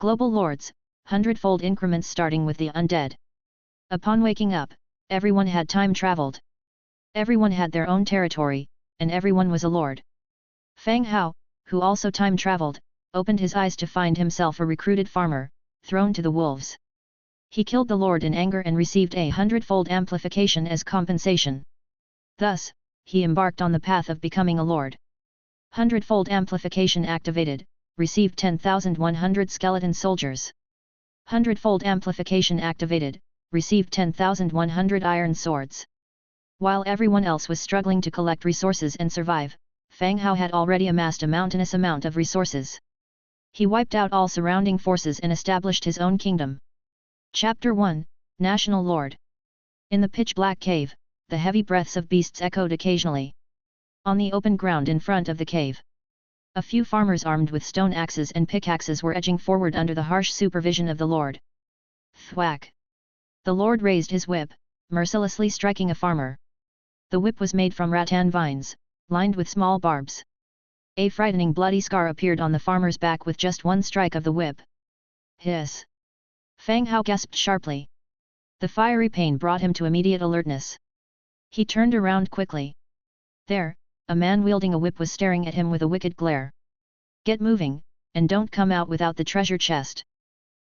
Global Lords, Hundredfold Increments starting with the Undead. Upon waking up, everyone had time traveled. Everyone had their own territory, and everyone was a lord. Fang Hao, who also time traveled, opened his eyes to find himself a recruited farmer, thrown to the wolves. He killed the lord in anger and received a hundredfold amplification as compensation. Thus, he embarked on the path of becoming a lord. Hundredfold amplification activated, received 10,100 skeleton soldiers. Hundredfold amplification activated, received 10,100 iron swords. While everyone else was struggling to collect resources and survive, Fang Hao had already amassed a mountainous amount of resources. He wiped out all surrounding forces and established his own kingdom. Chapter 1, National Lord. In the pitch-black cave, the heavy breaths of beasts echoed occasionally. On the open ground in front of the cave, a few farmers armed with stone axes and pickaxes were edging forward under the harsh supervision of the Lord. Thwack! The Lord raised his whip, mercilessly striking a farmer. The whip was made from rattan vines, lined with small barbs. A frightening bloody scar appeared on the farmer's back with just one strike of the whip. Hiss! Fang Hao gasped sharply. The fiery pain brought him to immediate alertness. He turned around quickly. There, a man wielding a whip was staring at him with a wicked glare. Get moving, and don't come out without the treasure chest.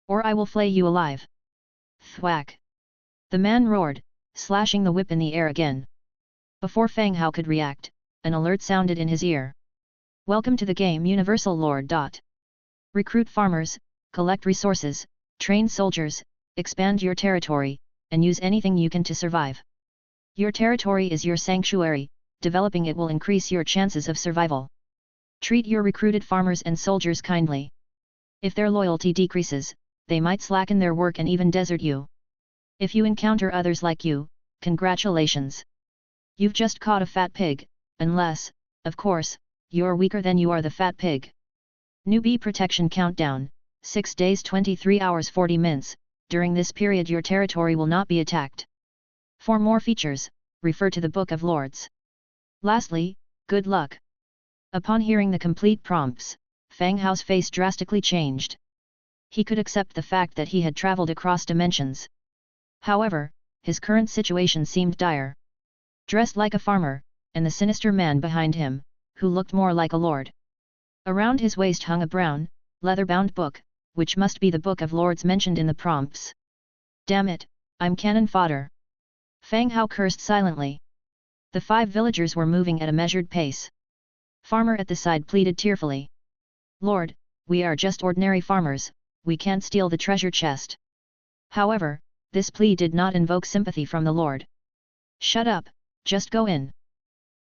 Or I will flay you alive. Thwack! The man roared, slashing the whip in the air again. Before Fang Hao could react, an alert sounded in his ear. Welcome to the game, Universal Lord. Recruit farmers, collect resources, train soldiers, expand your territory, and use anything you can to survive. Your territory is your sanctuary, developing it will increase your chances of survival. Treat your recruited farmers and soldiers kindly. If their loyalty decreases, they might slacken their work and even desert you. If you encounter others like you, congratulations. You've just caught a fat pig, unless, of course, you're weaker than you are the fat pig. Newbie Protection Countdown, 6 days 23 hours 40 minutes, during this period your territory will not be attacked. For more features, refer to the Book of Lords. Lastly, good luck. Upon hearing the complete prompts, Fang Hao's face drastically changed. He could accept the fact that he had traveled across dimensions. However, his current situation seemed dire. Dressed like a farmer, and the sinister man behind him, who looked more like a lord. Around his waist hung a brown, leather-bound book, which must be the Book of Lords mentioned in the prompts. Damn it, I'm cannon fodder. Fang Hao cursed silently. The 5 villagers were moving at a measured pace. Farmer at the side pleaded tearfully. Lord, we are just ordinary farmers, we can't steal the treasure chest. However, this plea did not invoke sympathy from the Lord. Shut up, just go in.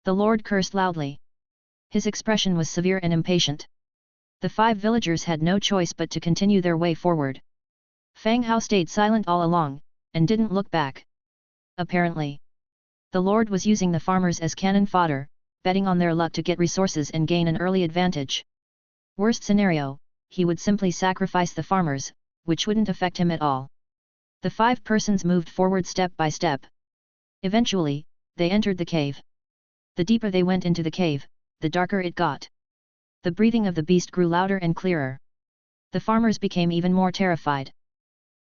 The Lord cursed loudly. His expression was severe and impatient. The 5 villagers had no choice but to continue their way forward. Fang Hao stayed silent all along, and didn't look back. Apparently, the Lord was using the farmers as cannon fodder, betting on their luck to get resources and gain an early advantage. Worst scenario, he would simply sacrifice the farmers, which wouldn't affect him at all. The 5 persons moved forward step by step. Eventually, they entered the cave. The deeper they went into the cave, the darker it got. The breathing of the beast grew louder and clearer. The farmers became even more terrified.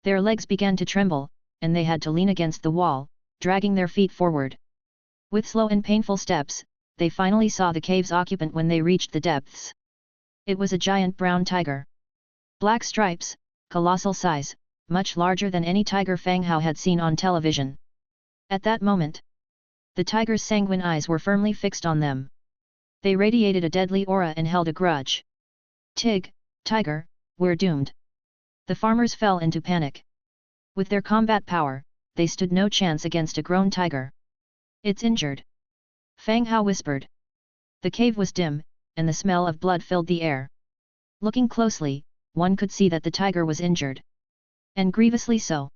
Their legs began to tremble, and they had to lean against the wall, dragging their feet forward. With slow and painful steps, they finally saw the cave's occupant when they reached the depths. It was a giant brown tiger. Black stripes, colossal size, much larger than any tiger Fang Hao had seen on television. At that moment, the tiger's sanguine eyes were firmly fixed on them. They radiated a deadly aura and held a grudge. Tiger, we're doomed. The farmers fell into panic. With their combat power, they stood no chance against a grown tiger. It's injured. Fang Hao whispered. The cave was dim, and the smell of blood filled the air. Looking closely, one could see that the tiger was injured. And grievously so.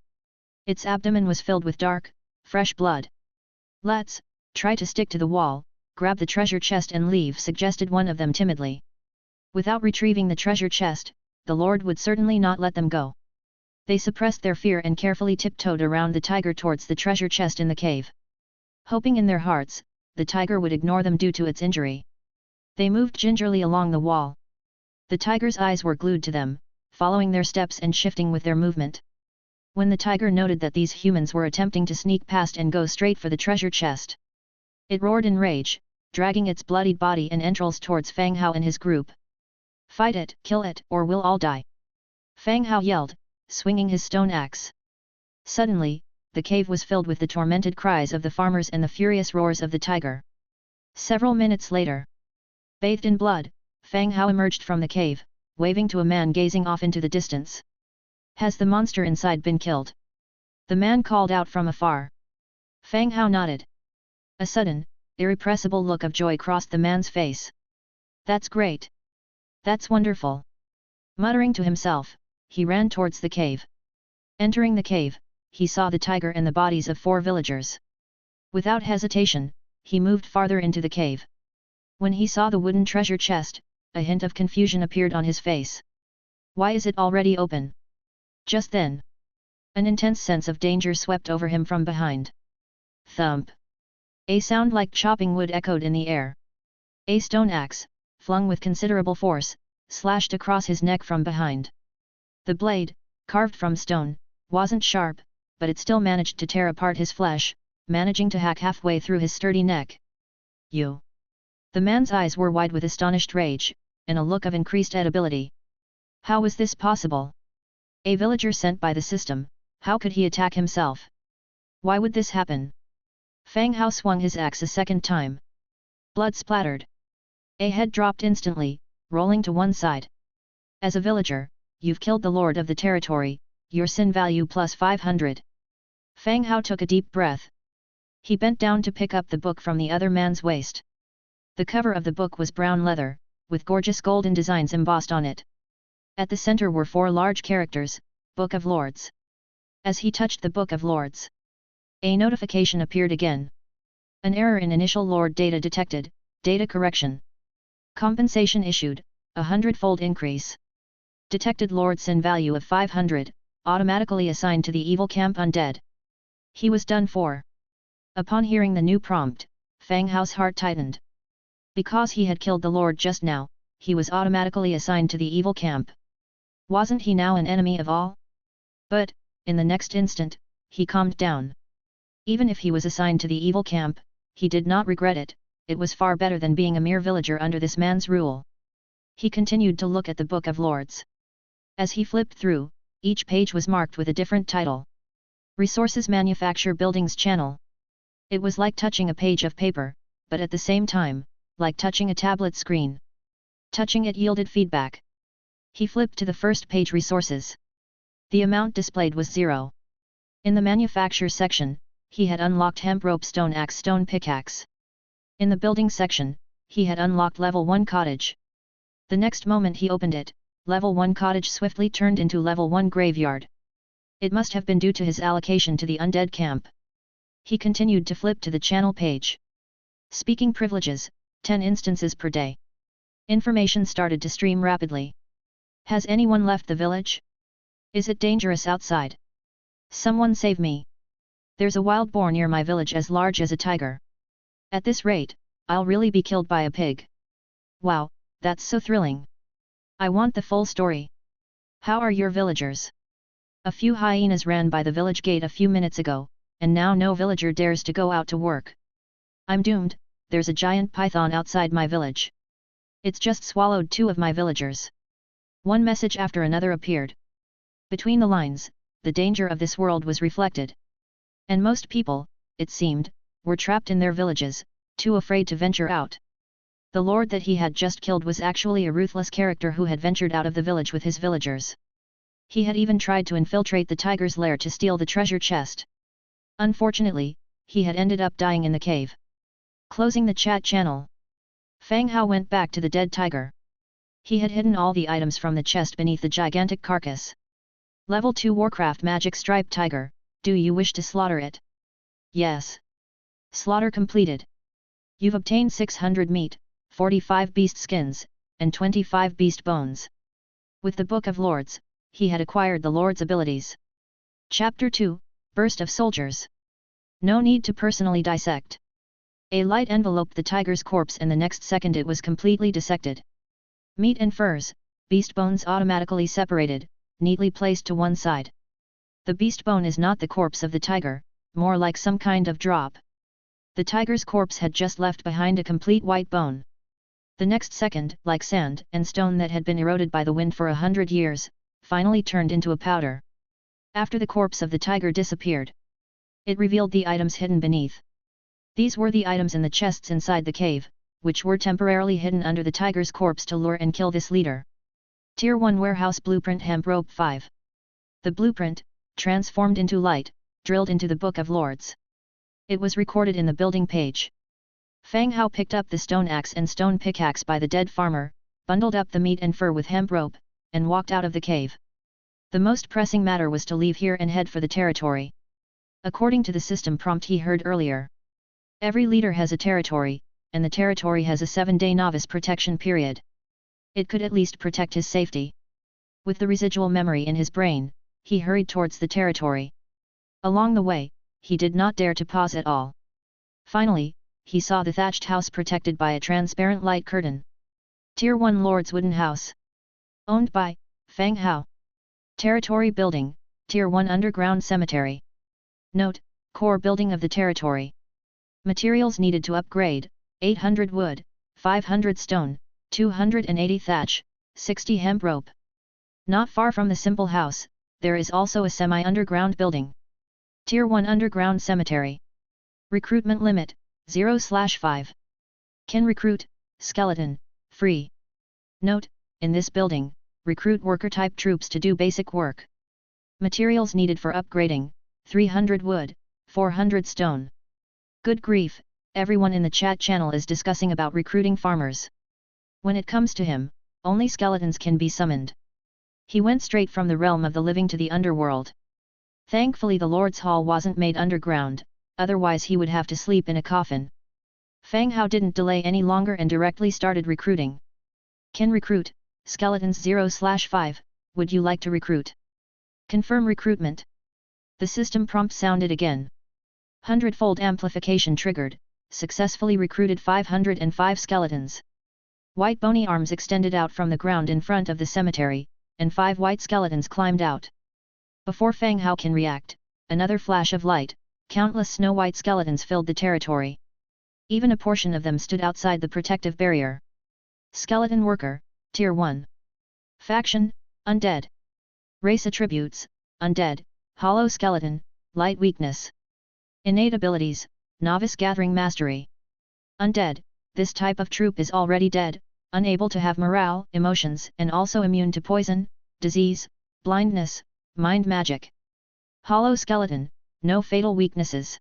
Its abdomen was filled with dark, fresh blood. Let's try to stick to the wall, grab the treasure chest and leave, suggested one of them timidly. Without retrieving the treasure chest, the Lord would certainly not let them go. They suppressed their fear and carefully tiptoed around the tiger towards the treasure chest in the cave. Hoping in their hearts, the tiger would ignore them due to its injury. They moved gingerly along the wall. The tiger's eyes were glued to them, following their steps and shifting with their movement. When the tiger noted that these humans were attempting to sneak past and go straight for the treasure chest, it roared in rage, dragging its bloodied body and entrails towards Fang Hao and his group. "Fight it, kill it, or we'll all die!" Fang Hao yelled, swinging his stone axe. Suddenly, the cave was filled with the tormented cries of the farmers and the furious roars of the tiger. Several minutes later, bathed in blood, Fang Hao emerged from the cave, waving to a man gazing off into the distance. "Has the monster inside been killed?" the man called out from afar. Fang Hao nodded. A sudden, irrepressible look of joy crossed the man's face. "That's great! That's wonderful!" Muttering to himself, he ran towards the cave. Entering the cave, he saw the tiger and the bodies of 4 villagers. Without hesitation, he moved farther into the cave. When he saw the wooden treasure chest, a hint of confusion appeared on his face. Why is it already open? Just then, an intense sense of danger swept over him from behind. Thump! A sound like chopping wood echoed in the air. A stone axe, flung with considerable force, slashed across his neck from behind. The blade, carved from stone, wasn't sharp, but it still managed to tear apart his flesh, managing to hack halfway through his sturdy neck. "You!" The man's eyes were wide with astonished rage, and a look of increased edibility. How was this possible? A villager sent by the system, how could he attack himself? Why would this happen? Fang Hao swung his axe a second time. Blood splattered. A head dropped instantly, rolling to one side. "As a villager, you've killed the lord of the territory, your sin value plus 500. Fang Hao took a deep breath. He bent down to pick up the book from the other man's waist. The cover of the book was brown leather, with gorgeous golden designs embossed on it. At the center were 4 large characters, Book of Lords. As he touched the Book of Lords, a notification appeared again. An error in initial lord data detected, data correction. Compensation issued, a 100-fold increase. Detected lord sin value of 500, automatically assigned to the evil camp Undead. He was done for. Upon hearing the new prompt, Fang Hao's heart tightened. Because he had killed the lord just now, he was automatically assigned to the evil camp. Wasn't he now an enemy of all? But, in the next instant, he calmed down. Even if he was assigned to the evil camp, he did not regret it, it was far better than being a mere villager under this man's rule. He continued to look at the Book of Lords. As he flipped through, each page was marked with a different title. Resources Manufacture Buildings Channel. It was like touching a page of paper, but at the same time, like touching a tablet screen. Touching it yielded feedback. He flipped to the first page, Resources. The amount displayed was 0. In the Manufacture section, he had unlocked Hemp Rope Stone Axe Stone Pickaxe. In the Building section, he had unlocked Level 1 Cottage. The next moment he opened it, Level 1 Cottage swiftly turned into Level 1 Graveyard. It must have been due to his allocation to the Undead camp. He continued to flip to the channel page. Speaking privileges, 10 instances per day. Information started to stream rapidly. Has anyone left the village? Is it dangerous outside? Someone save me. There's a wild boar near my village as large as a tiger. At this rate, I'll really be killed by a pig. Wow, that's so thrilling. I want the full story. How are your villagers? A few hyenas ran by the village gate a few minutes ago, and now no villager dares to go out to work. I'm doomed, there's a giant python outside my village. It's just swallowed 2 of my villagers. One message after another appeared. Between the lines, the danger of this world was reflected. And most people, it seemed, were trapped in their villages, too afraid to venture out. The lord that he had just killed was actually a ruthless character who had ventured out of the village with his villagers. He had even tried to infiltrate the tiger's lair to steal the treasure chest. Unfortunately, he had ended up dying in the cave. Closing the chat channel, Fang Hao went back to the dead tiger. He had hidden all the items from the chest beneath the gigantic carcass. Level 2 Warcraft Magic Striped Tiger, do you wish to slaughter it? Yes. Slaughter completed. You've obtained 600 meat, 45 beast skins, and 25 beast bones. With the Book of Lords, he had acquired the Lord's abilities. Chapter 2, Burst of Soldiers. No need to personally dissect. A light enveloped the tiger's corpse and the next second it was completely dissected. Meat and furs, beast bones automatically separated, neatly placed to one side. The beast bone is not the corpse of the tiger, more like some kind of drop. The tiger's corpse had just left behind a complete white bone. The next second, like sand and stone that had been eroded by the wind for 100 years, finally turned into a powder. After the corpse of the tiger disappeared, it revealed the items hidden beneath. These were the items in the chests inside the cave, which were temporarily hidden under the tiger's corpse to lure and kill this leader. Tier 1 Warehouse Blueprint Hemp Rope 5. The blueprint, transformed into light, drilled into the Book of Lords. It was recorded in the building page. Fang Hao picked up the stone axe and stone pickaxe by the dead farmer, bundled up the meat and fur with hemp rope, and walked out of the cave. The most pressing matter was to leave here and head for the territory. According to the system prompt he heard earlier, every leader has a territory, and the territory has a 7-day novice protection period. It could at least protect his safety. With the residual memory in his brain, he hurried towards the territory. Along the way, he did not dare to pause at all. Finally, he saw the thatched house protected by a transparent light curtain. Tier 1 Lord's Wooden House. Owned by Fang Hao. Territory Building, Tier 1 Underground Cemetery. Note, core building of the territory. Materials needed to upgrade, 800 wood, 500 stone, 280 thatch, 60 hemp rope. Not far from the simple house, there is also a semi-underground building. Tier 1 Underground Cemetery. Recruitment limit, 0/5. Can recruit, skeleton, free. Note, in this building, recruit worker-type troops to do basic work. Materials needed for upgrading, 300 wood, 400 stone. Good grief, everyone in the chat channel is discussing about recruiting farmers. When it comes to him, only skeletons can be summoned. He went straight from the realm of the living to the underworld. Thankfully the Lord's Hall wasn't made underground, otherwise he would have to sleep in a coffin. Fang Hao didn't delay any longer and directly started recruiting. Can recruit, skeletons 0/5, would you like to recruit? Confirm recruitment. The system prompt sounded again. Hundredfold Amplification triggered, successfully recruited 505 skeletons. White bony arms extended out from the ground in front of the cemetery, and 5 white skeletons climbed out. Before Fang Hao can react, another flash of light, countless snow-white skeletons filled the territory. Even a portion of them stood outside the protective barrier. Skeleton Worker, Tier 1. Faction, Undead. Race Attributes, Undead, Hollow Skeleton, Light Weakness. Innate Abilities, Novice Gathering Mastery. Undead, this type of troop is already dead, unable to have morale, emotions, and also immune to poison, disease, blindness, mind magic. Hollow Skeleton, no fatal weaknesses.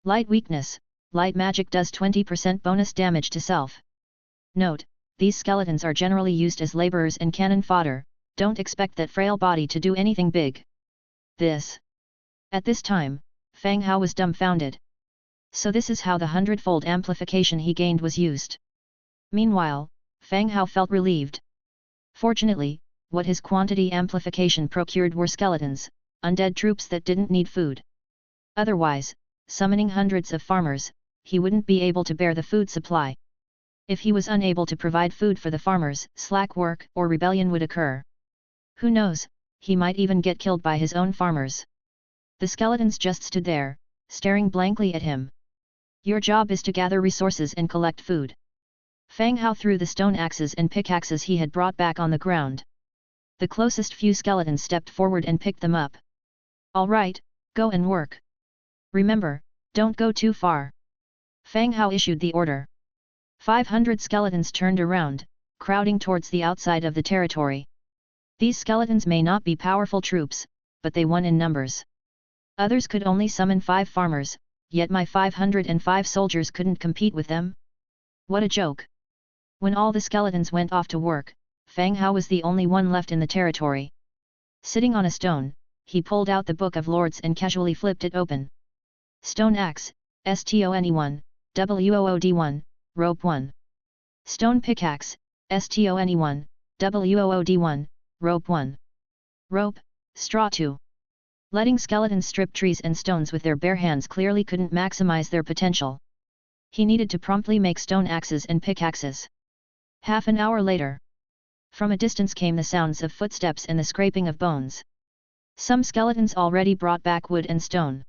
Light Weakness, light magic does 20% bonus damage to self. Note, these skeletons are generally used as laborers and cannon fodder, don't expect that frail body to do anything big. At this time, Fang Hao was dumbfounded. So this is how the hundredfold amplification he gained was used. Meanwhile, Fang Hao felt relieved. Fortunately, what his quantity amplification procured were skeletons, undead troops that didn't need food. Otherwise, summoning hundreds of farmers, he wouldn't be able to bear the food supply. If he was unable to provide food for the farmers, slack work or rebellion would occur. Who knows, he might even get killed by his own farmers. The skeletons just stood there, staring blankly at him. Your job is to gather resources and collect food. Fang Hao threw the stone axes and pickaxes he had brought back on the ground. The closest few skeletons stepped forward and picked them up. All right, go and work. Remember, don't go too far. Fang Hao issued the order. 500 skeletons turned around, crowding towards the outside of the territory. These skeletons may not be powerful troops, but they won in numbers. Others could only summon 5 farmers, yet my 505 soldiers couldn't compete with them. What a joke! When all the skeletons went off to work, Fang Hao was the only one left in the territory. Sitting on a stone, he pulled out the Book of Lords and casually flipped it open. Stone Axe, STONE1, WOOD1, Rope 1. Stone Pickaxe, STONE1, WOOD1, Rope 1. Rope, Straw 2. Letting skeletons strip trees and stones with their bare hands clearly couldn't maximize their potential. He needed to promptly make stone axes and pickaxes. Half an hour later, From a distance came the sounds of footsteps and the scraping of bones. Some skeletons already brought back wood and stone.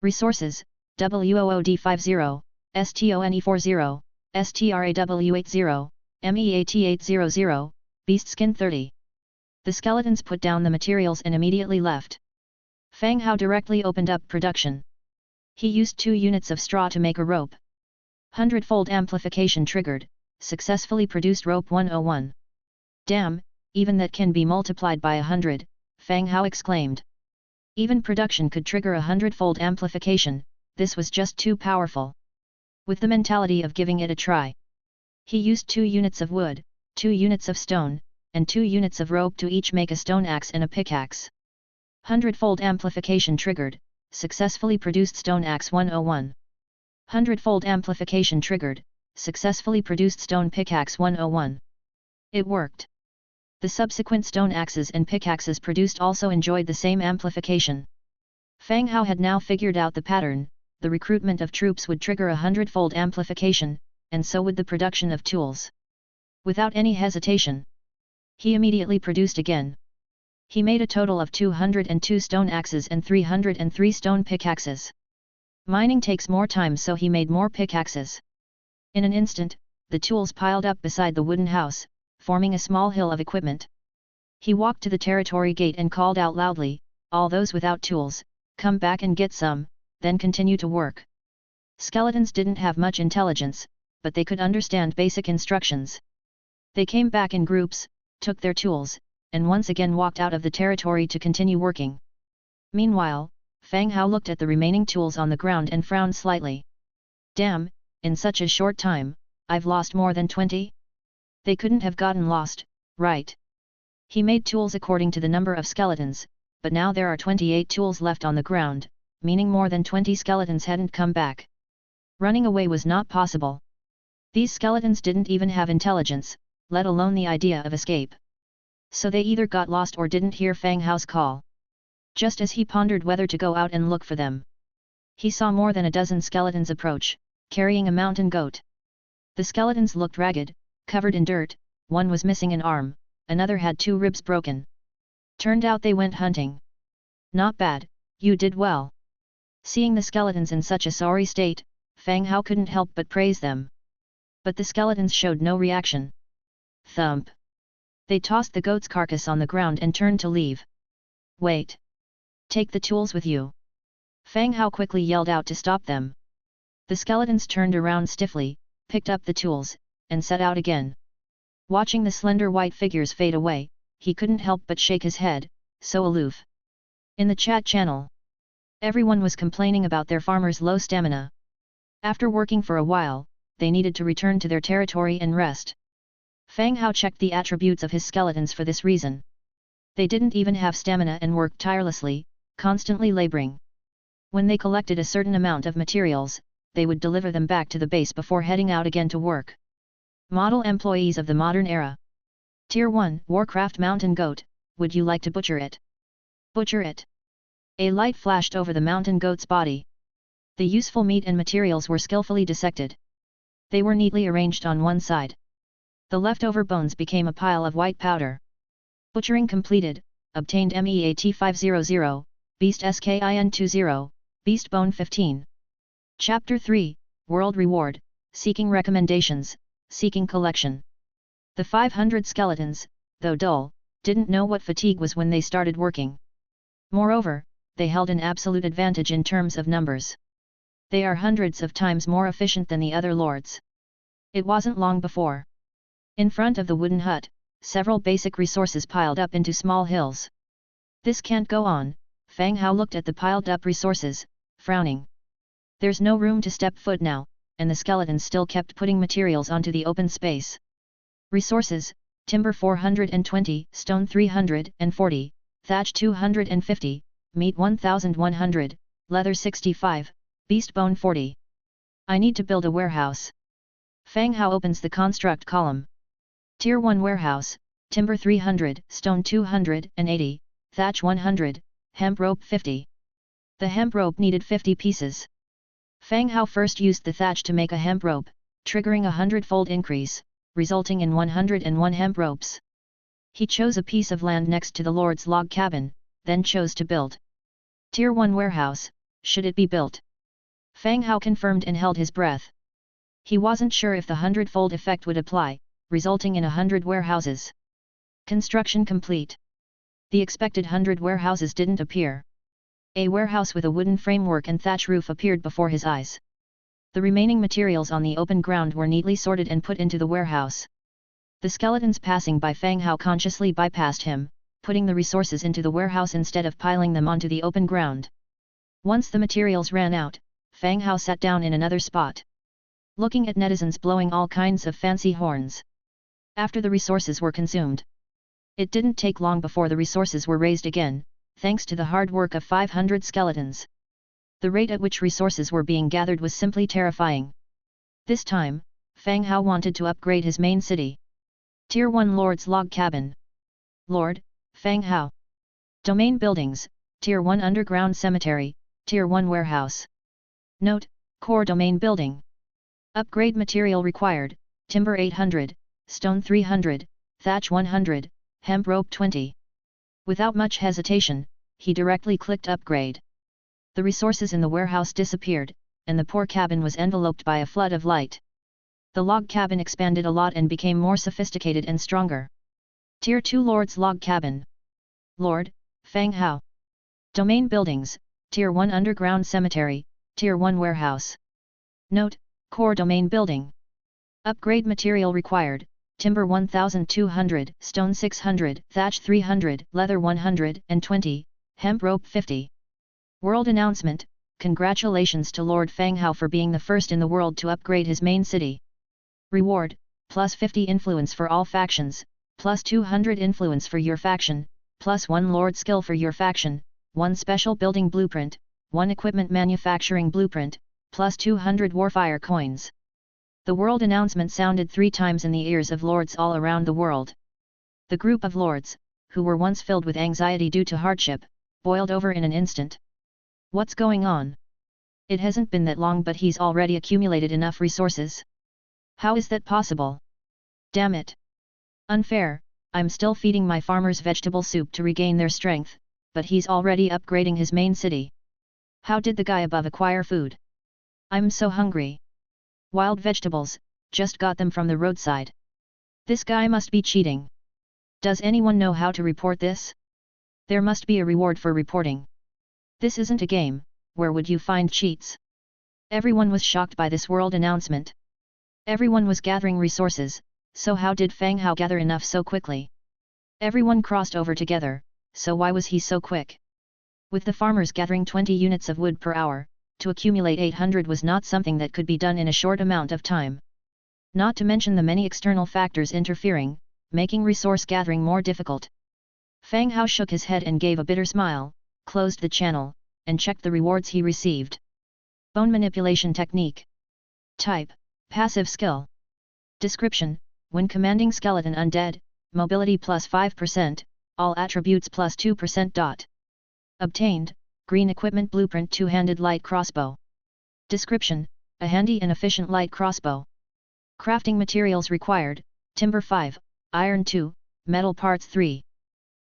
Resources: WOOD50, STONE40, STRAW80, MEAT800, beast skin 30. The skeletons put down the materials and immediately left. Fang Hao directly opened up production. He used 2 units of straw to make a rope. Hundredfold amplification triggered, successfully produced rope 101. Damn, even that can be multiplied by 100, Fang Hao exclaimed. Even production could trigger a hundredfold amplification, this was just too powerful. With the mentality of giving it a try. He used 2 units of wood, 2 units of stone, and 2 units of rope to each make a stone axe and a pickaxe. Hundredfold amplification triggered, successfully produced stone axe 101. Hundredfold amplification triggered, successfully produced stone pickaxe 101. It worked. The subsequent stone axes and pickaxes produced also enjoyed the same amplification. Fang Hao had now figured out the pattern, the recruitment of troops would trigger a hundredfold amplification, and so would the production of tools. Without any hesitation, he immediately produced again. He made a total of 202 stone axes and 303 stone pickaxes. Mining takes more time, so he made more pickaxes. In an instant, the tools piled up beside the wooden house, forming a small hill of equipment. He walked to the territory gate and called out loudly, "All those without tools, come back and get some, then continue to work." Skeletons didn't have much intelligence, but they could understand basic instructions. They came back in groups, took their tools, and once again walked out of the territory to continue working. Meanwhile, Fang Hao looked at the remaining tools on the ground and frowned slightly. Damn, in such a short time, I've lost more than 20? They couldn't have gotten lost, right? He made tools according to the number of skeletons, but now there are 28 tools left on the ground, meaning more than 20 skeletons hadn't come back. Running away was not possible. These skeletons didn't even have intelligence, let alone the idea of escape. So they either got lost or didn't hear Fang Hao's call. Just as he pondered whether to go out and look for them, he saw more than a dozen skeletons approach, carrying a mountain goat. The skeletons looked ragged, covered in dirt, one was missing an arm, another had 2 ribs broken. Turned out they went hunting. Not bad, you did well. Seeing the skeletons in such a sorry state, Fang Hao couldn't help but praise them. But the skeletons showed no reaction. Thump. They tossed the goat's carcass on the ground and turned to leave. Wait. Take the tools with you. Fang Hao quickly yelled out to stop them. The skeletons turned around stiffly, picked up the tools, and set out again. Watching the slender white figures fade away, he couldn't help but shake his head, so aloof. In the chat channel, everyone was complaining about their farmers' low stamina. After working for a while, they needed to return to their territory and rest. Fang Hao checked the attributes of his skeletons for this reason. They didn't even have stamina and worked tirelessly, constantly laboring. When they collected a certain amount of materials, they would deliver them back to the base before heading out again to work. Model employees of the modern era. Tier 1 Warcraft Mountain Goat, would you like to butcher it? Butcher it. A light flashed over the mountain goat's body. The useful meat and materials were skillfully dissected. They were neatly arranged on one side. The leftover bones became a pile of white powder. Butchering completed, obtained MEAT500, Beast SKIN20, Beast Bone 15. Chapter 3, World Reward, Seeking Recommendations, Seeking Collection. The 500 skeletons, though dull, didn't know what fatigue was when they started working. Moreover, they held an absolute advantage in terms of numbers. They are hundreds of times more efficient than the other lords. It wasn't long before. In front of the wooden hut, several basic resources piled up into small hills. This can't go on, Fang Hao looked at the piled up resources, frowning. There's no room to step foot now, and the skeletons still kept putting materials onto the open space. Resources: timber 420, stone 340, thatch 250, meat 1100, leather 65, beast bone 40. I need to build a warehouse. Fang Hao opens the construct column. Tier 1 warehouse, timber 300, stone 280, thatch 100, hemp rope 50. The hemp rope needed 50 pieces. Fang Hao first used the thatch to make a hemp rope, triggering a hundredfold increase, resulting in 101 hemp ropes. He chose a piece of land next to the Lord's log cabin, then chose to build Tier 1 warehouse, should it be built. Fang Hao confirmed and held his breath. He wasn't sure if the hundredfold effect would apply, resulting in 100 warehouses. Construction complete. The expected 100 warehouses didn't appear. A warehouse with a wooden framework and thatch roof appeared before his eyes. The remaining materials on the open ground were neatly sorted and put into the warehouse. The skeletons passing by Fang Hao consciously bypassed him, putting the resources into the warehouse instead of piling them onto the open ground. Once the materials ran out, Fang Hao sat down in another spot, looking at netizens blowing all kinds of fancy horns. After the resources were consumed, it didn't take long before the resources were raised again, thanks to the hard work of 500 skeletons. The rate at which resources were being gathered was simply terrifying. This time, Fang Hao wanted to upgrade his main city. Tier 1 Lord's Log Cabin. Lord, Fang Hao. Domain Buildings, Tier 1 Underground Cemetery, Tier 1 Warehouse. Note, Core Domain Building. Upgrade material required, Timber 800, Stone 300, Thatch 100, Hemp Rope 20. Without much hesitation, he directly clicked Upgrade. The resources in the warehouse disappeared, and the poor cabin was enveloped by a flood of light. The log cabin expanded a lot and became more sophisticated and stronger. Tier 2 Lord's Log Cabin. Lord, Fang Hao. Domain Buildings, Tier 1 Underground Cemetery, Tier 1 Warehouse. Note, Core Domain Building. Upgrade material required, Timber 1200, Stone 600, Thatch 300, Leather 120, Hemp Rope 50. World Announcement, congratulations to Lord Fang Hao for being the first in the world to upgrade his main city. Reward, plus 50 influence for all factions, plus 200 influence for your faction, plus 1 Lord skill for your faction, 1 special building blueprint, 1 equipment manufacturing blueprint, plus 200 warfire coins. The world announcement sounded 3 times in the ears of lords all around the world. The group of lords, who were once filled with anxiety due to hardship, boiled over in an instant. What's going on? It hasn't been that long but he's already accumulated enough resources. How is that possible? Damn it! Unfair, I'm still feeding my farmers vegetable soup to regain their strength, but he's already upgrading his main city. How did the guy above acquire food? I'm so hungry. Wild vegetables, just got them from the roadside. This guy must be cheating. Does anyone know how to report this? There must be a reward for reporting. This isn't a game, where would you find cheats? Everyone was shocked by this world announcement. Everyone was gathering resources, so how did Fang Hao gather enough so quickly? Everyone crossed over together, so why was he so quick? With the farmers gathering 20 units of wood per hour, to accumulate 800 was not something that could be done in a short amount of time. Not to mention the many external factors interfering, making resource gathering more difficult. Fang Hao shook his head and gave a bitter smile, closed the channel, and checked the rewards he received. Bone Manipulation Technique. Type, Passive Skill. Description, when commanding skeleton undead, mobility plus 5%, all attributes plus 2%. Obtained, green equipment blueprint 2-handed light crossbow. Description, a handy and efficient light crossbow. Crafting materials required, timber 5, iron 2, metal parts 3.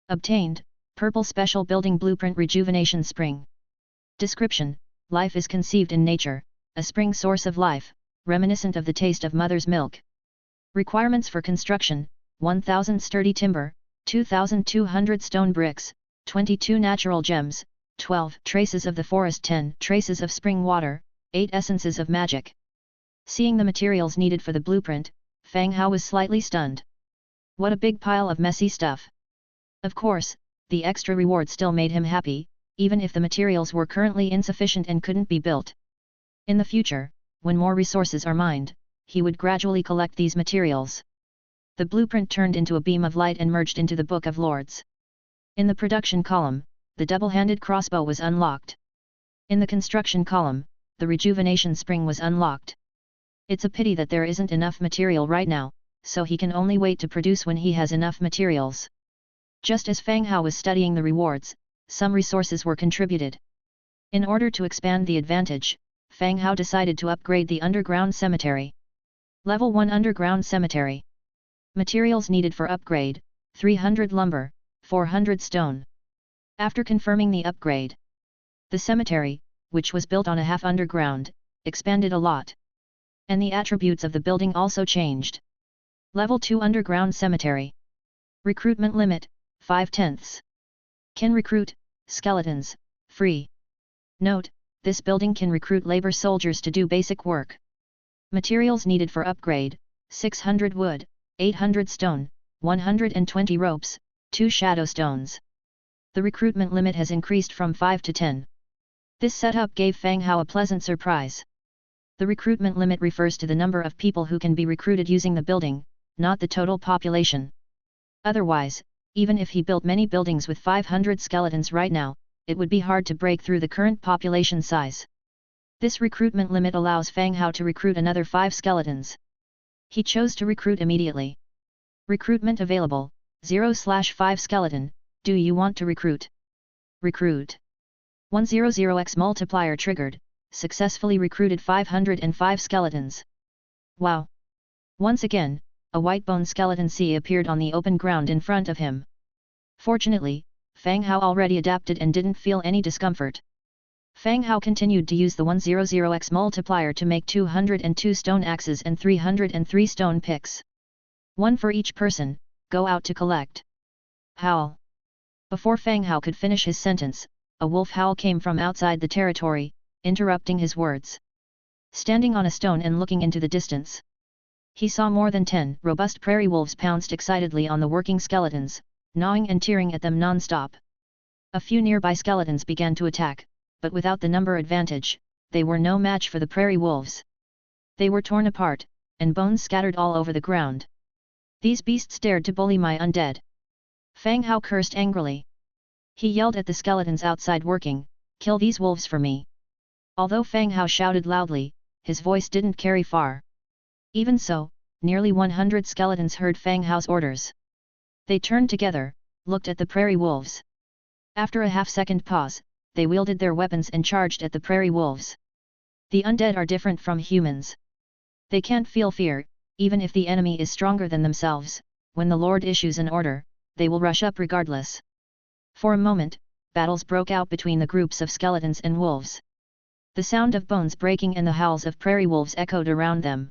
Obtained, purple special building blueprint rejuvenation spring. Description, life is conceived in nature, a spring source of life, reminiscent of the taste of mother's milk. Requirements for construction, 1000 sturdy timber, 2200 stone bricks, 22 natural gems, 12 traces of the forest, 10 traces of spring water, 8 essences of magic. Seeing the materials needed for the blueprint, Fang Hao was slightly stunned. What a big pile of messy stuff. Of course, the extra reward still made him happy, even if the materials were currently insufficient and couldn't be built. In the future, when more resources are mined, he would gradually collect these materials. The blueprint turned into a beam of light and merged into the Book of Lords. In the production column, the double-handed crossbow was unlocked. In the construction column, the rejuvenation spring was unlocked. It's a pity that there isn't enough material right now, so he can only wait to produce when he has enough materials. Just as Fang Hao was studying the rewards, some resources were contributed. In order to expand the advantage, Fang Hao decided to upgrade the underground cemetery. Level 1 Underground Cemetery. Materials needed for upgrade, 300 lumber, 400 stone. After confirming the upgrade, the cemetery, which was built on a half underground, expanded a lot. And the attributes of the building also changed. Level 2 Underground Cemetery. Recruitment limit, 5/10. Can recruit, skeletons, free. Note, this building can recruit labor soldiers to do basic work. Materials needed for upgrade, 600 wood, 800 stone, 120 ropes, 2 shadow stones. The recruitment limit has increased from 5 to 10. This setup gave Fang Hao a pleasant surprise. The recruitment limit refers to the number of people who can be recruited using the building, not the total population. Otherwise, even if he built many buildings with 500 skeletons right now, it would be hard to break through the current population size. This recruitment limit allows Fang Hao to recruit another 5 skeletons. He chose to recruit immediately. Recruitment available, 0/5 skeleton, do you want to recruit? Recruit. 100x multiplier triggered, successfully recruited 505 skeletons. Wow! Once again, a white bone skeleton sea appeared on the open ground in front of him. Fortunately, Fang Hao already adapted and didn't feel any discomfort. Fang Hao continued to use the 100x multiplier to make 202 stone axes and 303 stone picks. One for each person, go out to collect. Howl. Before Fang Hao could finish his sentence, a wolf howl came from outside the territory, interrupting his words. Standing on a stone and looking into the distance, he saw more than 10 robust prairie wolves pounced excitedly on the working skeletons, gnawing and tearing at them non-stop. A few nearby skeletons began to attack, but without the number advantage, they were no match for the prairie wolves. They were torn apart, and bones scattered all over the ground. These beasts dared to bully my undead. Fang Hao cursed angrily. He yelled at the skeletons outside working, kill these wolves for me. Although Fang Hao shouted loudly, his voice didn't carry far. Even so, nearly 100 skeletons heard Fang Hao's orders. They turned together, looked at the prairie wolves. After a half-second pause, they wielded their weapons and charged at the prairie wolves. The undead are different from humans. They can't feel fear, even if the enemy is stronger than themselves. When the Lord issues an order, they will rush up regardless. For a moment, battles broke out between the groups of skeletons and wolves. The sound of bones breaking and the howls of prairie wolves echoed around them.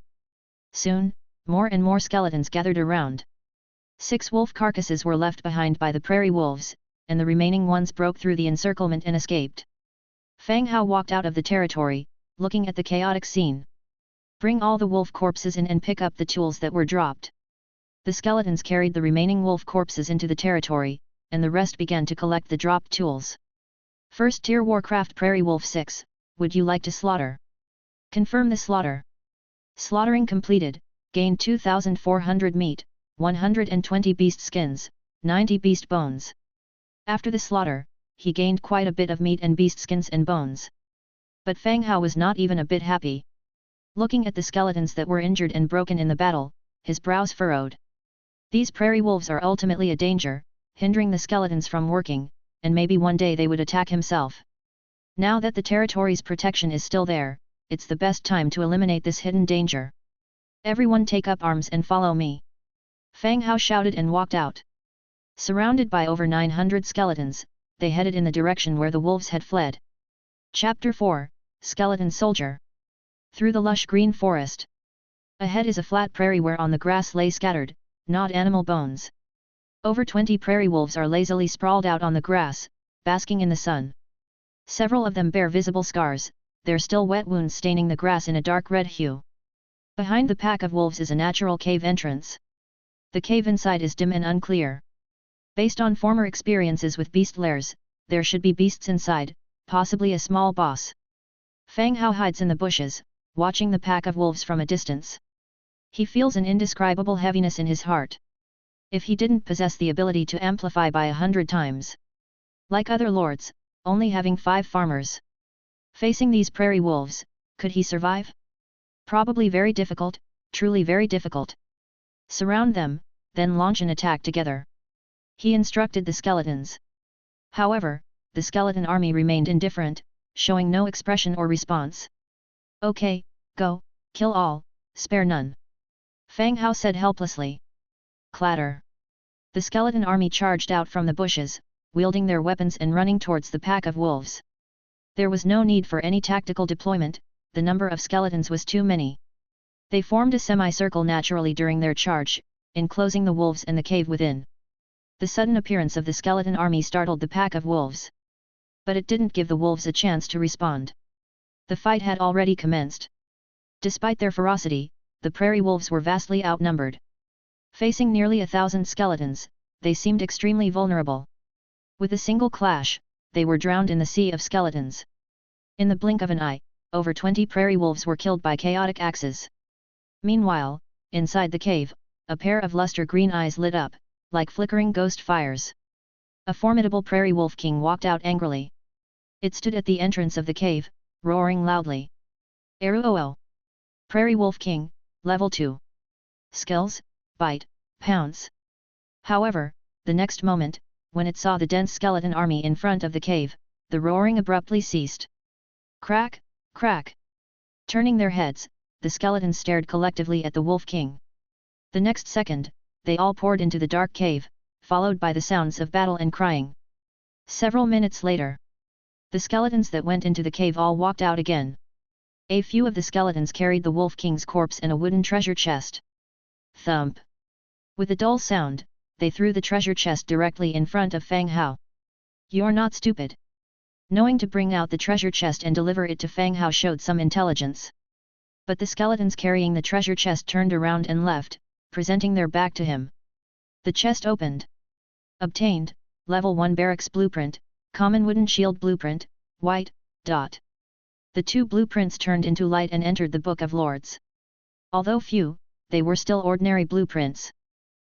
Soon, more and more skeletons gathered around. 6 wolf carcasses were left behind by the prairie wolves, and the remaining ones broke through the encirclement and escaped. Fang Hao walked out of the territory, looking at the chaotic scene. Bring all the wolf corpses in and pick up the tools that were dropped. The skeletons carried the remaining wolf corpses into the territory, and the rest began to collect the dropped tools. First Tier Warcraft Prairie Wolf 6, would you like to slaughter? Confirm the slaughter. Slaughtering completed, gained 2,400 meat, 120 beast skins, 90 beast bones. After the slaughter, he gained quite a bit of meat and beast skins and bones. But Fang Hao was not even a bit happy. Looking at the skeletons that were injured and broken in the battle, his brows furrowed. These prairie wolves are ultimately a danger, hindering the skeletons from working, and maybe one day they would attack himself. Now that the territory's protection is still there, it's the best time to eliminate this hidden danger. Everyone take up arms and follow me. Fang Hao shouted and walked out. Surrounded by over 900 skeletons, they headed in the direction where the wolves had fled. Chapter 4, Skeleton Soldier. Through the lush green forest. Ahead is a flat prairie where on the grass lay scattered, gnawed animal bones. Over 20 prairie wolves are lazily sprawled out on the grass, basking in the sun. Several of them bear visible scars, their still wet wounds staining the grass in a dark red hue. Behind the pack of wolves is a natural cave entrance. The cave inside is dim and unclear. Based on former experiences with beast lairs, there should be beasts inside, possibly a small boss. Fang Hao hides in the bushes, watching the pack of wolves from a distance. He feels an indescribable heaviness in his heart. If he didn't possess the ability to amplify by 100 times. Like other lords, only having 5 farmers. Facing these prairie wolves, could he survive? Probably very difficult, truly very difficult. Surround them, then launch an attack together. He instructed the skeletons. However, the skeleton army remained indifferent, showing no expression or response. Okay, go, kill all, spare none. Fang Hao said helplessly. Clatter. The skeleton army charged out from the bushes, wielding their weapons and running towards the pack of wolves. There was no need for any tactical deployment, the number of skeletons was too many. They formed a semicircle naturally during their charge, enclosing the wolves and the cave within. The sudden appearance of the skeleton army startled the pack of wolves. But it didn't give the wolves a chance to respond. The fight had already commenced. Despite their ferocity, the prairie wolves were vastly outnumbered. Facing nearly 1,000 skeletons, they seemed extremely vulnerable. With a single clash, they were drowned in the sea of skeletons. In the blink of an eye, over 20 prairie wolves were killed by chaotic axes. Meanwhile, inside the cave, a pair of luster green eyes lit up, like flickering ghost fires. A formidable prairie wolf king walked out angrily. It stood at the entrance of the cave, roaring loudly. Aruo! Prairie wolf king, level 2. Skills, bite, pounce. However, the next moment, when it saw the dense skeleton army in front of the cave, the roaring abruptly ceased. Crack, crack. Turning their heads, the skeletons stared collectively at the Wolf King. The next second, they all poured into the dark cave, followed by the sounds of battle and crying. Several minutes later, the skeletons that went into the cave all walked out again. A few of the skeletons carried the Wolf King's corpse in a wooden treasure chest. Thump! With a dull sound, they threw the treasure chest directly in front of Fang Hao. You're not stupid. Knowing to bring out the treasure chest and deliver it to Fang Hao showed some intelligence. But the skeletons carrying the treasure chest turned around and left, presenting their back to him. The chest opened. Obtained, Level 1 Barracks Blueprint, Common Wooden Shield Blueprint, White, dot. The two blueprints turned into light and entered the Book of Lords. Although few, they were still ordinary blueprints.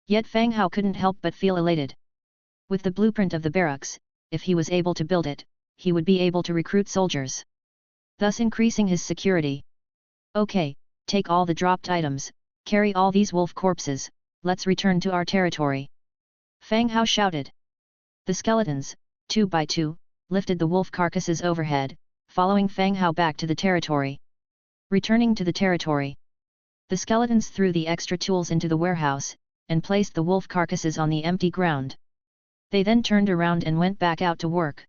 Yet Fang Hao couldn't help but feel elated. With the blueprint of the barracks, if he was able to build it, he would be able to recruit soldiers, thus increasing his security. Okay, take all the dropped items, carry all these wolf corpses, let's return to our territory. Fang Hao shouted. The skeletons, 2 by 2, lifted the wolf carcasses overhead, following Fang Hao back to the territory. Returning to the territory, the skeletons threw the extra tools into the warehouse, and placed the wolf carcasses on the empty ground. They then turned around and went back out to work.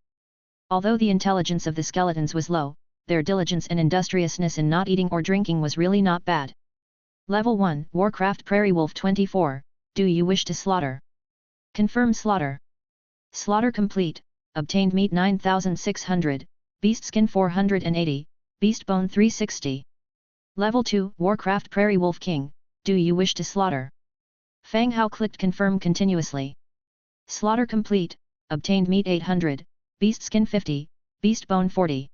Although the intelligence of the skeletons was low, their diligence and industriousness in not eating or drinking was really not bad. Level 1 Warcraft Prairie Wolf 24, do you wish to slaughter? Confirm slaughter. Slaughter complete, obtained meat 9600, beast skin 480, beast bone 360. Level 2 Warcraft Prairie Wolf King, do you wish to slaughter? Fang Hao clicked confirm continuously. Slaughter complete, obtained meat 800, beast skin 50, beast bone 40.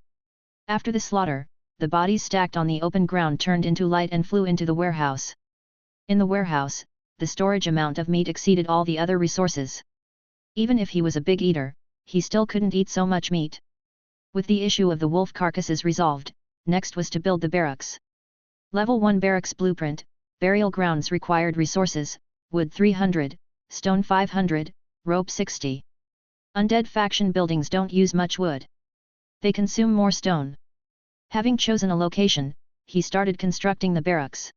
After the slaughter, the bodies stacked on the open ground turned into light and flew into the warehouse. In the warehouse, the storage amount of meat exceeded all the other resources. Even if he was a big eater, he still couldn't eat so much meat. With the issue of the wolf carcasses resolved, next was to build the barracks. Level 1 Barracks Blueprint, Burial Grounds required resources, wood 300, stone 500, rope 60. Undead faction buildings don't use much wood. They consume more stone. Having chosen a location, he started constructing the barracks.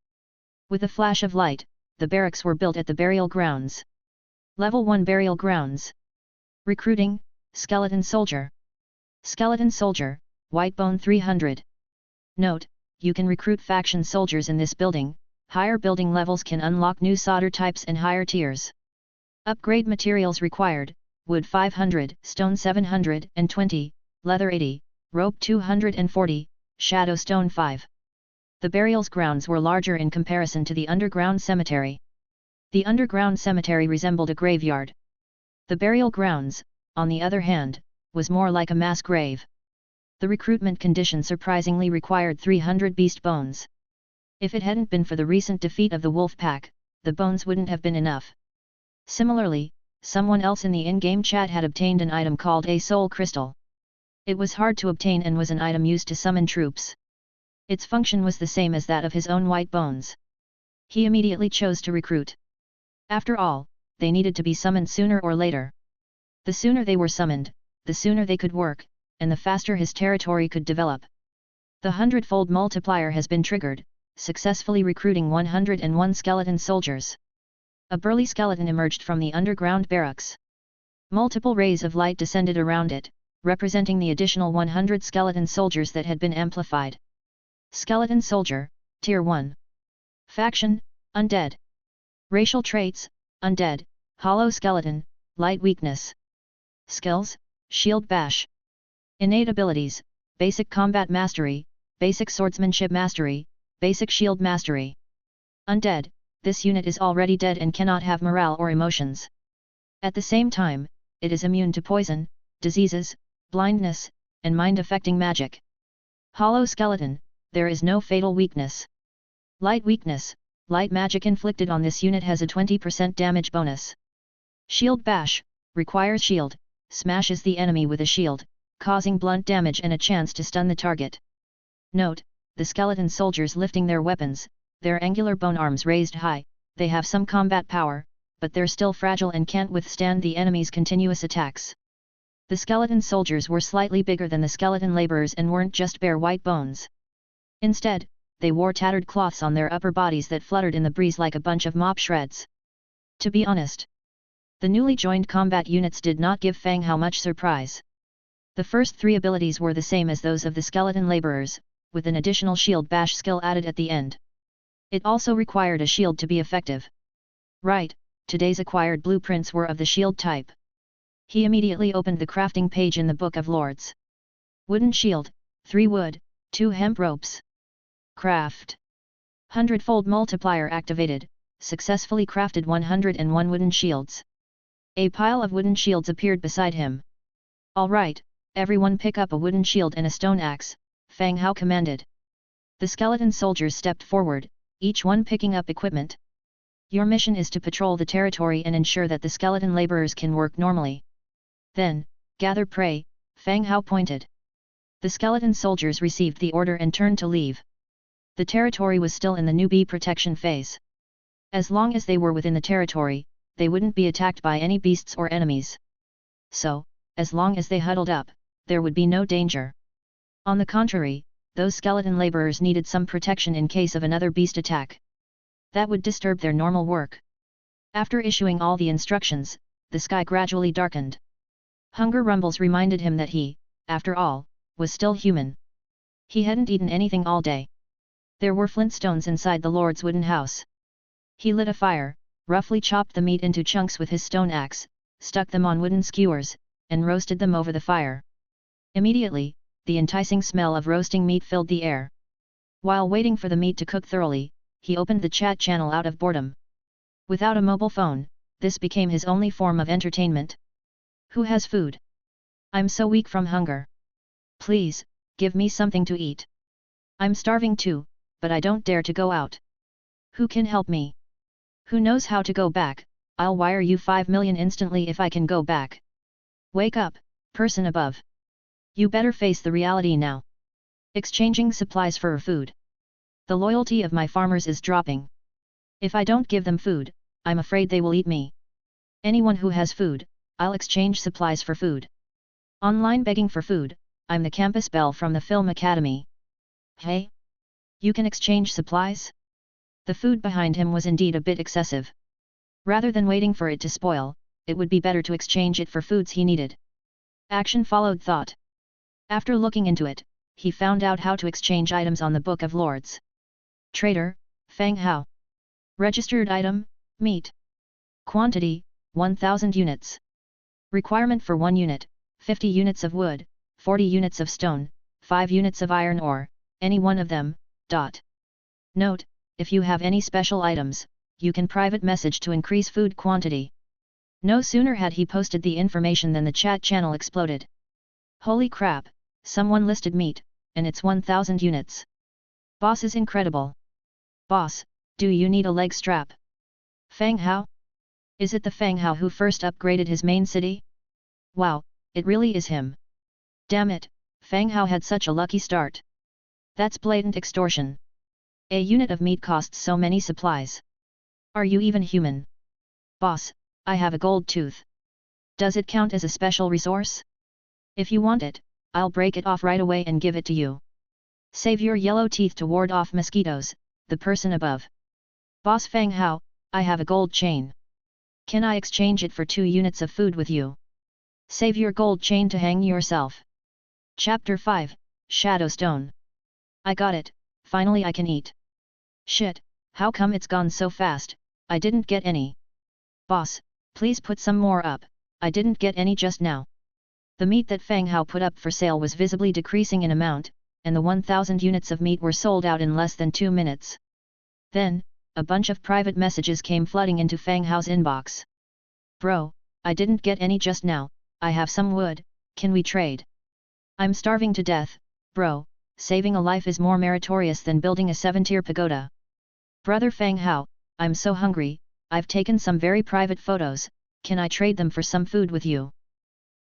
With a flash of light, the barracks were built at the burial grounds. Level 1 Burial Grounds. Recruiting, Skeleton Soldier. Skeleton Soldier, White Bone 300. Note, you can recruit faction soldiers in this building. Higher building levels can unlock new soldier types and higher tiers. Upgrade materials required, wood 500, stone 720, leather 80, rope 240, shadow stone 5. The burials grounds were larger in comparison to the underground cemetery. The underground cemetery resembled a graveyard. The burial grounds, on the other hand, was more like a mass grave. The recruitment condition surprisingly required 300 beast bones. If it hadn't been for the recent defeat of the wolf pack, the bones wouldn't have been enough. Similarly, someone else in the in-game chat had obtained an item called a soul crystal. It was hard to obtain and was an item used to summon troops. Its function was the same as that of his own white bones. He immediately chose to recruit. After all, they needed to be summoned sooner or later. The sooner they were summoned, the sooner they could work, and the faster his territory could develop. The hundredfold multiplier has been triggered, successfully recruiting 101 skeleton soldiers. A burly skeleton emerged from the underground barracks. Multiple rays of light descended around it, representing the additional 100 skeleton soldiers that had been amplified. Skeleton Soldier, Tier 1. Faction, Undead. Racial traits, Undead, Hollow Skeleton, Light Weakness. Skills, Shield Bash. Innate abilities, Basic Combat Mastery, Basic Swordsmanship Mastery, Basic Shield Mastery. Undead, this unit is already dead and cannot have morale or emotions. At the same time, it is immune to poison, diseases, blindness, and mind-affecting magic. Hollow Skeleton, there is no fatal weakness. Light Weakness, light magic inflicted on this unit has a 20% damage bonus. Shield Bash, requires shield, smashes the enemy with a shield, causing blunt damage and a chance to stun the target. Note, the skeleton soldiers lifting their weapons, their angular bone arms raised high, they have some combat power, but they're still fragile and can't withstand the enemy's continuous attacks. The skeleton soldiers were slightly bigger than the skeleton laborers and weren't just bare white bones. Instead, they wore tattered cloths on their upper bodies that fluttered in the breeze like a bunch of mop shreds. To be honest, the newly joined combat units did not give Fang Hao much surprise. The first three abilities were the same as those of the skeleton laborers, with an additional shield bash skill added at the end. It also required a shield to be effective. Right, today's acquired blueprints were of the shield type. He immediately opened the crafting page in the Book of Lords. Wooden shield, 3 wood, 2 hemp ropes. Craft. Hundredfold multiplier activated, successfully crafted 101 wooden shields. A pile of wooden shields appeared beside him. Alright, everyone pick up a wooden shield and a stone axe, Fang Hao commanded. The skeleton soldiers stepped forward, each one picking up equipment. Your mission is to patrol the territory and ensure that the skeleton laborers can work normally. Then, gather prey, Fang Hao pointed. The skeleton soldiers received the order and turned to leave. The territory was still in the newbie protection phase. As long as they were within the territory, they wouldn't be attacked by any beasts or enemies. So, as long as they huddled up, there would be no danger. On the contrary, those skeleton laborers needed some protection in case of another beast attack. That would disturb their normal work. After issuing all the instructions, the sky gradually darkened. Hunger rumbles reminded him that he, after all, was still human. He hadn't eaten anything all day. There were flintstones inside the Lord's wooden house. He lit a fire, roughly chopped the meat into chunks with his stone axe, stuck them on wooden skewers, and roasted them over the fire. Immediately, the enticing smell of roasting meat filled the air. While waiting for the meat to cook thoroughly, he opened the chat channel out of boredom. Without a mobile phone, this became his only form of entertainment. Who has food? I'm so weak from hunger. Please, give me something to eat. I'm starving too, but I don't dare to go out. Who can help me? Who knows how to go back? I'll wire you 5 million instantly if I can go back. Wake up, person above. You better face the reality now. Exchanging supplies for food. The loyalty of my farmers is dropping. If I don't give them food, I'm afraid they will eat me. Anyone who has food, I'll exchange supplies for food. Online begging for food, I'm the campus belle from the Film Academy. Hey? You can exchange supplies? The food behind him was indeed a bit excessive. Rather than waiting for it to spoil, it would be better to exchange it for foods he needed. Action followed thought. After looking into it, he found out how to exchange items on the Book of Lords. Trader, Fang Hao. Registered item, meat. Quantity, 1000 units. Requirement for 1 unit, 50 units of wood, 40 units of stone, 5 units of iron ore, any one of them. Note, if you have any special items, you can private message to increase food quantity. No sooner had he posted the information than the chat channel exploded. Holy crap, someone listed meat, and it's 1000 units. Boss is incredible. Boss, do you need a leg strap? Fang Hao? Is it the Fang Hao who first upgraded his main city? Wow, it really is him. Damn it, Fang Hao had such a lucky start. That's blatant extortion. A unit of meat costs so many supplies. Are you even human? Boss, I have a gold tooth. Does it count as a special resource? If you want it, I'll break it off right away and give it to you. Save your yellow teeth to ward off mosquitoes, the person above. Boss Fang Hao, I have a gold chain. Can I exchange it for 2 units of food with you? Save your gold chain to hang yourself. Chapter 5, Shadowstone. I got it, finally I can eat. Shit, how come it's gone so fast, I didn't get any. Boss, please put some more up, I didn't get any just now. The meat that Fang Hao put up for sale was visibly decreasing in amount, and the 1,000 units of meat were sold out in less than 2 minutes. Then, a bunch of private messages came flooding into Fang Hao's inbox. Bro, I didn't get any just now, I have some wood, can we trade? I'm starving to death, bro, saving a life is more meritorious than building a 7-tier pagoda. Brother Fang Hao, I'm so hungry, I've taken some very private photos, can I trade them for some food with you?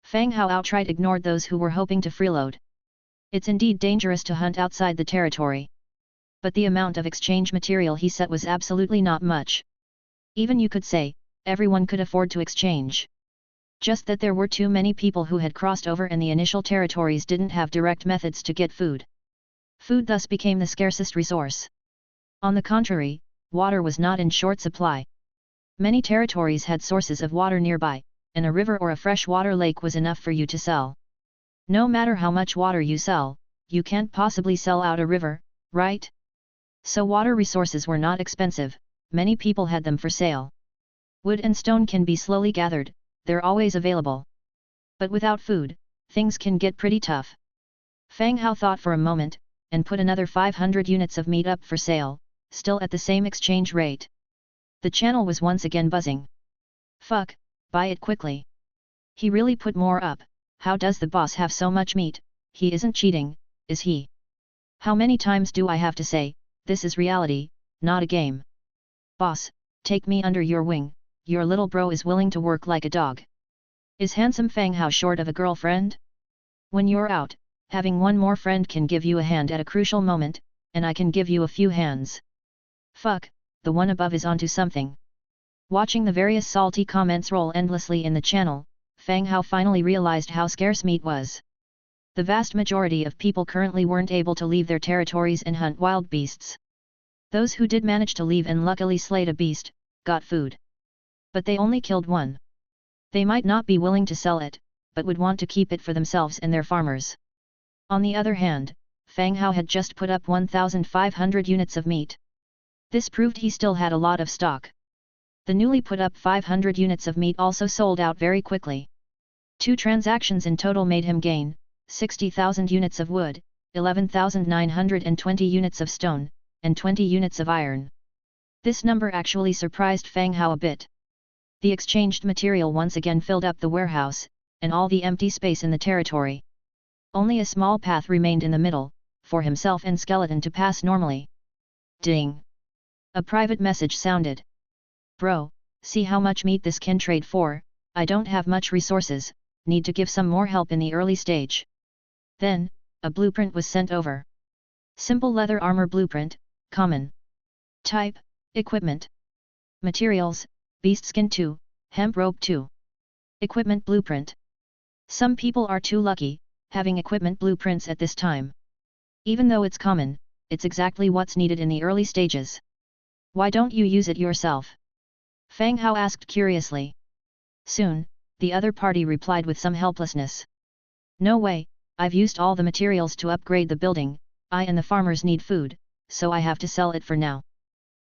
Fang Hao outright ignored those who were hoping to freeload. It's indeed dangerous to hunt outside the territory. But the amount of exchange material he set was absolutely not much. Even you could say, everyone could afford to exchange. Just that there were too many people who had crossed over and the initial territories didn't have direct methods to get food. Food thus became the scarcest resource. On the contrary, water was not in short supply. Many territories had sources of water nearby, and a river or a freshwater lake was enough for you to sell. No matter how much water you sell, you can't possibly sell out a river, right? So water resources were not expensive, many people had them for sale. Wood and stone can be slowly gathered, they're always available. But without food, things can get pretty tough. Fang Hao thought for a moment, and put another 500 units of meat up for sale, still at the same exchange rate. The channel was once again buzzing. Fuck, buy it quickly. He really put more up, how does the boss have so much meat, he isn't cheating, is he? How many times do I have to say, this is reality, not a game. Boss, take me under your wing, your little bro is willing to work like a dog. Is handsome Fang Hao short of a girlfriend? When you're out, having one more friend can give you a hand at a crucial moment, and I can give you a few hands. Fuck, the one above is onto something. Watching the various salty comments roll endlessly in the channel, Fang Hao finally realized how scarce meat was. The vast majority of people currently weren't able to leave their territories and hunt wild beasts. Those who did manage to leave and luckily slayed a beast, got food. But they only killed one. They might not be willing to sell it, but would want to keep it for themselves and their farmers. On the other hand, Fang Hao had just put up 1,500 units of meat. This proved he still had a lot of stock. The newly put up 500 units of meat also sold out very quickly. 2 transactions in total made him gain 60,000 units of wood, 11,920 units of stone, and 20 units of iron. This number actually surprised Fang Hao a bit. The exchanged material once again filled up the warehouse, and all the empty space in the territory. Only a small path remained in the middle, for himself and Skeleton to pass normally. Ding! A private message sounded. Bro, see how much meat this can trade for, I don't have much resources, need to give some more help in the early stage. Then, a blueprint was sent over. Simple leather armor blueprint, common. Type, equipment. Materials, beast skin 2, hemp rope 2. Equipment blueprint. Some people are too lucky, having equipment blueprints at this time. Even though it's common, it's exactly what's needed in the early stages. Why don't you use it yourself? Fang Hao asked curiously. Soon, the other party replied with some helplessness. No way, I've used all the materials to upgrade the building, I and the farmers need food, so I have to sell it for now.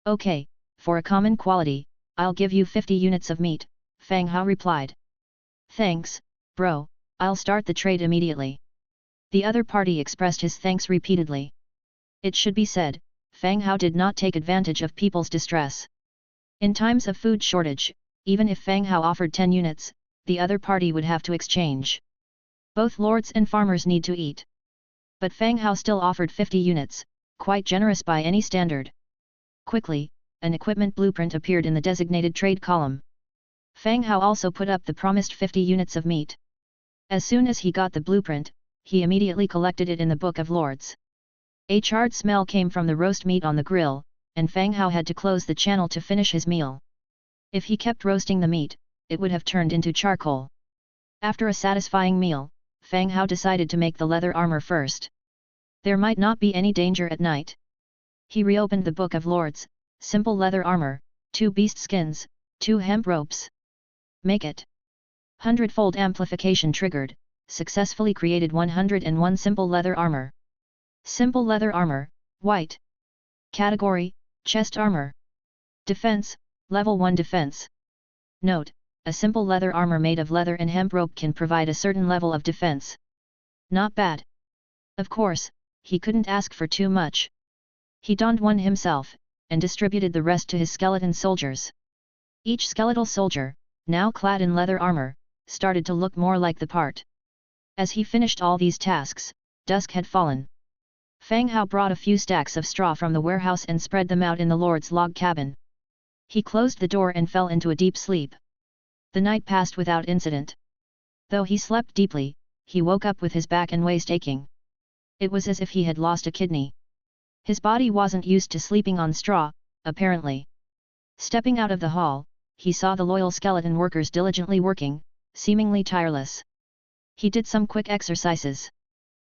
Okay, for a common quality, I'll give you 50 units of meat, Fang Hao replied. Thanks, bro, I'll start the trade immediately. The other party expressed his thanks repeatedly. It should be said, Fang Hao did not take advantage of people's distress. In times of food shortage, even if Fang Hao offered 10 units, the other party would have to exchange. Both lords and farmers need to eat. But Fang Hao still offered 50 units, quite generous by any standard. Quickly, an equipment blueprint appeared in the designated trade column. Fang Hao also put up the promised 50 units of meat. As soon as he got the blueprint, he immediately collected it in the Book of Lords. A charred smell came from the roast meat on the grill, and Fang Hao had to close the channel to finish his meal. If he kept roasting the meat, it would have turned into charcoal. After a satisfying meal, Fang Hao decided to make the leather armor first. There might not be any danger at night. He reopened the Book of Lords, simple leather armor, 2 beast skins, 2 hemp ropes. Make it. Hundredfold Amplification triggered, successfully created 101 simple leather armor. Simple leather armor, white. Category, chest armor. Defense, level 1 defense. Note, a simple leather armor made of leather and hemp rope can provide a certain level of defense. Not bad. Of course, he couldn't ask for too much. He donned one himself, and distributed the rest to his skeleton soldiers. Each skeletal soldier, now clad in leather armor, started to look more like the part. As he finished all these tasks, dusk had fallen. Fang Hao brought a few stacks of straw from the warehouse and spread them out in the lord's log cabin. He closed the door and fell into a deep sleep. The night passed without incident. Though he slept deeply, he woke up with his back and waist aching. It was as if he had lost a kidney. His body wasn't used to sleeping on straw, apparently. Stepping out of the hall, he saw the loyal skeleton workers diligently working, seemingly tireless. He did some quick exercises.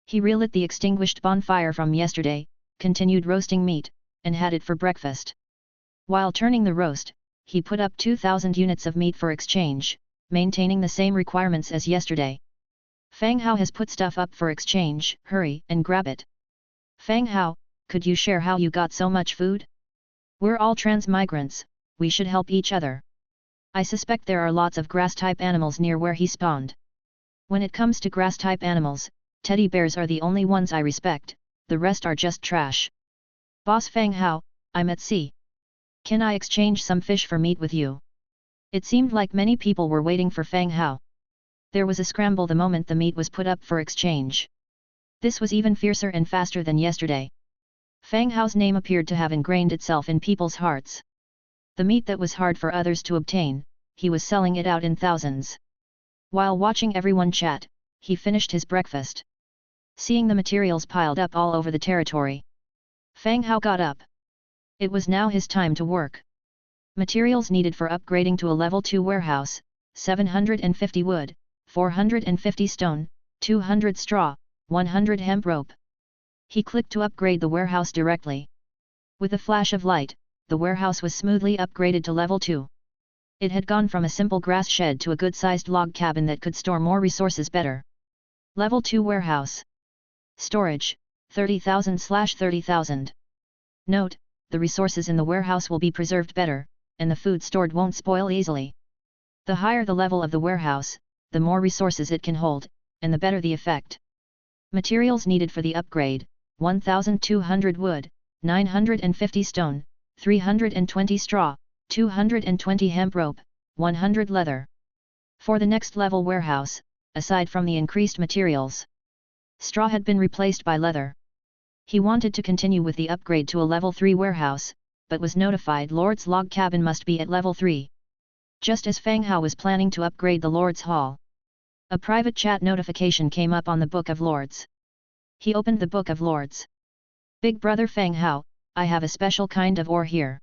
He relit the extinguished bonfire from yesterday, continued roasting meat, and had it for breakfast. While turning the roast, he put up 2,000 units of meat for exchange, maintaining the same requirements as yesterday. Fang Hao has put stuff up for exchange, hurry and grab it. Fang Hao, could you share how you got so much food? We're all transmigrants, we should help each other. I suspect there are lots of grass-type animals near where he spawned. When it comes to grass-type animals, teddy bears are the only ones I respect, the rest are just trash. Boss Fang Hao, I'm at sea. Can I exchange some fish for meat with you? It seemed like many people were waiting for Fang Hao. There was a scramble the moment the meat was put up for exchange. This was even fiercer and faster than yesterday. Fang Hao's name appeared to have ingrained itself in people's hearts. The meat that was hard for others to obtain, he was selling it out in thousands. While watching everyone chat, he finished his breakfast. Seeing the materials piled up all over the territory, Fang Hao got up. It was now his time to work. Materials needed for upgrading to a level 2 warehouse, 750 wood, 450 stone, 200 straw, 100 hemp rope. He clicked to upgrade the warehouse directly. With a flash of light, the warehouse was smoothly upgraded to level 2. It had gone from a simple grass shed to a good-sized log cabin that could store more resources better. Level 2 warehouse. Storage, 30,000/30,000. Note, the resources in the warehouse will be preserved better, and the food stored won't spoil easily. The higher the level of the warehouse, the more resources it can hold, and the better the effect. Materials needed for the upgrade, 1,200 wood, 950 stone, 320 straw, 220 hemp rope, 100 leather. For the next level warehouse, aside from the increased materials, straw had been replaced by leather. He wanted to continue with the upgrade to a level 3 warehouse, but was notified Lord's log cabin must be at level 3. Just as Fang Hao was planning to upgrade the Lord's Hall, a private chat notification came up on the Book of Lords. He opened the Book of Lords. Big brother Fang Hao, I have a special kind of ore here.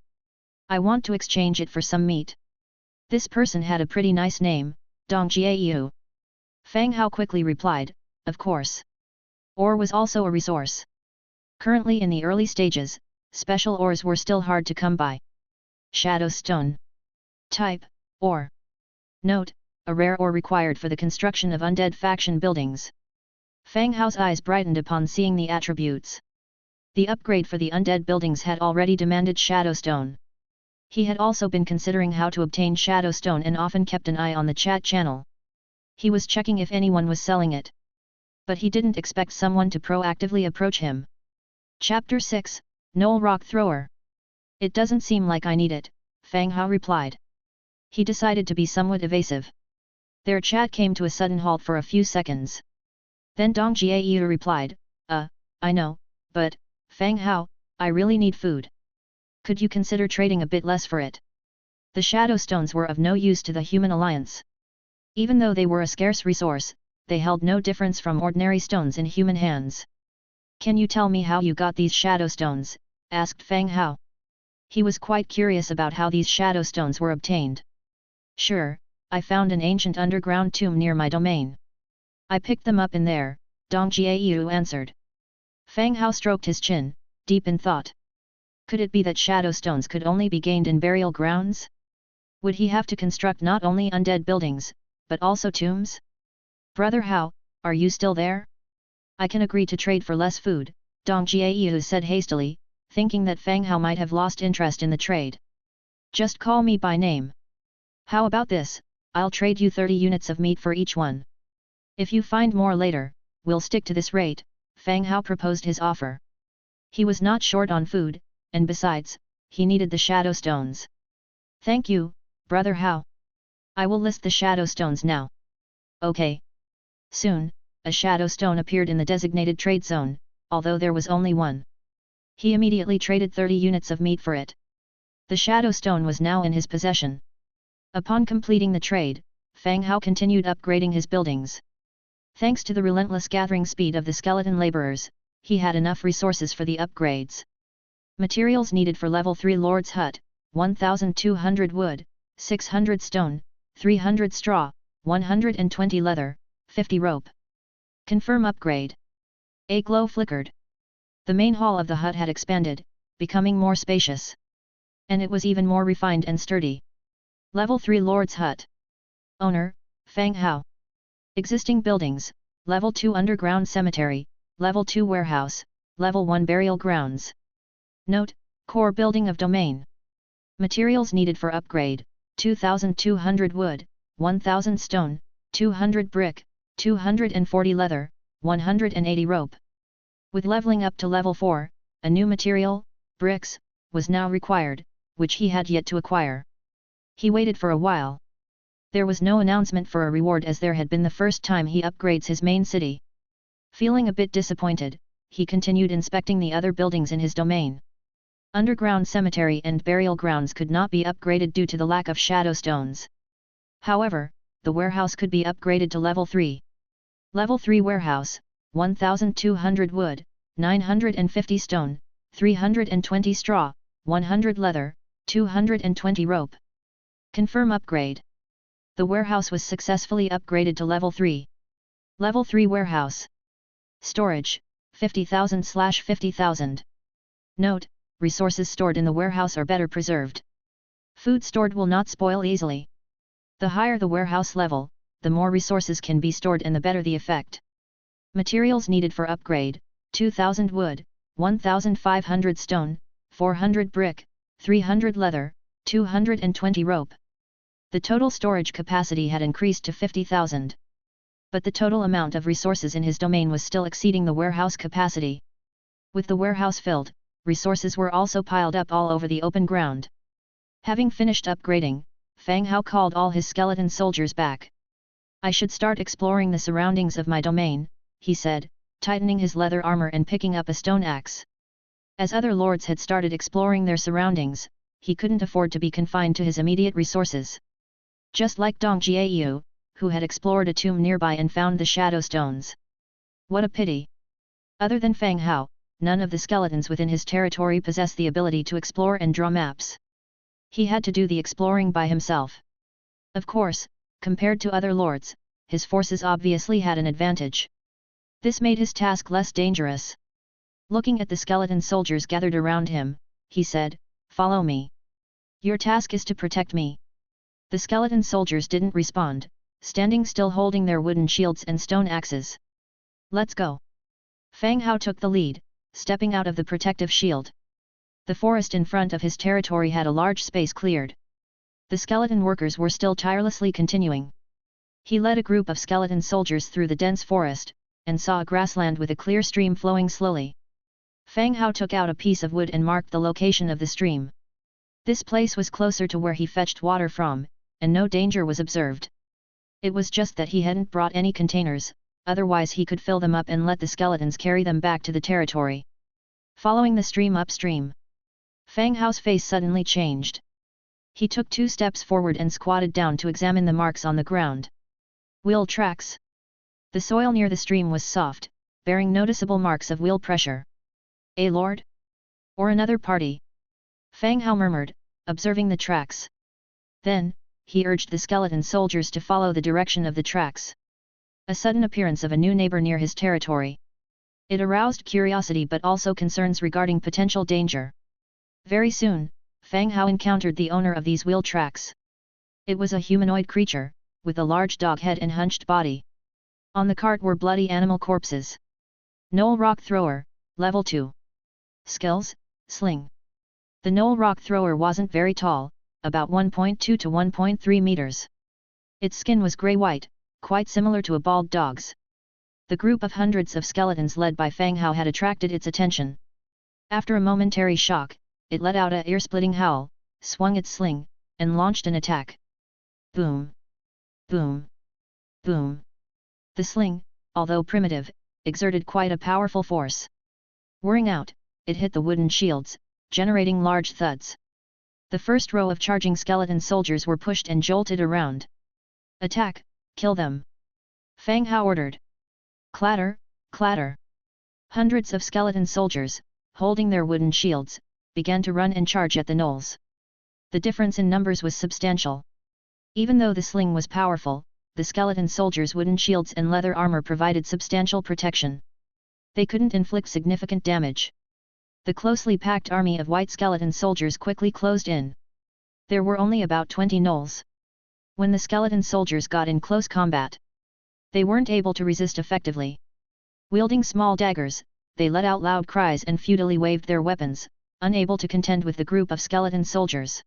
I want to exchange it for some meat. This person had a pretty nice name, Dong Jiayu. Fang Hao quickly replied, of course. Ore was also a resource. Currently in the early stages, special ores were still hard to come by. Shadow stone. Type, ore. Note, a rare ore required for the construction of undead faction buildings. Fang Hao's eyes brightened upon seeing the attributes. The upgrade for the undead buildings had already demanded shadow stone. He had also been considering how to obtain shadow stone and often kept an eye on the chat channel. He was checking if anyone was selling it. But he didn't expect someone to proactively approach him. Chapter 6, Knoll Rock Thrower. It doesn't seem like I need it, Fang Hao replied. He decided to be somewhat evasive. Their chat came to a sudden halt for a few seconds. Then Dong Jiayu replied, I know, but, Fang Hao, I really need food. Could you consider trading a bit less for it? The shadow stones were of no use to the human alliance. Even though they were a scarce resource, they held no difference from ordinary stones in human hands. Can you tell me how you got these shadow stones? Asked Fang Hao. He was quite curious about how these shadow stones were obtained. Sure, I found an ancient underground tomb near my domain. I picked them up in there, Dong Jiayu answered. Fang Hao stroked his chin, deep in thought. Could it be that shadow stones could only be gained in burial grounds? Would he have to construct not only undead buildings, but also tombs? Brother Hao, are you still there? I can agree to trade for less food, Dong Jiayu said hastily, thinking that Fang Hao might have lost interest in the trade. Just call me by name. How about this, I'll trade you 30 units of meat for each one. If you find more later, we'll stick to this rate, Fang Hao proposed his offer. He was not short on food, and besides, he needed the shadow stones. Thank you, Brother Hao. I will list the shadow stones now. Okay. Soon, a shadow stone appeared in the designated trade zone, although there was only one. He immediately traded 30 units of meat for it. The shadow stone was now in his possession. Upon completing the trade, Fang Hao continued upgrading his buildings. Thanks to the relentless gathering speed of the skeleton laborers, he had enough resources for the upgrades. Materials needed for level 3 Lord's Hut, 1,200 wood, 600 stone, 300 straw, 120 leather, 50 rope. Confirm upgrade. A glow flickered. The main hall of the hut had expanded, becoming more spacious. And it was even more refined and sturdy. Level 3 Lord's Hut. Owner, Fang Hao. Existing buildings, Level 2 Underground Cemetery, Level 2 Warehouse, Level 1 Burial Grounds. Note, Core Building of Domain. Materials needed for upgrade, 2,200 wood, 1,000 stone, 200 brick, 240 leather, 180 rope. With leveling up to level 4, a new material, bricks, was now required, which he had yet to acquire. He waited for a while. There was no announcement for a reward as there had been the first time he upgrades his main city. Feeling a bit disappointed, he continued inspecting the other buildings in his domain. Underground cemetery and burial grounds could not be upgraded due to the lack of shadow stones. However, the warehouse could be upgraded to level 3. Level 3 warehouse, 1,200 wood, 950 stone, 320 straw, 100 leather, 220 rope. Confirm upgrade. The warehouse was successfully upgraded to level 3. Level 3 warehouse. Storage, 50,000/50,000. Note, resources stored in the warehouse are better preserved. Food stored will not spoil easily. The higher the warehouse level, the more resources can be stored and the better the effect. Materials needed for upgrade, 2,000 wood, 1,500 stone, 400 brick, 300 leather, 220 rope. The total storage capacity had increased to 50,000. But the total amount of resources in his domain was still exceeding the warehouse capacity. With the warehouse filled, resources were also piled up all over the open ground. Having finished upgrading, Fang Hao called all his skeleton soldiers back. I should start exploring the surroundings of my domain, he said, tightening his leather armor and picking up a stone axe. As other lords had started exploring their surroundings, he couldn't afford to be confined to his immediate resources. Just like Dong Jiayu, who had explored a tomb nearby and found the shadow stones. What a pity! Other than Fang Hao, none of the skeletons within his territory possessed the ability to explore and draw maps. He had to do the exploring by himself. Of course, compared to other lords, his forces obviously had an advantage. This made his task less dangerous. Looking at the skeleton soldiers gathered around him, he said, "Follow me. Your task is to protect me." The skeleton soldiers didn't respond, standing still holding their wooden shields and stone axes. "Let's go." Fang Hao took the lead, stepping out of the protective shield. The forest in front of his territory had a large space cleared. The skeleton workers were still tirelessly continuing. He led a group of skeleton soldiers through the dense forest, and saw a grassland with a clear stream flowing slowly. Fang Hao took out a piece of wood and marked the location of the stream. This place was closer to where he fetched water from, and no danger was observed. It was just that he hadn't brought any containers, otherwise he could fill them up and let the skeletons carry them back to the territory. Following the stream upstream, Fang Hao's face suddenly changed. He took 2 steps forward and squatted down to examine the marks on the ground. Wheel tracks. The soil near the stream was soft, bearing noticeable marks of wheel pressure. A lord? Or another party? Fang Hao murmured, observing the tracks. Then, he urged the skeleton soldiers to follow the direction of the tracks. A sudden appearance of a new neighbor near his territory. It aroused curiosity but also concerns regarding potential danger. Very soon, Fang Hao encountered the owner of these wheel tracks. It was a humanoid creature, with a large dog head and hunched body. On the cart were bloody animal corpses. Knoll Rock Thrower, Level 2. Skills, Sling. The Knoll Rock Thrower wasn't very tall, about 1.2 to 1.3 meters. Its skin was grey-white, quite similar to a bald dog's. The group of hundreds of skeletons led by Fang Hao had attracted its attention. After a momentary shock, it let out a ear-splitting howl, swung its sling, and launched an attack. Boom! Boom! Boom! The sling, although primitive, exerted quite a powerful force. Whirring out, it hit the wooden shields, generating large thuds. The first row of charging skeleton soldiers were pushed and jolted around. Attack! Kill them! Fang Hao ordered. Clatter, clatter! Hundreds of skeleton soldiers, holding their wooden shields, began to run and charge at the gnolls. The difference in numbers was substantial. Even though the sling was powerful, the skeleton soldiers' wooden shields and leather armor provided substantial protection. They couldn't inflict significant damage. The closely packed army of white skeleton soldiers quickly closed in. There were only about 20 gnolls. When the skeleton soldiers got in close combat, they weren't able to resist effectively. Wielding small daggers, they let out loud cries and futilely waved their weapons, unable to contend with the group of skeleton soldiers.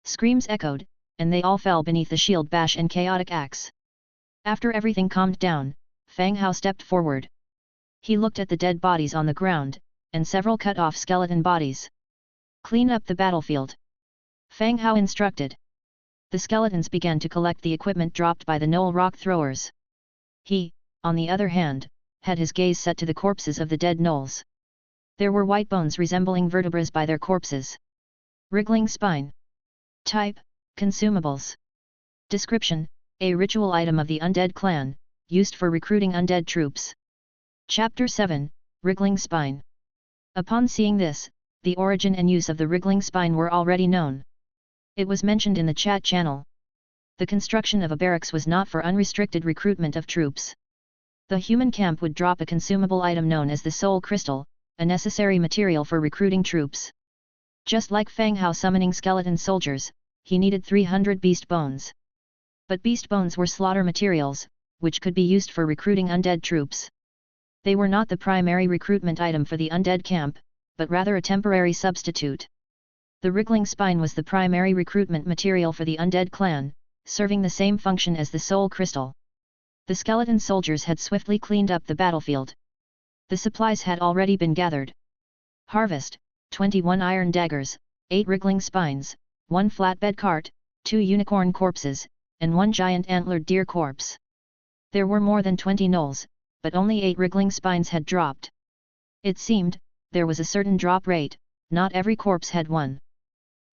Screams echoed, and they all fell beneath the shield bash and chaotic axe. After everything calmed down, Fang Hao stepped forward. He looked at the dead bodies on the ground, and several cut-off skeleton bodies. Clean up the battlefield. Fang Hao instructed. The skeletons began to collect the equipment dropped by the Knoll Rock Throwers. He, on the other hand, had his gaze set to the corpses of the dead gnolls. There were white bones resembling vertebrae by their corpses. Wriggling spine. Type, consumables. Description, a ritual item of the Undead clan, used for recruiting undead troops. Chapter 7, Wriggling Spine. Upon seeing this, the origin and use of the wriggling spine were already known. It was mentioned in the chat channel. The construction of a barracks was not for unrestricted recruitment of troops. The human camp would drop a consumable item known as the Soul Crystal, a necessary material for recruiting troops. Just like Fang Hao summoning skeleton soldiers, he needed 300 beast bones. But beast bones were slaughter materials, which could be used for recruiting undead troops. They were not the primary recruitment item for the undead camp, but rather a temporary substitute. The wriggling spine was the primary recruitment material for the undead clan, serving the same function as the soul crystal. The skeleton soldiers had swiftly cleaned up the battlefield. The supplies had already been gathered. Harvest, 21 iron daggers, 8 wriggling spines, 1 flatbed cart, 2 unicorn corpses, and 1 giant antlered deer corpse. There were more than 20 gnolls, but only 8 wriggling spines had dropped. It seemed, there was a certain drop rate, not every corpse had one.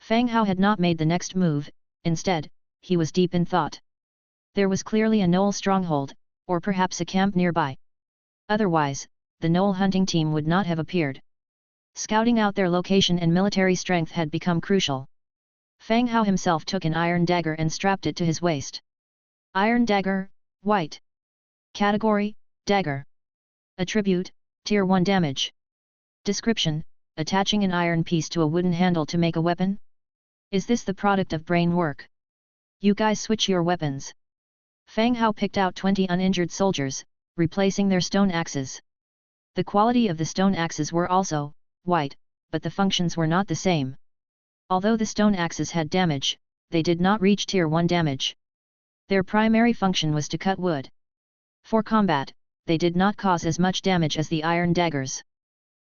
Fang Hao had not made the next move, instead, he was deep in thought. There was clearly a gnoll stronghold, or perhaps a camp nearby. Otherwise, the gnoll hunting team would not have appeared. Scouting out their location and military strength had become crucial. Fang Hao himself took an iron dagger and strapped it to his waist. Iron dagger, white. Category, dagger. Attribute, Tier 1 damage. Description, attaching an iron piece to a wooden handle to make a weapon? Is this the product of brain work? You guys switch your weapons. Fang Hao picked out 20 uninjured soldiers, replacing their stone axes. The quality of the stone axes were also white, but the functions were not the same. Although the stone axes had damage, they did not reach Tier 1 damage. Their primary function was to cut wood. For combat, they did not cause as much damage as the iron daggers.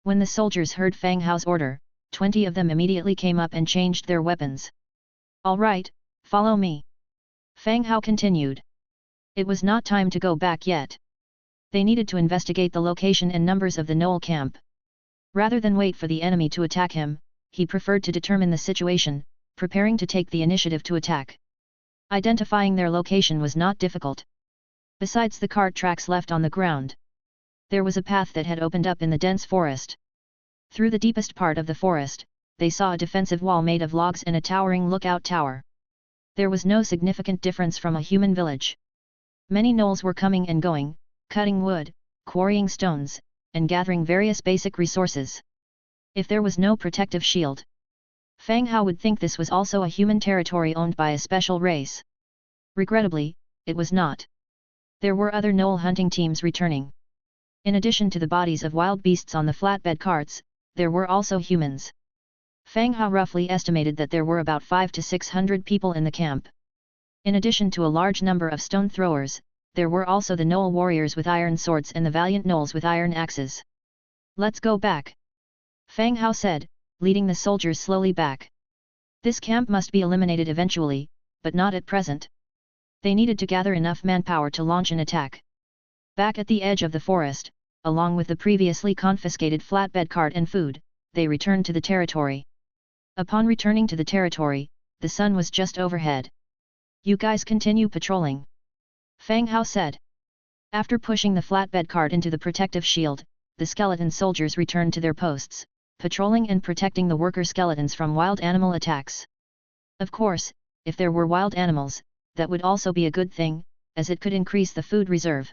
When the soldiers heard Fang Hao's order, 20 of them immediately came up and changed their weapons. All right, follow me. Fang Hao continued. It was not time to go back yet. They needed to investigate the location and numbers of the gnoll camp. Rather than wait for the enemy to attack him, he preferred to determine the situation, preparing to take the initiative to attack. Identifying their location was not difficult. Besides the cart tracks left on the ground, there was a path that had opened up in the dense forest. Through the deepest part of the forest, they saw a defensive wall made of logs and a towering lookout tower. There was no significant difference from a human village. Many gnolls were coming and going, cutting wood, quarrying stones, and gathering various basic resources. If there was no protective shield, Fang Hao would think this was also a human territory owned by a special race. Regrettably, it was not. There were other knoll hunting teams returning. In addition to the bodies of wild beasts on the flatbed carts, there were also humans. Fang Hao roughly estimated that there were about 500 to 600 people in the camp. In addition to a large number of stone throwers, there were also the knoll warriors with iron swords and the valiant gnolls with iron axes. Let's go back, Fang Hao said, leading the soldiers slowly back. This camp must be eliminated eventually, but not at present. They needed to gather enough manpower to launch an attack. Back at the edge of the forest, along with the previously confiscated flatbed cart and food, they returned to the territory. Upon returning to the territory, the sun was just overhead. You guys continue patrolling, Fang Hao said. After pushing the flatbed cart into the protective shield, the skeleton soldiers returned to their posts, patrolling and protecting the worker skeletons from wild animal attacks. Of course, if there were wild animals, that would also be a good thing, as it could increase the food reserve.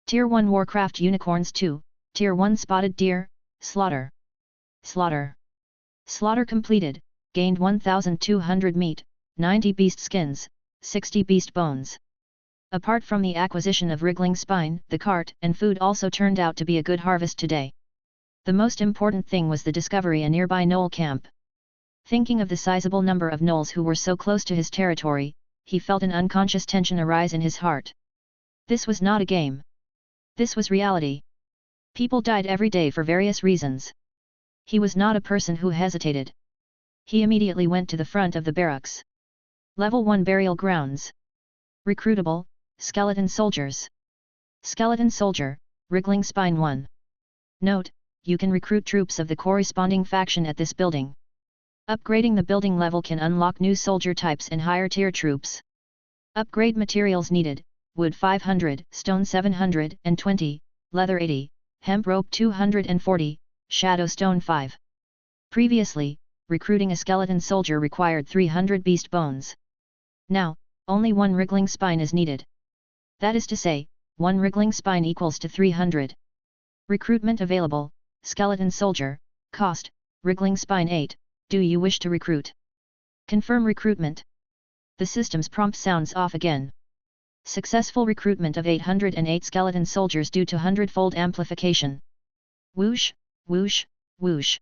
Tier 1 Warcraft Unicorns 2, Tier 1 Spotted Deer, Slaughter. Slaughter. Slaughter completed, gained 1,200 meat, 90 beast skins, 60 beast bones. Apart from the acquisition of wriggling spine, the cart and food also turned out to be a good harvest today. The most important thing was the discovery a nearby gnoll camp. Thinking of the sizable number of gnolls who were so close to his territory, he felt an unconscious tension arise in his heart. This was not a game. This was reality. People died every day for various reasons. He was not a person who hesitated. He immediately went to the front of the barracks. Level 1 Burial Grounds. Recruitable, Skeleton Soldiers. Skeleton Soldier, Wriggling Spine 1. Note, you can recruit troops of the corresponding faction at this building. Upgrading the building level can unlock new soldier types and higher tier troops. Upgrade materials needed: wood 500, stone 720, leather 80, hemp rope 240, shadow stone 5. Previously, recruiting a skeleton soldier required 300 beast bones. Now, only one wriggling spine is needed. That is to say, one wriggling spine equals to 300. Recruitment available: skeleton soldier, cost, wriggling spine 8, do you wish to recruit? Confirm recruitment. The system's prompt sounds off again. Successful recruitment of 808 skeleton soldiers due to Hundredfold Amplification. Whoosh, whoosh, whoosh.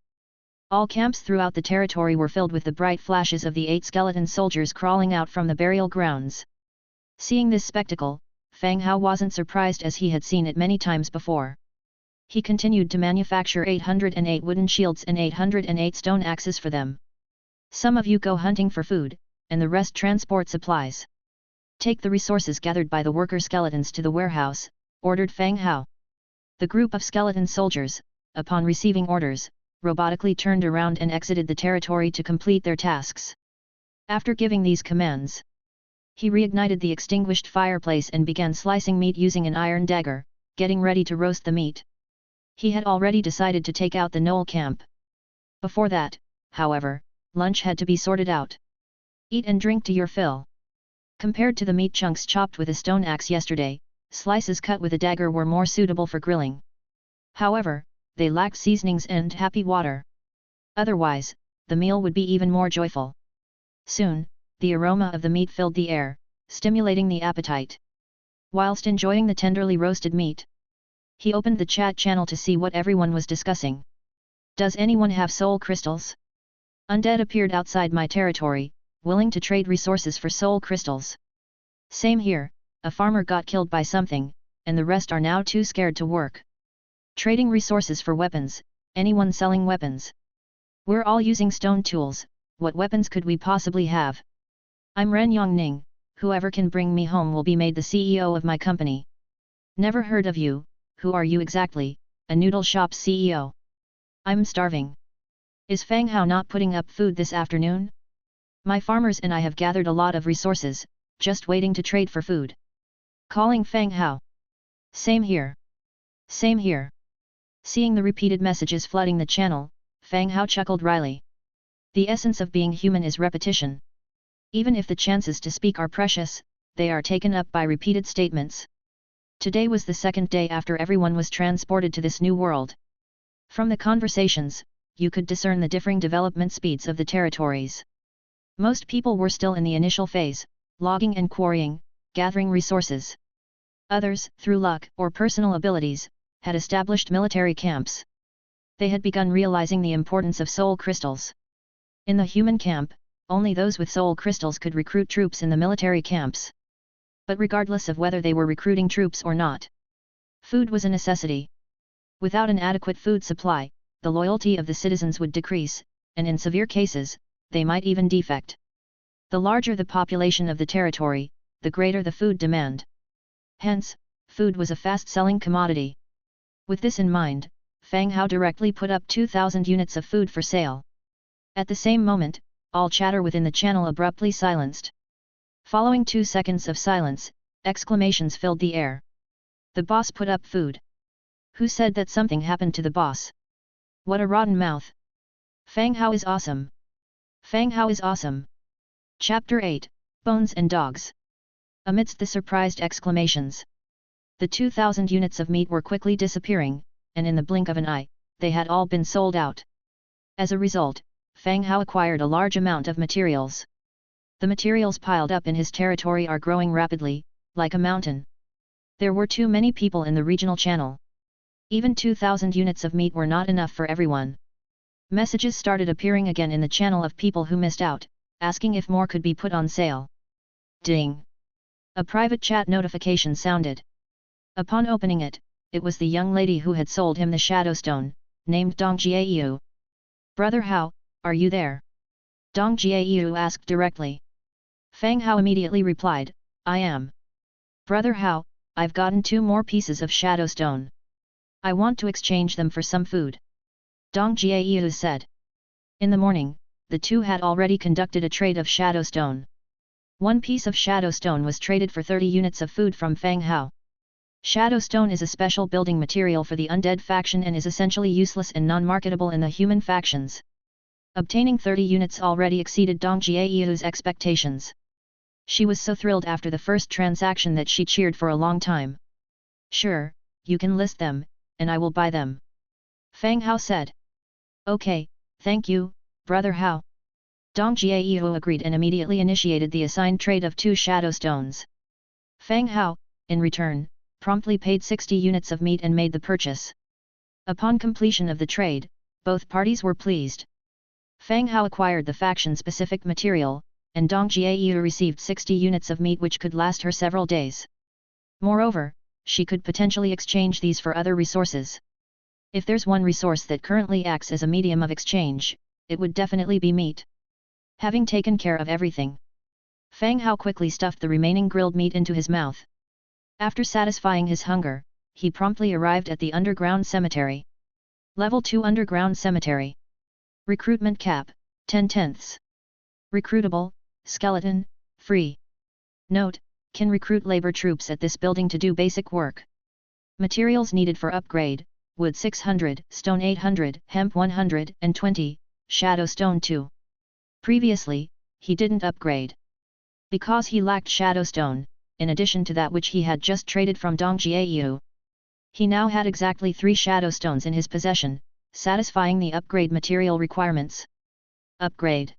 All camps throughout the territory were filled with the bright flashes of the 8 skeleton soldiers crawling out from the burial grounds. Seeing this spectacle, Fang Hao wasn't surprised, as he had seen it many times before. He continued to manufacture 808 wooden shields and 808 stone axes for them. Some of you go hunting for food, and the rest transport supplies. Take the resources gathered by the worker skeletons to the warehouse, ordered Fang Hao. The group of skeleton soldiers, upon receiving orders, robotically turned around and exited the territory to complete their tasks. After giving these commands, he reignited the extinguished fireplace and began slicing meat using an iron dagger, getting ready to roast the meat. He had already decided to take out the gnoll camp. Before that, however, lunch had to be sorted out. Eat and drink to your fill. Compared to the meat chunks chopped with a stone axe yesterday, slices cut with a dagger were more suitable for grilling. However, they lacked seasonings and happy water. Otherwise, the meal would be even more joyful. Soon, the aroma of the meat filled the air, stimulating the appetite. Whilst enjoying the tenderly roasted meat, he opened the chat channel to see what everyone was discussing. Does anyone have soul crystals? Undead appeared outside my territory, willing to trade resources for soul crystals. Same here, a farmer got killed by something, and the rest are now too scared to work. Trading resources for weapons: anyone selling weapons? We're all using stone tools, what weapons could we possibly have? I'm Ren Yongning, whoever can bring me home will be made the CEO of my company. Never heard of you, who are you exactly? A noodle shop CEO. I'm starving. Is Fang Hao not putting up food this afternoon? My farmers and I have gathered a lot of resources, just waiting to trade for food. Calling Fang Hao. Same here. Same here. Seeing the repeated messages flooding the channel, Fang Hao chuckled wryly. The essence of being human is repetition. Even if the chances to speak are precious, they are taken up by repeated statements. Today was the second day after everyone was transported to this new world. From the conversations, you could discern the differing development speeds of the territories. Most people were still in the initial phase, logging and quarrying, gathering resources. Others, through luck or personal abilities, had established military camps. They had begun realizing the importance of soul crystals. In the human camp, only those with soul crystals could recruit troops in the military camps. But regardless of whether they were recruiting troops or not, food was a necessity. Without an adequate food supply, the loyalty of the citizens would decrease, and in severe cases, they might even defect. The larger the population of the territory, the greater the food demand. Hence, food was a fast-selling commodity. With this in mind, Fang Hao directly put up 2,000 units of food for sale. At the same moment, all chatter within the channel abruptly silenced. Following 2 seconds of silence, exclamations filled the air. The boss put up food. Who said that something happened to the boss? What a rotten mouth! Fang Hao is awesome! Fang Hao is awesome! Chapter 8, Bones and Dogs. Amidst the surprised exclamations, the 2,000 units of meat were quickly disappearing, and in the blink of an eye, they had all been sold out. As a result, Fang Hao acquired a large amount of materials. The materials piled up in his territory are growing rapidly, like a mountain. There were too many people in the regional channel. Even 2,000 units of meat were not enough for everyone. Messages started appearing again in the channel of people who missed out, asking if more could be put on sale. Ding! A private chat notification sounded. Upon opening it, it was the young lady who had sold him the Shadow Stone, named Dong Jiayu. Brother Hao, are you there? Dong Jiayu asked directly. Fang Hao immediately replied, I am. Brother Hao, I've gotten 2 more pieces of Shadow Stone. I want to exchange them for some food. Dong Jiayu said. In the morning, the two had already conducted a trade of Shadow Stone. 1 piece of Shadow Stone was traded for 30 units of food from Fang Hao. Shadow Stone is a special building material for the undead faction and is essentially useless and non-marketable in the human factions. Obtaining 30 units already exceeded Dong Jiayu's expectations. She was so thrilled after the first transaction that she cheered for a long time. Sure, you can list them, and I will buy them. Fang Hao said. Okay, thank you, Brother Hao. Dong Jiayu agreed and immediately initiated the assigned trade of 2 Shadow Stones. Fang Hao, in return, promptly paid 60 units of meat and made the purchase. Upon completion of the trade, both parties were pleased. Fang Hao acquired the faction-specific material, and Dong Jiayu received 60 units of meat which could last her several days. Moreover, she could potentially exchange these for other resources. If there's one resource that currently acts as a medium of exchange, it would definitely be meat. Having taken care of everything, Fang Hao quickly stuffed the remaining grilled meat into his mouth. After satisfying his hunger, he promptly arrived at the underground cemetery. Level 2 Underground Cemetery. Recruitment cap, 10/10. Recruitable, skeleton, free. Note, can recruit labor troops at this building to do basic work. Materials needed for upgrade, wood 600, stone 800, hemp 120, shadow stone 2. Previously, he didn't upgrade. Because he lacked shadow stone, in addition to that which he had just traded from Dong Jiayu. He now had exactly 3 shadow stones in his possession, satisfying the upgrade material requirements. Upgrade.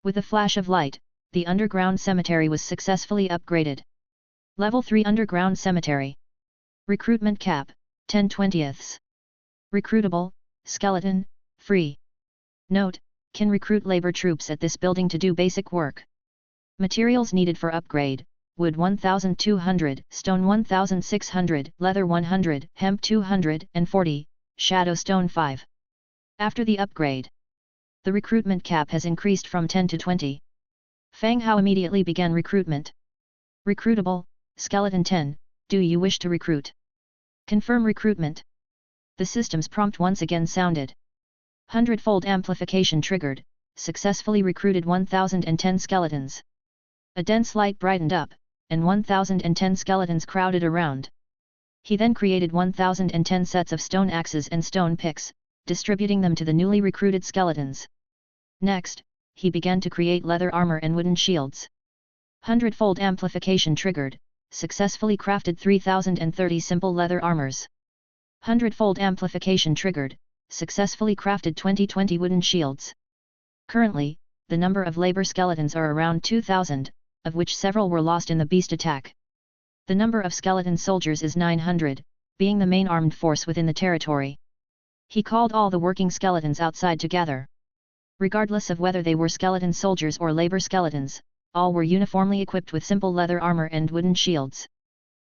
With a flash of light, the underground cemetery was successfully upgraded. Level 3 Underground Cemetery. Recruitment cap, 10/20. Recruitable, skeleton, free. Note, can recruit labor troops at this building to do basic work. Materials needed for upgrade, wood 1,200, stone 1,600, leather 100, hemp 240, shadow stone 5. After the upgrade, the recruitment cap has increased from 10 to 20. Fang Hao immediately began recruitment. Recruitable, skeleton 10, do you wish to recruit? Confirm recruitment. The system's prompt once again sounded. Hundredfold Amplification triggered, successfully recruited 1,010 skeletons. A dense light brightened up, and 1,010 skeletons crowded around. He then created 1,010 sets of stone axes and stone picks, distributing them to the newly recruited skeletons. Next, he began to create leather armor and wooden shields. Hundredfold Amplification triggered, successfully crafted 3,030 simple leather armors. Hundredfold Amplification triggered, successfully crafted 20 wooden shields. Currently, the number of labor skeletons are around 2,000, of which several were lost in the beast attack. The number of skeleton soldiers is 900, being the main armed force within the territory. He called all the working skeletons outside to gather. Regardless of whether they were skeleton soldiers or labor skeletons, all were uniformly equipped with simple leather armor and wooden shields.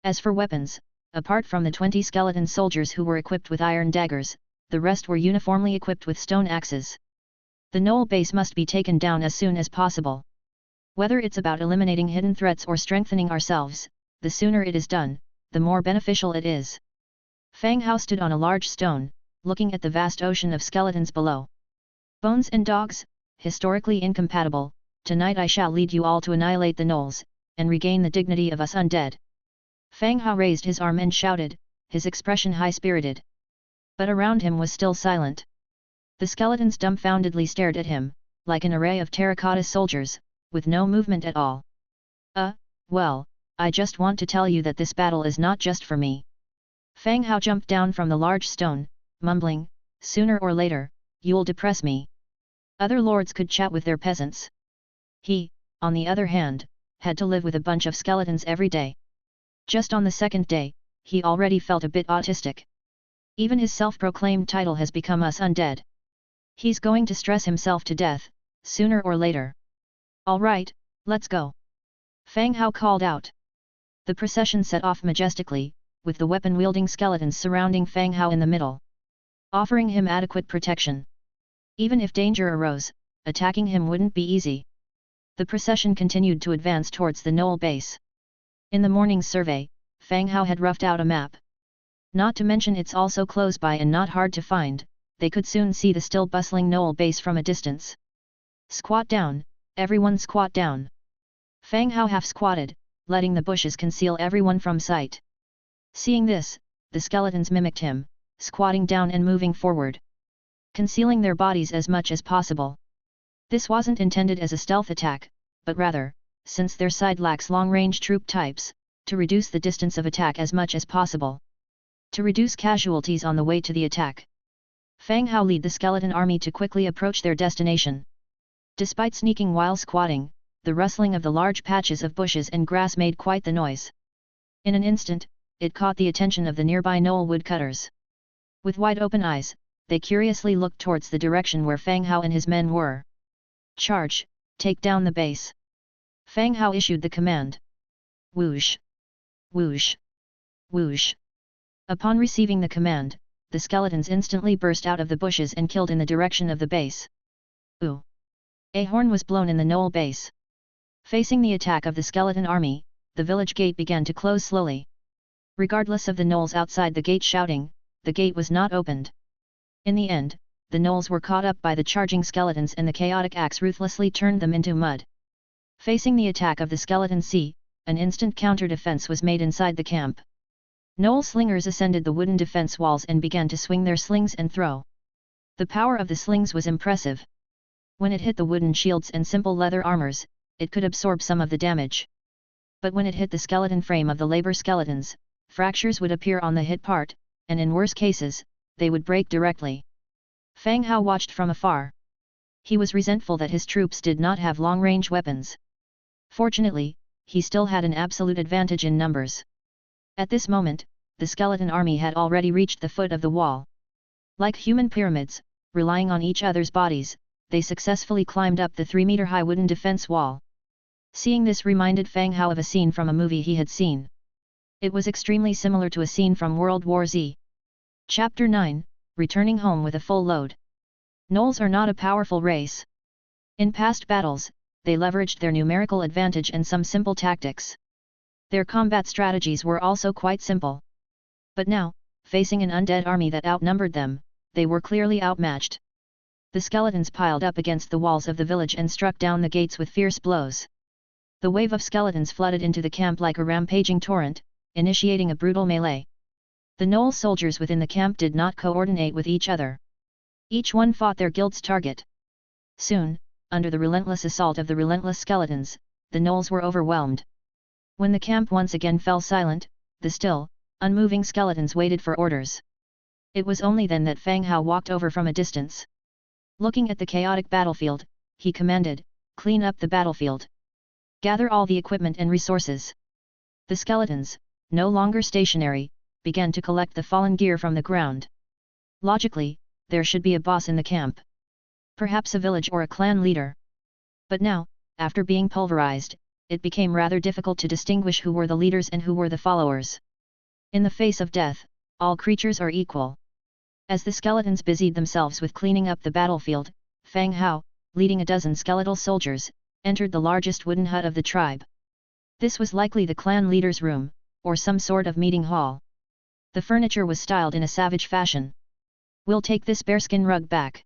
As for weapons, apart from the 20 skeleton soldiers who were equipped with iron daggers, the rest were uniformly equipped with stone axes. The knoll base must be taken down as soon as possible. Whether it's about eliminating hidden threats or strengthening ourselves, the sooner it is done, the more beneficial it is. Fang Hao stood on a large stone, looking at the vast ocean of skeletons below. Bones and dogs, historically incompatible, tonight I shall lead you all to annihilate the gnolls, and regain the dignity of us undead. Fang Hao raised his arm and shouted, his expression high-spirited. But around him was still silent. The skeletons dumbfoundedly stared at him, like an array of terracotta soldiers, with no movement at all. Well, I just want to tell you that this battle is not just for me. Fang Hao jumped down from the large stone, mumbling, sooner or later, you'll depress me. Other lords could chat with their peasants. He, on the other hand, had to live with a bunch of skeletons every day. Just on the second day, he already felt a bit autistic. Even his self-proclaimed title has become us undead. He's going to stress himself to death, sooner or later. All right, let's go. Fang Hao called out. The procession set off majestically, with the weapon-wielding skeletons surrounding Fang Hao in the middle, offering him adequate protection. Even if danger arose, attacking him wouldn't be easy. The procession continued to advance towards the knoll base. In the morning's survey, Fang Hao had roughed out a map. Not to mention it's also close by and not hard to find, they could soon see the still bustling knoll base from a distance. Squat down, everyone squat down. Fang Hao half squatted, letting the bushes conceal everyone from sight. Seeing this, the skeletons mimicked him, squatting down and moving forward, concealing their bodies as much as possible. This wasn't intended as a stealth attack, but rather, since their side lacks long-range troop types, to reduce the distance of attack as much as possible. To reduce casualties on the way to the attack. Fang Hao led the skeleton army to quickly approach their destination. Despite sneaking while squatting, the rustling of the large patches of bushes and grass made quite the noise. In an instant, it caught the attention of the nearby knoll woodcutters. With wide-open eyes, they curiously looked towards the direction where Fang Hao and his men were. Charge, take down the base. Fang Hao issued the command. Whoosh! Whoosh! Whoosh! Upon receiving the command, the skeletons instantly burst out of the bushes and killed in the direction of the base. Ooh! A horn was blown in the knoll base. Facing the attack of the skeleton army, the village gate began to close slowly. Regardless of the gnolls outside the gate shouting, the gate was not opened. In the end, the gnolls were caught up by the charging skeletons and the chaotic axe ruthlessly turned them into mud. Facing the attack of the skeleton sea, an instant counter-defense was made inside the camp. Gnoll slingers ascended the wooden defense walls and began to swing their slings and throw. The power of the slings was impressive. When it hit the wooden shields and simple leather armors, it could absorb some of the damage. But when it hit the skeleton frame of the labor skeletons, fractures would appear on the hit part, and in worse cases, they would break directly. Fang Hao watched from afar. He was resentful that his troops did not have long-range weapons. Fortunately, he still had an absolute advantage in numbers. At this moment, the skeleton army had already reached the foot of the wall. Like human pyramids, relying on each other's bodies, they successfully climbed up the 3-meter-high wooden defense wall. Seeing this reminded Fang Hao of a scene from a movie he had seen. It was extremely similar to a scene from World War Z. Chapter 9, Returning Home with a Full Load. Gnolls are not a powerful race. In past battles, they leveraged their numerical advantage and some simple tactics. Their combat strategies were also quite simple. But now, facing an undead army that outnumbered them, they were clearly outmatched. The skeletons piled up against the walls of the village and struck down the gates with fierce blows. The wave of skeletons flooded into the camp like a rampaging torrent, initiating a brutal melee. The gnoll soldiers within the camp did not coordinate with each other. Each one fought their guild's target. Soon, under the relentless assault of the relentless skeletons, the gnolls were overwhelmed. When the camp once again fell silent, the still, unmoving skeletons waited for orders. It was only then that Fang Hao walked over from a distance. Looking at the chaotic battlefield, he commanded, "Clean up the battlefield. Gather all the equipment and resources." The skeletons, no longer stationary, began to collect the fallen gear from the ground. Logically, there should be a boss in the camp. Perhaps a village or a clan leader. But now, after being pulverized, it became rather difficult to distinguish who were the leaders and who were the followers. In the face of death, all creatures are equal. As the skeletons busied themselves with cleaning up the battlefield, Fang Hao, leading a dozen skeletal soldiers, entered the largest wooden hut of the tribe. This was likely the clan leader's room, or some sort of meeting hall. The furniture was styled in a savage fashion. "We'll take this bearskin rug back.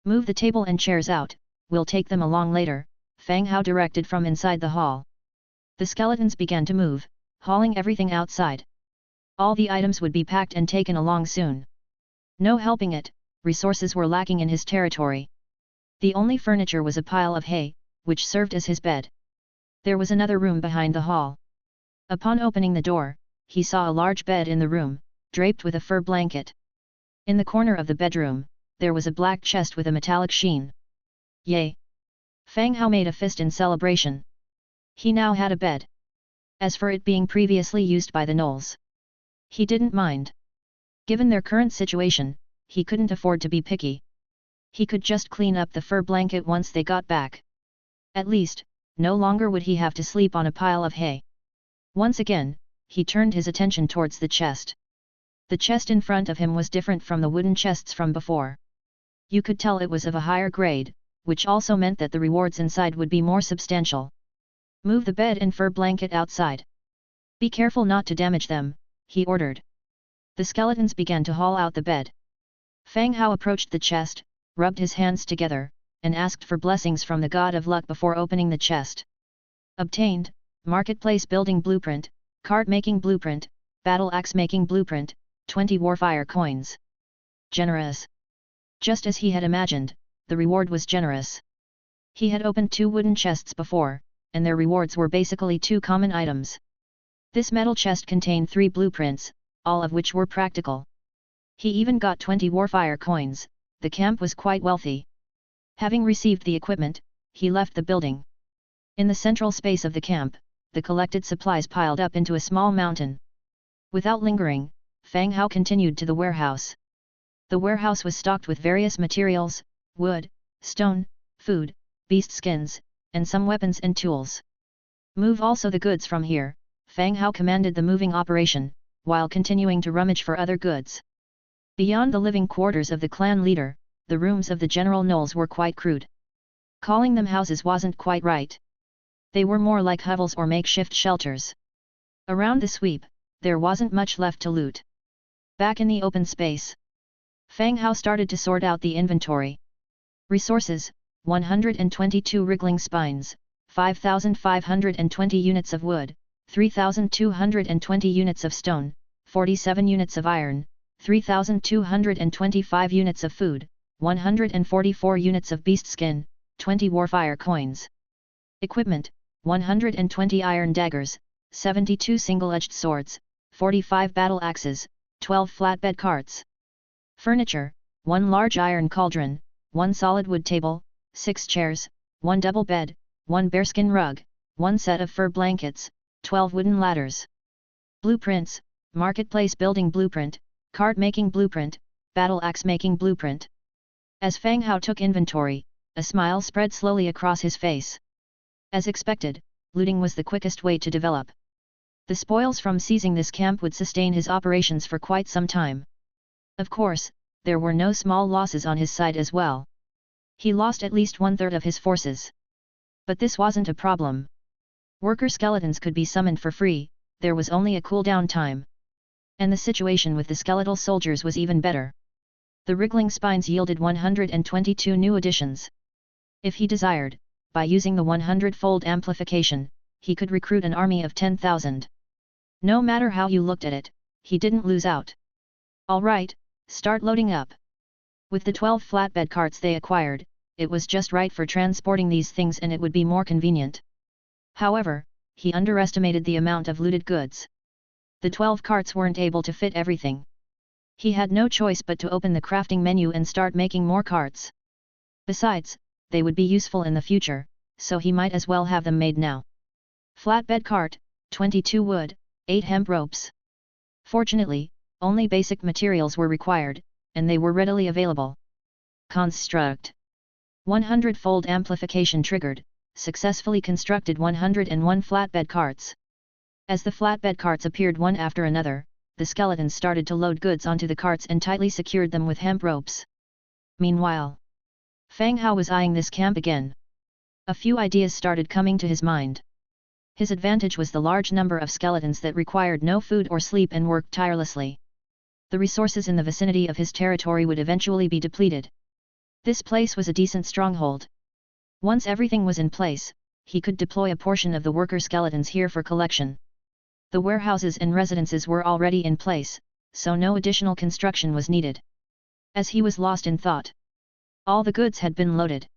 Move the table and chairs out, we'll take them along later," Fang Hao directed from inside the hall. The skeletons began to move, hauling everything outside. All the items would be packed and taken along soon. No helping it, resources were lacking in his territory. The only furniture was a pile of hay, which served as his bed. There was another room behind the hall. Upon opening the door, he saw a large bed in the room, draped with a fur blanket. In the corner of the bedroom, there was a black chest with a metallic sheen. Yay! Fang Hao made a fist in celebration. He now had a bed. As for it being previously used by the gnolls, he didn't mind. Given their current situation, he couldn't afford to be picky. He could just clean up the fur blanket once they got back. At least, no longer would he have to sleep on a pile of hay. Once again, he turned his attention towards the chest. The chest in front of him was different from the wooden chests from before. You could tell it was of a higher grade, which also meant that the rewards inside would be more substantial. "Move the bed and fur blanket outside. Be careful not to damage them," he ordered. The skeletons began to haul out the bed. Fang Hao approached the chest, rubbed his hands together, and asked for blessings from the god of luck before opening the chest. Obtained: Marketplace Building Blueprint, Card Making Blueprint, Battle Axe Making Blueprint, 20 Warfire Coins. Generous. Just as he had imagined, the reward was generous. He had opened 2 wooden chests before, and their rewards were basically 2 common items. This metal chest contained 3 blueprints, all of which were practical. He even got 20 Warfire coins. The camp was quite wealthy. Having received the equipment, he left the building. In the central space of the camp, the collected supplies piled up into a small mountain. Without lingering, Fang Hao continued to the warehouse. The warehouse was stocked with various materials: wood, stone, food, beast skins, and some weapons and tools. "Move also the goods from here," Fang Hao commanded the moving operation, while continuing to rummage for other goods. Beyond the living quarters of the clan leader, the rooms of the general gnolls were quite crude. Calling them houses wasn't quite right. They were more like hovels or makeshift shelters. Around the sweep, there wasn't much left to loot. Back in the open space, Fang Hao started to sort out the inventory. Resources: 122 wriggling spines, 5,520 units of wood, 3,220 units of stone, 47 units of iron, 3,225 units of food, 144 units of beast skin, 20 warfire coins. Equipment: 120 iron daggers, 72 single-edged swords, 45 battle axes, 12 flatbed carts. Furniture: 1 large iron cauldron, 1 solid wood table, 6 chairs, 1 double bed, 1 bearskin rug, 1 set of fur blankets, 12 wooden ladders. Blueprints: Marketplace Building Blueprint, Card Making Blueprint, Battle Axe Making Blueprint. As Fang Hao took inventory, a smile spread slowly across his face. As expected, looting was the quickest way to develop. The spoils from seizing this camp would sustain his operations for quite some time. Of course, there were no small losses on his side as well. He lost at least 1/3 of his forces. But this wasn't a problem. Worker skeletons could be summoned for free, there was only a cooldown time. And the situation with the skeletal soldiers was even better. The wriggling spines yielded 122 new additions. If he desired, by using the 100-fold amplification, he could recruit an army of 10,000. No matter how you looked at it, he didn't lose out. Alright, start loading up. With the 12 flatbed carts they acquired, it was just right for transporting these things and it would be more convenient. However, he underestimated the amount of looted goods. The 12 carts weren't able to fit everything. He had no choice but to open the crafting menu and start making more carts. Besides, they would be useful in the future, so he might as well have them made now. Flatbed cart, 22 wood, 8 hemp ropes. Fortunately, only basic materials were required, and they were readily available. Construct. 100-fold amplification triggered, successfully constructed 101 flatbed carts. As the flatbed carts appeared one after another, the skeletons started to load goods onto the carts and tightly secured them with hemp ropes. Meanwhile, Fang Hao was eyeing this camp again. A few ideas started coming to his mind. His advantage was the large number of skeletons that required no food or sleep and worked tirelessly. The resources in the vicinity of his territory would eventually be depleted. This place was a decent stronghold. Once everything was in place, he could deploy a portion of the worker skeletons here for collection. The warehouses and residences were already in place, so no additional construction was needed. As he was lost in thought, all the goods had been loaded.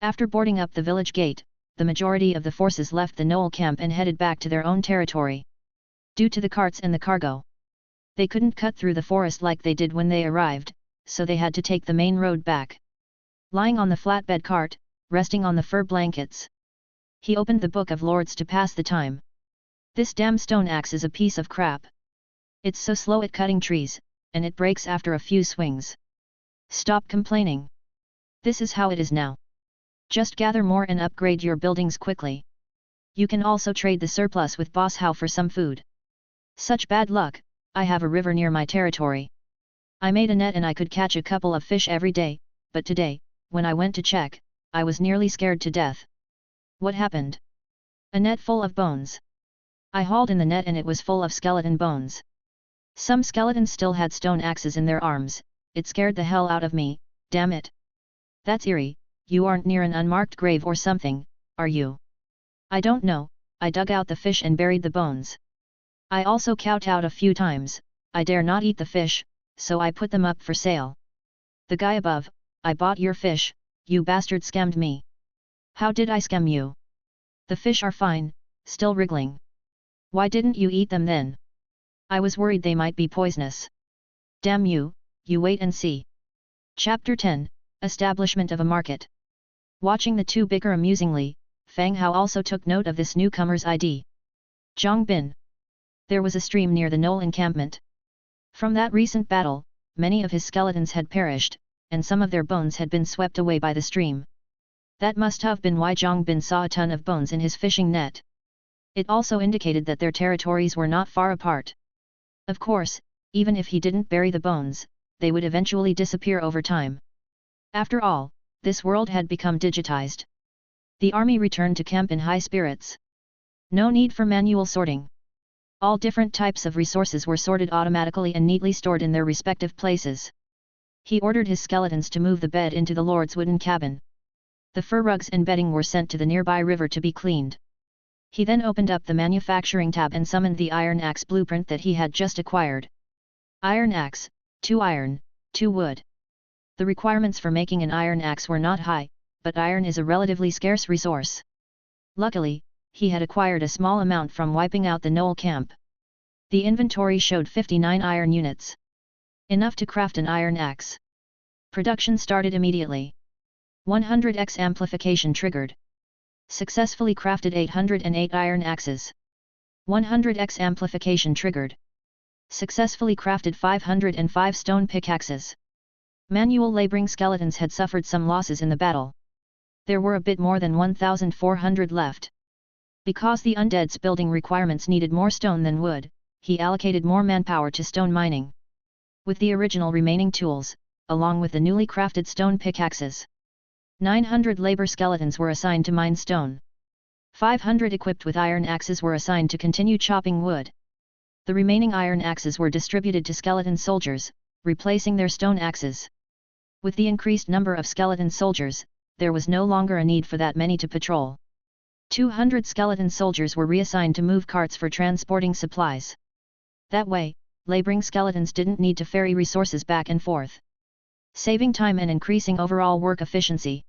After boarding up the village gate, the majority of the forces left the knoll camp and headed back to their own territory. Due to the carts and the cargo, they couldn't cut through the forest like they did when they arrived, so they had to take the main road back. Lying on the flatbed cart, resting on the fur blankets, he opened the Book of Lords to pass the time. This damn stone axe is a piece of crap. It's so slow at cutting trees, and it breaks after a few swings. Stop complaining. This is how it is now. Just gather more and upgrade your buildings quickly. You can also trade the surplus with Boss Hao for some food. Such bad luck, I have a river near my territory. I made a net and I could catch a couple of fish every day, but today, when I went to check, I was nearly scared to death. What happened? A net full of bones. I hauled in the net and it was full of skeleton bones. Some skeletons still had stone axes in their arms. It scared the hell out of me, damn it. That's eerie. You aren't near an unmarked grave or something, are you? I don't know. I dug out the fish and buried the bones. I also kowtowed a few times. I dare not eat the fish, so I put them up for sale. The guy above, I bought your fish, you bastard scammed me. How did I scam you? The fish are fine, still wriggling. Why didn't you eat them then? I was worried they might be poisonous. Damn you, you wait and see. Chapter 10, Establishment of a Market. Watching the two bicker amusingly, Fang Hao also took note of this newcomer's ID. Zhongbin. There was a stream near the knoll encampment. From that recent battle, many of his skeletons had perished, and some of their bones had been swept away by the stream. That must have been why Zhongbin saw a ton of bones in his fishing net. It also indicated that their territories were not far apart. Of course, even if he didn't bury the bones, they would eventually disappear over time. After all, this world had become digitized. The army returned to camp in high spirits. No need for manual sorting. All different types of resources were sorted automatically and neatly stored in their respective places. He ordered his skeletons to move the bed into the Lord's wooden cabin. The fur rugs and bedding were sent to the nearby river to be cleaned. He then opened up the manufacturing tab and summoned the iron axe blueprint that he had just acquired. Iron axe, 2 iron, 2 wood. The requirements for making an iron axe were not high, but iron is a relatively scarce resource. Luckily, he had acquired a small amount from wiping out the knoll camp. The inventory showed 59 iron units. Enough to craft an iron axe. Production started immediately. 100x amplification triggered. Successfully crafted 808 iron axes. 100x amplification triggered. Successfully crafted 505 stone pickaxes. Manual laboring skeletons had suffered some losses in the battle. There were a bit more than 1,400 left. Because the undead's building requirements needed more stone than wood, he allocated more manpower to stone mining. With the original remaining tools, along with the newly crafted stone pickaxes, 900 labor skeletons were assigned to mine stone. 500 equipped with iron axes were assigned to continue chopping wood. The remaining iron axes were distributed to skeleton soldiers, replacing their stone axes. With the increased number of skeleton soldiers, there was no longer a need for that many to patrol. 200 skeleton soldiers were reassigned to move carts for transporting supplies. That way, laboring skeletons didn't need to ferry resources back and forth, saving time and increasing overall work efficiency.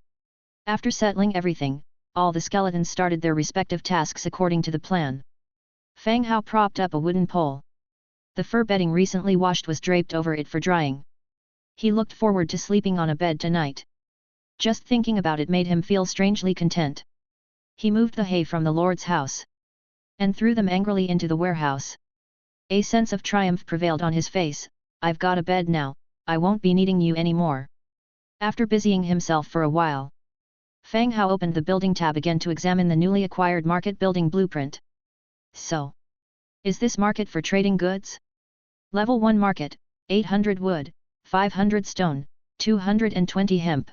After settling everything, all the skeletons started their respective tasks according to the plan. Fang Hao propped up a wooden pole. The fur bedding recently washed was draped over it for drying. He looked forward to sleeping on a bed tonight. Just thinking about it made him feel strangely content. He moved the hay from the Lord's house and threw them angrily into the warehouse. A sense of triumph prevailed on his face. I've got a bed now, I won't be needing you anymore. After busying himself for a while, Fang Hao opened the building tab again to examine the newly acquired market building blueprint. So, is this market for trading goods? Level 1 market, 800 wood, 500 stone, 220 hemp.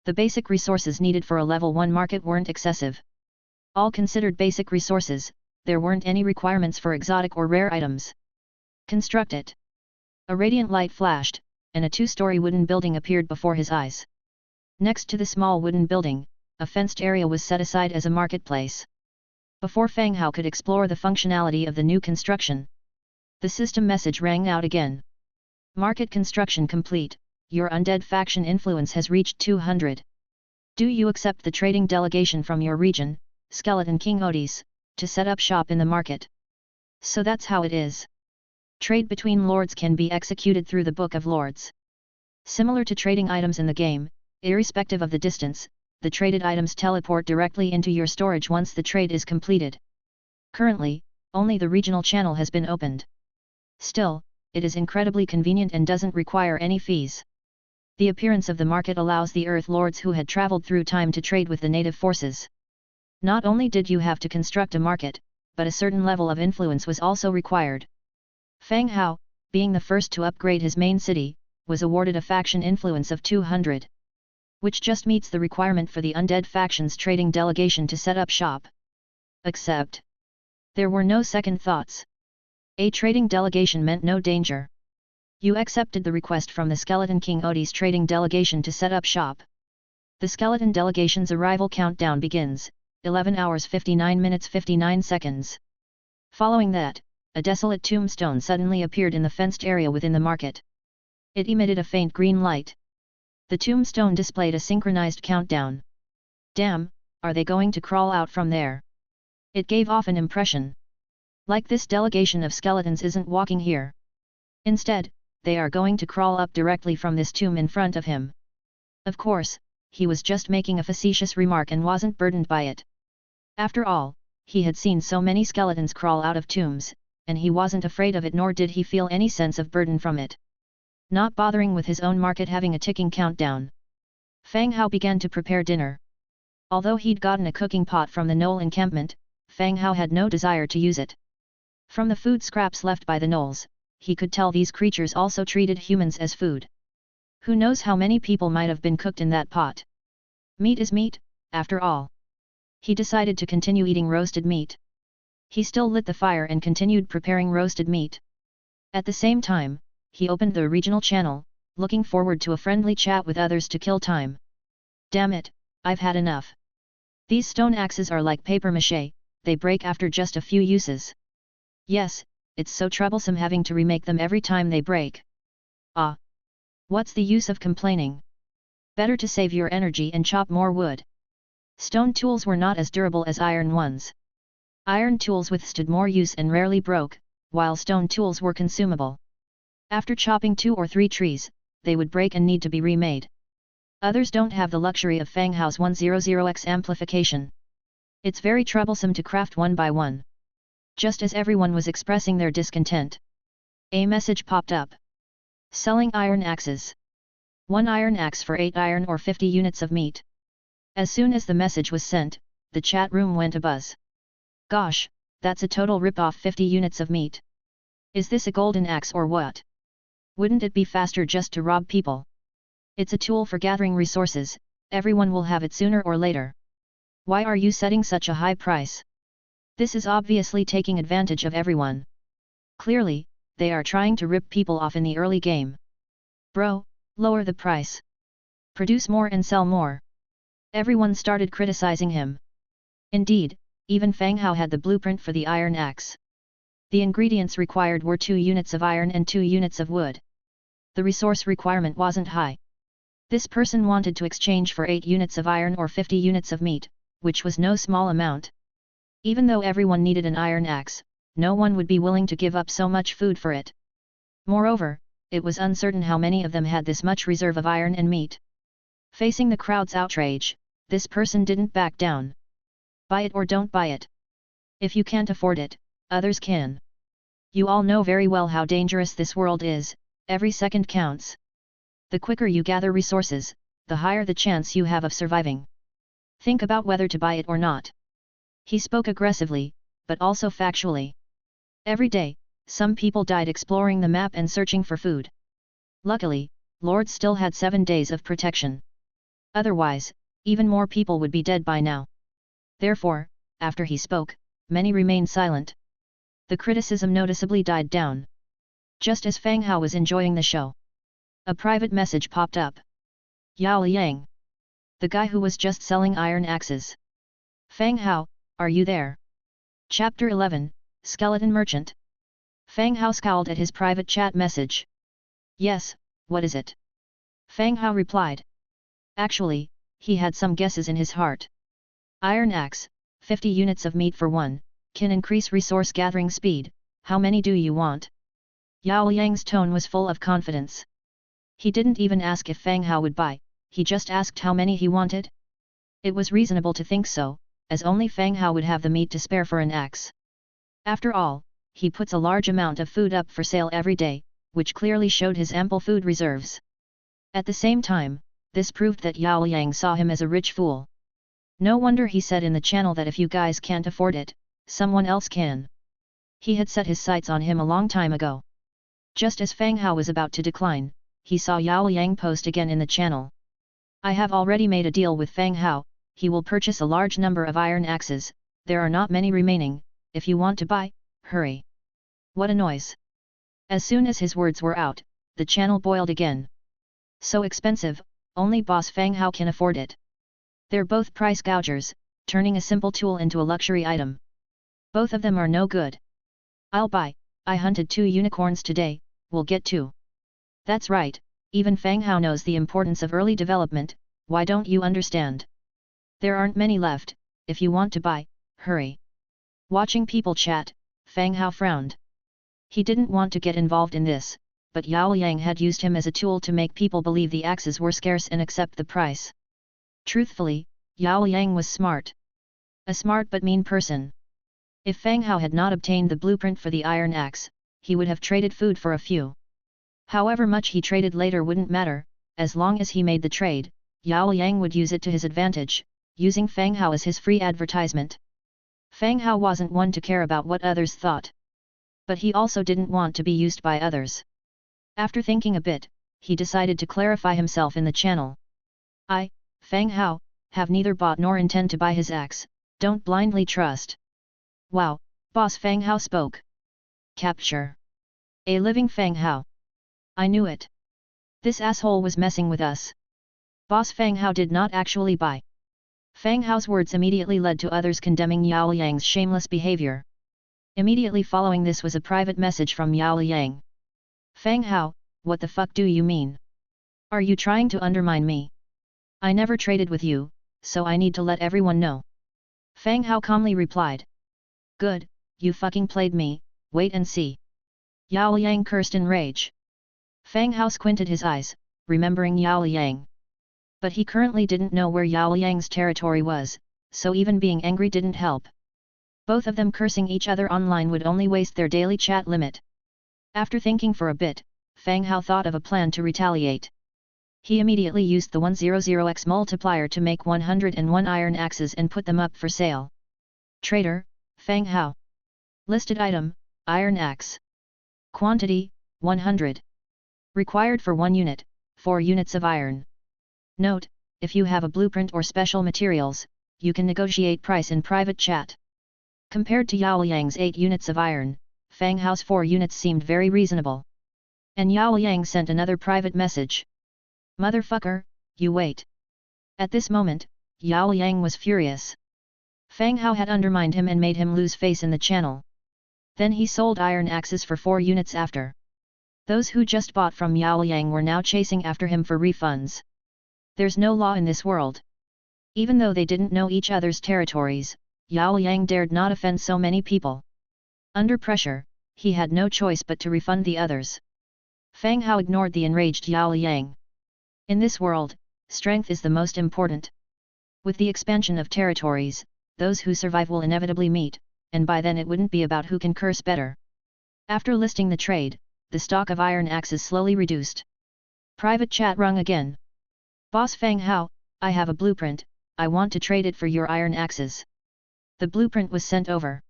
The basic resources needed for a level 1 market weren't excessive. All considered basic resources, there weren't any requirements for exotic or rare items. Construct it. A radiant light flashed, and a 2-story wooden building appeared before his eyes. Next to the small wooden building, a fenced area was set aside as a marketplace. Before Fang Hao could explore the functionality of the new construction, the system message rang out again. Market construction complete, your undead faction influence has reached 200. Do you accept the trading delegation from your region, Skeleton King Odis, to set up shop in the market? So that's how it is. Trade between lords can be executed through the Book of Lords. Similar to trading items in the game, irrespective of the distance, the traded items teleport directly into your storage once the trade is completed. Currently, only the regional channel has been opened. Still, it is incredibly convenient and doesn't require any fees. The appearance of the market allows the Earth Lords who had traveled through time to trade with the native forces. Not only did you have to construct a market, but a certain level of influence was also required. Fang Hao, being the first to upgrade his main city, was awarded a faction influence of 200. Which just meets the requirement for the undead faction's trading delegation to set up shop. Except, there were no second thoughts. A trading delegation meant no danger. You accepted the request from the Skeleton King Odis trading delegation to set up shop. The skeleton delegation's arrival countdown begins, 11 hours 59 minutes 59 seconds. Following that, a desolate tombstone suddenly appeared in the fenced area within the market. It emitted a faint green light. The tombstone displayed a synchronized countdown. Damn, are they going to crawl out from there? It gave off an impression like this delegation of skeletons isn't walking here. Instead, they are going to crawl up directly from this tomb in front of him. Of course, he was just making a facetious remark and wasn't burdened by it. After all, he had seen so many skeletons crawl out of tombs, and he wasn't afraid of it, nor did he feel any sense of burden from it. Not bothering with his own market having a ticking countdown, Fang Hao began to prepare dinner. Although he'd gotten a cooking pot from the Knoll encampment, Fang Hao had no desire to use it. From the food scraps left by the Knolls, he could tell these creatures also treated humans as food. Who knows how many people might have been cooked in that pot? Meat is meat, after all. He decided to continue eating roasted meat. He still lit the fire and continued preparing roasted meat. At the same time, he opened the regional channel, looking forward to a friendly chat with others to kill time. Damn it, I've had enough. These stone axes are like paper mache, they break after just a few uses. Yes, it's so troublesome having to remake them every time they break. Ah! What's the use of complaining? Better to save your energy and chop more wood. Stone tools were not as durable as iron ones. Iron tools withstood more use and rarely broke, while stone tools were consumable. After chopping 2 or 3 trees, they would break and need to be remade. Others don't have the luxury of Fang Hao's 100x amplification. It's very troublesome to craft one by one. Just as everyone was expressing their discontent, a message popped up. Selling iron axes. 1 iron axe for 8 iron or 50 units of meat. As soon as the message was sent, the chat room went abuzz. Gosh, that's a total rip-off, 50 units of meat. Is this a golden axe or what? Wouldn't it be faster just to rob people? It's a tool for gathering resources, everyone will have it sooner or later. Why are you setting such a high price? This is obviously taking advantage of everyone. Clearly, they are trying to rip people off in the early game. Bro, lower the price. Produce more and sell more. Everyone started criticizing him. Indeed, even Fang Hao had the blueprint for the iron axe. The ingredients required were 2 units of iron and 2 units of wood. The resource requirement wasn't high. This person wanted to exchange for 8 units of iron or 50 units of meat, which was no small amount. Even though everyone needed an iron axe, no one would be willing to give up so much food for it. Moreover, it was uncertain how many of them had this much reserve of iron and meat. Facing the crowd's outrage, this person didn't back down. Buy it or don't buy it. If you can't afford it, others can. You all know very well how dangerous this world is, every second counts. The quicker you gather resources, the higher the chance you have of surviving. Think about whether to buy it or not. He spoke aggressively, but also factually. Every day, some people died exploring the map and searching for food. Luckily, Lord still had 7 days of protection. Otherwise, even more people would be dead by now. Therefore, after he spoke, many remained silent. The criticism noticeably died down. Just as Fang Hao was enjoying the show, a private message popped up. Yao Yang. The guy who was just selling iron axes. Fang Hao, are you there? Chapter 11, Skeleton Merchant. Fang Hao scowled at his private chat message. Yes, what is it? Fang Hao replied. Actually, he had some guesses in his heart. Iron axe, 50 units of meat for one, can increase resource gathering speed, how many do you want? Yao Yang's tone was full of confidence. He didn't even ask if Fang Hao would buy, he just asked how many he wanted. It was reasonable to think so, as only Fang Hao would have the meat to spare for an axe. After all, he puts a large amount of food up for sale every day, which clearly showed his ample food reserves. At the same time, this proved that Yao Yang saw him as a rich fool. No wonder he said in the channel that if you guys can't afford it, someone else can. He had set his sights on him a long time ago. Just as Fang Hao was about to decline, he saw Yao Yang post again in the channel. I have already made a deal with Fang Hao, he will purchase a large number of iron axes, there are not many remaining, if you want to buy, hurry. What a noise. As soon as his words were out, the channel boiled again. So expensive, only boss Fang Hao can afford it. They're both price gougers, turning a simple tool into a luxury item. Both of them are no good. I'll buy, I hunted 2 unicorns today, we'll get 2. That's right, even Fang Hao knows the importance of early development, why don't you understand? There aren't many left, if you want to buy, hurry. Watching people chat, Fang Hao frowned. He didn't want to get involved in this, but Yao Yang had used him as a tool to make people believe the axes were scarce and accept the price. Truthfully, Yao Yang was smart. A smart but mean person. If Fang Hao had not obtained the blueprint for the iron axe, he would have traded food for a few. However much he traded later wouldn't matter, as long as he made the trade, Yao Yang would use it to his advantage, using Fang Hao as his free advertisement. Fang Hao wasn't one to care about what others thought. But he also didn't want to be used by others. After thinking a bit, he decided to clarify himself in the channel. I, Fang Hao, have neither bought nor intend to buy his axe, don't blindly trust. Wow, boss Fang Hao spoke. Capture. A living Fang Hao. I knew it. This asshole was messing with us. Boss Fang Hao did not actually buy. Fang Hao's words immediately led to others condemning Yao Yang's shameless behavior. Immediately following this was a private message from Yao Yang. Fang Hao, what the fuck do you mean? Are you trying to undermine me? I never traded with you, so I need to let everyone know. Fang Hao calmly replied. Good, you fucking played me, wait and see. Yao Yang cursed in rage. Fang Hao squinted his eyes, remembering Yao Yang. But he currently didn't know where Yao Yang's territory was, so even being angry didn't help. Both of them cursing each other online would only waste their daily chat limit. After thinking for a bit, Fang Hao thought of a plan to retaliate. He immediately used the 100x multiplier to make 101 iron axes and put them up for sale. Trader, Fang Hao. Listed item, iron axe. Quantity, 100. Required for 1 unit, 4 units of iron. Note, if you have a blueprint or special materials, you can negotiate price in private chat. Compared to Yao Yang's 8 units of iron, Fang Hao's 4 units seemed very reasonable. And Yao Yang sent another private message. Motherfucker, you wait. At this moment, Yao Yang was furious. Fang Hao had undermined him and made him lose face in the channel. Then he sold iron axes for 4 units after. Those who just bought from Yao Yang were now chasing after him for refunds. There's no law in this world. Even though they didn't know each other's territories, Yao Yang dared not offend so many people. Under pressure, he had no choice but to refund the others. Fang Hao ignored the enraged Yao Yang. In this world, strength is the most important. With the expansion of territories, those who survive will inevitably meet, and by then it wouldn't be about who can curse better. After listing the trade, the stock of iron axes slowly reduced. Private chat rung again. Boss Fang Hao, I have a blueprint, I want to trade it for your iron axes. The blueprint was sent over.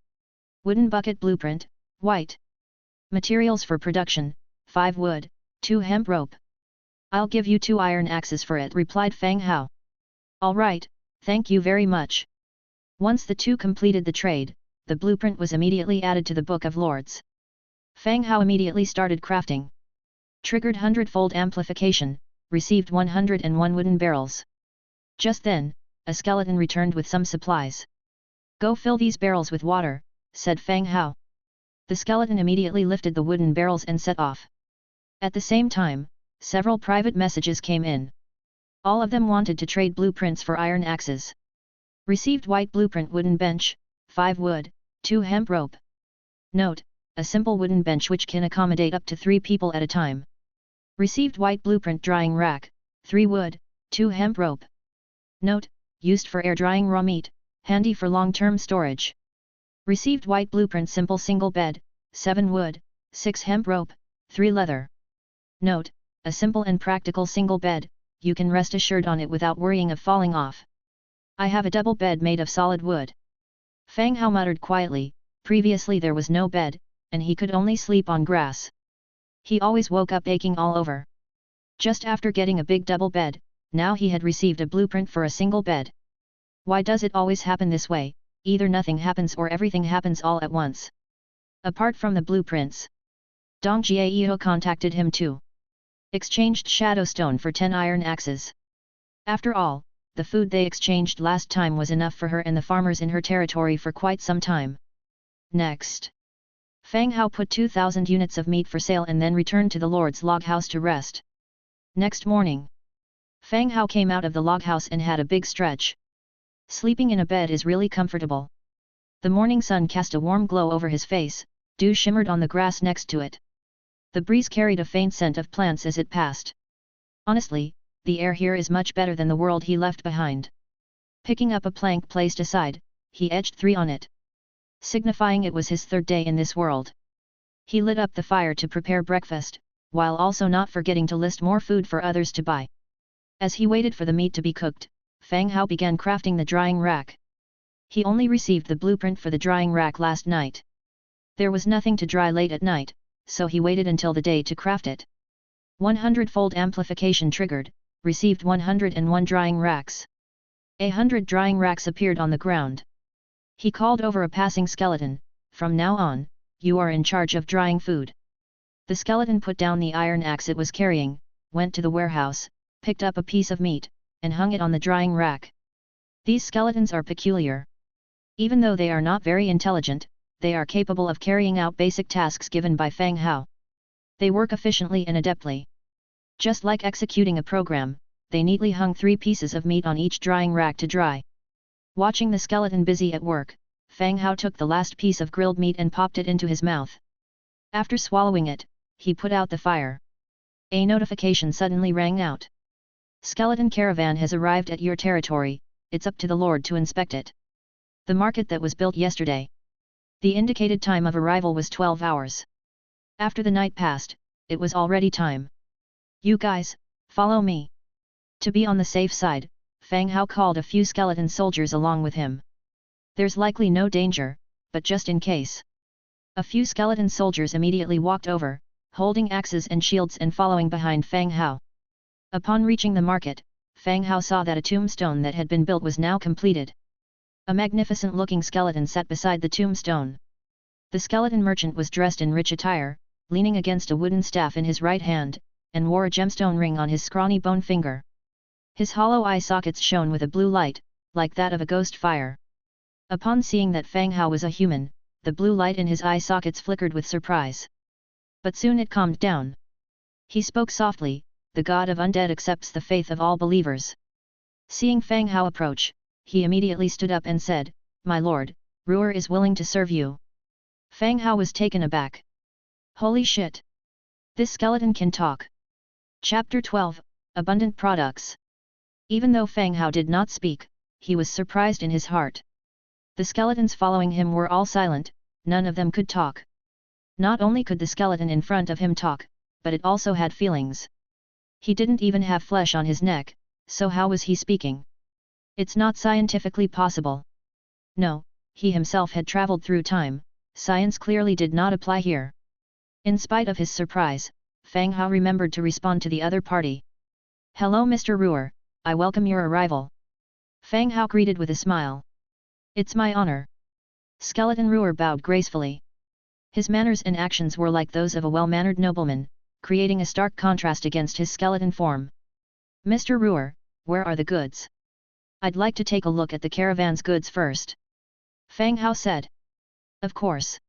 Wooden bucket blueprint, white. Materials for production, 5 wood, 2 hemp rope. I'll give you 2 iron axes for it, replied Fang Hao. Alright, thank you very much. Once the two completed the trade, the blueprint was immediately added to the Book of Lords. Fang Hao immediately started crafting. Triggered Hundredfold Amplification, received 101 wooden barrels. Just then, a skeleton returned with some supplies. Go fill these barrels with water, said Fang Hao. The skeleton immediately lifted the wooden barrels and set off. At the same time, several private messages came in. All of them wanted to trade blueprints for iron axes. Received white blueprint wooden bench, 5 wood, 2 hemp rope. Note, a simple wooden bench which can accommodate up to 3 people at a time. Received white blueprint drying rack, 3 wood, 2 hemp rope. Note, used for air drying raw meat, handy for long-term storage. Received white blueprint simple single bed, 7 wood, 6 hemp rope, 3 leather. Note, a simple and practical single bed, you can rest assured on it without worrying of falling off. I have a double bed made of solid wood. Fang Hao muttered quietly, previously there was no bed, and he could only sleep on grass. He always woke up aching all over. Just after getting a big double bed, now he had received a blueprint for a single bed. Why does it always happen this way? Either nothing happens or everything happens all at once. Apart from the blueprints, Dong Jiao contacted him too. Exchanged shadow stone for 10 iron axes. After all, the food they exchanged last time was enough for her and the farmers in her territory for quite some time. Next, Fang Hao put 2,000 units of meat for sale and then returned to the Lord's log house to rest. Next morning, Fang Hao came out of the log house and had a big stretch. Sleeping in a bed is really comfortable. The morning sun cast a warm glow over his face, dew shimmered on the grass next to it. The breeze carried a faint scent of plants as it passed. Honestly, the air here is much better than the world he left behind. Picking up a plank placed aside, he edged 3 on it, signifying it was his 3rd day in this world. He lit up the fire to prepare breakfast, while also not forgetting to list more food for others to buy. As he waited for the meat to be cooked, Fang Hao began crafting the drying rack. He only received the blueprint for the drying rack last night. There was nothing to dry late at night, so he waited until the day to craft it. 100-fold amplification triggered, received 101 drying racks. 100 drying racks appeared on the ground. He called over a passing skeleton, from now on, you are in charge of drying food. The skeleton put down the iron axe it was carrying, went to the warehouse, picked up a piece of meat, and hung it on the drying rack. These skeletons are peculiar. Even though they are not very intelligent, they are capable of carrying out basic tasks given by Fang Hao. They work efficiently and adeptly. Just like executing a program, they neatly hung 3 pieces of meat on each drying rack to dry. Watching the skeleton busy at work, Fang Hao took the last piece of grilled meat and popped it into his mouth. After swallowing it, he put out the fire. A notification suddenly rang out. Skeleton caravan has arrived at your territory, it's up to the Lord to inspect it. The market that was built yesterday. The indicated time of arrival was 12 hours. After the night passed, it was already time. You guys, follow me. To be on the safe side, Fang Hao called a few skeleton soldiers along with him. There's likely no danger, but just in case. A few skeleton soldiers immediately walked over, holding axes and shields and following behind Fang Hao. Upon reaching the market, Fang Hao saw that a tombstone that had been built was now completed. A magnificent-looking skeleton sat beside the tombstone. The skeleton merchant was dressed in rich attire, leaning against a wooden staff in his right hand, and wore a gemstone ring on his scrawny bone finger. His hollow eye sockets shone with a blue light, like that of a ghost fire. Upon seeing that Fang Hao was a human, the blue light in his eye sockets flickered with surprise. But soon it calmed down. He spoke softly, the god of undead accepts the faith of all believers. Seeing Fang Hao approach, he immediately stood up and said, My lord, Ruer is willing to serve you. Fang Hao was taken aback. Holy shit! This skeleton can talk. Chapter 12, Abundant Products. Even though Fang Hao did not speak, he was surprised in his heart. The skeletons following him were all silent, none of them could talk. Not only could the skeleton in front of him talk, but it also had feelings. He didn't even have flesh on his neck, so how was he speaking? It's not scientifically possible. No, he himself had traveled through time, science clearly did not apply here. In spite of his surprise, Fang Hao remembered to respond to the other party. Hello Mr. Ruer, I welcome your arrival. Fang Hao greeted with a smile. It's my honor. Skeleton Ruer bowed gracefully. His manners and actions were like those of a well-mannered nobleman, creating a stark contrast against his skeleton form. Mr. Ruer, where are the goods? I'd like to take a look at the caravan's goods first. Fang Hao said. Of course.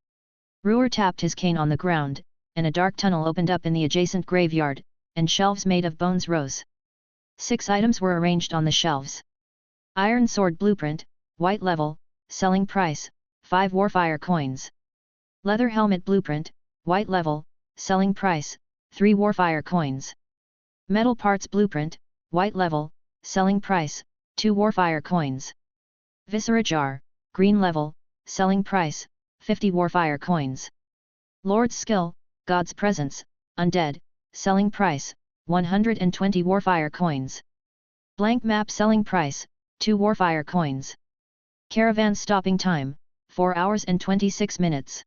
Ruer tapped his cane on the ground, and a dark tunnel opened up in the adjacent graveyard, and shelves made of bones rose. 6 items were arranged on the shelves. Iron sword blueprint, white level, selling price, 5 warfire coins. Leather helmet blueprint, white level, selling price, 3 warfire coins. Metal parts blueprint, white level, selling price, 2 warfire coins. Viscera jar, green level, selling price, 50 warfire coins. Lord's skill, God's presence, undead, selling price, 120 warfire coins. Blank map selling price, 2 warfire coins. Caravan stopping time, 4 hours and 26 minutes.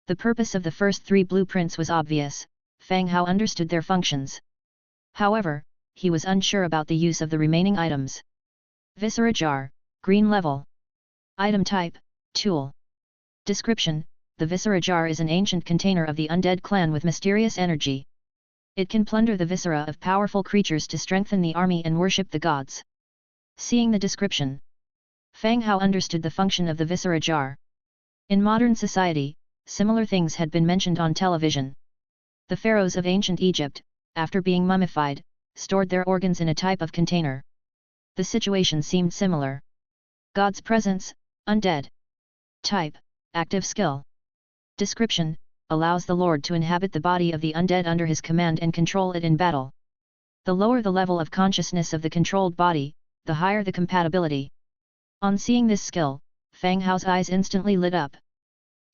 The purpose of the first 3 blueprints was obvious, Fang Hao understood their functions. However, he was unsure about the use of the remaining items. Viscera jar, green level. Item type, tool. Description: the Viscera jar is an ancient container of the undead clan with mysterious energy. It can plunder the viscera of powerful creatures to strengthen the army and worship the gods. Seeing the description, Fang Hao understood the function of the Viscera jar. In modern society, similar things had been mentioned on television. The pharaohs of ancient Egypt, after being mummified, stored their organs in a type of container. The situation seemed similar. God's presence, undead. Type, active skill. Description: allows the Lord to inhabit the body of the undead under his command and control it in battle. The lower the level of consciousness of the controlled body, the higher the compatibility. On seeing this skill, Fang Hao's eyes instantly lit up.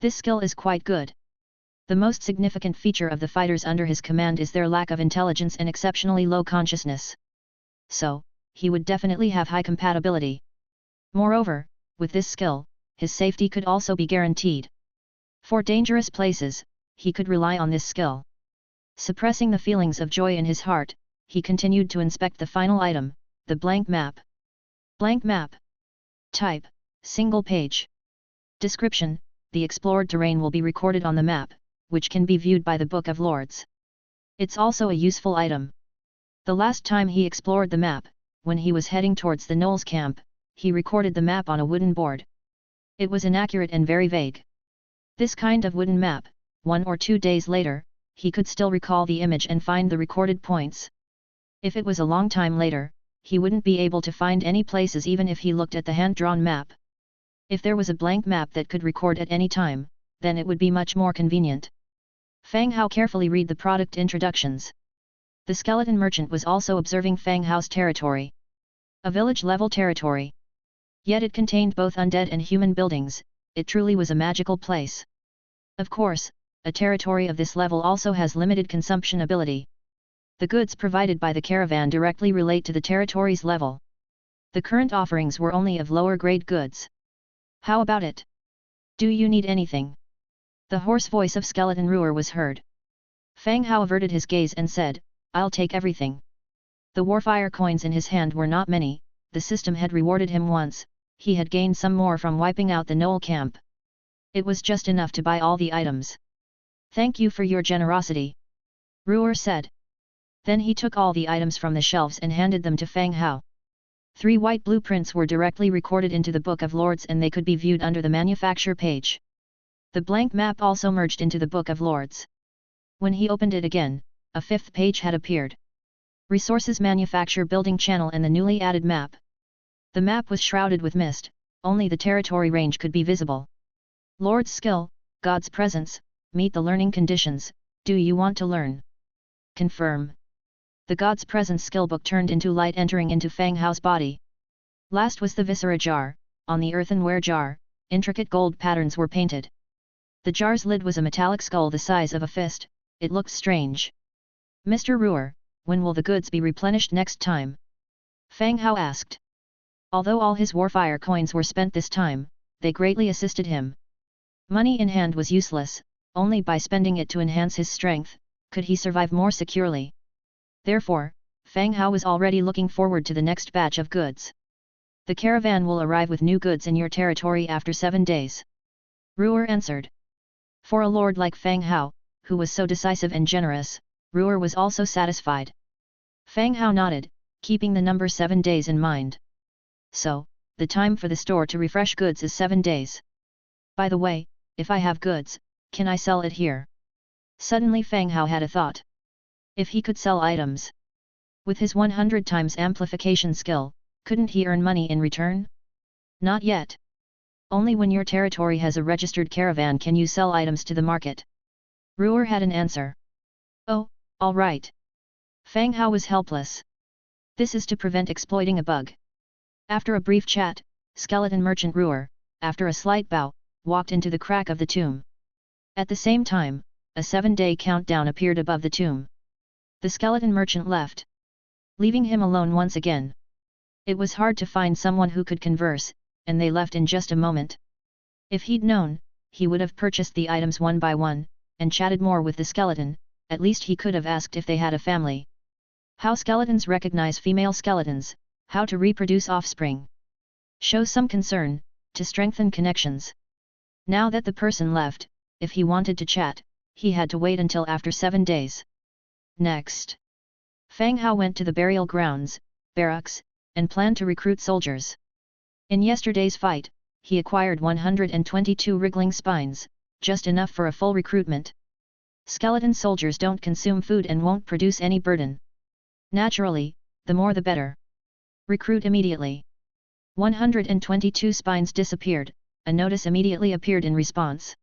This skill is quite good. The most significant feature of the fighters under his command is their lack of intelligence and exceptionally low consciousness. So, he would definitely have high compatibility. Moreover, with this skill, his safety could also be guaranteed. For dangerous places, he could rely on this skill. Suppressing the feelings of joy in his heart, he continued to inspect the final item, the blank map. Blank map. Type, single page. Description: the explored terrain will be recorded on the map, which can be viewed by the Book of Lords. It's also a useful item. The last time he explored the map, when he was heading towards the Knowles camp, he recorded the map on a wooden board. It was inaccurate and very vague. This kind of wooden map, 1 or 2 days later, he could still recall the image and find the recorded points. If it was a long time later, he wouldn't be able to find any places even if he looked at the hand-drawn map. If there was a blank map that could record at any time, then it would be much more convenient. Fang Hao carefully read the product introductions. The skeleton merchant was also observing Fang Hao's territory. A village-level territory. Yet it contained both undead and human buildings, it truly was a magical place. Of course, a territory of this level also has limited consumption ability. The goods provided by the caravan directly relate to the territory's level. The current offerings were only of lower grade goods. How about it? Do you need anything? The hoarse voice of Skeleton Ruer was heard. Fang Hao averted his gaze and said, I'll take everything. The warfire coins in his hand were not many, the system had rewarded him once, he had gained some more from wiping out the Knoll camp. It was just enough to buy all the items. Thank you for your generosity. Ruer said. Then he took all the items from the shelves and handed them to Fang Hao. 3 white blueprints were directly recorded into the Book of Lords and they could be viewed under the manufacture page. The blank map also merged into the Book of Lords. When he opened it again, a 5th page had appeared. Resources Manufacture Building Channel and the newly added map. The map was shrouded with mist, only the territory range could be visible. Lord's skill, God's presence, meet the learning conditions, do you want to learn? Confirm. The God's presence skill book turned into light entering into Fang Hao's body. Last was the viscera jar, on the earthenware jar, intricate gold patterns were painted. The jar's lid was a metallic skull the size of a fist, it looked strange. Mr. Ruer, when will the goods be replenished next time? Fang Hao asked. Although all his warfire coins were spent this time, they greatly assisted him. Money in hand was useless, only by spending it to enhance his strength, could he survive more securely. Therefore, Fang Hao was already looking forward to the next batch of goods. The caravan will arrive with new goods in your territory after 7 days. Ruer answered. For a lord like Fang Hao, who was so decisive and generous, Ruer was also satisfied. Fang Hao nodded, keeping the number 7 days in mind. So, the time for the store to refresh goods is 7 days. By the way, if I have goods, can I sell it here? Suddenly Fang Hao had a thought. If he could sell items with his 100 times amplification skill, couldn't he earn money in return? Not yet. Only when your territory has a registered caravan can you sell items to the market. Ruer had an answer. Oh, all right. Fang Hao was helpless. This is to prevent exploiting a bug. After a brief chat, skeleton merchant Ruer, after a slight bow, walked into the crack of the tomb. At the same time, a 7-day countdown appeared above the tomb. The skeleton merchant left, leaving him alone once again. It was hard to find someone who could converse, and they left in just a moment. If he'd known, he would have purchased the items one by one, and chatted more with the skeleton, at least he could have asked if they had a family. How skeletons recognize female skeletons, how to reproduce offspring. Show some concern, to strengthen connections. Now that the person left, if he wanted to chat, he had to wait until after 7 days. Next, Fang Hao went to the burial grounds, barracks, and planned to recruit soldiers. In yesterday's fight, he acquired 122 wriggling spines, just enough for a full recruitment. Skeleton soldiers don't consume food and won't produce any burden. Naturally, the more the better. Recruit immediately. 122 spines disappeared, a notice immediately appeared in response.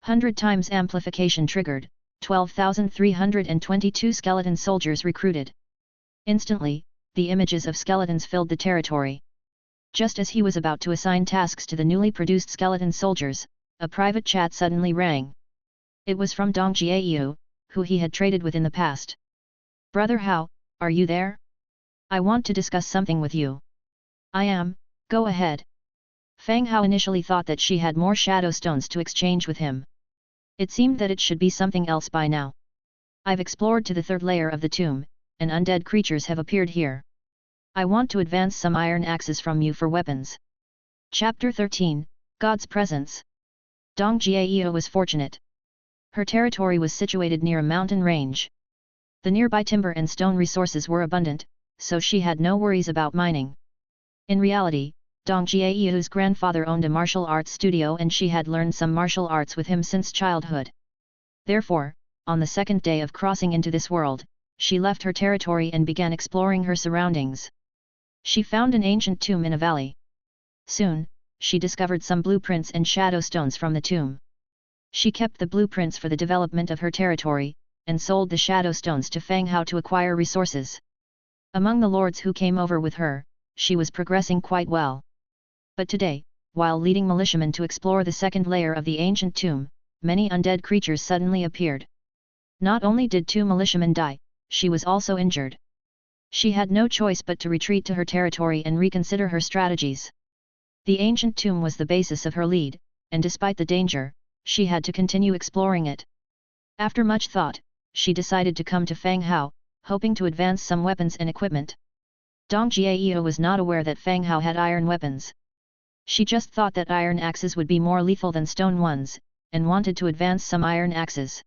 100 times amplification triggered, 12,322 skeleton soldiers recruited. Instantly, the images of skeletons filled the territory. Just as he was about to assign tasks to the newly produced skeleton soldiers, a private chat suddenly rang. It was from Dong Jiayu, who he had traded with in the past. Brother Hao, are you there? I want to discuss something with you. I am, go ahead. Fang Hao initially thought that she had more shadow stones to exchange with him. It seemed that it should be something else by now. I've explored to the 3rd layer of the tomb, and undead creatures have appeared here. I want to advance some iron axes from you for weapons. Chapter 13, God's Presence. Dong Jiaeo was fortunate. Her territory was situated near a mountain range. The nearby timber and stone resources were abundant, so she had no worries about mining. In reality, Dong Jiaeo's grandfather owned a martial arts studio and she had learned some martial arts with him since childhood. Therefore, on the 2nd day of crossing into this world, she left her territory and began exploring her surroundings. She found an ancient tomb in a valley. Soon, she discovered some blueprints and shadow stones from the tomb. She kept the blueprints for the development of her territory, and sold the shadow stones to Fang Hao to acquire resources. Among the lords who came over with her, she was progressing quite well. But today, while leading militiamen to explore the 2nd layer of the ancient tomb, many undead creatures suddenly appeared. Not only did 2 militiamen die, she was also injured. She had no choice but to retreat to her territory and reconsider her strategies. The ancient tomb was the basis of her lead, and despite the danger, she had to continue exploring it. After much thought, she decided to come to Fang Hao, hoping to advance some weapons and equipment. Dong Jiaeo was not aware that Fang Hao had iron weapons. She just thought that iron axes would be more lethal than stone ones, and wanted to advance some iron axes.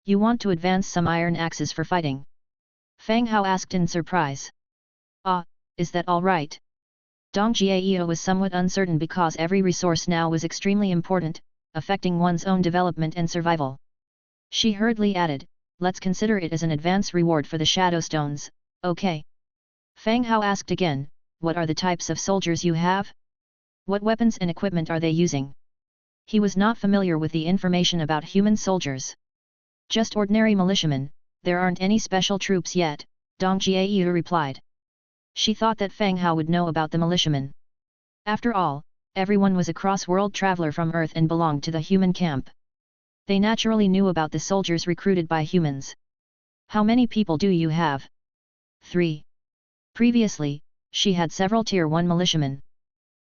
You want to advance some iron axes for fighting? Fang Hao asked in surprise. Ah, is that all right? Dong Jiaeo was somewhat uncertain because every resource now was extremely important, affecting one's own development and survival. She hurriedly added, let's consider it as an advance reward for the shadow stones, okay? Fang Hao asked again, what are the types of soldiers you have? What weapons and equipment are they using? He was not familiar with the information about human soldiers. Just ordinary militiamen, there aren't any special troops yet, Dong Jieyu replied. She thought that Fang Hao would know about the militiamen. After all, everyone was a cross-world traveler from Earth and belonged to the human camp. They naturally knew about the soldiers recruited by humans. How many people do you have? 3. Previously, she had several Tier 1 militiamen.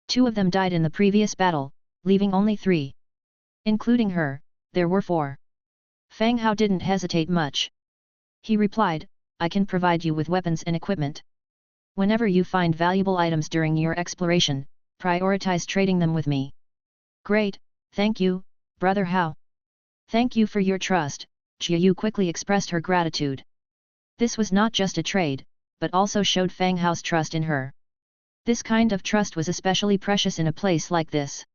2 of them died in the previous battle, leaving only 3. Including her, there were 4. Fang Hao didn't hesitate much. He replied, I can provide you with weapons and equipment. Whenever you find valuable items during your exploration, prioritize trading them with me. Great, thank you, Brother Hao. Thank you for your trust, Jiayu quickly expressed her gratitude. This was not just a trade, but also showed Fang Hao's trust in her. This kind of trust was especially precious in a place like this.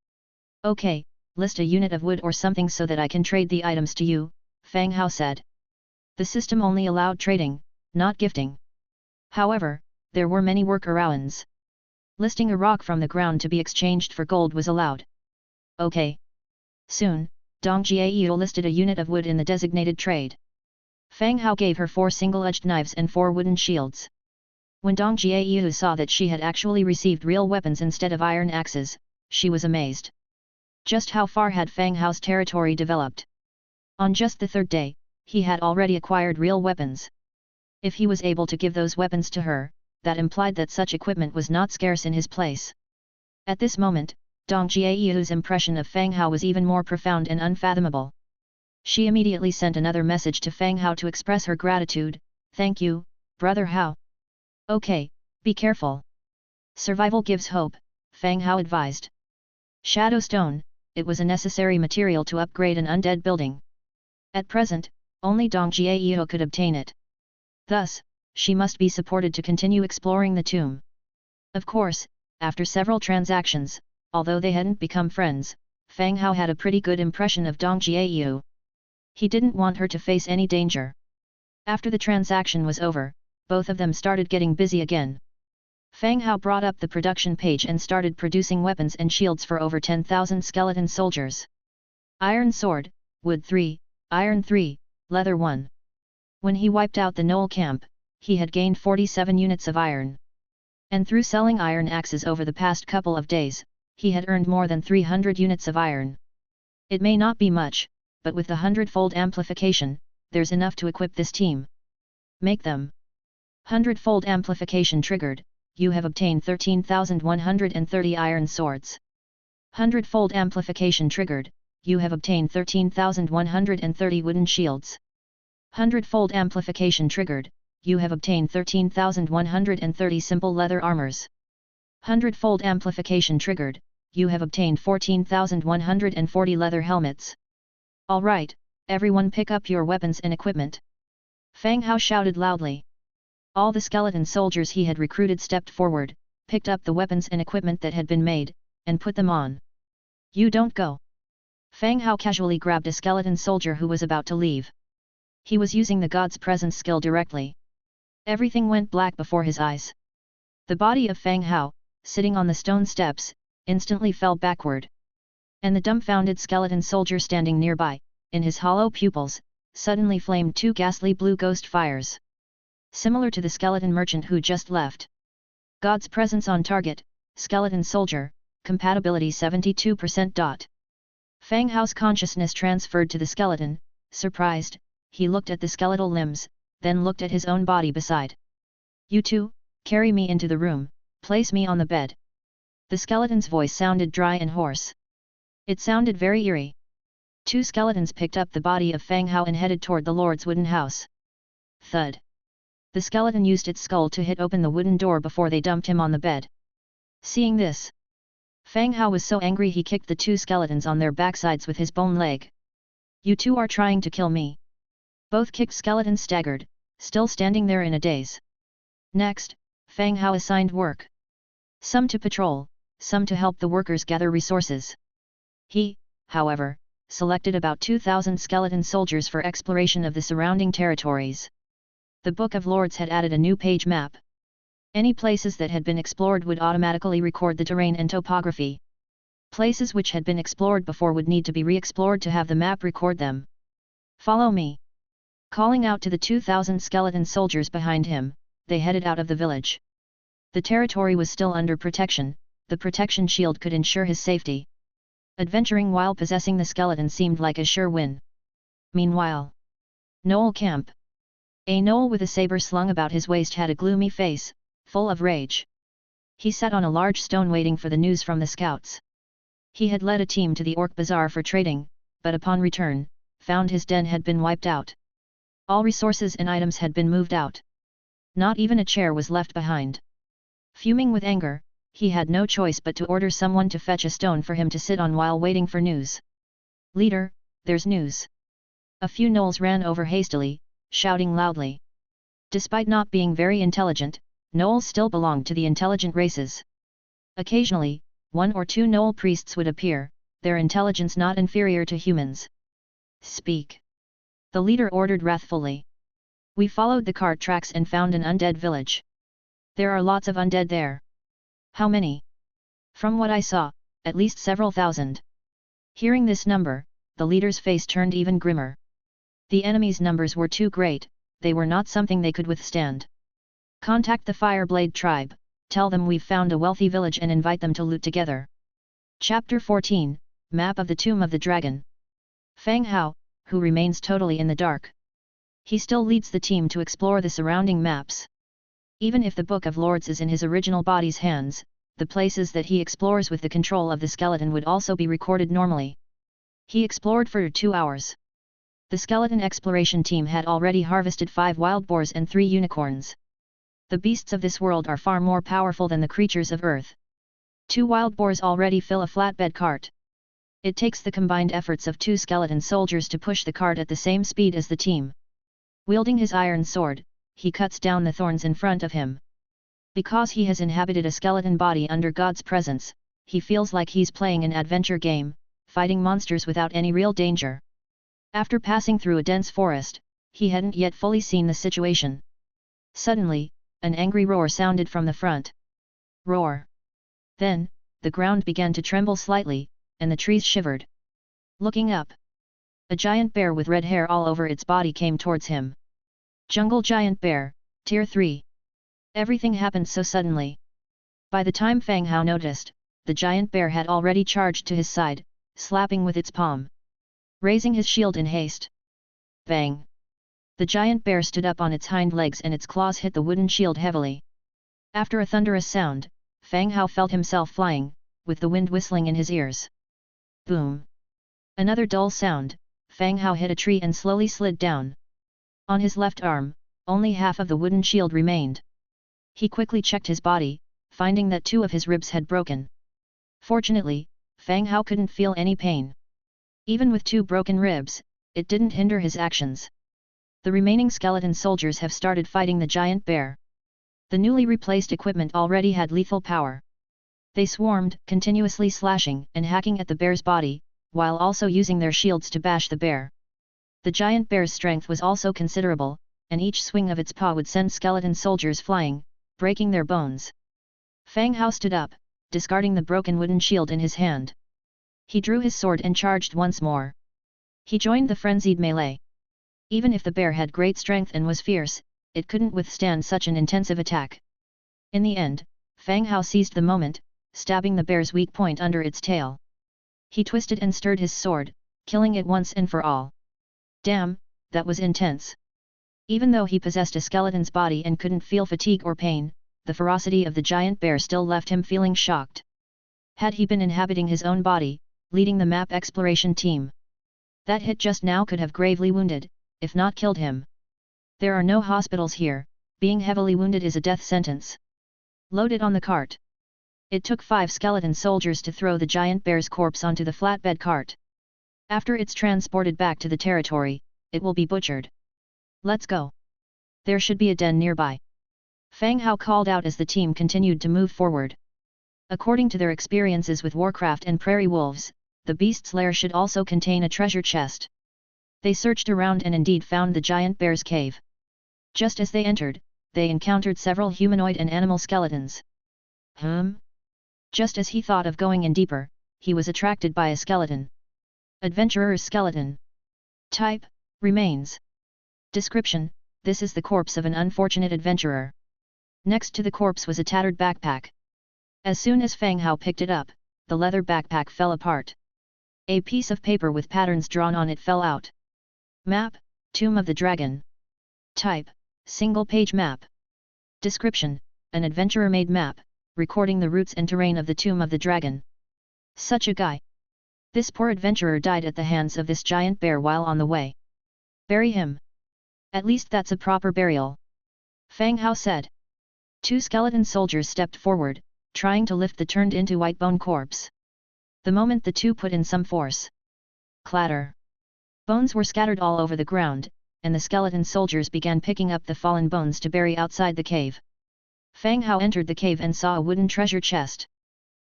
Okay, list a unit of wood or something so that I can trade the items to you, Fang Hao said. The system only allowed trading, not gifting. However, there were many workarounds. Listing a rock from the ground to be exchanged for gold was allowed. Okay. Soon, Dong Jieyu listed a unit of wood in the designated trade. Fang Hao gave her 4 single-edged knives and 4 wooden shields. When Dong Jieyu saw that she had actually received real weapons instead of iron axes, she was amazed. Just how far had Fang Hao's territory developed? On just the 3rd day, he had already acquired real weapons. If he was able to give those weapons to her, that implied that such equipment was not scarce in his place. At this moment, Dong Jieyu's impression of Fang Hao was even more profound and unfathomable. She immediately sent another message to Fang Hao to express her gratitude, Thank you, Brother Hao. Okay, be careful. Survival gives hope, Fang Hao advised. Shadow Stone, it was a necessary material to upgrade an undead building. At present, only Dong Jieyu could obtain it. Thus, she must be supported to continue exploring the tomb. Of course, after several transactions, although they hadn't become friends, Fang Hao had a pretty good impression of Dong Jieyu. He didn't want her to face any danger. After the transaction was over, both of them started getting busy again. Fang Hao brought up the production page and started producing weapons and shields for over 10,000 skeleton soldiers. Iron sword, wood 3, iron 3, leather 1. When he wiped out the Knoll camp, he had gained 47 units of iron. And through selling iron axes over the past couple of days, he had earned more than 300 units of iron. It may not be much, but with the Hundredfold Amplification, there's enough to equip this team. Make them. Hundredfold Amplification triggered, you have obtained 13,130 iron swords. Hundredfold Amplification triggered, you have obtained 13,130 wooden shields. Hundredfold Amplification triggered, you have obtained 13,130 simple leather armors. Hundredfold Amplification triggered, you have obtained 14,140 leather helmets. Alright, everyone pick up your weapons and equipment. Fang Hao shouted loudly. All the skeleton soldiers he had recruited stepped forward, picked up the weapons and equipment that had been made, and put them on. You don't go. Fang Hao casually grabbed a skeleton soldier who was about to leave. He was using the God's Presence skill directly. Everything went black before his eyes. The body of Fang Hao, sitting on the stone steps, instantly fell backward. And the dumbfounded skeleton soldier standing nearby, in his hollow pupils, suddenly flamed 2 ghastly blue ghost fires. Similar to the skeleton merchant who just left. God's Presence on target, skeleton soldier, compatibility 72%. Fang Hao's consciousness transferred to the skeleton. Surprised, he looked at the skeletal limbs, then looked at his own body beside. You two, carry me into the room, place me on the bed. The skeleton's voice sounded dry and hoarse. It sounded very eerie. 2 skeletons picked up the body of Fang Hao and headed toward the Lord's wooden house. Thud. The skeleton used its skull to hit open the wooden door before they dumped him on the bed. Seeing this, Fang Hao was so angry he kicked the 2 skeletons on their backsides with his bone leg. You two are trying to kill me. Both kicked skeletons staggered, still standing there in a daze. Next, Fang Hao assigned work. Some to patrol, some to help the workers gather resources. He, however, selected about 2,000 skeleton soldiers for exploration of the surrounding territories. The Book of Lords had added a new page map. Any places that had been explored would automatically record the terrain and topography. Places which had been explored before would need to be re-explored to have the map record them. Follow me. Calling out to the 2,000 skeleton soldiers behind him, they headed out of the village. The territory was still under protection, the protection shield could ensure his safety. Adventuring while possessing the skeleton seemed like a sure win. Meanwhile, Knoll camp. A Knoll with a saber slung about his waist had a gloomy face, full of rage. He sat on a large stone waiting for the news from the scouts. He had led a team to the Orc Bazaar for trading, but upon return, found his den had been wiped out. All resources and items had been moved out. Not even a chair was left behind. Fuming with anger, he had no choice but to order someone to fetch a stone for him to sit on while waiting for news. "Leader, there's news." A few gnolls ran over hastily, shouting loudly. Despite not being very intelligent, gnolls still belonged to the intelligent races. Occasionally, one or two gnoll priests would appear, their intelligence not inferior to humans. "Speak," the leader ordered wrathfully. "We followed the cart tracks and found an undead village. There are lots of undead there." "How many?" "From what I saw, at least several thousand." Hearing this number, the leader's face turned even grimmer. The enemy's numbers were too great, they were not something they could withstand. "Contact the Fireblade tribe, tell them we've found a wealthy village and invite them to loot together." Chapter 14, Map of the Tomb of the Dragon. Fang Hao, who remains totally in the dark. He still leads the team to explore the surrounding maps. Even if the Book of Lords is in his original body's hands, the places that he explores with the control of the skeleton would also be recorded normally. He explored for 2 hours. The skeleton exploration team had already harvested 5 wild boars and 3 unicorns. The beasts of this world are far more powerful than the creatures of Earth. 2 wild boars already fill a flatbed cart. It takes the combined efforts of 2 skeleton soldiers to push the cart at the same speed as the team. Wielding his iron sword, he cuts down the thorns in front of him. Because he has inhabited a skeleton body under God's presence, he feels like he's playing an adventure game, fighting monsters without any real danger. After passing through a dense forest, he hadn't yet fully seen the situation. Suddenly, an angry roar sounded from the front. Roar. Then, the ground began to tremble slightly, and the trees shivered. Looking up, a giant bear with red hair all over its body came towards him. Jungle Giant Bear, Tier 3. Everything happened so suddenly. By the time Fang Hao noticed, the giant bear had already charged to his side, slapping with its palm. Raising his shield in haste. Bang! The giant bear stood up on its hind legs and its claws hit the wooden shield heavily. After a thunderous sound, Fang Hao felt himself flying, with the wind whistling in his ears. Boom! Another dull sound, Fang Hao hit a tree and slowly slid down. On his left arm, only half of the wooden shield remained. He quickly checked his body, finding that 2 of his ribs had broken. Fortunately, Fang Hao couldn't feel any pain. Even with 2 broken ribs, it didn't hinder his actions. The remaining skeleton soldiers have started fighting the giant bear. The newly replaced equipment already had lethal power. They swarmed, continuously slashing and hacking at the bear's body, while also using their shields to bash the bear. The giant bear's strength was also considerable, and each swing of its paw would send skeleton soldiers flying, breaking their bones. Fang Hao stood up, discarding the broken wooden shield in his hand. He drew his sword and charged once more. He joined the frenzied melee. Even if the bear had great strength and was fierce, it couldn't withstand such an intensive attack. In the end, Fang Hao seized the moment, stabbing the bear's weak point under its tail. He twisted and stirred his sword, killing it once and for all. Damn, that was intense. Even though he possessed a skeleton's body and couldn't feel fatigue or pain, the ferocity of the giant bear still left him feeling shocked. Had he been inhabiting his own body, leading the map exploration team, that hit just now could have gravely wounded, if not killed him. There are no hospitals here, being heavily wounded is a death sentence. Load it on the cart. It took 5 skeleton soldiers to throw the giant bear's corpse onto the flatbed cart. After it's transported back to the territory, it will be butchered. Let's go. There should be a den nearby. Fang Hao called out as the team continued to move forward. According to their experiences with Warcraft and prairie wolves, the beast's lair should also contain a treasure chest. They searched around and indeed found the giant bear's cave. Just as they entered, they encountered several humanoid and animal skeletons. Just as he thought of going in deeper, he was attracted by a skeleton. Adventurer's skeleton. Type, remains. Description, this is the corpse of an unfortunate adventurer. Next to the corpse was a tattered backpack. As soon as Fang Hao picked it up, the leather backpack fell apart. A piece of paper with patterns drawn on it fell out. Map, Tomb of the Dragon. Type, single-page map. Description, an adventurer made map, recording the routes and terrain of the Tomb of the Dragon. Such a guy. This poor adventurer died at the hands of this giant bear while on the way. Bury him. At least that's a proper burial. Fang Hao said. Two skeleton soldiers stepped forward, trying to lift the turned into white bone corpse. The moment the two put in some force. Clatter. Bones were scattered all over the ground, and the skeleton soldiers began picking up the fallen bones to bury outside the cave. Fang Hao entered the cave and saw a wooden treasure chest.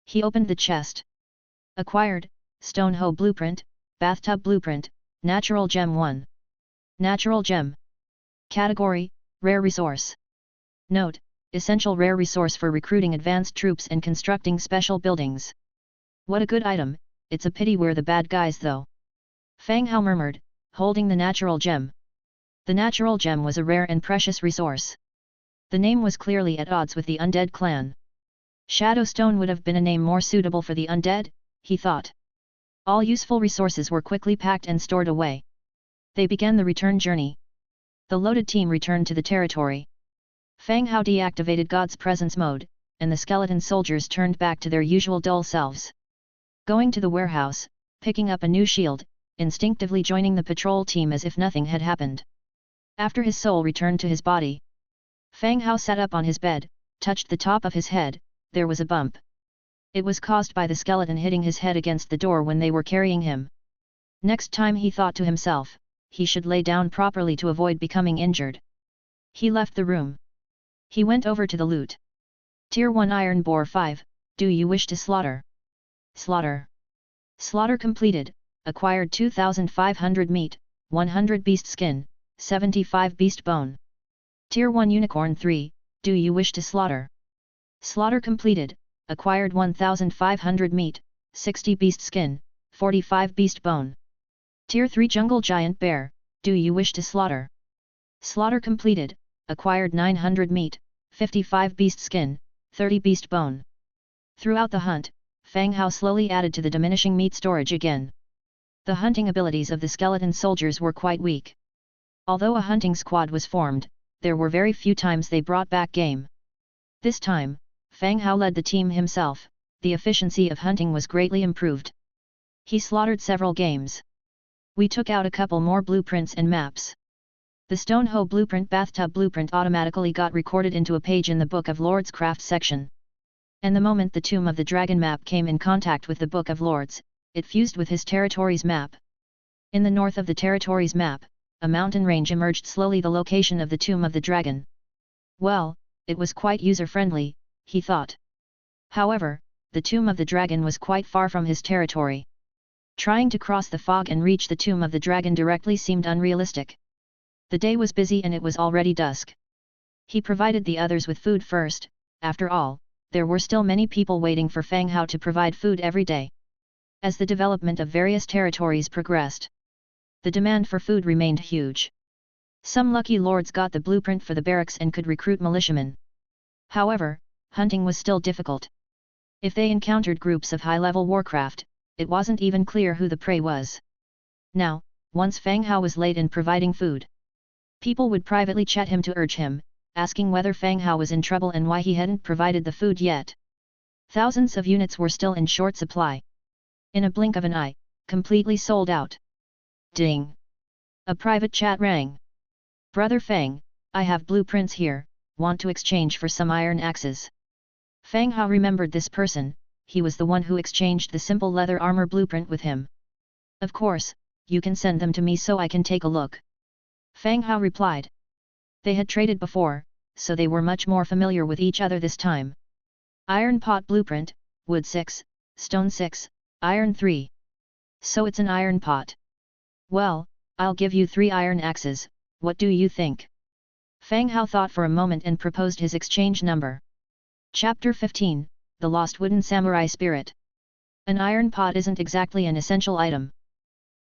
He opened the chest. Acquired, Stone Hoe Blueprint, Bathtub Blueprint, Natural Gem 1. Natural Gem. Category, Rare Resource. Note, essential rare resource for recruiting advanced troops and constructing special buildings. What a good item, it's a pity we're the bad guys though. Fang Hao murmured, holding the natural gem. The natural gem was a rare and precious resource. The name was clearly at odds with the undead clan. Shadowstone would have been a name more suitable for the undead, he thought. All useful resources were quickly packed and stored away. They began the return journey. The loaded team returned to the territory. Fang Hao deactivated God's Presence mode, and the skeleton soldiers turned back to their usual dull selves. Going to the warehouse, picking up a new shield, instinctively joining the patrol team as if nothing had happened. After his soul returned to his body, Fang Hao sat up on his bed, touched the top of his head, there was a bump. It was caused by the skeleton hitting his head against the door when they were carrying him. Next time he thought to himself, he should lay down properly to avoid becoming injured. He left the room. He went over to the loot. Tier 1 Iron Boar 5, do you wish to slaughter? Slaughter. Slaughter completed, acquired 2500 meat, 100 beast skin, 75 beast bone. Tier 1 Unicorn 3, do you wish to slaughter? Slaughter completed, acquired 1500 meat, 60 beast skin, 45 beast bone. Tier 3 Jungle Giant Bear, do you wish to slaughter? Slaughter completed, acquired 900 meat, 55 beast skin, 30 beast bone. Throughout the hunt, Fang Hao slowly added to the diminishing meat storage again. The hunting abilities of the skeleton soldiers were quite weak. Although a hunting squad was formed, there were very few times they brought back game. This time, Fang Hao led the team himself, the efficiency of hunting was greatly improved. He slaughtered several games. We took out a couple more blueprints and maps. The Stone Hoe Blueprint Bathtub Blueprint automatically got recorded into a page in the Book of Lords Craft section. And the moment the Tomb of the Dragon map came in contact with the Book of Lords, it fused with his territory's map. In the north of the territory's map, a mountain range emerged slowly, the location of the Tomb of the Dragon. Well, it was quite user-friendly, he thought. However, the Tomb of the Dragon was quite far from his territory. Trying to cross the fog and reach the Tomb of the Dragon directly seemed unrealistic. The day was busy and it was already dusk. He provided the others with food first, after all, there were still many people waiting for Fang Hao to provide food every day. As the development of various territories progressed, the demand for food remained huge. Some lucky lords got the blueprint for the barracks and could recruit militiamen. However, hunting was still difficult. If they encountered groups of high-level warcraft, it wasn't even clear who the prey was. Now, once Fang Hao was late in providing food, people would privately chat him to urge him, asking whether Fang Hao was in trouble and why he hadn't provided the food yet. Thousands of units were still in short supply. In a blink of an eye, completely sold out. Ding! A private chat rang. Brother Fang, I have blueprints here, want to exchange for some iron axes. Fang Hao remembered this person, he was the one who exchanged the simple leather armor blueprint with him. Of course, you can send them to me so I can take a look. Fang Hao replied. They had traded before, so they were much more familiar with each other this time. Iron pot blueprint, wood 6, stone 6, iron 3. So it's an iron pot. Well, I'll give you 3 iron axes, what do you think? Fang Hao thought for a moment and proposed his exchange number. Chapter 15, The Lost Wooden Samurai Spirit. An iron pot isn't exactly an essential item.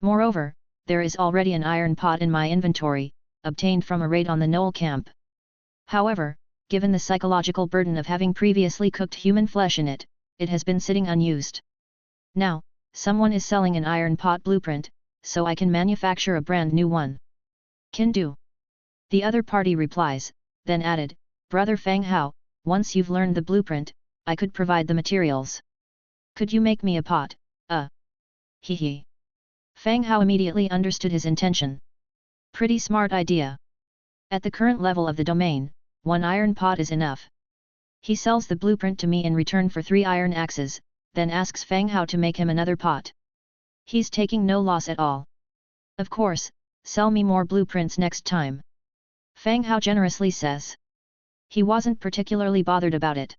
Moreover, there is already an iron pot in my inventory, obtained from a raid on the Knoll camp. However, given the psychological burden of having previously cooked human flesh in it, it has been sitting unused. Now, someone is selling an iron pot blueprint, so I can manufacture a brand new one. Can do. The other party replies, then added, Brother Fang Hao, once you've learned the blueprint, I could provide the materials. Could you make me a pot? Hee. Fang Hao immediately understood his intention. Pretty smart idea. At the current level of the domain, 1 iron pot is enough. He sells the blueprint to me in return for 3 iron axes, then asks Fang Hao to make him another pot. He's taking no loss at all. Of course, sell me more blueprints next time. Fang Hao generously says. He wasn't particularly bothered about it.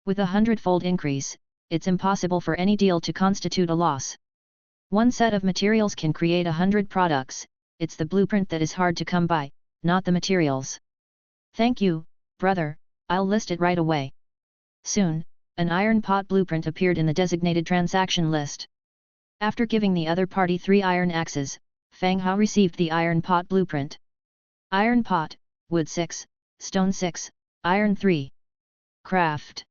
With a hundredfold increase, it's impossible for any deal to constitute a loss. One set of materials can create 100 products, it's the blueprint that is hard to come by, not the materials. Thank you, brother, I'll list it right away. Soon, an iron pot blueprint appeared in the designated transaction list. After giving the other party 3 iron axes, Fang Hao received the iron pot blueprint. Iron pot, wood 6, stone 6, iron 3. Craft.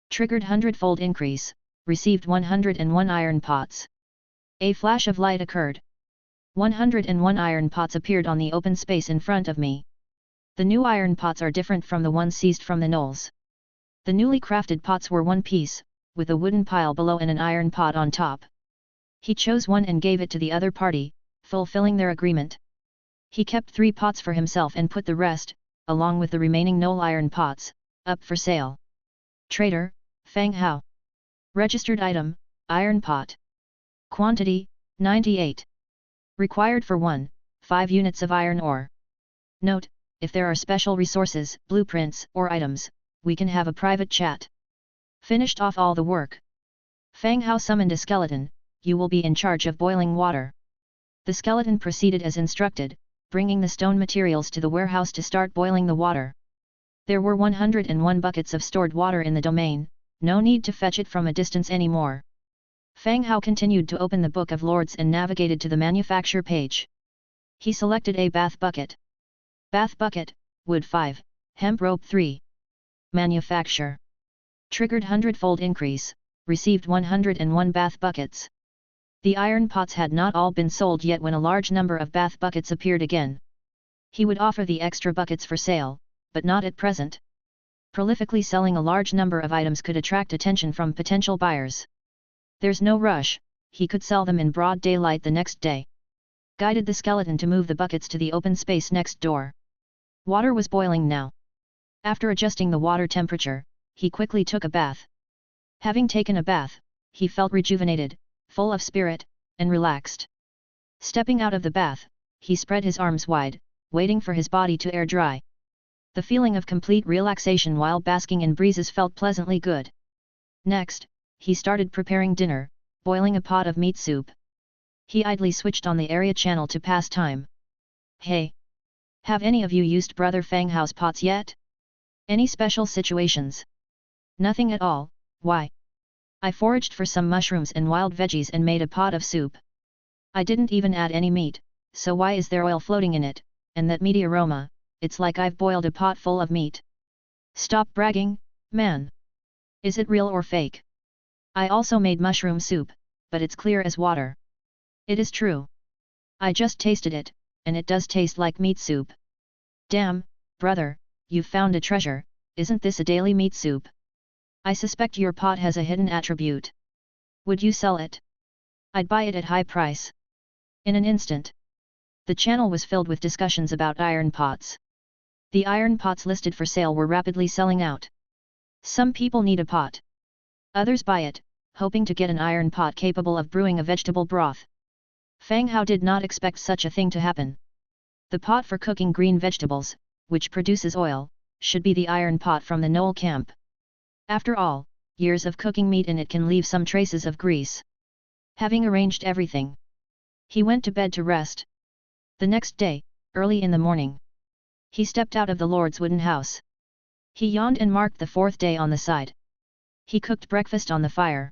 Triggered hundredfold increase, received 101 iron pots. A flash of light occurred. 101 iron pots appeared on the open space in front of me. The new iron pots are different from the ones seized from the gnolls. The newly crafted pots were one piece, with a wooden pile below and an iron pot on top. He chose one and gave it to the other party, fulfilling their agreement. He kept 3 pots for himself and put the rest, along with the remaining gnoll iron pots, up for sale. Trader, Fang Hao. Registered item, iron pot. Quantity, 98. Required for 1, 5 units of iron ore. Note, if there are special resources, blueprints, or items, we can have a private chat. Finished off all the work. Fang Hao summoned a skeleton, you will be in charge of boiling water. The skeleton proceeded as instructed, bringing the stone materials to the warehouse to start boiling the water. There were 101 buckets of stored water in the domain, no need to fetch it from a distance anymore. Fang Hao continued to open the Book of Lords and navigated to the manufacture page. He selected a bath bucket. Bath bucket, wood 5, hemp rope 3. Manufacture. Triggered hundredfold increase, received 101 bath buckets. The iron pots had not all been sold yet when a large number of bath buckets appeared again. He would offer the extra buckets for sale, but not at present. Prolifically selling a large number of items could attract attention from potential buyers. There's no rush, he could sell them in broad daylight the next day. Guided the skeleton to move the buckets to the open space next door. Water was boiling now. After adjusting the water temperature, he quickly took a bath. Having taken a bath, he felt rejuvenated, full of spirit, and relaxed. Stepping out of the bath, he spread his arms wide, waiting for his body to air dry. The feeling of complete relaxation while basking in breezes felt pleasantly good. Next, he started preparing dinner, boiling a pot of meat soup. He idly switched on the area channel to pass time. Hey! Have any of you used Brother Fang Hao's pots yet? Any special situations? Nothing at all, why? I foraged for some mushrooms and wild veggies and made a pot of soup. I didn't even add any meat, so why is there oil floating in it, and that meaty aroma, it's like I've boiled a pot full of meat. Stop bragging, man! Is it real or fake? I also made mushroom soup, but it's clear as water. It is true. I just tasted it, and it does taste like meat soup. Damn, brother, you've found a treasure, isn't this a daily meat soup? I suspect your pot has a hidden attribute. Would you sell it? I'd buy it at high price. In an instant. The channel was filled with discussions about iron pots. The iron pots listed for sale were rapidly selling out. Some people need a pot. Others buy it, hoping to get an iron pot capable of brewing a vegetable broth. Fang Hao did not expect such a thing to happen. The pot for cooking green vegetables, which produces oil, should be the iron pot from the Knoll camp. After all, years of cooking meat in it can leave some traces of grease. Having arranged everything, he went to bed to rest. The next day, early in the morning, he stepped out of the Lord's wooden house. He yawned and marked the 4th day on the side. He cooked breakfast on the fire.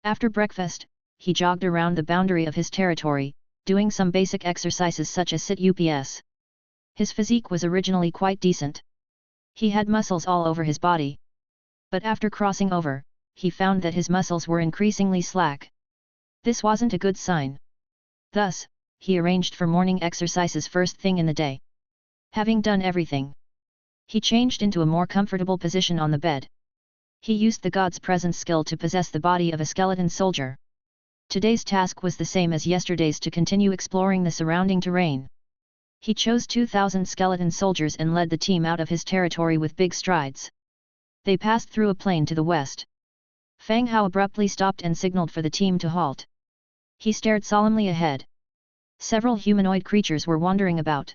After breakfast, he jogged around the boundary of his territory, doing some basic exercises such as sit-ups. His physique was originally quite decent. He had muscles all over his body. But after crossing over, he found that his muscles were increasingly slack. This wasn't a good sign. Thus, he arranged for morning exercises first thing in the day. Having done everything, he changed into a more comfortable position on the bed. He used the God's Presence skill to possess the body of a skeleton soldier. Today's task was the same as yesterday's, to continue exploring the surrounding terrain. He chose 2,000 skeleton soldiers and led the team out of his territory with big strides. They passed through a plain to the west. Fang Hao abruptly stopped and signaled for the team to halt. He stared solemnly ahead. Several humanoid creatures were wandering about.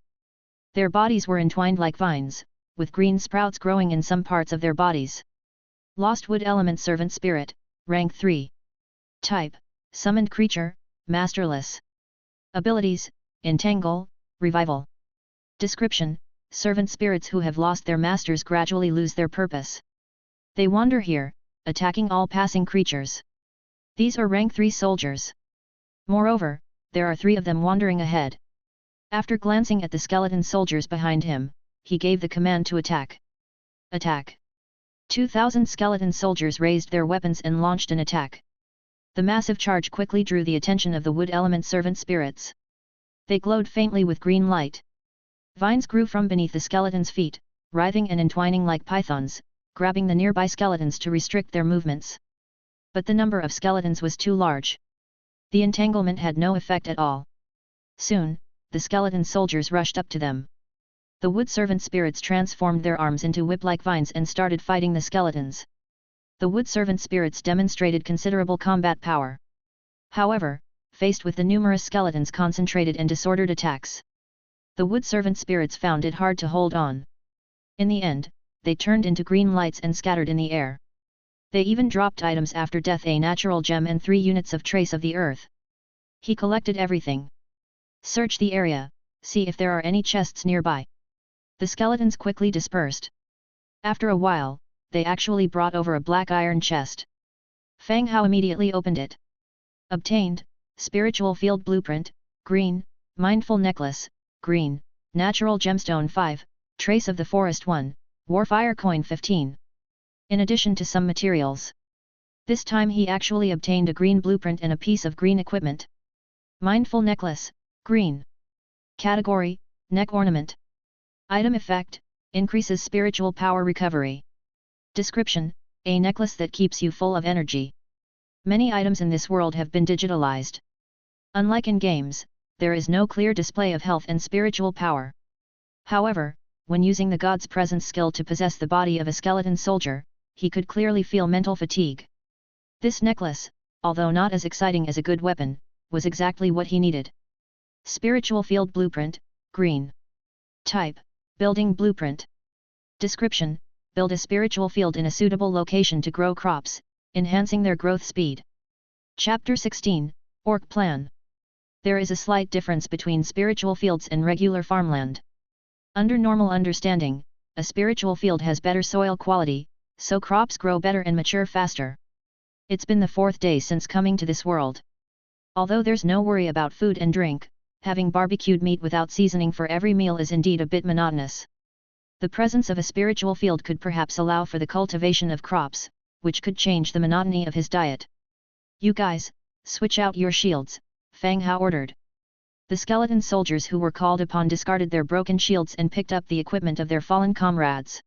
Their bodies were entwined like vines, with green sprouts growing in some parts of their bodies. Lost Wood Element Servant Spirit, Rank 3. Type, Summoned Creature, Masterless. Abilities, Entangle, Revival. Description: Servant spirits who have lost their masters gradually lose their purpose. They wander here, attacking all passing creatures. These are Rank 3 soldiers. Moreover, there are 3 of them wandering ahead. After glancing at the skeleton soldiers behind him, he gave the command to attack. Attack! 2,000 skeleton soldiers raised their weapons and launched an attack. The massive charge quickly drew the attention of the wood element servant spirits. They glowed faintly with green light. Vines grew from beneath the skeletons' feet, writhing and entwining like pythons, grabbing the nearby skeletons to restrict their movements. But the number of skeletons was too large. The entanglement had no effect at all. Soon, the skeleton soldiers rushed up to them. The wood servant spirits transformed their arms into whip-like vines and started fighting the skeletons. The wood servant spirits demonstrated considerable combat power. However, faced with the numerous skeletons' concentrated and disordered attacks, the wood servant spirits found it hard to hold on. In the end, they turned into green lights and scattered in the air. They even dropped items after death: a natural gem and 3 units of trace of the earth. He collected everything. Search the area, see if there are any chests nearby. The skeletons quickly dispersed. After a while, they actually brought over a black iron chest. Fang Hao immediately opened it. Obtained, Spiritual Field Blueprint, green, Mindful Necklace, green, Natural Gemstone 5, Trace of the Forest 1, Warfire Coin 15. In addition to some materials. This time he actually obtained a green blueprint and a piece of green equipment. Mindful Necklace, green. Category, Neck Ornament. Item effect, increases spiritual power recovery. Description: a necklace that keeps you full of energy. Many items in this world have been digitalized. Unlike in games, there is no clear display of health and spiritual power. However, when using the God's Presence skill to possess the body of a skeleton soldier, he could clearly feel mental fatigue. This necklace, although not as exciting as a good weapon, was exactly what he needed. Spiritual Field Blueprint, green. Type: Building Blueprint. Description: build a spiritual field in a suitable location to grow crops, enhancing their growth speed. Chapter 16, Orc Plan. There is a slight difference between spiritual fields and regular farmland. Under normal understanding, a spiritual field has better soil quality, so crops grow better and mature faster. It's been the 4th day since coming to this world. Although there's no worry about food and drink, having barbecued meat without seasoning for every meal is indeed a bit monotonous. The presence of a spiritual field could perhaps allow for the cultivation of crops, which could change the monotony of his diet. You guys, switch out your shields, Fang Hao ordered. The skeleton soldiers who were called upon discarded their broken shields and picked up the equipment of their fallen comrades.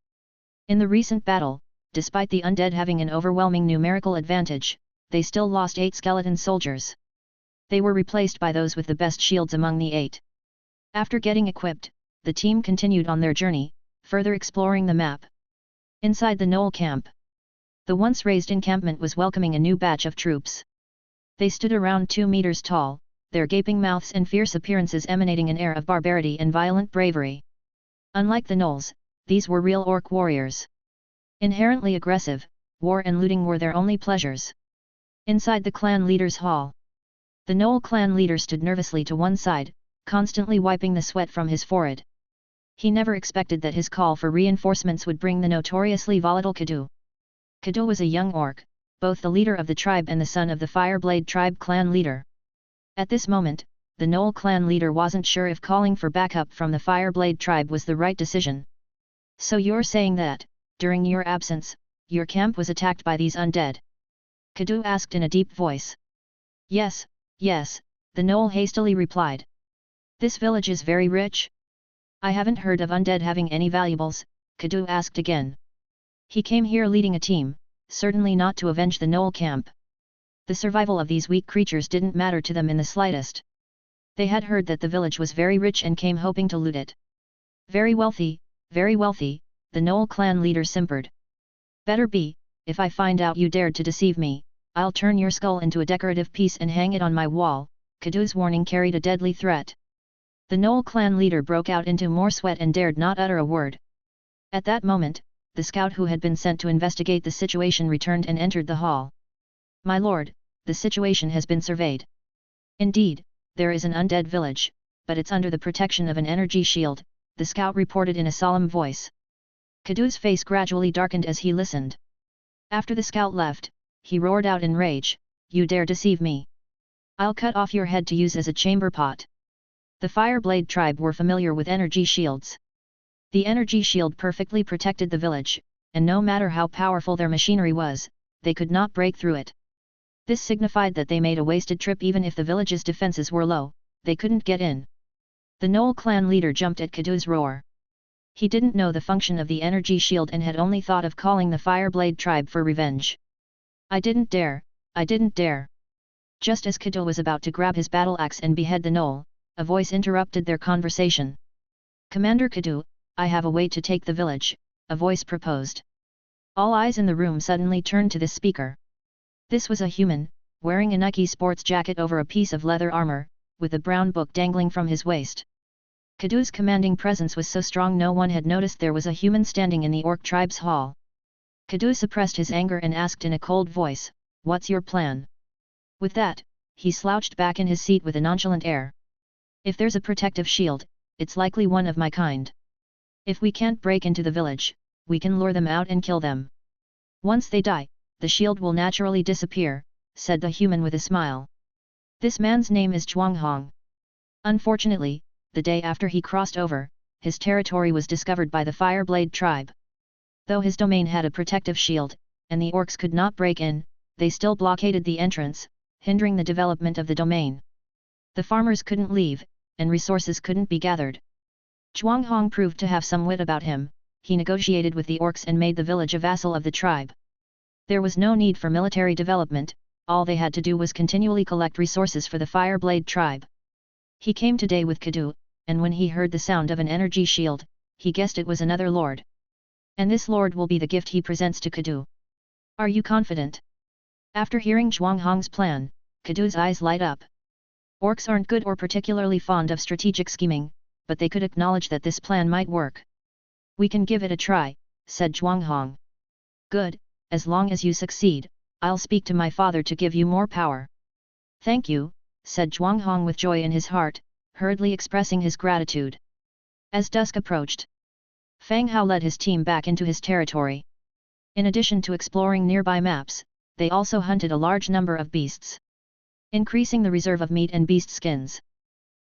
In the recent battle, despite the undead having an overwhelming numerical advantage, they still lost 8 skeleton soldiers. They were replaced by those with the best shields among the 8. After getting equipped, the team continued on their journey, further exploring the map. Inside the knoll camp, the once raised encampment was welcoming a new batch of troops. They stood around 2 meters tall, their gaping mouths and fierce appearances emanating an air of barbarity and violent bravery. Unlike the gnolls, these were real orc warriors. Inherently aggressive, war and looting were their only pleasures. Inside the clan leader's hall, the gnoll clan leader stood nervously to one side, constantly wiping the sweat from his forehead. He never expected that his call for reinforcements would bring the notoriously volatile Kadu. Kadu was a young orc, both the leader of the tribe and the son of the Fireblade tribe clan leader. At this moment, the Knoll clan leader wasn't sure if calling for backup from the Fireblade tribe was the right decision. So you're saying that, during your absence, your camp was attacked by these undead? Kadu asked in a deep voice. Yes, yes, the Knoll hastily replied. This village is very rich? I haven't heard of undead having any valuables, Kadu asked again. He came here leading a team, certainly not to avenge the Knoll camp. The survival of these weak creatures didn't matter to them in the slightest. They had heard that the village was very rich and came hoping to loot it. Very wealthy, the Knoll clan leader simpered. Better be, if I find out you dared to deceive me, I'll turn your skull into a decorative piece and hang it on my wall, Kadu's warning carried a deadly threat. The Knoll clan leader broke out into more sweat and dared not utter a word. At that moment, the scout who had been sent to investigate the situation returned and entered the hall. My lord, the situation has been surveyed. Indeed, there is an undead village, but it's under the protection of an energy shield, the scout reported in a solemn voice. Kadu's face gradually darkened as he listened. After the scout left, he roared out in rage, You dare deceive me! I'll cut off your head to use as a chamber pot. The Fireblade tribe were familiar with energy shields. The energy shield perfectly protected the village, and no matter how powerful their machinery was, they could not break through it. This signified that they made a wasted trip even if the village's defenses were low, they couldn't get in. The Knoll clan leader jumped at Kadu's roar. He didn't know the function of the energy shield and had only thought of calling the Fireblade tribe for revenge. I didn't dare, I didn't dare. Just as Kadu was about to grab his battle axe and behead the Knoll, a voice interrupted their conversation. Commander Kadu, I have a way to take the village, a voice proposed. All eyes in the room suddenly turned to this speaker. This was a human, wearing a Nike sports jacket over a piece of leather armor, with a brown book dangling from his waist. Kadu's commanding presence was so strong no one had noticed there was a human standing in the orc tribe's hall. Kadu suppressed his anger and asked in a cold voice, What's your plan? With that, he slouched back in his seat with a nonchalant air. If there's a protective shield, it's likely one of my kind. If we can't break into the village, we can lure them out and kill them. Once they die, the shield will naturally disappear, said the human with a smile. This man's name is Zhuanghong. Unfortunately, the day after he crossed over, his territory was discovered by the Fireblade tribe. Though his domain had a protective shield, and the orcs could not break in, they still blockaded the entrance, hindering the development of the domain. The farmers couldn't leave, and resources couldn't be gathered. Zhuanghong proved to have some wit about him, he negotiated with the orcs and made the village a vassal of the tribe. There was no need for military development, all they had to do was continually collect resources for the Fireblade tribe. He came today with Kadu, and when he heard the sound of an energy shield, he guessed it was another lord. And this lord will be the gift he presents to Kadu. Are you confident? After hearing Zhuanghong's plan, Kadu's eyes light up. Orcs aren't good or particularly fond of strategic scheming, but they could acknowledge that this plan might work. We can give it a try, said Zhuanghong. Good, as long as you succeed, I'll speak to my father to give you more power. Thank you, said Zhuanghong with joy in his heart, hurriedly expressing his gratitude. As dusk approached, Fang Hao led his team back into his territory. In addition to exploring nearby maps, they also hunted a large number of beasts, increasing the reserve of meat and beast skins.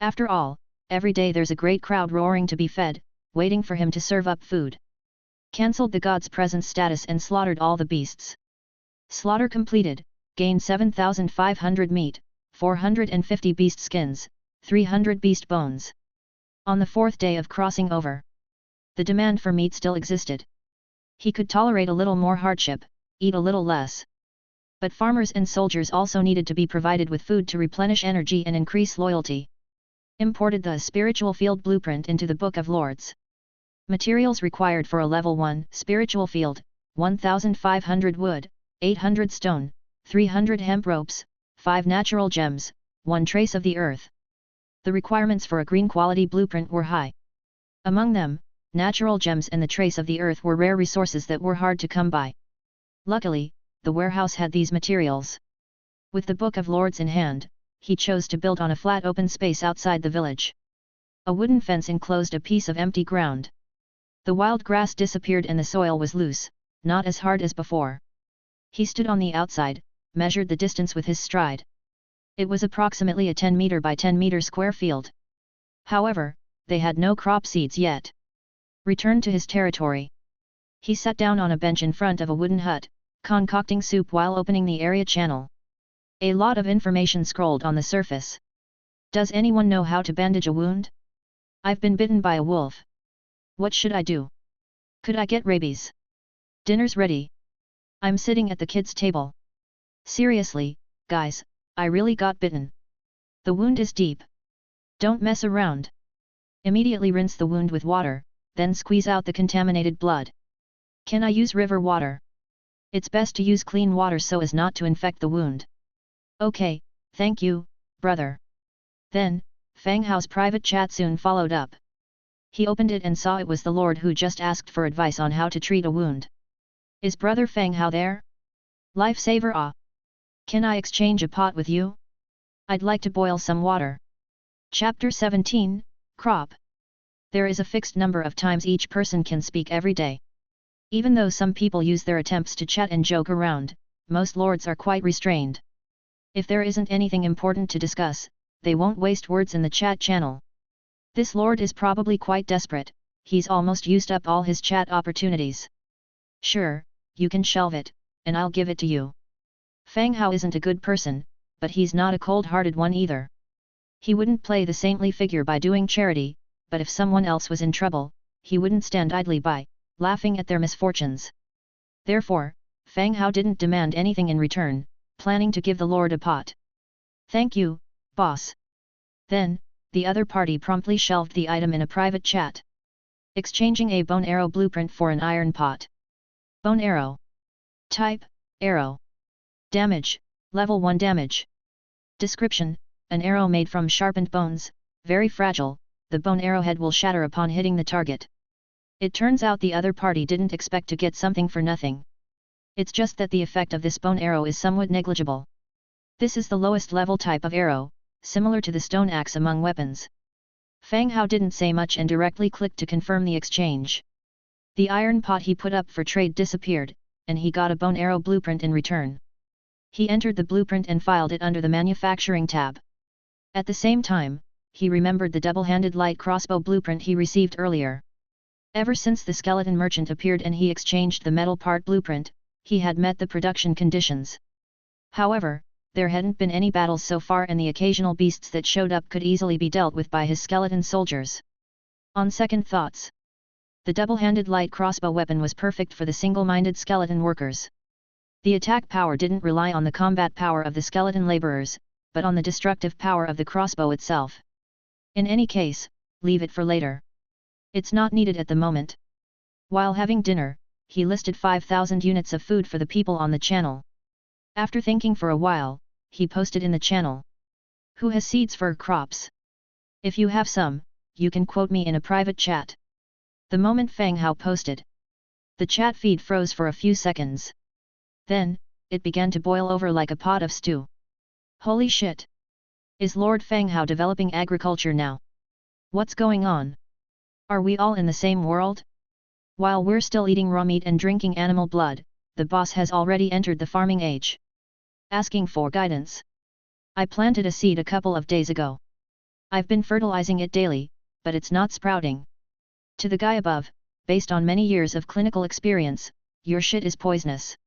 After all, every day there's a great crowd roaring to be fed, waiting for him to serve up food. Cancelled the god's presence status and slaughtered all the beasts. Slaughter completed, gained 7,500 meat, 450 beast skins, 300 beast bones. On the fourth day of crossing over, the demand for meat still existed. He could tolerate a little more hardship, eat a little less. But farmers and soldiers also needed to be provided with food to replenish energy and increase loyalty. Imported the spiritual field blueprint into the Book of Lords. Materials required for a level 1 spiritual field: 1,500 wood, 800 stone, 300 hemp ropes, 5 natural gems, 1 trace of the earth. The requirements for a green quality blueprint were high. Among them, natural gems and the trace of the earth were rare resources that were hard to come by. Luckily, the warehouse had these materials. With the Book of Lords in hand, he chose to build on a flat open space outside the village. A wooden fence enclosed a piece of empty ground. The wild grass disappeared and the soil was loose, not as hard as before. He stood on the outside, measured the distance with his stride. It was approximately a 10 meter by 10 meter square field. However, they had no crop seeds yet. Returned to his territory. He sat down on a bench in front of a wooden hut, concocting soup while opening the area channel. A lot of information scrolled on the surface. Does anyone know how to bandage a wound? I've been bitten by a wolf. What should I do? Could I get rabies? Dinner's ready. I'm sitting at the kids' table. Seriously, guys, I really got bitten. The wound is deep. Don't mess around. Immediately rinse the wound with water, then squeeze out the contaminated blood. Can I use river water? It's best to use clean water so as not to infect the wound. Okay, thank you, brother. Then, Fang Hao's private chat soon followed up. He opened it and saw it was the Lord who just asked for advice on how to treat a wound. Is brother Fang Hao there? Lifesaver ah. Can I exchange a pot with you? I'd like to boil some water. Chapter 17, Crop. There is a fixed number of times each person can speak every day. Even though some people use their attempts to chat and joke around, most lords are quite restrained. If there isn't anything important to discuss, they won't waste words in the chat channel. This lord is probably quite desperate, he's almost used up all his chat opportunities. Sure, you can shelve it, and I'll give it to you. Fang Hao isn't a good person, but he's not a cold-hearted one either. He wouldn't play the saintly figure by doing charity, but if someone else was in trouble, he wouldn't stand idly by, laughing at their misfortunes. Therefore, Fang Hao didn't demand anything in return, planning to give the lord a pot. Thank you, boss. Then, the other party promptly shelved the item in a private chat. Exchanging a bone arrow blueprint for an iron pot. Bone arrow. Type, arrow. Damage, level 1 damage. Description, an arrow made from sharpened bones, very fragile, the bone arrowhead will shatter upon hitting the target. It turns out the other party didn't expect to get something for nothing. It's just that the effect of this bone arrow is somewhat negligible. This is the lowest level type of arrow, similar to the stone axe among weapons. Fang Hao didn't say much and directly clicked to confirm the exchange. The iron pot he put up for trade disappeared, and he got a bone arrow blueprint in return. He entered the blueprint and filed it under the manufacturing tab. At the same time, he remembered the double-handed light crossbow blueprint he received earlier. Ever since the skeleton merchant appeared and he exchanged the metal part blueprint, he had met the production conditions. However, there hadn't been any battles so far and the occasional beasts that showed up could easily be dealt with by his skeleton soldiers. On second thoughts, the double-handed light crossbow weapon was perfect for the single-minded skeleton workers. The attack power didn't rely on the combat power of the skeleton laborers, but on the destructive power of the crossbow itself. In any case, leave it for later. It's not needed at the moment. While having dinner, he listed 5,000 units of food for the people on the channel. After thinking for a while, he posted in the channel. Who has seeds for crops? If you have some, you can quote me in a private chat. The moment Fang Hao posted, the chat feed froze for a few seconds. Then, it began to boil over like a pot of stew. Holy shit! Is Lord Fang Hao developing agriculture now? What's going on? Are we all in the same world? While we're still eating raw meat and drinking animal blood, the boss has already entered the farming age. Asking for guidance. I planted a seed a couple of days ago. I've been fertilizing it daily, but it's not sprouting. To the guy above, based on many years of clinical experience, your shit is poisonous.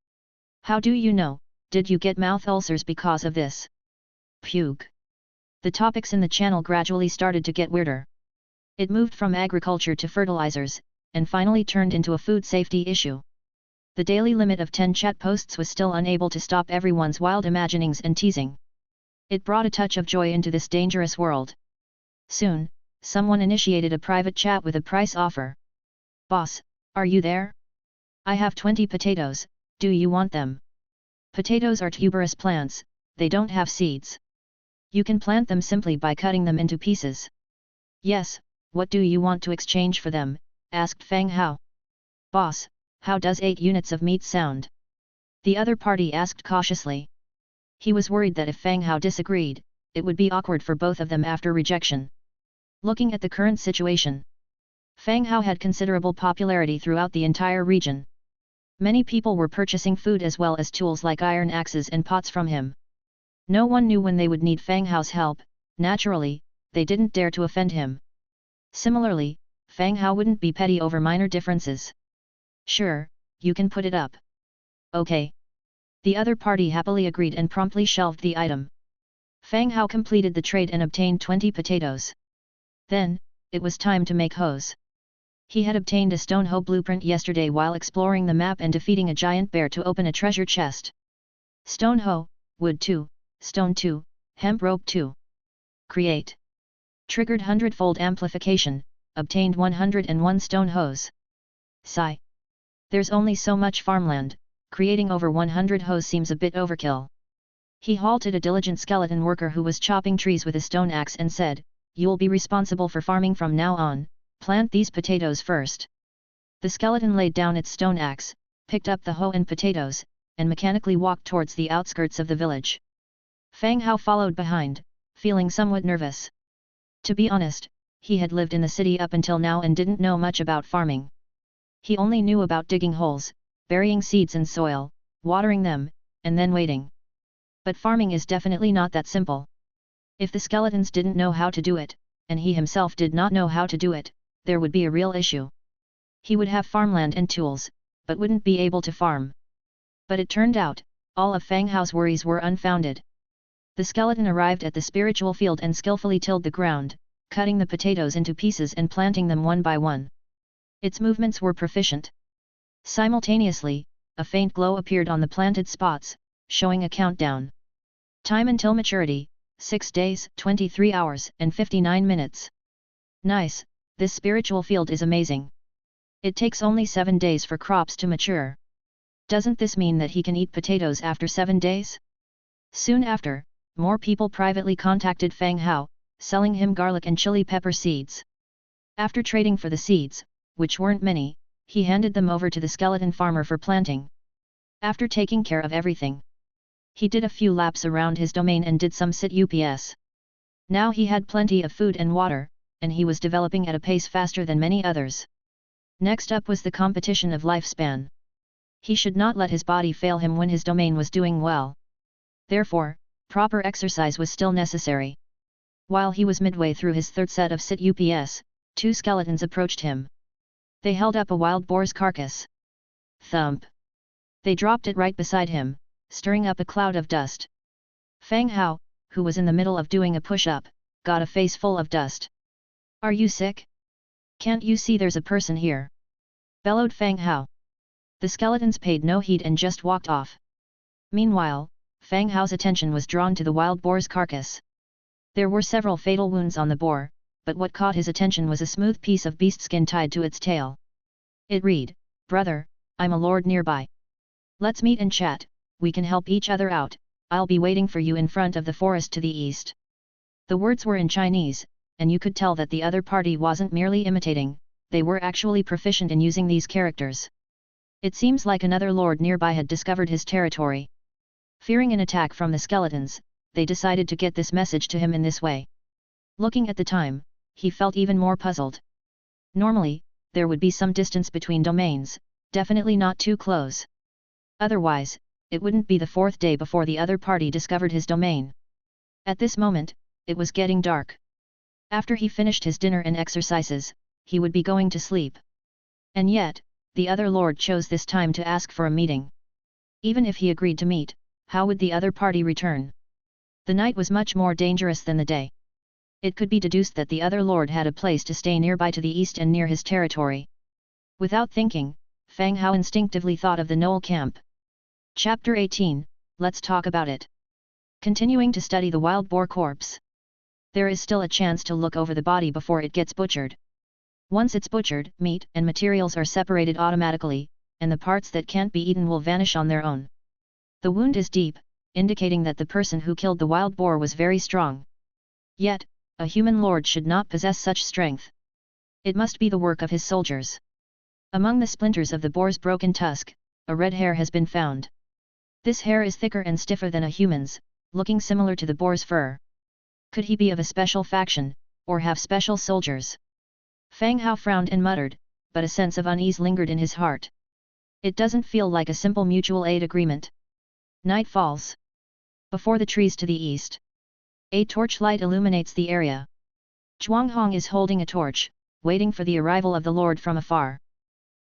How do you know? Did you get mouth ulcers because of this? Puke. The topics in the channel gradually started to get weirder. It moved from agriculture to fertilizers, and finally turned into a food safety issue. The daily limit of 10 chat posts was still unable to stop everyone's wild imaginings and teasing. It brought a touch of joy into this dangerous world. Soon, someone initiated a private chat with a price offer. Boss, are you there? I have 20 potatoes, do you want them? Potatoes are tuberous plants, they don't have seeds. You can plant them simply by cutting them into pieces. Yes, what do you want to exchange for them? Asked Fang Hao. Boss, how does 8 units of meat sound? The other party asked cautiously. He was worried that if Fang Hao disagreed, it would be awkward for both of them after rejection. Looking at the current situation, Fang Hao had considerable popularity throughout the entire region. Many people were purchasing food as well as tools like iron axes and pots from him. No one knew when they would need Fang Hao's help. Naturally, they didn't dare to offend him. Similarly, Fang Hao wouldn't be petty over minor differences. Sure, you can put it up. Okay. The other party happily agreed and promptly shelved the item. Fang Hao completed the trade and obtained 20 potatoes. Then, it was time to make hoes. He had obtained a stone hoe blueprint yesterday while exploring the map and defeating a giant bear to open a treasure chest. Stone hoe, wood 2, stone 2, hemp rope 2. Create. Triggered Hundredfold Amplification, obtained 101 stone hoes. Sigh. There's only so much farmland, creating over 100 hoes seems a bit overkill. He halted a diligent skeleton worker who was chopping trees with a stone axe and said, "You'll be responsible for farming from now on, plant these potatoes first." The skeleton laid down its stone axe, picked up the hoe and potatoes, and mechanically walked towards the outskirts of the village. Fang Hao followed behind, feeling somewhat nervous. To be honest, he had lived in the city up until now and didn't know much about farming. He only knew about digging holes, burying seeds in soil, watering them, and then waiting. But farming is definitely not that simple. If the skeletons didn't know how to do it, and he himself did not know how to do it, there would be a real issue. He would have farmland and tools, but wouldn't be able to farm. But it turned out, all of Fang Hao's worries were unfounded. The skeleton arrived at the spiritual field and skillfully tilled the ground, cutting the potatoes into pieces and planting them one by one. Its movements were proficient. Simultaneously, a faint glow appeared on the planted spots, showing a countdown. Time until maturity, 6 days, 23 hours, and 59 minutes. Nice, this spiritual field is amazing. It takes only 7 days for crops to mature. Doesn't this mean that he can eat potatoes after 7 days? Soon after, more people privately contacted Fang Hao, selling him garlic and chili pepper seeds. After trading for the seeds, which weren't many, he handed them over to the skeleton farmer for planting. After taking care of everything, he did a few laps around his domain and did some sit-ups. Now he had plenty of food and water, and he was developing at a pace faster than many others. Next up was the competition of lifespan. He should not let his body fail him when his domain was doing well. Therefore, proper exercise was still necessary. While he was midway through his third set of sit-ups, 2 skeletons approached him. They held up a wild boar's carcass. Thump! They dropped it right beside him, stirring up a cloud of dust. Fang Hao, who was in the middle of doing a push-up, got a face full of dust. "Are you sick? Can't you see there's a person here?" bellowed Fang Hao. The skeletons paid no heed and just walked off. Meanwhile, Fang Hao's attention was drawn to the wild boar's carcass. There were several fatal wounds on the boar, but what caught his attention was a smooth piece of beast skin tied to its tail. It read, "Brother, I'm a lord nearby. Let's meet and chat, we can help each other out, I'll be waiting for you in front of the forest to the east." The words were in Chinese, and you could tell that the other party wasn't merely imitating, they were actually proficient in using these characters. It seems like another lord nearby had discovered his territory. Fearing an attack from the skeletons, they decided to get this message to him in this way. Looking at the time, he felt even more puzzled. Normally, there would be some distance between domains, definitely not too close. Otherwise, it wouldn't be the 4th day before the other party discovered his domain. At this moment, it was getting dark. After he finished his dinner and exercises, he would be going to sleep. And yet, the other lord chose this time to ask for a meeting. Even if he agreed to meet, how would the other party return? The night was much more dangerous than the day. It could be deduced that the other lord had a place to stay nearby to the east and near his territory. Without thinking, Fang Hao instinctively thought of the Knoll camp. Chapter 18, Let's talk about it. Continuing to study the wild boar corpse. There is still a chance to look over the body before it gets butchered. Once it's butchered, meat and materials are separated automatically, and the parts that can't be eaten will vanish on their own. The wound is deep, indicating that the person who killed the wild boar was very strong. Yet, a human lord should not possess such strength. It must be the work of his soldiers. Among the splinters of the boar's broken tusk, a red hair has been found. This hair is thicker and stiffer than a human's, looking similar to the boar's fur. Could he be of a special faction, or have special soldiers? Fang Hao frowned and muttered, but a sense of unease lingered in his heart. It doesn't feel like a simple mutual aid agreement. Night falls. Before the trees to the east, a torchlight illuminates the area. Zhuanghong is holding a torch, waiting for the arrival of the Lord from afar.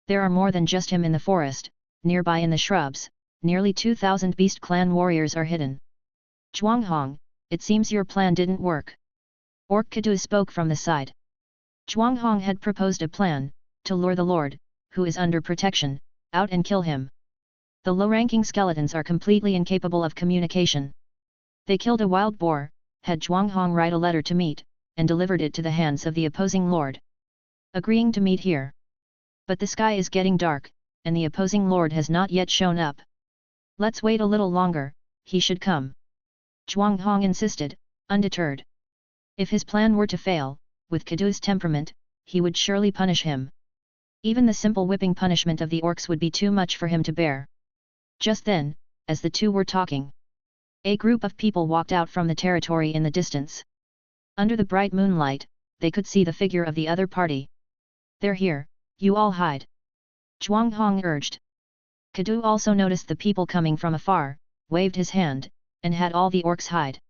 There are more than just him in the forest. Nearby in the shrubs, nearly 2,000 Beast Clan warriors are hidden. Zhuanghong, it seems your plan didn't work. Orc Kadu spoke from the side. Zhuanghong had proposed a plan, to lure the Lord, who is under protection, out and kill him. The low-ranking skeletons are completely incapable of communication. They killed a wild boar, had Zhuanghong write a letter to meet, and delivered it to the hands of the opposing Lord. Agreeing to meet here. But the sky is getting dark, and the opposing Lord has not yet shown up. Let's wait a little longer, he should come. Zhuanghong insisted, undeterred. If his plan were to fail, with Kadu's temperament, he would surely punish him. Even the simple whipping punishment of the orcs would be too much for him to bear. Just then, as the two were talking, a group of people walked out from the territory in the distance. Under the bright moonlight, they could see the figure of the other party. They're here, you all hide. Zhuanghong urged. Kadu also noticed the people coming from afar, waved his hand, and had all the orcs hide.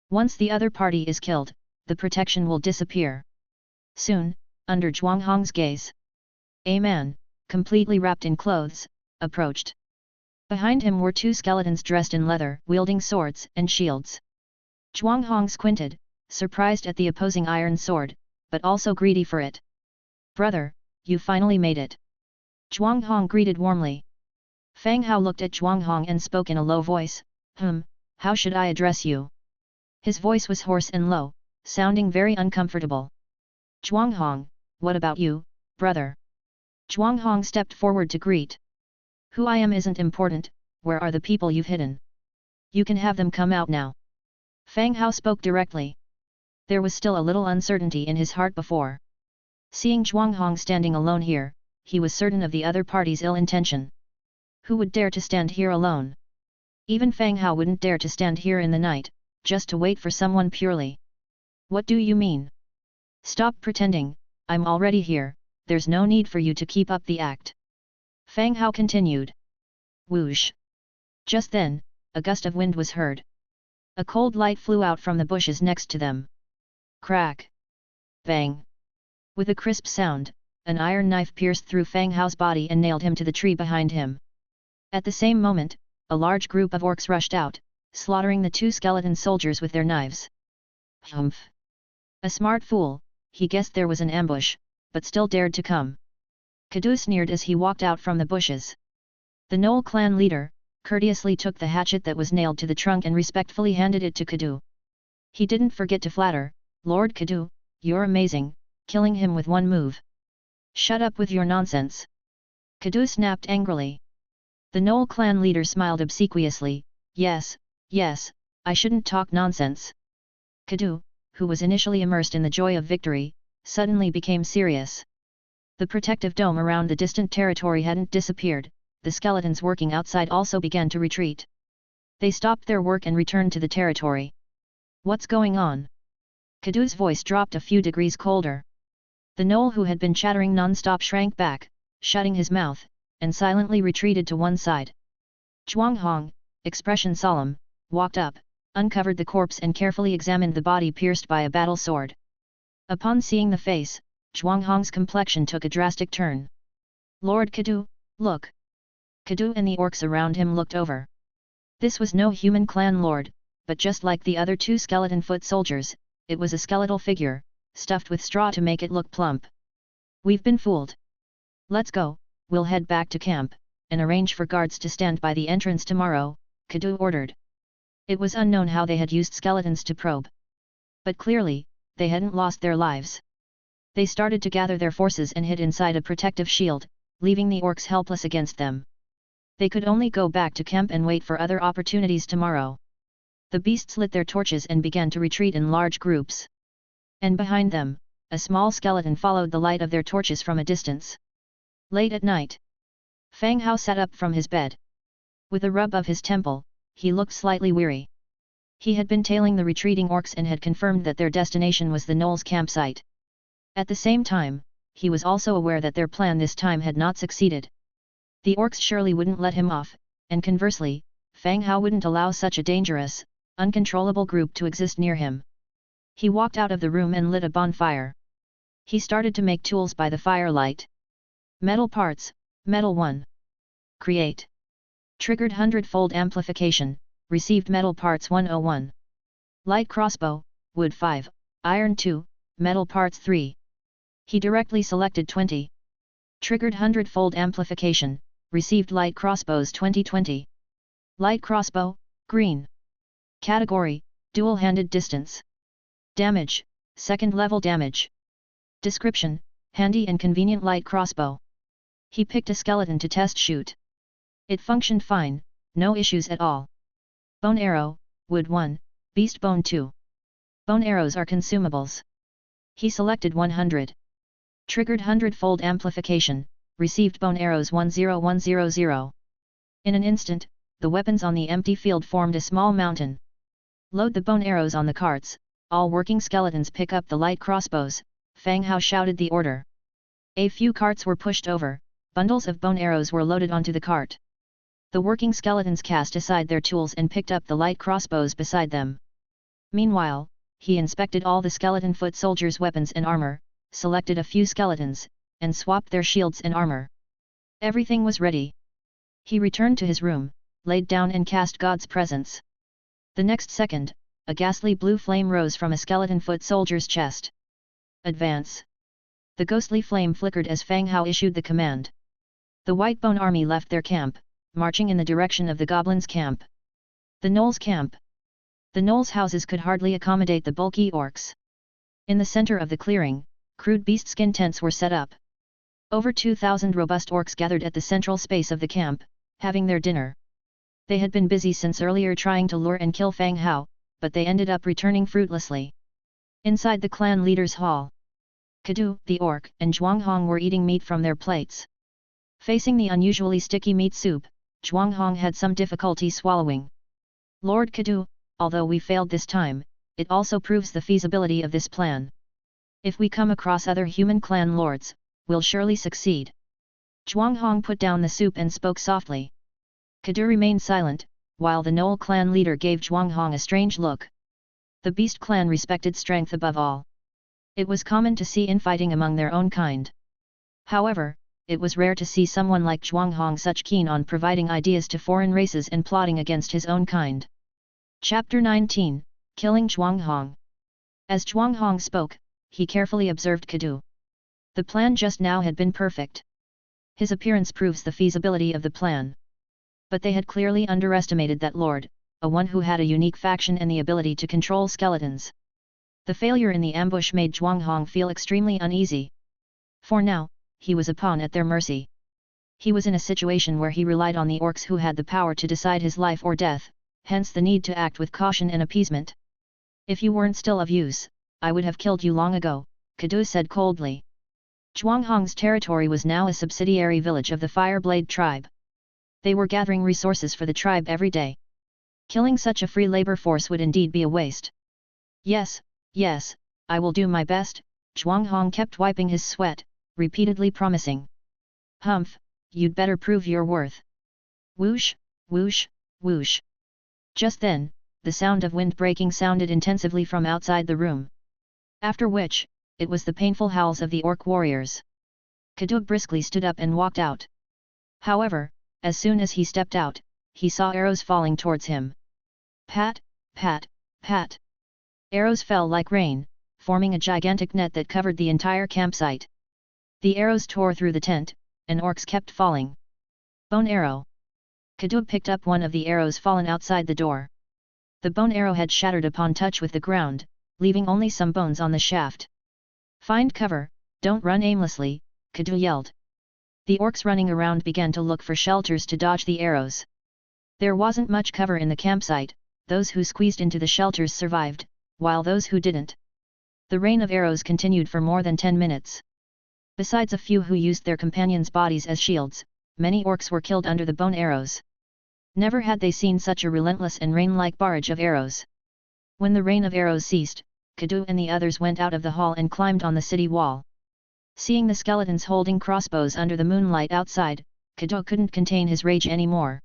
Once the other party is killed, the protection will disappear. Soon, under Zhuanghong's gaze, a man, completely wrapped in clothes, approached. Behind him were two skeletons dressed in leather, wielding swords and shields. Zhuanghong squinted, surprised at the opposing iron sword, but also greedy for it. Brother, you finally made it. Zhuanghong greeted warmly. Fang Hao looked at Zhuanghong and spoke in a low voice, how should I address you? His voice was hoarse and low, sounding very uncomfortable. Zhuanghong, what about you, brother? Zhuanghong stepped forward to greet. Who I am isn't important, where are the people you've hidden? You can have them come out now. Fang Hao spoke directly. There was still a little uncertainty in his heart before. Seeing Zhuanghong standing alone here, he was certain of the other party's ill intention. Who would dare to stand here alone? Even Fang Hao wouldn't dare to stand here in the night, just to wait for someone purely. What do you mean? Stop pretending, I'm already here, there's no need for you to keep up the act. Fang Hao continued. Whoosh! Just then, a gust of wind was heard. A cold light flew out from the bushes next to them. Crack! Bang! With a crisp sound, an iron knife pierced through Fang Hao's body and nailed him to the tree behind him. At the same moment, a large group of orcs rushed out, slaughtering the two skeleton soldiers with their knives. Humph! A smart fool, he guessed there was an ambush, but still dared to come. Kadu sneered as he walked out from the bushes. The Knoll clan leader, courteously took the hatchet that was nailed to the trunk and respectfully handed it to Kadu. He didn't forget to flatter, Lord Kadu, you're amazing, killing him with one move. Shut up with your nonsense. Kadu snapped angrily. The Knoll clan leader smiled obsequiously, yes, I shouldn't talk nonsense. Kadu, who was initially immersed in the joy of victory, suddenly became serious. The protective dome around the distant territory hadn't disappeared, the skeletons working outside also began to retreat. They stopped their work and returned to the territory. What's going on? Kadu's voice dropped a few degrees colder. The Knoll who had been chattering non-stop shrank back, shutting his mouth, and silently retreated to one side. Zhuanghong, expression solemn, walked up, uncovered the corpse and carefully examined the body pierced by a battle sword. Upon seeing the face, Zhuanghong's complexion took a drastic turn. Lord Kadu, look! Kadu and the orcs around him looked over. This was no human clan lord, but just like the other two skeleton foot soldiers, it was a skeletal figure, stuffed with straw to make it look plump. We've been fooled. Let's go, we'll head back to camp, and arrange for guards to stand by the entrance tomorrow, Kadu ordered. It was unknown how they had used skeletons to probe. But clearly, they hadn't lost their lives. They started to gather their forces and hid inside a protective shield, leaving the orcs helpless against them. They could only go back to camp and wait for other opportunities tomorrow. The beasts lit their torches and began to retreat in large groups. And behind them, a small skeleton followed the light of their torches from a distance. Late at night, Fang Hao sat up from his bed. With a rub of his temple, he looked slightly weary. He had been tailing the retreating orcs and had confirmed that their destination was the Knoll's campsite. At the same time, he was also aware that their plan this time had not succeeded. The orcs surely wouldn't let him off, and conversely, Fang Hao wouldn't allow such a dangerous, uncontrollable group to exist near him. He walked out of the room and lit a bonfire. He started to make tools by the firelight. Metal parts, Metal 1. Create. Triggered Hundredfold Amplification, received Metal Parts 101. Light Crossbow, Wood 5, Iron 2, Metal Parts 3. He directly selected 20. Triggered Hundredfold Amplification, received Light Crossbows 2020. Light Crossbow, Green. Category, Dual-handed distance. Damage, second level damage. Description, handy and convenient light crossbow. He picked a skeleton to test shoot. It functioned fine, no issues at all. Bone Arrow, Wood 1, Beast Bone 2. Bone arrows are consumables. He selected 100. Triggered Hundredfold Amplification, received Bone Arrows 10100. In an instant, the weapons on the empty field formed a small mountain. Load the bone arrows on the carts, all working skeletons pick up the light crossbows, Fang Hao shouted the order. A few carts were pushed over, bundles of bone arrows were loaded onto the cart. The working skeletons cast aside their tools and picked up the light crossbows beside them. Meanwhile, he inspected all the skeleton foot soldiers' weapons and armor, selected a few skeletons, and swapped their shields and armor. Everything was ready. He returned to his room, laid down and cast God's presence. The next second, a ghastly blue flame rose from a skeleton foot soldier's chest. Advance! The ghostly flame flickered as Fang Hao issued the command. The White Bone Army left their camp, marching in the direction of the goblins' camp. The Gnolls' camp. The Gnolls' houses could hardly accommodate the bulky orcs. In the center of the clearing, crude beast skin tents were set up. Over 2,000 robust orcs gathered at the central space of the camp, having their dinner. They had been busy since earlier trying to lure and kill Fang Hao, but they ended up returning fruitlessly. Inside the clan leader's hall, Kadu, the orc, and Zhuanghong were eating meat from their plates. Facing the unusually sticky meat soup, Zhuanghong had some difficulty swallowing. Lord Kadu, although we failed this time, it also proves the feasibility of this plan. If we come across other human clan lords, we'll surely succeed. Zhuanghong put down the soup and spoke softly. Kadu remained silent, while the Gnoll clan leader gave Zhuanghong a strange look. The Beast clan respected strength above all. It was common to see infighting among their own kind. However, it was rare to see someone like Zhuanghong such keen on providing ideas to foreign races and plotting against his own kind. Chapter 19, Killing Zhuanghong. As Zhuanghong spoke, he carefully observed Kadu. The plan just now had been perfect. His appearance proves the feasibility of the plan. But they had clearly underestimated that lord, one who had a unique faction and the ability to control skeletons. The failure in the ambush made Zhuanghong feel extremely uneasy. For now, he was a pawn at their mercy. He was in a situation where he relied on the orcs who had the power to decide his life or death, hence the need to act with caution and appeasement. If you weren't still of use, I would have killed you long ago, Kadu said coldly. Zhuanghong's territory was now a subsidiary village of the Fireblade tribe. They were gathering resources for the tribe every day. Killing such a free labor force would indeed be a waste. Yes, yes, I will do my best, Zhuanghong kept wiping his sweat, repeatedly promising. Humph, you'd better prove your worth. Whoosh, whoosh, whoosh. Just then, the sound of wind breaking sounded intensively from outside the room. After which, it was the painful howls of the orc warriors. Kadu briskly stood up and walked out. However, as soon as he stepped out, he saw arrows falling towards him. Pat, pat, pat. Arrows fell like rain, forming a gigantic net that covered the entire campsite. The arrows tore through the tent, and orcs kept falling. Bone arrow. Kadu picked up one of the arrows fallen outside the door. The bone arrow had shattered upon touch with the ground, leaving only some bones on the shaft. Find cover, don't run aimlessly, Kadu yelled. The orcs running around began to look for shelters to dodge the arrows. There wasn't much cover in the campsite, those who squeezed into the shelters survived, while those who didn't. The rain of arrows continued for more than 10 minutes. Besides a few who used their companions' bodies as shields, many orcs were killed under the bone arrows. Never had they seen such a relentless and rain-like barrage of arrows. When the rain of arrows ceased, Kadu and the others went out of the hall and climbed on the city wall. Seeing the skeletons holding crossbows under the moonlight outside, Kado couldn't contain his rage anymore.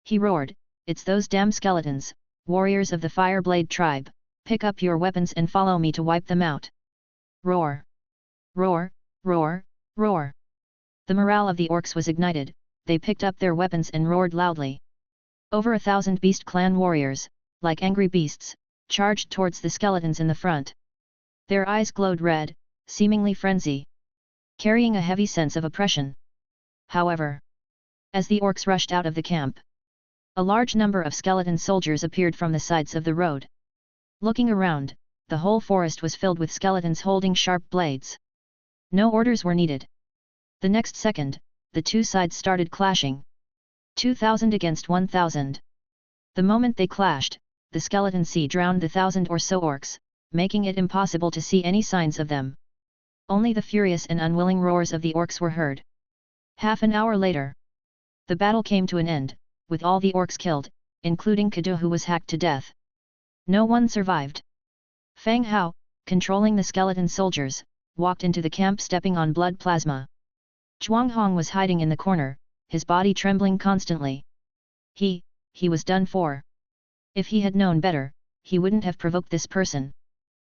He roared, "It's those damn skeletons, warriors of the Fireblade tribe, pick up your weapons and follow me to wipe them out." Roar! Roar! Roar! Roar! The morale of the orcs was ignited, they picked up their weapons and roared loudly. Over 1,000 beast clan warriors, like angry beasts, charged towards the skeletons in the front. Their eyes glowed red, seemingly frenzy, carrying a heavy sense of oppression. However, as the orcs rushed out of the camp, a large number of skeleton soldiers appeared from the sides of the road. Looking around, the whole forest was filled with skeletons holding sharp blades. No orders were needed. The next second, the two sides started clashing. 2,000 against 1,000. The moment they clashed, the skeleton sea drowned the 1,000 or so orcs, making it impossible to see any signs of them. Only the furious and unwilling roars of the orcs were heard. Half an hour later, the battle came to an end, with all the orcs killed, including Kadu who was hacked to death. No one survived. Fang Hao, controlling the skeleton soldiers, walked into the camp stepping on blood plasma. Zhuanghong was hiding in the corner, his body trembling constantly. He was done for. If he had known better, he wouldn't have provoked this person.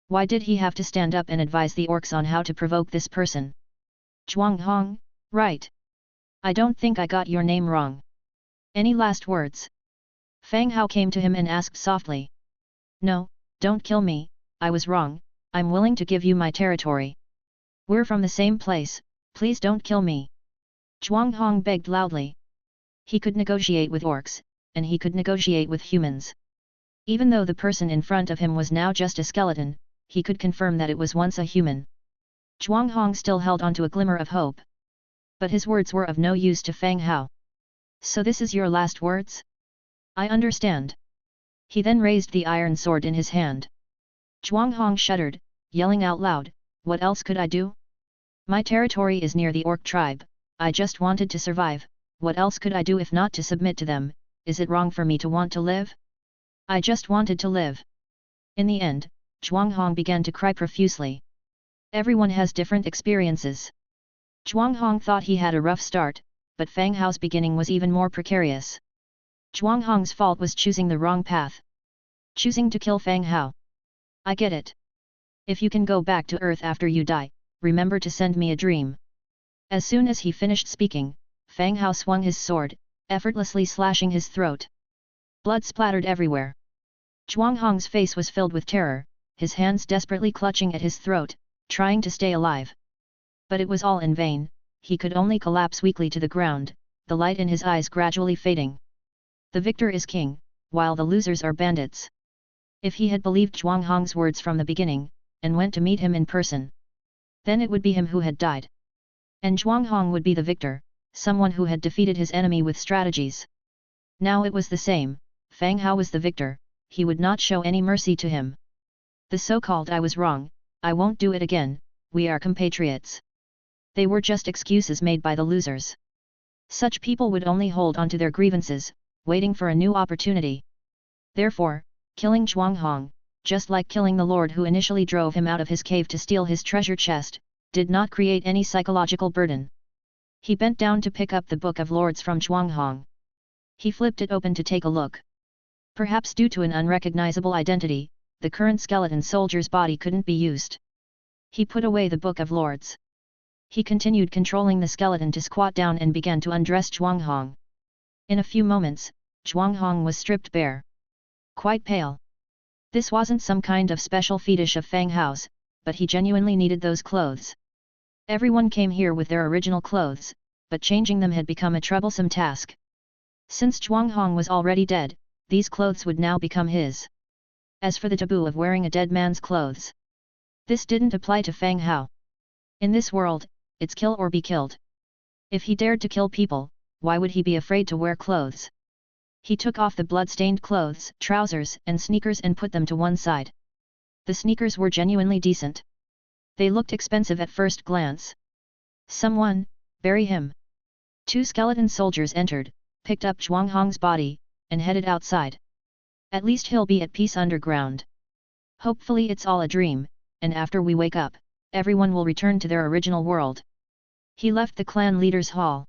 Why did he have to stand up and advise the orcs on how to provoke this person? Zhuanghong, right. I don't think I got your name wrong. Any last words? Fang Hao came to him and asked softly. No, don't kill me, I was wrong, I'm willing to give you my territory. We're from the same place, please don't kill me. Zhuanghong begged loudly. He could negotiate with orcs, and he could negotiate with humans. Even though the person in front of him was now just a skeleton, he could confirm that it was once a human. Zhuanghong still held on to a glimmer of hope. But his words were of no use to Fang Hao. So this is your last words? I understand. He then raised the iron sword in his hand. Zhuanghong shuddered, yelling out loud, what else could I do? My territory is near the orc tribe, I just wanted to survive, what else could I do if not to submit to them, is it wrong for me to want to live? I just wanted to live. In the end, Zhuanghong began to cry profusely. Everyone has different experiences. Zhuanghong thought he had a rough start, but Fang Hao's beginning was even more precarious. Zhuanghong's fault was choosing the wrong path. Choosing to kill Fang Hao. I get it. If you can go back to Earth after you die, remember to send me a dream. As soon as he finished speaking, Fang Hao swung his sword, effortlessly slashing his throat. Blood splattered everywhere. Zhuanghong's face was filled with terror, his hands desperately clutching at his throat, trying to stay alive. But it was all in vain, he could only collapse weakly to the ground, the light in his eyes gradually fading. The victor is king, while the losers are bandits. If he had believed Zhuanghong's words from the beginning, and went to meet him in person, then it would be him who had died. And Zhuanghong would be the victor, someone who had defeated his enemy with strategies. Now it was the same, Fang Hao was the victor, he would not show any mercy to him. The so-called I was wrong, I won't do it again, we are compatriots. They were just excuses made by the losers. Such people would only hold on to their grievances, waiting for a new opportunity. Therefore, killing Zhuanghong, just like killing the lord who initially drove him out of his cave to steal his treasure chest, did not create any psychological burden. He bent down to pick up the Book of Lords from Zhuanghong. He flipped it open to take a look. Perhaps due to an unrecognizable identity, the current skeleton soldier's body couldn't be used. He put away the Book of Lords. He continued controlling the skeleton to squat down and began to undress Zhuanghong. In a few moments, Zhuanghong was stripped bare. Quite pale. This wasn't some kind of special fetish of Fang Hao's, but he genuinely needed those clothes. Everyone came here with their original clothes, but changing them had become a troublesome task. Since Zhuanghong was already dead, these clothes would now become his. As for the taboo of wearing a dead man's clothes, this didn't apply to Fang Hao. In this world, it's kill or be killed. If he dared to kill people, why would he be afraid to wear clothes? He took off the blood-stained clothes, trousers and sneakers and put them to one side. The sneakers were genuinely decent. They looked expensive at first glance. Someone, bury him. Two skeleton soldiers entered, picked up Zhuanghong's body, and headed outside. At least he'll be at peace underground. Hopefully it's all a dream, and after we wake up, everyone will return to their original world. He left the clan leader's hall.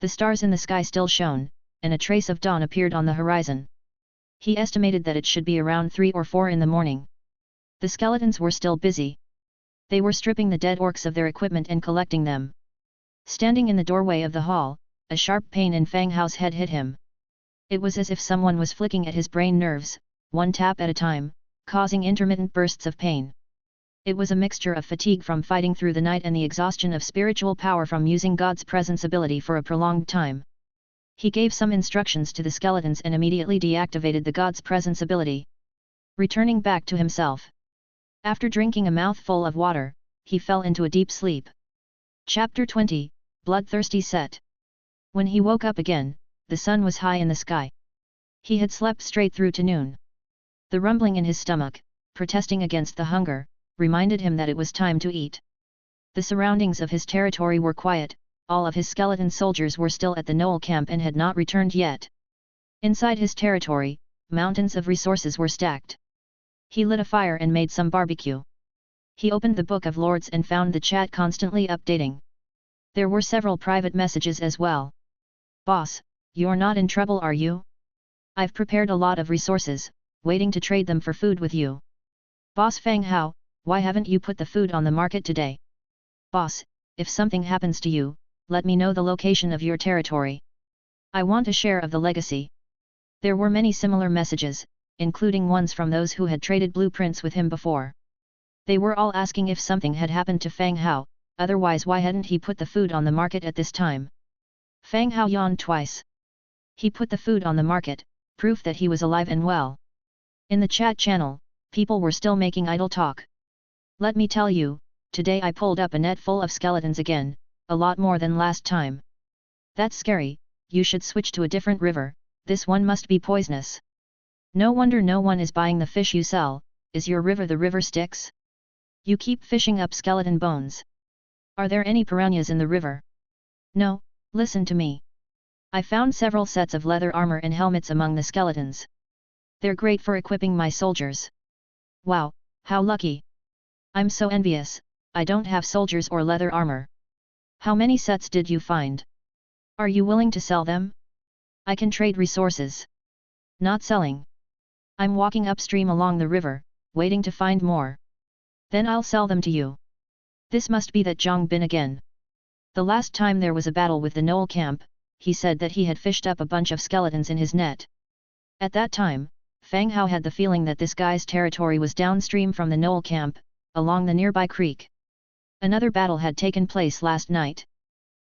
The stars in the sky still shone, and a trace of dawn appeared on the horizon. He estimated that it should be around 3 or 4 in the morning. The skeletons were still busy. They were stripping the dead orcs of their equipment and collecting them. Standing in the doorway of the hall, a sharp pain in Fang Hao's head hit him. It was as if someone was flicking at his brain nerves, one tap at a time, causing intermittent bursts of pain. It was a mixture of fatigue from fighting through the night and the exhaustion of spiritual power from using God's presence ability for a prolonged time. He gave some instructions to the skeletons and immediately deactivated the God's presence ability. Returning back to himself. After drinking a mouthful of water, he fell into a deep sleep. Chapter 20, Bloodthirsty Set. When he woke up again, the sun was high in the sky. He had slept straight through to noon. The rumbling in his stomach, protesting against the hunger, reminded him that it was time to eat. The surroundings of his territory were quiet, all of his skeleton soldiers were still at the knoll camp and had not returned yet. Inside his territory, mountains of resources were stacked. He lit a fire and made some barbecue. He opened the Book of Lords and found the chat constantly updating. There were several private messages as well. "Boss, you're not in trouble, are you? I've prepared a lot of resources, waiting to trade them for food with you. Boss Fang Hao, why haven't you put the food on the market today? Boss, if something happens to you, let me know the location of your territory. I want a share of the legacy." There were many similar messages, including ones from those who had traded blueprints with him before. They were all asking if something had happened to Fang Hao, otherwise why hadn't he put the food on the market at this time? Fang Hao yawned twice. He put the food on the market, proof that he was alive and well. In the chat channel, people were still making idle talk. "Let me tell you, today I pulled up a net full of skeletons again, a lot more than last time. That's scary, you should switch to a different river, this one must be poisonous. No wonder no one is buying the fish you sell, is your river the river Styx? You keep fishing up skeleton bones. Are there any piranhas in the river? No, listen to me. I found several sets of leather armor and helmets among the skeletons. They're great for equipping my soldiers. Wow, how lucky. I'm so envious, I don't have soldiers or leather armor. How many sets did you find? Are you willing to sell them? I can trade resources. Not selling. I'm walking upstream along the river, waiting to find more. Then I'll sell them to you. This must be that Zhang Bin again. The last time there was a battle with the knoll camp, he said that he had fished up a bunch of skeletons in his net. At that time, Fang Hao had the feeling that this guy's territory was downstream from the knoll camp, along the nearby creek. Another battle had taken place last night.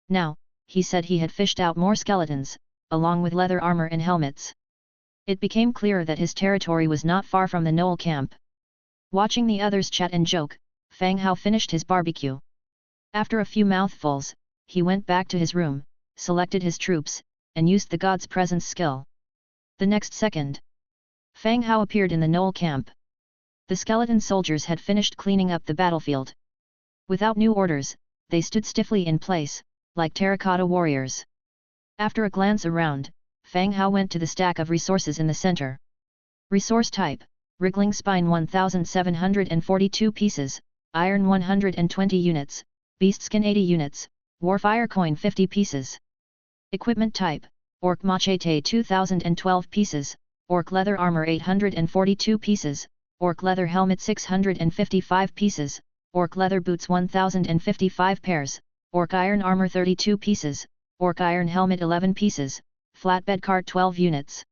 Now, he said he had fished out more skeletons, along with leather armor and helmets. It became clear that his territory was not far from the knoll camp. Watching the others chat and joke, Fang Hao finished his barbecue. After a few mouthfuls, he went back to his room, selected his troops, and used the God's Presence skill. The next second, Fang Hao appeared in the knoll camp. The skeleton soldiers had finished cleaning up the battlefield. Without new orders, they stood stiffly in place, like terracotta warriors. After a glance around, Fang Hao went to the stack of resources in the center. Resource type, wriggling spine 1742 pieces, iron 120 units, beast skin 80 units, warfire coin 50 pieces. Equipment type, orc machete 2012 pieces, orc leather armor 842 pieces, orc leather helmet 655 pieces, orc leather boots 1055 pairs, orc iron armor 32 pieces, orc iron helmet 11 pieces, flatbed cart 12 units.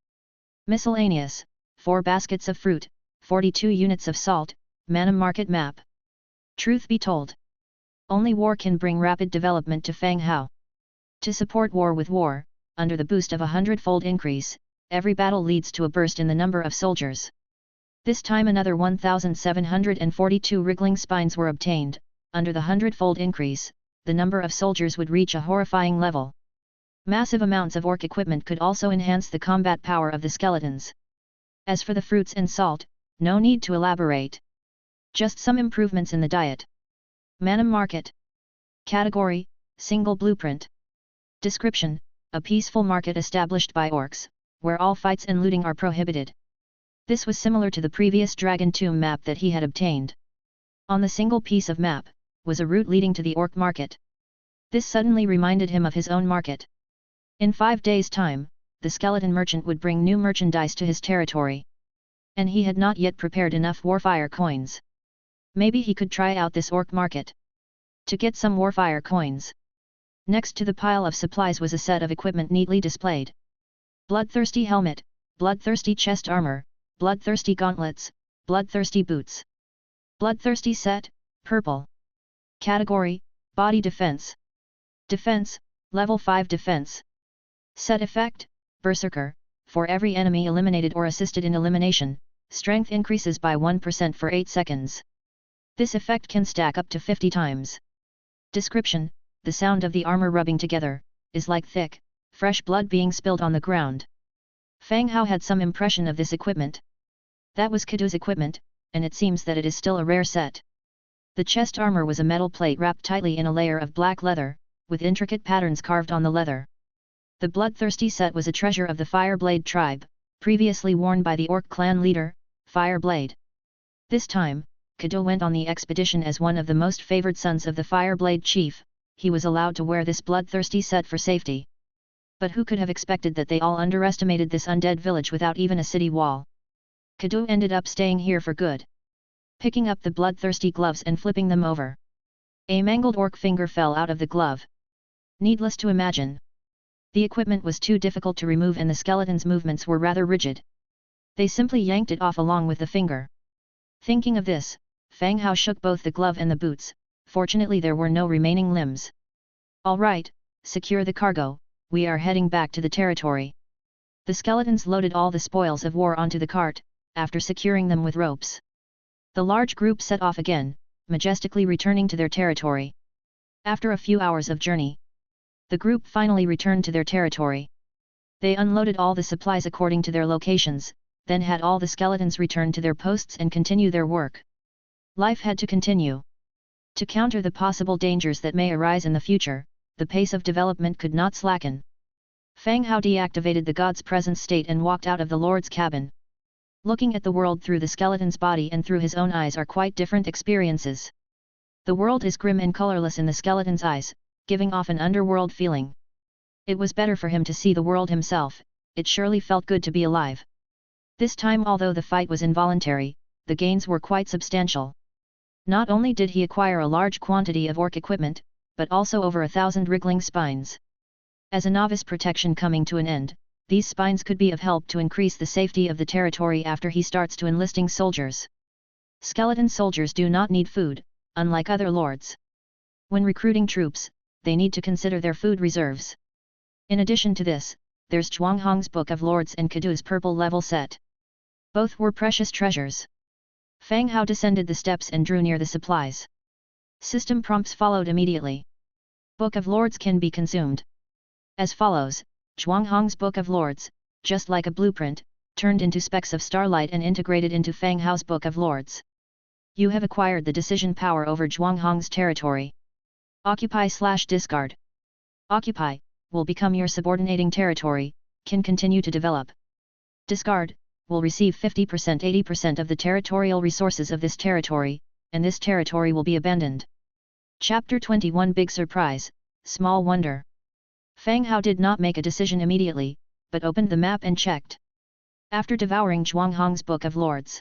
Miscellaneous, 4 baskets of fruit, 42 units of salt, mana market map. Truth be told, only war can bring rapid development to Fang Hao. To support war with war, under the boost of a hundredfold increase, every battle leads to a burst in the number of soldiers. This time another 1742 wriggling spines were obtained. Under the hundredfold increase, the number of soldiers would reach a horrifying level. Massive amounts of orc equipment could also enhance the combat power of the skeletons. As for the fruits and salt, no need to elaborate. Just some improvements in the diet. Mana market. Category, single blueprint. Description, a peaceful market established by orcs, where all fights and looting are prohibited. This was similar to the previous Dragon Tomb map that he had obtained. On the single piece of map, was a route leading to the orc market. This suddenly reminded him of his own market. In 5 days' time, the skeleton merchant would bring new merchandise to his territory. And he had not yet prepared enough warfire coins. Maybe he could try out this orc market to get some warfire coins. Next to the pile of supplies was a set of equipment neatly displayed. Bloodthirsty helmet, bloodthirsty chest armor, bloodthirsty gauntlets, bloodthirsty boots. Bloodthirsty set, purple. Category, body defense. Defense, level 5 defense. Set effect, Berserker, for every enemy eliminated or assisted in elimination, strength increases by 1% for 8 seconds. This effect can stack up to 50 times. Description, the sound of the armor rubbing together, is like thick, fresh blood being spilled on the ground. Fang Hao had some impression of this equipment. That was Kadu's equipment, and it seems that it is still a rare set. The chest armor was a metal plate wrapped tightly in a layer of black leather, with intricate patterns carved on the leather. The bloodthirsty set was a treasure of the Fireblade tribe, previously worn by the orc clan leader, Fireblade. This time, Kadu went on the expedition as one of the most favored sons of the Fireblade chief. He was allowed to wear this bloodthirsty set for safety. But who could have expected that they all underestimated this undead village without even a city wall? Kadu ended up staying here for good. Picking up the bloodthirsty gloves and flipping them over. A mangled orc finger fell out of the glove. Needless to imagine, the equipment was too difficult to remove and the skeleton's movements were rather rigid. They simply yanked it off along with the finger. Thinking of this, Fang Hao shook both the glove and the boots. Fortunately there were no remaining limbs. All right, secure the cargo, we are heading back to the territory. The skeletons loaded all the spoils of war onto the cart, after securing them with ropes. The large group set off again, majestically returning to their territory. After a few hours of journey, the group finally returned to their territory. They unloaded all the supplies according to their locations, then had all the skeletons return to their posts and continue their work. Life had to continue. To counter the possible dangers that may arise in the future, the pace of development could not slacken. Fang Hao deactivated the god's presence state and walked out of the Lord's cabin. Looking at the world through the skeleton's body and through his own eyes are quite different experiences. The world is grim and colorless in the skeleton's eyes, giving off an underworld feeling. It was better for him to see the world himself, it surely felt good to be alive. This time although the fight was involuntary, the gains were quite substantial. Not only did he acquire a large quantity of orc equipment, but also over 1,000 wriggling spines. As a novice protection coming to an end, these spines could be of help to increase the safety of the territory after he starts to enlisting soldiers. Skeleton soldiers do not need food, unlike other lords. When recruiting troops, they need to consider their food reserves. In addition to this, there's Zhuanghong's Book of Lords and Kadu's purple level set. Both were precious treasures. Fang Hao descended the steps and drew near the supplies. System prompts followed immediately. Book of Lords can be consumed. As follows, Zhuanghong's Book of Lords, just like a blueprint, turned into specks of starlight and integrated into Fang Hao's Book of Lords. You have acquired the decision power over Zhuanghong's territory. Occupy/discard. Occupy, will become your subordinating territory, can continue to develop. Discard, will receive 50% 80% of the territorial resources of this territory, and this territory will be abandoned. Chapter 21 Big Surprise, Small Wonder. Fang Hao did not make a decision immediately, but opened the map and checked. After devouring Zhuanghong's Book of Lords.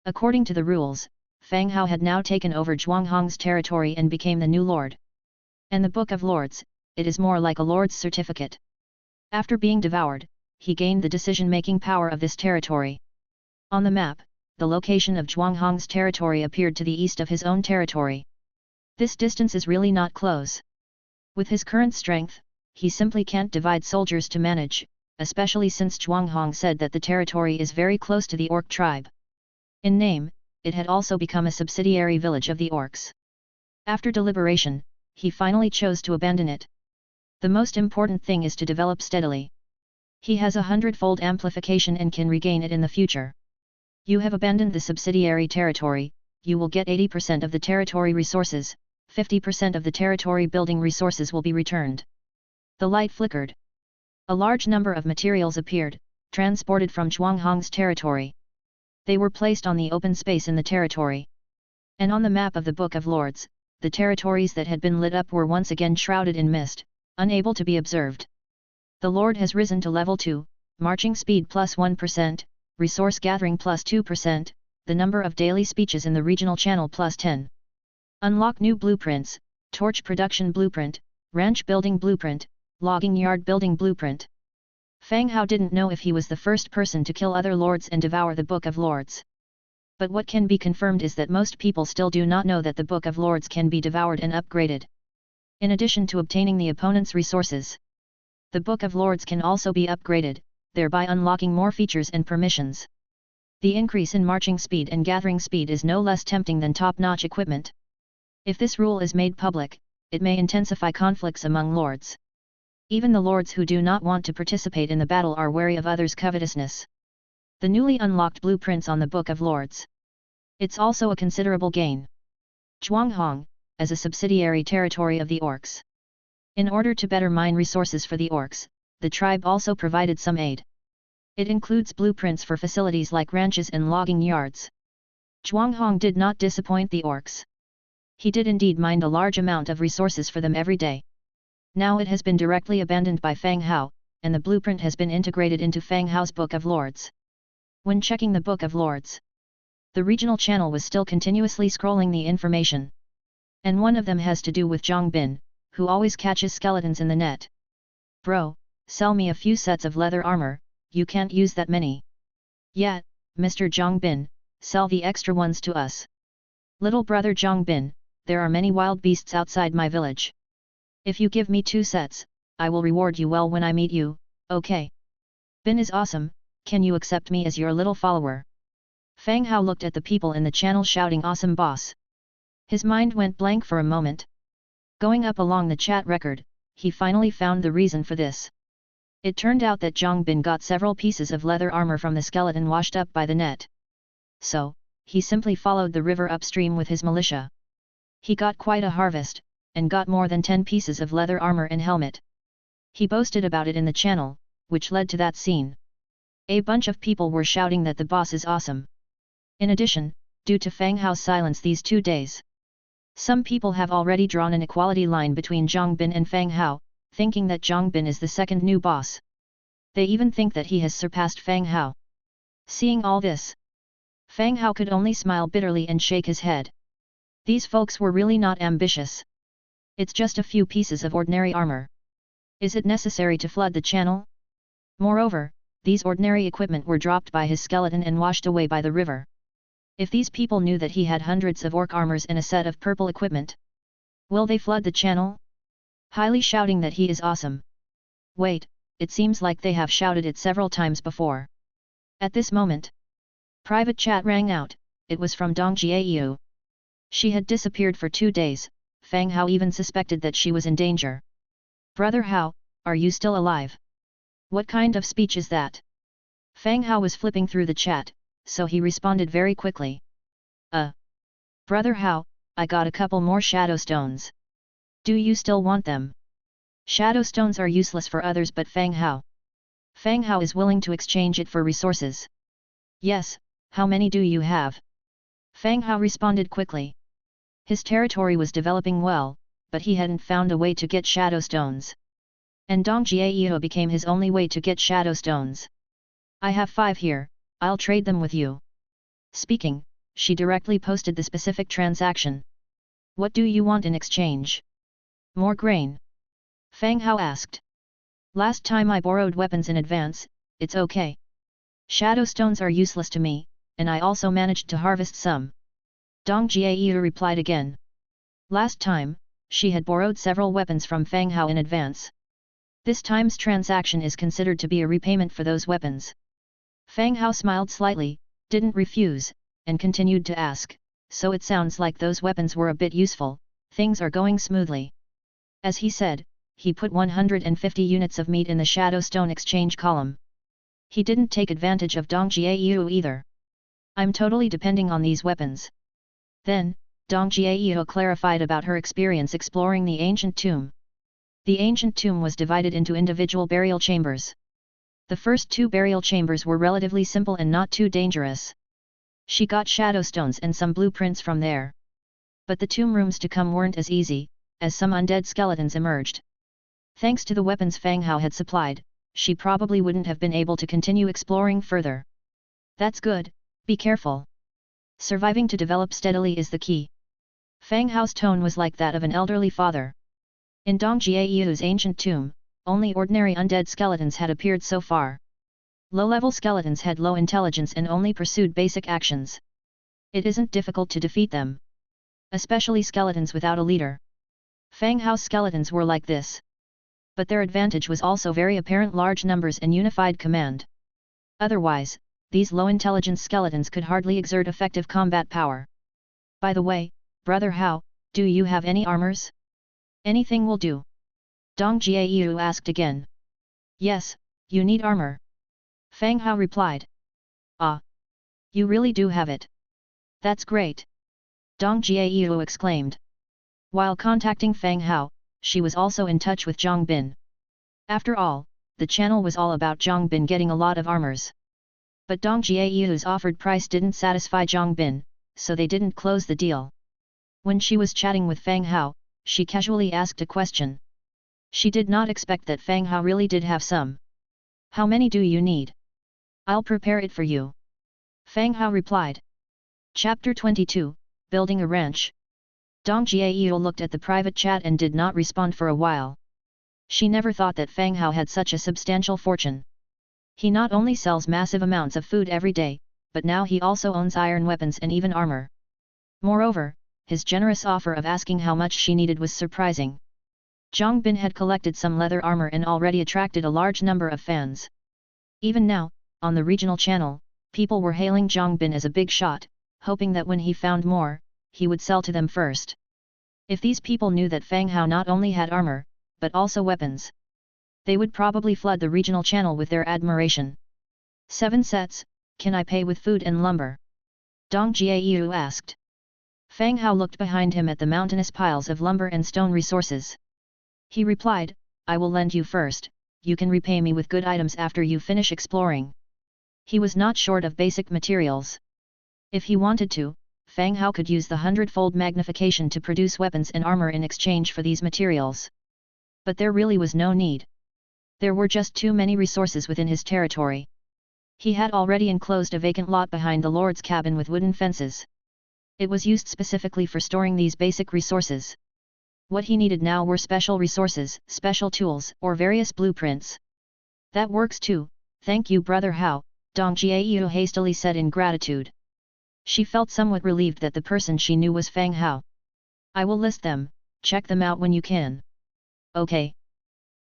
According to the rules, Fang Hao had now taken over Zhuanghong's territory and became the new lord. And the Book of Lords, it is more like a lord's certificate. After being devoured, he gained the decision-making power of this territory. On the map, the location of Zhuanghong's territory appeared to the east of his own territory. This distance is really not close. With his current strength, he simply can't divide soldiers to manage, especially since Zhuanghong said that the territory is very close to the orc tribe. In name, it had also become a subsidiary village of the orcs. After deliberation, he finally chose to abandon it. The most important thing is to develop steadily. He has a hundredfold amplification and can regain it in the future. You have abandoned the subsidiary territory, you will get 80% of the territory resources, 50% of the territory building resources will be returned. The light flickered. A large number of materials appeared, transported from Zhuanghong's territory. They were placed on the open space in the territory. And on the map of the Book of Lords, the territories that had been lit up were once again shrouded in mist, unable to be observed. The Lord has risen to level 2, marching speed plus 1%, resource gathering plus 2%, the number of daily speeches in the regional channel plus 10. Unlock new blueprints, torch production blueprint, ranch building blueprint, logging yard building blueprint. Fang Hao didn't know if he was the first person to kill other lords and devour the Book of Lords. But what can be confirmed is that most people still do not know that the Book of Lords can be devoured and upgraded. In addition to obtaining the opponent's resources, the Book of Lords can also be upgraded, thereby unlocking more features and permissions. The increase in marching speed and gathering speed is no less tempting than top-notch equipment. If this rule is made public, it may intensify conflicts among lords. Even the lords who do not want to participate in the battle are wary of others' covetousness. The newly unlocked blueprints on the Book of Lords. It's also a considerable gain. Zhuanghong, as a subsidiary territory of the orcs. In order to better mine resources for the orcs, the tribe also provided some aid. It includes blueprints for facilities like ranches and logging yards. Zhuanghong did not disappoint the orcs. He did indeed mine a large amount of resources for them every day. Now it has been directly abandoned by Fang Hao, and the blueprint has been integrated into Fang Hao's Book of Lords. When checking the Book of Lords, the regional channel was still continuously scrolling the information. And one of them has to do with Zhang Bin, who always catches skeletons in the net. Bro, sell me a few sets of leather armor, you can't use that many. Yeah, Mr. Zhang Bin, sell the extra ones to us. Little brother Zhang Bin, there are many wild beasts outside my village. If you give me 2 sets, I will reward you well when I meet you, okay? Bin is awesome, can you accept me as your little follower? Fang Hao looked at the people in the channel shouting awesome boss. His mind went blank for a moment. Going up along the chat record, he finally found the reason for this. It turned out that Zhang Bin got several pieces of leather armor from the skeleton washed up by the net. So, he simply followed the river upstream with his militia. He got quite a harvest, and got more than 10 pieces of leather armor and helmet. He boasted about it in the channel, which led to that scene. A bunch of people were shouting that the boss is awesome. In addition, due to Fang Hao's silence these 2 days, some people have already drawn an equality line between Zhang Bin and Fang Hao, thinking that Zhang Bin is the second new boss. They even think that he has surpassed Fang Hao. Seeing all this, Fang Hao could only smile bitterly and shake his head. These folks were really not ambitious. It's just a few pieces of ordinary armor. Is it necessary to flood the channel? Moreover, these ordinary equipment were dropped by his skeleton and washed away by the river. If these people knew that he had hundreds of orc armors and a set of purple equipment, will they flood the channel? Highly shouting that he is awesome. Wait, it seems like they have shouted it several times before. At this moment, private chat rang out, it was from Dong Jiayu. She had disappeared for 2 days, Fang Hao even suspected that she was in danger. Brother Hao, are you still alive? What kind of speech is that? Fang Hao was flipping through the chat, so he responded very quickly. Brother Hao, I got a couple more shadow stones. Do you still want them? Shadow stones are useless for others but Fang Hao. Fang Hao is willing to exchange it for resources. Yes, how many do you have? Fang Hao responded quickly. His territory was developing well, but he hadn't found a way to get shadow stones. And Dong Jiaeo became his only way to get shadow stones. I have 5 here, I'll trade them with you. Speaking, she directly posted the specific transaction. What do you want in exchange? More grain? Fang Hao asked. Last time I borrowed weapons in advance, it's okay. Shadow stones are useless to me, and I also managed to harvest some. Dong Jiaeo replied again. Last time, she had borrowed several weapons from Fang Hao in advance. This time's transaction is considered to be a repayment for those weapons. Fang Hao smiled slightly, didn't refuse, and continued to ask, so it sounds like those weapons were a bit useful, things are going smoothly. As he said, he put 150 units of meat in the Shadow Stone exchange column. He didn't take advantage of Dong Jiaeo either. I'm totally depending on these weapons. Then, Dong Jiaeo clarified about her experience exploring the ancient tomb. The ancient tomb was divided into individual burial chambers. The first 2 burial chambers were relatively simple and not too dangerous. She got shadow stones and some blueprints from there. But the tomb rooms to come weren't as easy, as some undead skeletons emerged. Thanks to the weapons Fang Hao had supplied, she probably wouldn't have been able to continue exploring further. That's good, be careful. Surviving to develop steadily is the key. Fang Hao's tone was like that of an elderly father. In Dong Jiayu's ancient tomb, only ordinary undead skeletons had appeared so far. Low-level skeletons had low intelligence and only pursued basic actions. It isn't difficult to defeat them. Especially skeletons without a leader. Fang Hao's skeletons were like this. But their advantage was also very apparent: large numbers and unified command. Otherwise, these low-intelligence skeletons could hardly exert effective combat power. By the way, Brother Hao, do you have any armors? Anything will do. Dong Jiayu asked again. Yes, you need armor. Fang Hao replied. Ah. You really do have it. That's great. Dong Jiayu exclaimed. While contacting Fang Hao, she was also in touch with Zhang Bin. After all, the channel was all about Zhang Bin getting a lot of armors. But Dong Jiayu's offered price didn't satisfy Zhang Bin, so they didn't close the deal. When she was chatting with Fang Hao, she casually asked a question. She did not expect that Fang Hao really did have some. How many do you need? I'll prepare it for you. Fang Hao replied. Chapter 22, Building a Ranch. Dong Jiayu looked at the private chat and did not respond for a while. She never thought that Fang Hao had such a substantial fortune. He not only sells massive amounts of food every day, but now he also owns iron weapons and even armor. Moreover, his generous offer of asking how much she needed was surprising. Zhang Bin had collected some leather armor and already attracted a large number of fans. Even now, on the regional channel, people were hailing Zhang Bin as a big shot, hoping that when he found more, he would sell to them first. If these people knew that Fang Hao not only had armor, but also weapons, they would probably flood the regional channel with their admiration. 7 sets, can I pay with food and lumber? Dong Jiayu asked. Fang Hao looked behind him at the mountainous piles of lumber and stone resources. He replied, I will lend you first, you can repay me with good items after you finish exploring. He was not short of basic materials. If he wanted to, Fang Hao could use the hundredfold magnification to produce weapons and armor in exchange for these materials. But there really was no need. There were just too many resources within his territory. He had already enclosed a vacant lot behind the Lord's cabin with wooden fences. It was used specifically for storing these basic resources. What he needed now were special resources, special tools, or various blueprints. That works too, thank you Brother Hao, Dong Jiayu hastily said in gratitude. She felt somewhat relieved that the person she knew was Fang Hao. I will list them, check them out when you can. Okay.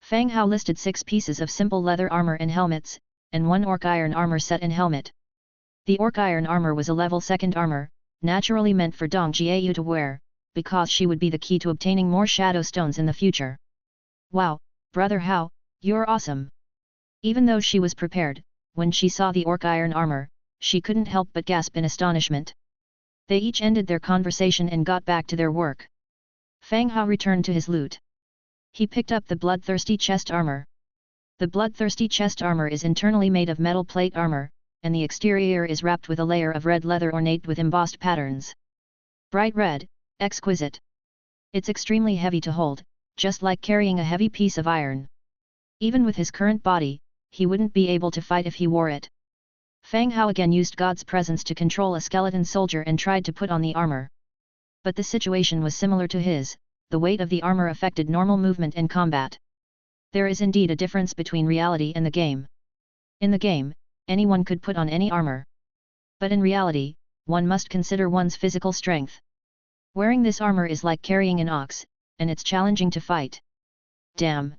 Fang Hao listed 6 pieces of simple leather armor and helmets, and 1 orc iron armor set and helmet. The orc iron armor was a level 2nd armor, naturally meant for Dong Jiayu to wear, because she would be the key to obtaining more shadow stones in the future. Wow, Brother Hao, you're awesome. Even though she was prepared, when she saw the orc iron armor, she couldn't help but gasp in astonishment. They each ended their conversation and got back to their work. Fang Hao returned to his loot. He picked up the bloodthirsty chest armor. The bloodthirsty chest armor is internally made of metal plate armor, and the exterior is wrapped with a layer of red leather ornate with embossed patterns. Bright red, exquisite. It's extremely heavy to hold, just like carrying a heavy piece of iron. Even with his current body, he wouldn't be able to fight if he wore it. Fang Hao again used God's presence to control a skeleton soldier and tried to put on the armor. But the situation was similar to his. The weight of the armor affected normal movement and combat. There is indeed a difference between reality and the game. In the game, anyone could put on any armor. But in reality, one must consider one's physical strength. Wearing this armor is like carrying an ox, and it's challenging to fight. Damn!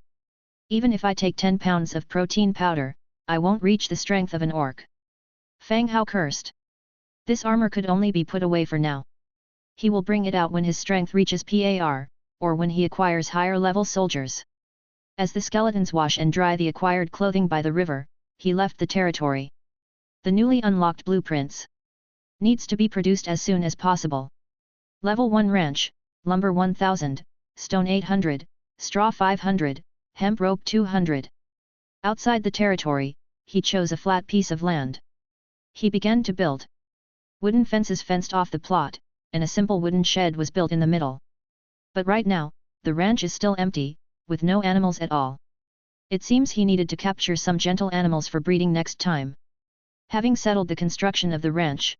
Even if I take 10 pounds of protein powder, I won't reach the strength of an orc. Fang Hao cursed. This armor could only be put away for now. He will bring it out when his strength reaches par, or when he acquires higher-level soldiers. As the skeletons wash and dry the acquired clothing by the river, he left the territory. The newly unlocked blueprints needs to be produced as soon as possible. Level 1 Ranch, Lumber 1000, Stone 800, Straw 500, Hemp Rope 200. Outside the territory, he chose a flat piece of land. He began to build. Wooden fences fenced off the plot, and a simple wooden shed was built in the middle. But right now, the ranch is still empty, with no animals at all. It seems he needed to capture some gentle animals for breeding next time. Having settled the construction of the ranch,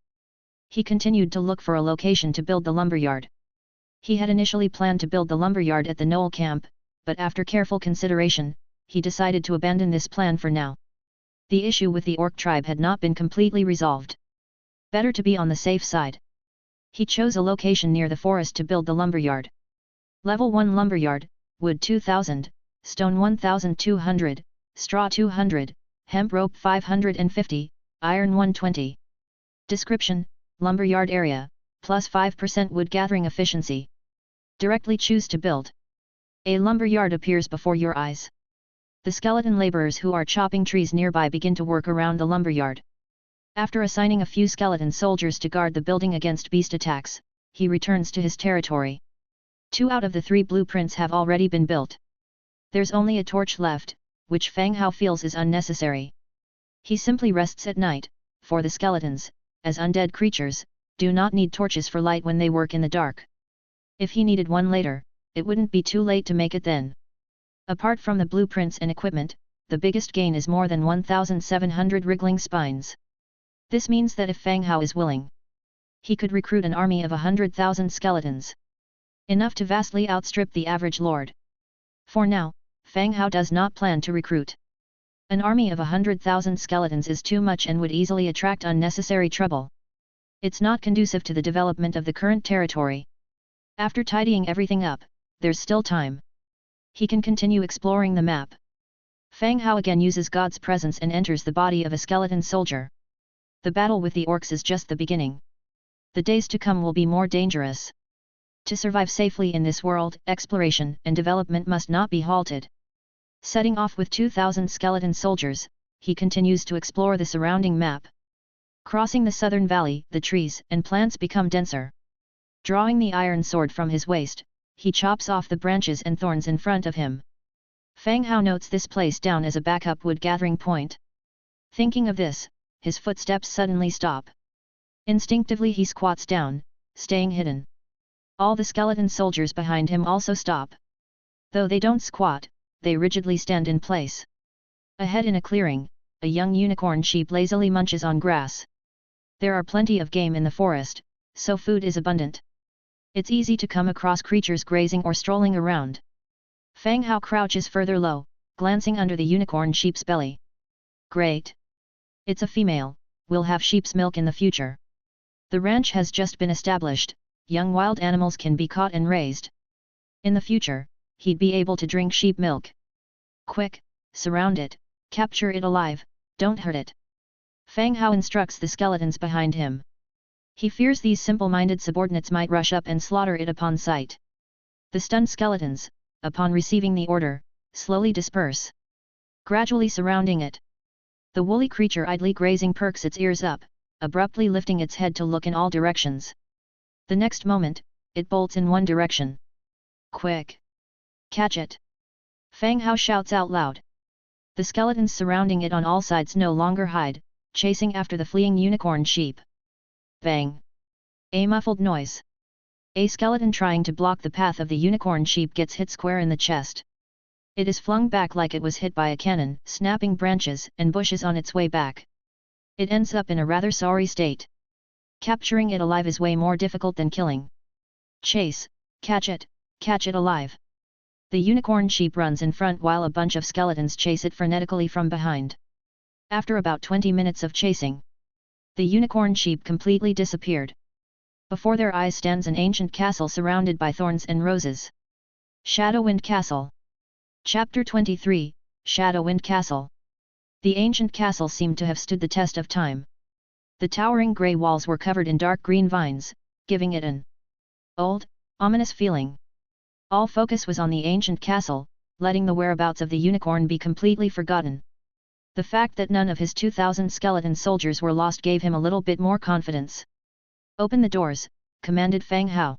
he continued to look for a location to build the lumberyard. He had initially planned to build the lumberyard at the Knoll camp, but after careful consideration, he decided to abandon this plan for now. The issue with the orc tribe had not been completely resolved. Better to be on the safe side. He chose a location near the forest to build the lumberyard. Level 1 lumberyard, wood 2000, stone 1200, straw 200, hemp rope 550, iron 120. Description: lumberyard area, plus 5% wood gathering efficiency. Directly choose to build. A lumberyard appears before your eyes. The skeleton laborers who are chopping trees nearby begin to work around the lumberyard. After assigning a few skeleton soldiers to guard the building against beast attacks, he returns to his territory. 2 out of the 3 blueprints have already been built. There's only a torch left, which Fang Hao feels is unnecessary. He simply rests at night, for the skeletons, as undead creatures, do not need torches for light when they work in the dark. If he needed one later, it wouldn't be too late to make it then. Apart from the blueprints and equipment, the biggest gain is more than 1,700 wriggling spines. This means that if Fang Hao is willing, he could recruit an army of 100,000 skeletons. Enough to vastly outstrip the average lord. For now, Fang Hao does not plan to recruit. An army of 100,000 skeletons is too much and would easily attract unnecessary trouble. It's not conducive to the development of the current territory. After tidying everything up, there's still time. He can continue exploring the map. Fang Hao again uses God's presence and enters the body of a skeleton soldier. The battle with the orcs is just the beginning. The days to come will be more dangerous. To survive safely in this world, exploration and development must not be halted. Setting off with 2,000 skeleton soldiers, he continues to explore the surrounding map. Crossing the southern valley, the trees and plants become denser. Drawing the iron sword from his waist, he chops off the branches and thorns in front of him. Fang Hao notes this place down as a backup wood gathering point. Thinking of this, his footsteps suddenly stop. Instinctively he squats down, staying hidden. All the skeleton soldiers behind him also stop. Though they don't squat, they rigidly stand in place. Ahead in a clearing, a young unicorn sheep lazily munches on grass. There are plenty of game in the forest, so food is abundant. It's easy to come across creatures grazing or strolling around. Fang Hao crouches further low, glancing under the unicorn sheep's belly. Great! It's a female, we'll have sheep's milk in the future. The ranch has just been established, young wild animals can be caught and raised. In the future, he'd be able to drink sheep milk. Quick, surround it, capture it alive, don't hurt it. Fang Hao instructs the skeletons behind him. He fears these simple-minded subordinates might rush up and slaughter it upon sight. The stunned skeletons, upon receiving the order, slowly disperse. Gradually surrounding it. The woolly creature idly grazing perks its ears up, abruptly lifting its head to look in all directions. The next moment, it bolts in one direction. Quick! Catch it! Fang Hao shouts out loud. The skeletons surrounding it on all sides no longer hide, chasing after the fleeing unicorn sheep. Bang! A muffled noise. A skeleton trying to block the path of the unicorn sheep gets hit square in the chest. It is flung back like it was hit by a cannon, snapping branches and bushes on its way back. It ends up in a rather sorry state. Capturing it alive is way more difficult than killing. Chase, catch it alive. The unicorn sheep runs in front while a bunch of skeletons chase it frenetically from behind. After about 20 minutes of chasing, the unicorn sheep completely disappeared. Before their eyes stands an ancient castle surrounded by thorns and roses. Shadowwind Castle. Chapter 23, Shadowwind Castle. The ancient castle seemed to have stood the test of time. The towering grey walls were covered in dark green vines, giving it an old, ominous feeling. All focus was on the ancient castle, letting the whereabouts of the unicorn be completely forgotten. The fact that none of his 2,000 skeleton soldiers were lost gave him a little bit more confidence. Open the doors, commanded Fang Hao.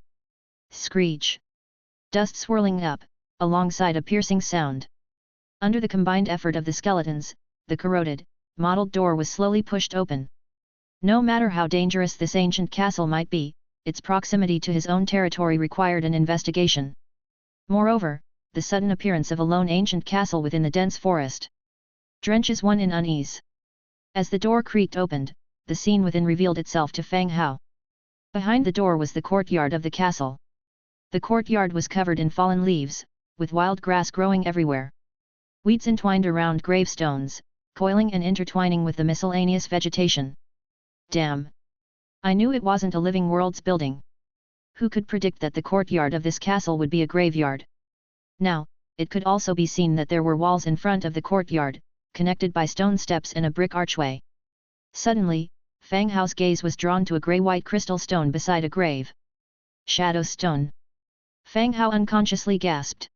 Screech. Dust swirling up, alongside a piercing sound. Under the combined effort of the skeletons, the corroded, mottled door was slowly pushed open. No matter how dangerous this ancient castle might be, its proximity to his own territory required an investigation. Moreover, the sudden appearance of a lone ancient castle within the dense forest drenches one in unease. As the door creaked opened, the scene within revealed itself to Fang Hao. Behind the door was the courtyard of the castle. The courtyard was covered in fallen leaves, with wild grass growing everywhere. Weeds entwined around gravestones, coiling and intertwining with the miscellaneous vegetation. Damn! I knew it wasn't a living world's building. Who could predict that the courtyard of this castle would be a graveyard? Now, it could also be seen that there were walls in front of the courtyard, connected by stone steps and a brick archway. Suddenly, Fang Hao's gaze was drawn to a grey-white crystal stone beside a grave. Shadow stone. Fang Hao unconsciously gasped.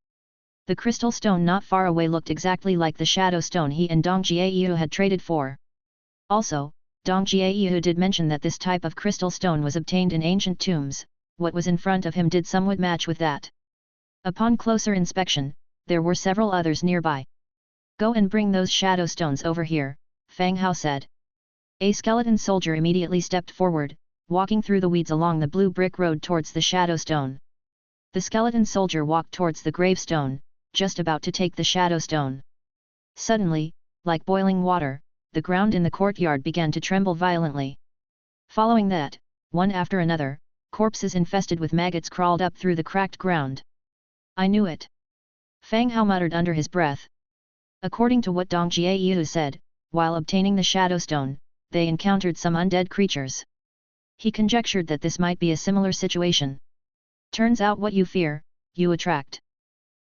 The crystal stone not far away looked exactly like the shadow stone he and Dong Jiayu had traded for. Also, Dong Jiayu did mention that this type of crystal stone was obtained in ancient tombs. What was in front of him did somewhat match with that. Upon closer inspection, there were several others nearby. Go and bring those shadow stones over here, Fang Hao said. A skeleton soldier immediately stepped forward, walking through the weeds along the blue brick road towards the shadow stone. The skeleton soldier walked towards the gravestone, just about to take the shadow stone. Suddenly, like boiling water, the ground in the courtyard began to tremble violently. Following that, one after another, corpses infested with maggots crawled up through the cracked ground. I knew it. Fang Hao muttered under his breath. According to what Dong Jiayu said, while obtaining the shadow stone, they encountered some undead creatures. He conjectured that this might be a similar situation. Turns out what you fear, you attract.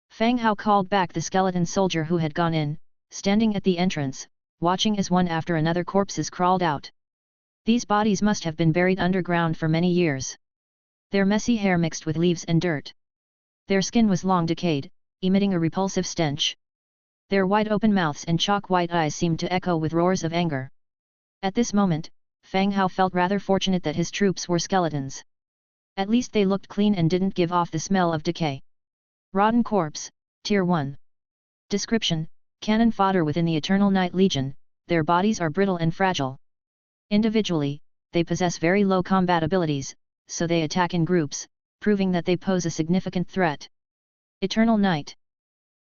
Fang Hao called back the skeleton soldier who had gone in, standing at the entrance, watching as one after another corpses crawled out. These bodies must have been buried underground for many years. Their messy hair mixed with leaves and dirt. Their skin was long decayed, emitting a repulsive stench. Their wide-open mouths and chalk-white eyes seemed to echo with roars of anger. At this moment, Fang Hao felt rather fortunate that his troops were skeletons. At least they looked clean and didn't give off the smell of decay. Rotten corpse, Tier 1. Description: cannon fodder within the Eternal Night Legion, their bodies are brittle and fragile. Individually, they possess very low combat abilities, so they attack in groups, proving that they pose a significant threat. Eternal Night.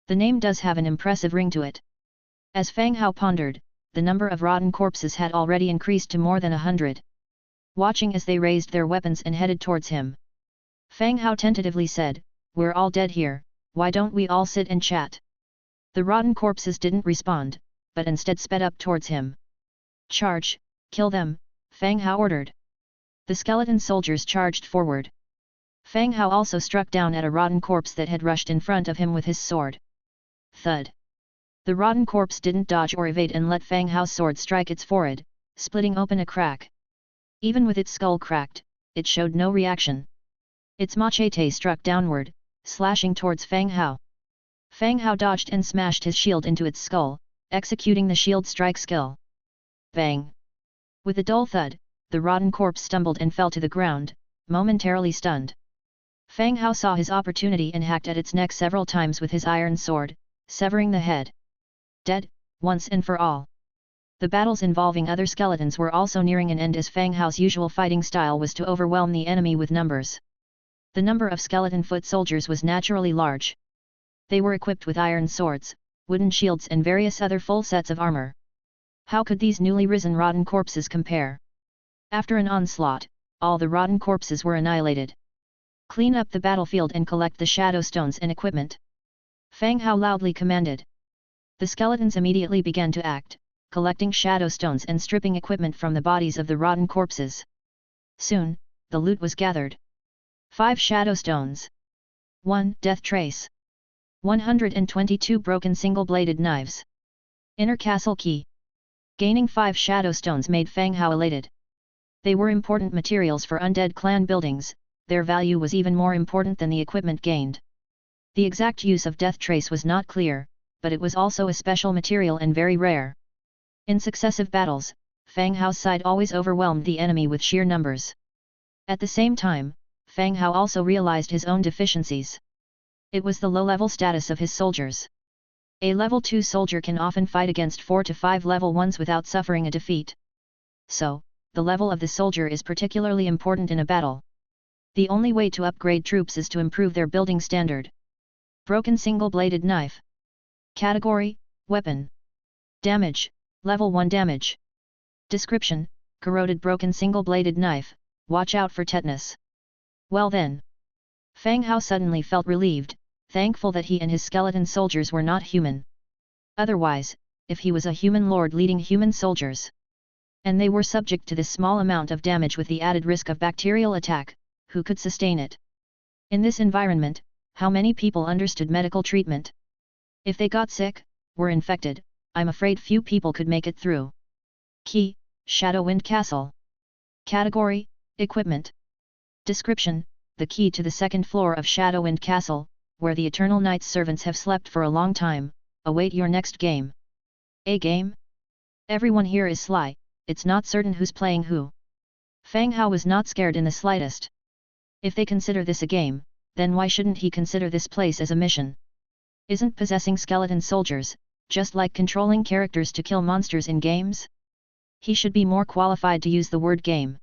The name does have an impressive ring to it. As Fang Hao pondered, the number of rotten corpses had already increased to more than 100. Watching as they raised their weapons and headed towards him, Fang Hao tentatively said, "We're all dead here, why don't we all sit and chat?" The rotten corpses didn't respond, but instead sped up towards him. "Charge, kill them," Fang Hao ordered. The skeleton soldiers charged forward. Fang Hao also struck down at a rotten corpse that had rushed in front of him with his sword. Thud. The rotten corpse didn't dodge or evade and let Fang Hao's sword strike its forehead, splitting open a crack. Even with its skull cracked, it showed no reaction. Its machete struck downward, slashing towards Fang Hao. Fang Hao dodged and smashed his shield into its skull, executing the shield strike skill. Bang! With a dull thud, the rotten corpse stumbled and fell to the ground, momentarily stunned. Fang Hao saw his opportunity and hacked at its neck several times with his iron sword, severing the head. Dead, once and for all. The battles involving other skeletons were also nearing an end as Fang Hao's usual fighting style was to overwhelm the enemy with numbers. The number of skeleton foot soldiers was naturally large. They were equipped with iron swords, wooden shields and various other full sets of armor. How could these newly risen rotten corpses compare? After an onslaught, all the rotten corpses were annihilated. Clean up the battlefield and collect the shadow stones and equipment. Fang Hao loudly commanded. The skeletons immediately began to act, collecting shadow stones and stripping equipment from the bodies of the rotten corpses. Soon, the loot was gathered. 5 shadow stones. 1 death trace. 122 broken single-bladed knives. Inner castle key. Gaining 5 shadow stones made Fang Hao elated. They were important materials for undead clan buildings, their value was even more important than the equipment gained. The exact use of death trace was not clear, but it was also a special material and very rare. In successive battles, Fang Hao's side always overwhelmed the enemy with sheer numbers. At the same time, Fang Hao also realized his own deficiencies. It was the low-level status of his soldiers. A level 2 soldier can often fight against 4 to 5 level 1s without suffering a defeat. So, the level of the soldier is particularly important in a battle. The only way to upgrade troops is to improve their building standard. Broken single-bladed knife. Category, weapon. Damage, level 1 damage. Description, corroded broken single-bladed knife, watch out for tetanus. Well then. Fang Hao suddenly felt relieved, thankful that he and his skeleton soldiers were not human. Otherwise, if he was a human lord leading human soldiers, and they were subject to this small amount of damage with the added risk of bacterial attack, who could sustain it? In this environment, how many people understood medical treatment? If they got sick, were infected, I'm afraid few people could make it through. Key, Shadowwind Castle. Category, equipment. Description, the key to the second floor of Shadowwind Castle, where the Eternal Knight's servants have slept for a long time, await your next game. A game? Everyone here is sly, it's not certain who's playing who. Fang Hao was not scared in the slightest. If they consider this a game, then why shouldn't he consider this place as a mission? Isn't possessing skeleton soldiers, just like controlling characters to kill monsters in games? He should be more qualified to use the word game.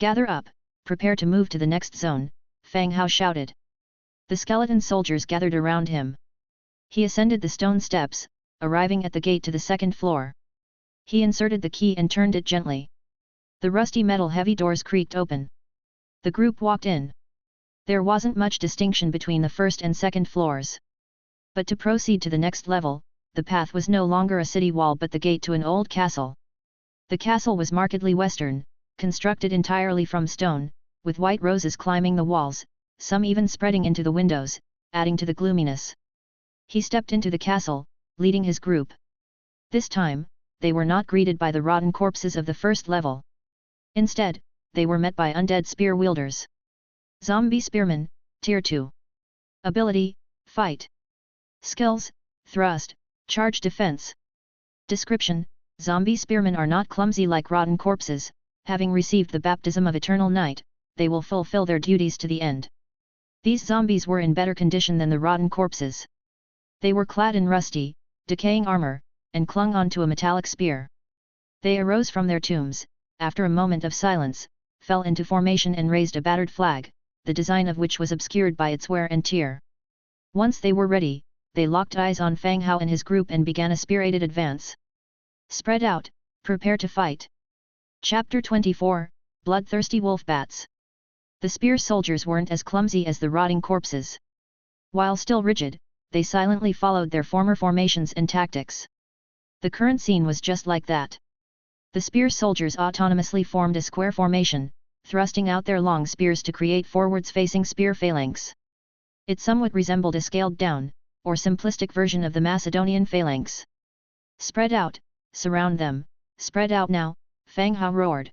Gather up, prepare to move to the next zone, Fang Hao shouted. The skeleton soldiers gathered around him. He ascended the stone steps, arriving at the gate to the second floor. He inserted the key and turned it gently. The rusty metal heavy doors creaked open. The group walked in. There wasn't much distinction between the first and second floors. But to proceed to the next level, the path was no longer a city wall but the gate to an old castle. The castle was markedly western, constructed entirely from stone, with white roses climbing the walls, some even spreading into the windows, adding to the gloominess. He stepped into the castle, leading his group. This time, they were not greeted by the rotten corpses of the first level. Instead, they were met by undead spear wielders. Zombie Spearman, Tier 2. Ability, Fight. Skills, Thrust, Charge Defense. Description, Zombie Spearmen are not clumsy like rotten corpses, having received the baptism of Eternal Night, they will fulfill their duties to the end. These zombies were in better condition than the rotten corpses. They were clad in rusty, decaying armor, and clung onto a metallic spear. They arose from their tombs, after a moment of silence, fell into formation and raised a battered flag, the design of which was obscured by its wear and tear. Once they were ready, they locked eyes on Fang Hao and his group and began a spirited advance. Spread out, prepare to fight. Chapter 24, Bloodthirsty Wolf Bats. The spear soldiers weren't as clumsy as the rotting corpses. While still rigid, they silently followed their former formations and tactics. The current scene was just like that. The spear soldiers autonomously formed a square formation, thrusting out their long spears to create forwards-facing spear phalanx. It somewhat resembled a scaled-down, or simplistic version of the Macedonian phalanx. Spread out, surround them, spread out now, Fang Hao roared.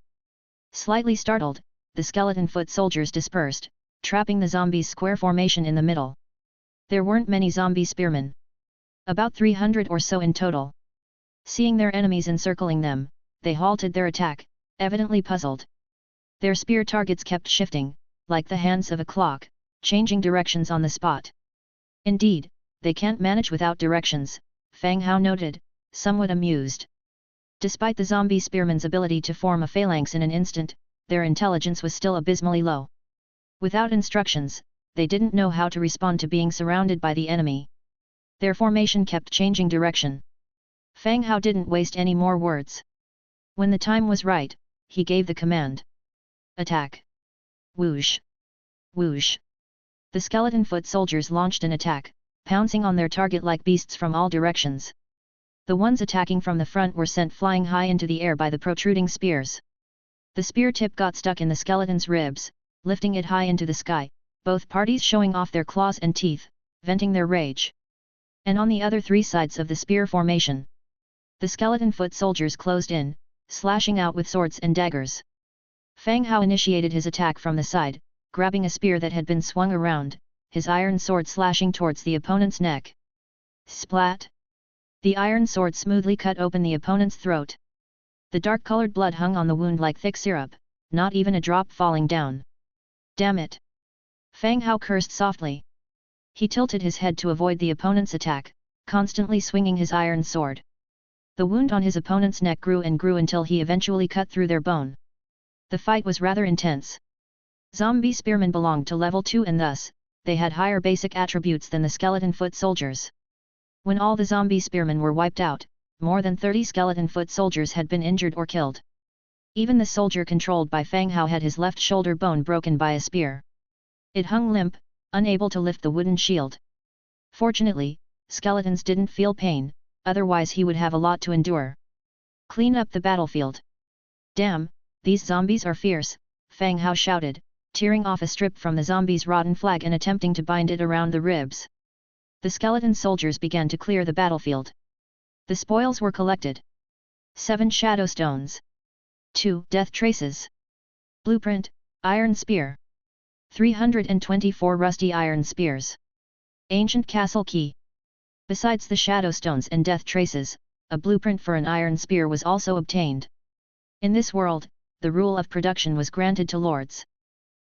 Slightly startled, the skeleton foot soldiers dispersed, trapping the zombies' square formation in the middle. There weren't many zombie spearmen. About 300 or so in total. Seeing their enemies encircling them, they halted their attack, evidently puzzled. Their spear targets kept shifting, like the hands of a clock, changing directions on the spot. Indeed, they can't manage without directions, Fang Hao noted, somewhat amused. Despite the zombie spearmen's ability to form a phalanx in an instant, their intelligence was still abysmally low. Without instructions, they didn't know how to respond to being surrounded by the enemy. Their formation kept changing direction. Fang Hao didn't waste any more words. When the time was right, he gave the command. Attack! Whoosh! Whoosh! The skeleton foot soldiers launched an attack, pouncing on their target like beasts from all directions. The ones attacking from the front were sent flying high into the air by the protruding spears. The spear tip got stuck in the skeleton's ribs, lifting it high into the sky, both parties showing off their claws and teeth, venting their rage. And on the other three sides of the spear formation, the skeleton foot soldiers closed in, slashing out with swords and daggers. Fang Hao initiated his attack from the side, grabbing a spear that had been swung around, his iron sword slashing towards the opponent's neck. Splat! The iron sword smoothly cut open the opponent's throat. The dark-colored blood hung on the wound like thick syrup, not even a drop falling down. Damn it! Fang Hao cursed softly. He tilted his head to avoid the opponent's attack, constantly swinging his iron sword. The wound on his opponent's neck grew and grew until he eventually cut through their bone. The fight was rather intense. Zombie spearmen belonged to level 2 and thus, they had higher basic attributes than the skeleton foot soldiers. When all the zombie spearmen were wiped out, more than 30 skeleton foot soldiers had been injured or killed. Even the soldier controlled by Fang Hao had his left shoulder bone broken by a spear. It hung limp, unable to lift the wooden shield. Fortunately, skeletons didn't feel pain, otherwise he would have a lot to endure. Clean up the battlefield. Damn, these zombies are fierce, Fang Hao shouted, tearing off a strip from the zombie's rotten flag and attempting to bind it around the ribs. The skeleton soldiers began to clear the battlefield. The spoils were collected. 7 shadow stones. 2 death traces. Blueprint, iron spear. 324 rusty iron spears. Ancient castle key. Besides the shadow stones and death traces, a blueprint for an iron spear was also obtained. In this world, the rule of production was granted to lords.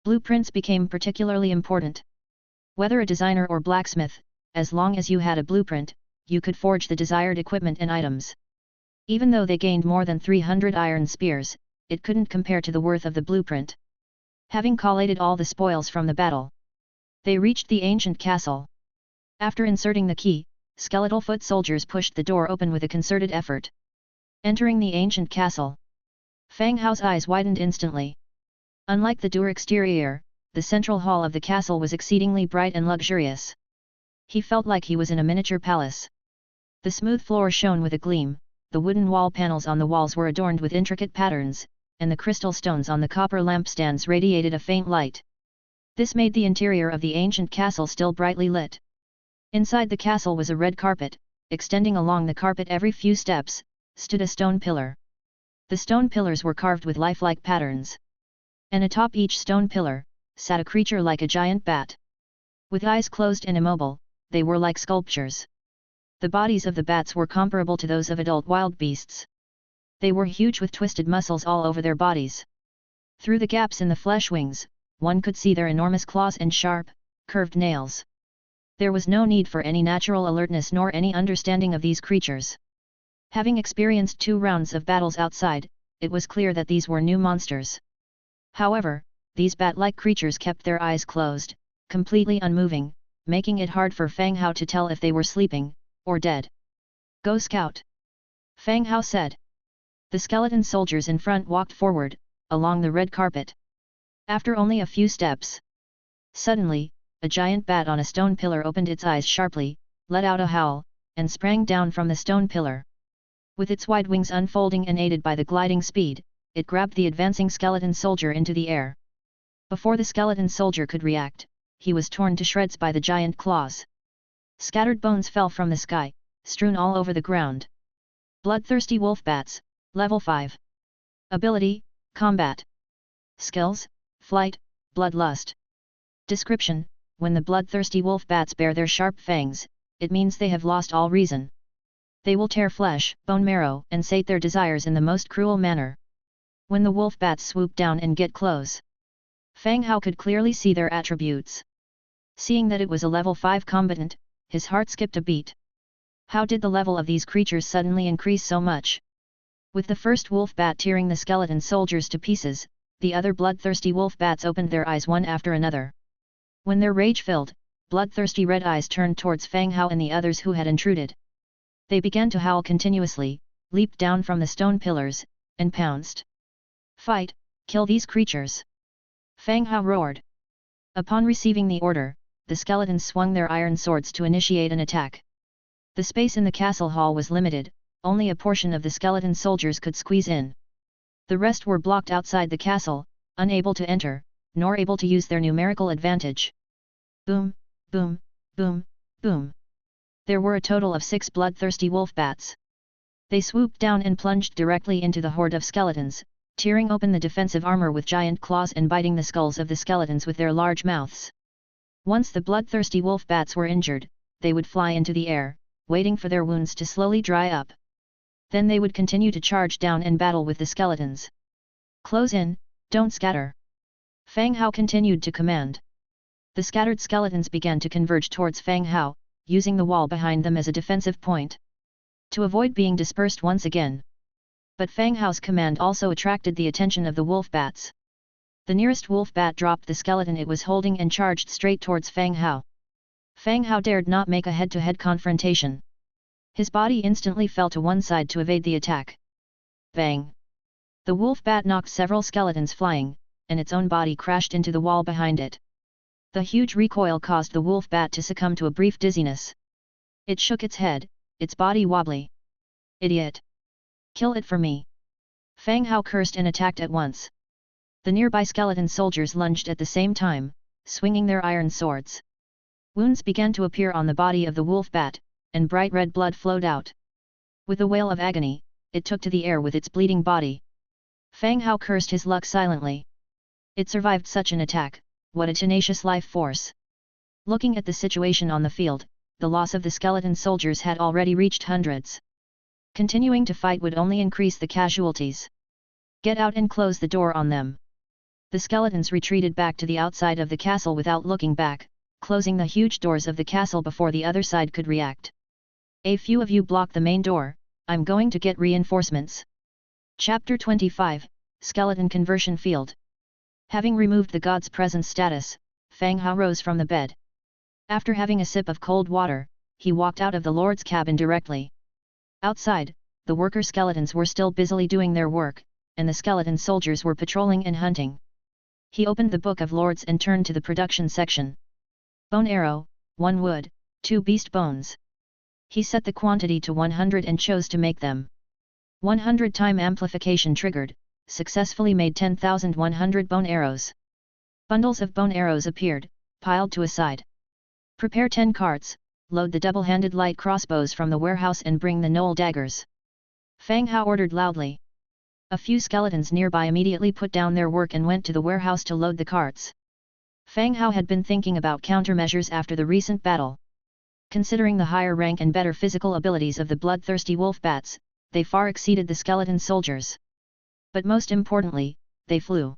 Blueprints became particularly important. Whether a designer or blacksmith, as long as you had a blueprint, you could forge the desired equipment and items. Even though they gained more than 300 iron spears, it couldn't compare to the worth of the blueprint. Having collated all the spoils from the battle, they reached the ancient castle. After inserting the key, skeletal foot soldiers pushed the door open with a concerted effort. Entering the ancient castle, Fang Hao's eyes widened instantly. Unlike the door exterior, the central hall of the castle was exceedingly bright and luxurious. He felt like he was in a miniature palace. The smooth floor shone with a gleam, the wooden wall panels on the walls were adorned with intricate patterns, and the crystal stones on the copper lampstands radiated a faint light. This made the interior of the ancient castle still brightly lit. Inside the castle was a red carpet. Extending along the carpet every few steps, stood a stone pillar. The stone pillars were carved with lifelike patterns. And atop each stone pillar, sat a creature like a giant bat. With eyes closed and immobile, they were like sculptures. The bodies of the bats were comparable to those of adult wild beasts. They were huge with twisted muscles all over their bodies. Through the gaps in the flesh wings, one could see their enormous claws and sharp, curved nails. There was no need for any natural alertness nor any understanding of these creatures. Having experienced 2 rounds of battles outside, it was clear that these were new monsters. However, these bat-like creatures kept their eyes closed, completely unmoving, making it hard for Fang Hao to tell if they were sleeping, or dead. Go scout! Fang Hao said. The skeleton soldiers in front walked forward, along the red carpet. After only a few steps, suddenly, a giant bat on a stone pillar opened its eyes sharply, let out a howl, and sprang down from the stone pillar. With its wide wings unfolding and aided by the gliding speed, it grabbed the advancing skeleton soldier into the air. Before the skeleton soldier could react, he was torn to shreds by the giant claws. Scattered bones fell from the sky, strewn all over the ground. Bloodthirsty wolf bats, level 5. Ability, combat. Skills, flight, bloodlust. Description: when the bloodthirsty wolf bats bare their sharp fangs, it means they have lost all reason. They will tear flesh, bone marrow, and sate their desires in the most cruel manner. When the wolf bats swoop down and get close, Fang Hao could clearly see their attributes. Seeing that it was a level 5 combatant, his heart skipped a beat. How did the level of these creatures suddenly increase so much? With the first wolf bat tearing the skeleton soldiers to pieces, the other bloodthirsty wolf bats opened their eyes one after another. When their rage-filled, bloodthirsty red eyes turned towards Fang Hao and the others who had intruded. They began to howl continuously, leaped down from the stone pillars, and pounced. Fight, kill these creatures! Fang Hao roared. Upon receiving the order, the skeletons swung their iron swords to initiate an attack. The space in the castle hall was limited, only a portion of the skeleton soldiers could squeeze in. The rest were blocked outside the castle, unable to enter, nor able to use their numerical advantage. Boom, boom, boom, boom. There were a total of 6 bloodthirsty wolf bats. They swooped down and plunged directly into the horde of skeletons, tearing open the defensive armor with giant claws and biting the skulls of the skeletons with their large mouths. Once the bloodthirsty wolf bats were injured, they would fly into the air, waiting for their wounds to slowly dry up. Then they would continue to charge down and battle with the skeletons. Close in, don't scatter! Fang Hao continued to command. The scattered skeletons began to converge towards Fang Hao, using the wall behind them as a defensive point, to avoid being dispersed once again. But Fang Hao's command also attracted the attention of the wolf bats. The nearest wolf bat dropped the skeleton it was holding and charged straight towards Fang Hao. Fang Hao dared not make a head-to-head confrontation. His body instantly fell to one side to evade the attack. Bang! The wolf bat knocked several skeletons flying, and its own body crashed into the wall behind it. The huge recoil caused the wolf bat to succumb to a brief dizziness. It shook its head, its body wobbly. Idiot! Kill it for me! Fang Hao cursed and attacked at once. The nearby skeleton soldiers lunged at the same time, swinging their iron swords. Wounds began to appear on the body of the wolf bat, and bright red blood flowed out. With a wail of agony, it took to the air with its bleeding body. Fang Hao cursed his luck silently. It survived such an attack, what a tenacious life force! Looking at the situation on the field, the loss of the skeleton soldiers had already reached hundreds. Continuing to fight would only increase the casualties. Get out and close the door on them. The skeletons retreated back to the outside of the castle without looking back, closing the huge doors of the castle before the other side could react. A few of you block the main door, I'm going to get reinforcements. Chapter 25, Skeleton Conversion Field. Having removed the god's presence status, Fang Hao rose from the bed. After having a sip of cold water, he walked out of the lord's cabin directly. Outside, the worker skeletons were still busily doing their work, and the skeleton soldiers were patrolling and hunting. He opened the Book of Lords and turned to the production section. Bone arrow, 1 wood, 2 beast bones. He set the quantity to 100 and chose to make them. 100 time amplification triggered, successfully made 10,100 bone arrows. Bundles of bone arrows appeared, piled to a side. Prepare 10 carts, load the double-handed light crossbows from the warehouse and bring the knoll daggers. Fang Hao ordered loudly. A few skeletons nearby immediately put down their work and went to the warehouse to load the carts. Fang Hao had been thinking about countermeasures after the recent battle. Considering the higher rank and better physical abilities of the bloodthirsty wolf bats, they far exceeded the skeleton soldiers. But most importantly, they flew.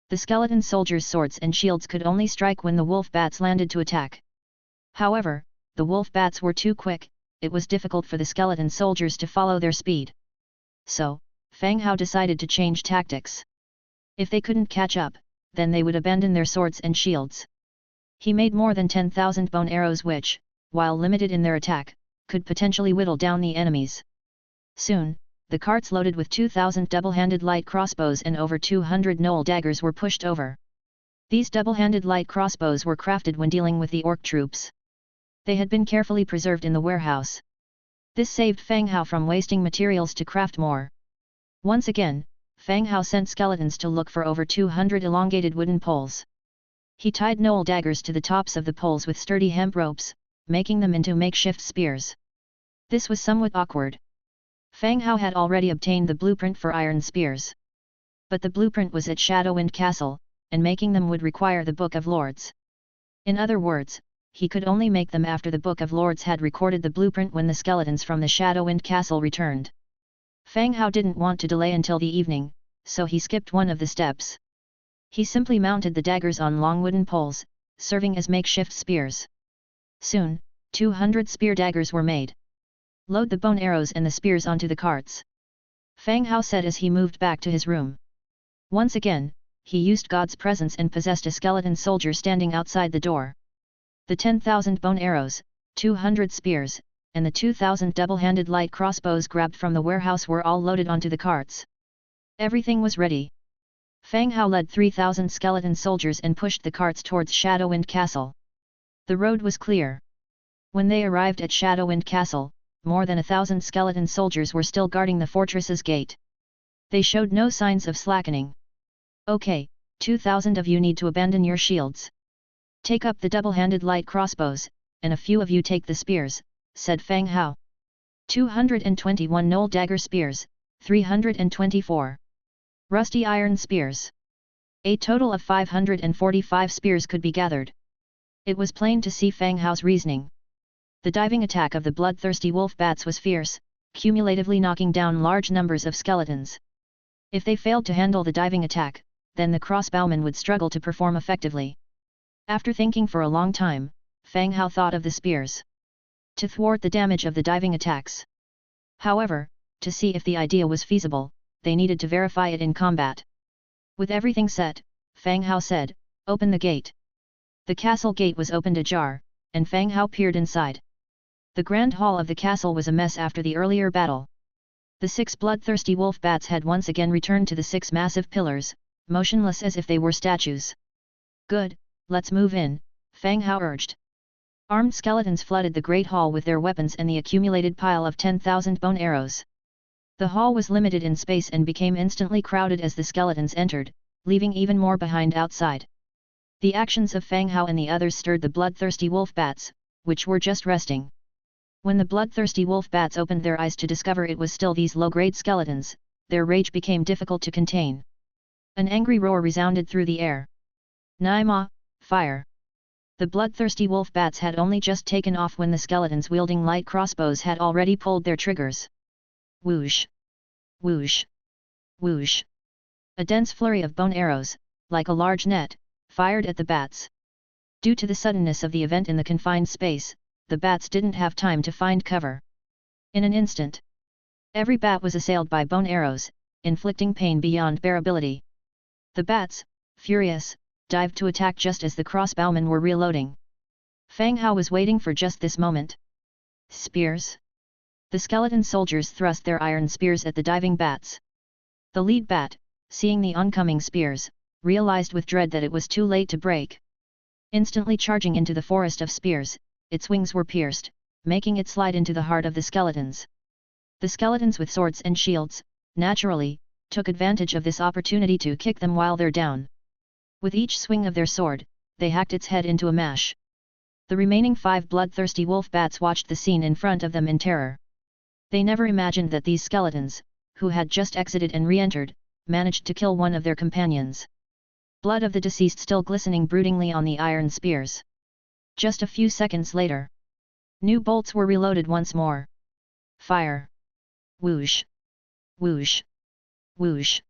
The skeleton soldiers' swords and shields could only strike when the wolf bats landed to attack. However, the wolf bats were too quick, it was difficult for the skeleton soldiers to follow their speed. So, Fang Hao decided to change tactics. If they couldn't catch up, then they would abandon their swords and shields. He made more than 10,000 bone arrows which, while limited in their attack, could potentially whittle down the enemies. Soon, the carts loaded with 2,000 double-handed light crossbows and over 200 knoll daggers were pushed over. These double-handed light crossbows were crafted when dealing with the orc troops. They had been carefully preserved in the warehouse. This saved Fang Hao from wasting materials to craft more. Once again, Fang Hao sent skeletons to look for over 200 elongated wooden poles. He tied knoll daggers to the tops of the poles with sturdy hemp ropes, making them into makeshift spears. This was somewhat awkward. Fang Hao had already obtained the blueprint for iron spears. But the blueprint was at Shadowwind Castle, and making them would require the Book of Lords. In other words, he could only make them after the Book of Lords had recorded the blueprint when the skeletons from the Shadowwind Castle returned. Fang Hao didn't want to delay until the evening, so he skipped one of the steps. He simply mounted the daggers on long wooden poles, serving as makeshift spears. Soon, 200 spear daggers were made. Load the bone arrows and the spears onto the carts. Fang Hao said as he moved back to his room. Once again, he used God's presence and possessed a skeleton soldier standing outside the door. The 10,000 bone arrows, 200 spears, and the 2,000 double-handed light crossbows grabbed from the warehouse were all loaded onto the carts. Everything was ready. Fang Hao led 3,000 skeleton soldiers and pushed the carts towards Shadowwind Castle. The road was clear. When they arrived at Shadowwind Castle, more than 1,000 skeleton soldiers were still guarding the fortress's gate. They showed no signs of slackening. Okay, 2,000 of you need to abandon your shields. Take up the double-handed light crossbows, and a few of you take the spears, said Fang Hao. 221 knoll dagger spears, 324 rusty iron spears. A total of 545 spears could be gathered. It was plain to see Fang Hao's reasoning. The diving attack of the bloodthirsty wolf bats was fierce, cumulatively knocking down large numbers of skeletons. If they failed to handle the diving attack, then the crossbowmen would struggle to perform effectively. After thinking for a long time, Fang Hao thought of the spears. To thwart the damage of the diving attacks. However, to see if the idea was feasible, they needed to verify it in combat. With everything set, Fang Hao said, "Open the gate." The castle gate was opened ajar, and Fang Hao peered inside. The grand hall of the castle was a mess after the earlier battle. The 6 bloodthirsty wolf bats had once again returned to the 6 massive pillars, motionless as if they were statues. "Good, let's move in," Fang Hao urged. Armed skeletons flooded the great hall with their weapons and the accumulated pile of 10,000 bone arrows. The hall was limited in space and became instantly crowded as the skeletons entered, leaving even more behind outside. The actions of Fang Hao and the others stirred the bloodthirsty wolf bats, which were just resting. When the bloodthirsty wolf bats opened their eyes to discover it was still these low-grade skeletons, their rage became difficult to contain. An angry roar resounded through the air. "Naima, fire!" The bloodthirsty wolf bats had only just taken off when the skeletons wielding light crossbows had already pulled their triggers. Whoosh! Whoosh! Whoosh! A dense flurry of bone arrows, like a large net, fired at the bats. Due to the suddenness of the event in the confined space, the bats didn't have time to find cover. In an instant, every bat was assailed by bone arrows, inflicting pain beyond bearability. The bats, furious, dived to attack just as the crossbowmen were reloading. Fang Hao was waiting for just this moment. Spears? The skeleton soldiers thrust their iron spears at the diving bats. The lead bat, seeing the oncoming spears, realized with dread that it was too late to break. Instantly charging into the forest of spears, its wings were pierced, making it slide into the heart of the skeletons. The skeletons with swords and shields, naturally, took advantage of this opportunity to kick them while they're down. With each swing of their sword, they hacked its head into a mash. The remaining 5 bloodthirsty wolf bats watched the scene in front of them in terror. They never imagined that these skeletons, who had just exited and re-entered, managed to kill one of their companions. Blood of the deceased still glistening broodingly on the iron spears. Just a few seconds later, new bolts were reloaded once more. Fire! Whoosh! Whoosh! Whoosh!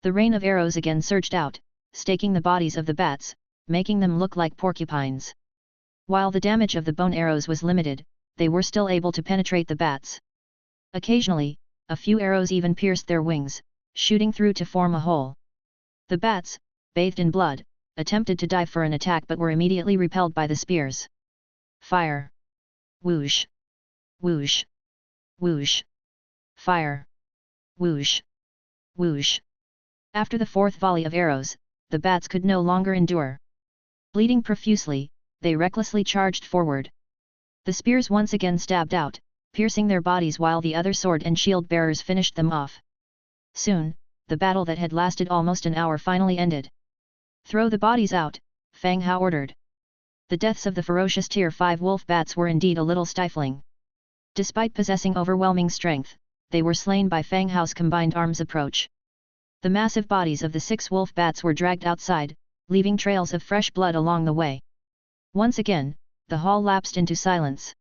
The rain of arrows again surged out, staking the bodies of the bats, making them look like porcupines. While the damage of the bone arrows was limited, they were still able to penetrate the bats. Occasionally, a few arrows even pierced their wings, shooting through to form a hole. The bats, bathed in blood, attempted to dive for an attack but were immediately repelled by the spears. Fire! Whoosh! Whoosh! Whoosh! Fire! Whoosh! Whoosh! After the 4th volley of arrows, the bats could no longer endure. Bleeding profusely, they recklessly charged forward. The spears once again stabbed out, piercing their bodies while the other sword and shield bearers finished them off. Soon, the battle that had lasted almost an hour finally ended. "Throw the bodies out," Fang Hao ordered. The deaths of the ferocious Tier 5 wolf bats were indeed a little stifling. Despite possessing overwhelming strength, they were slain by Fang Hao's combined arms approach. The massive bodies of the 6 wolf bats were dragged outside, leaving trails of fresh blood along the way. Once again, the hall lapsed into silence.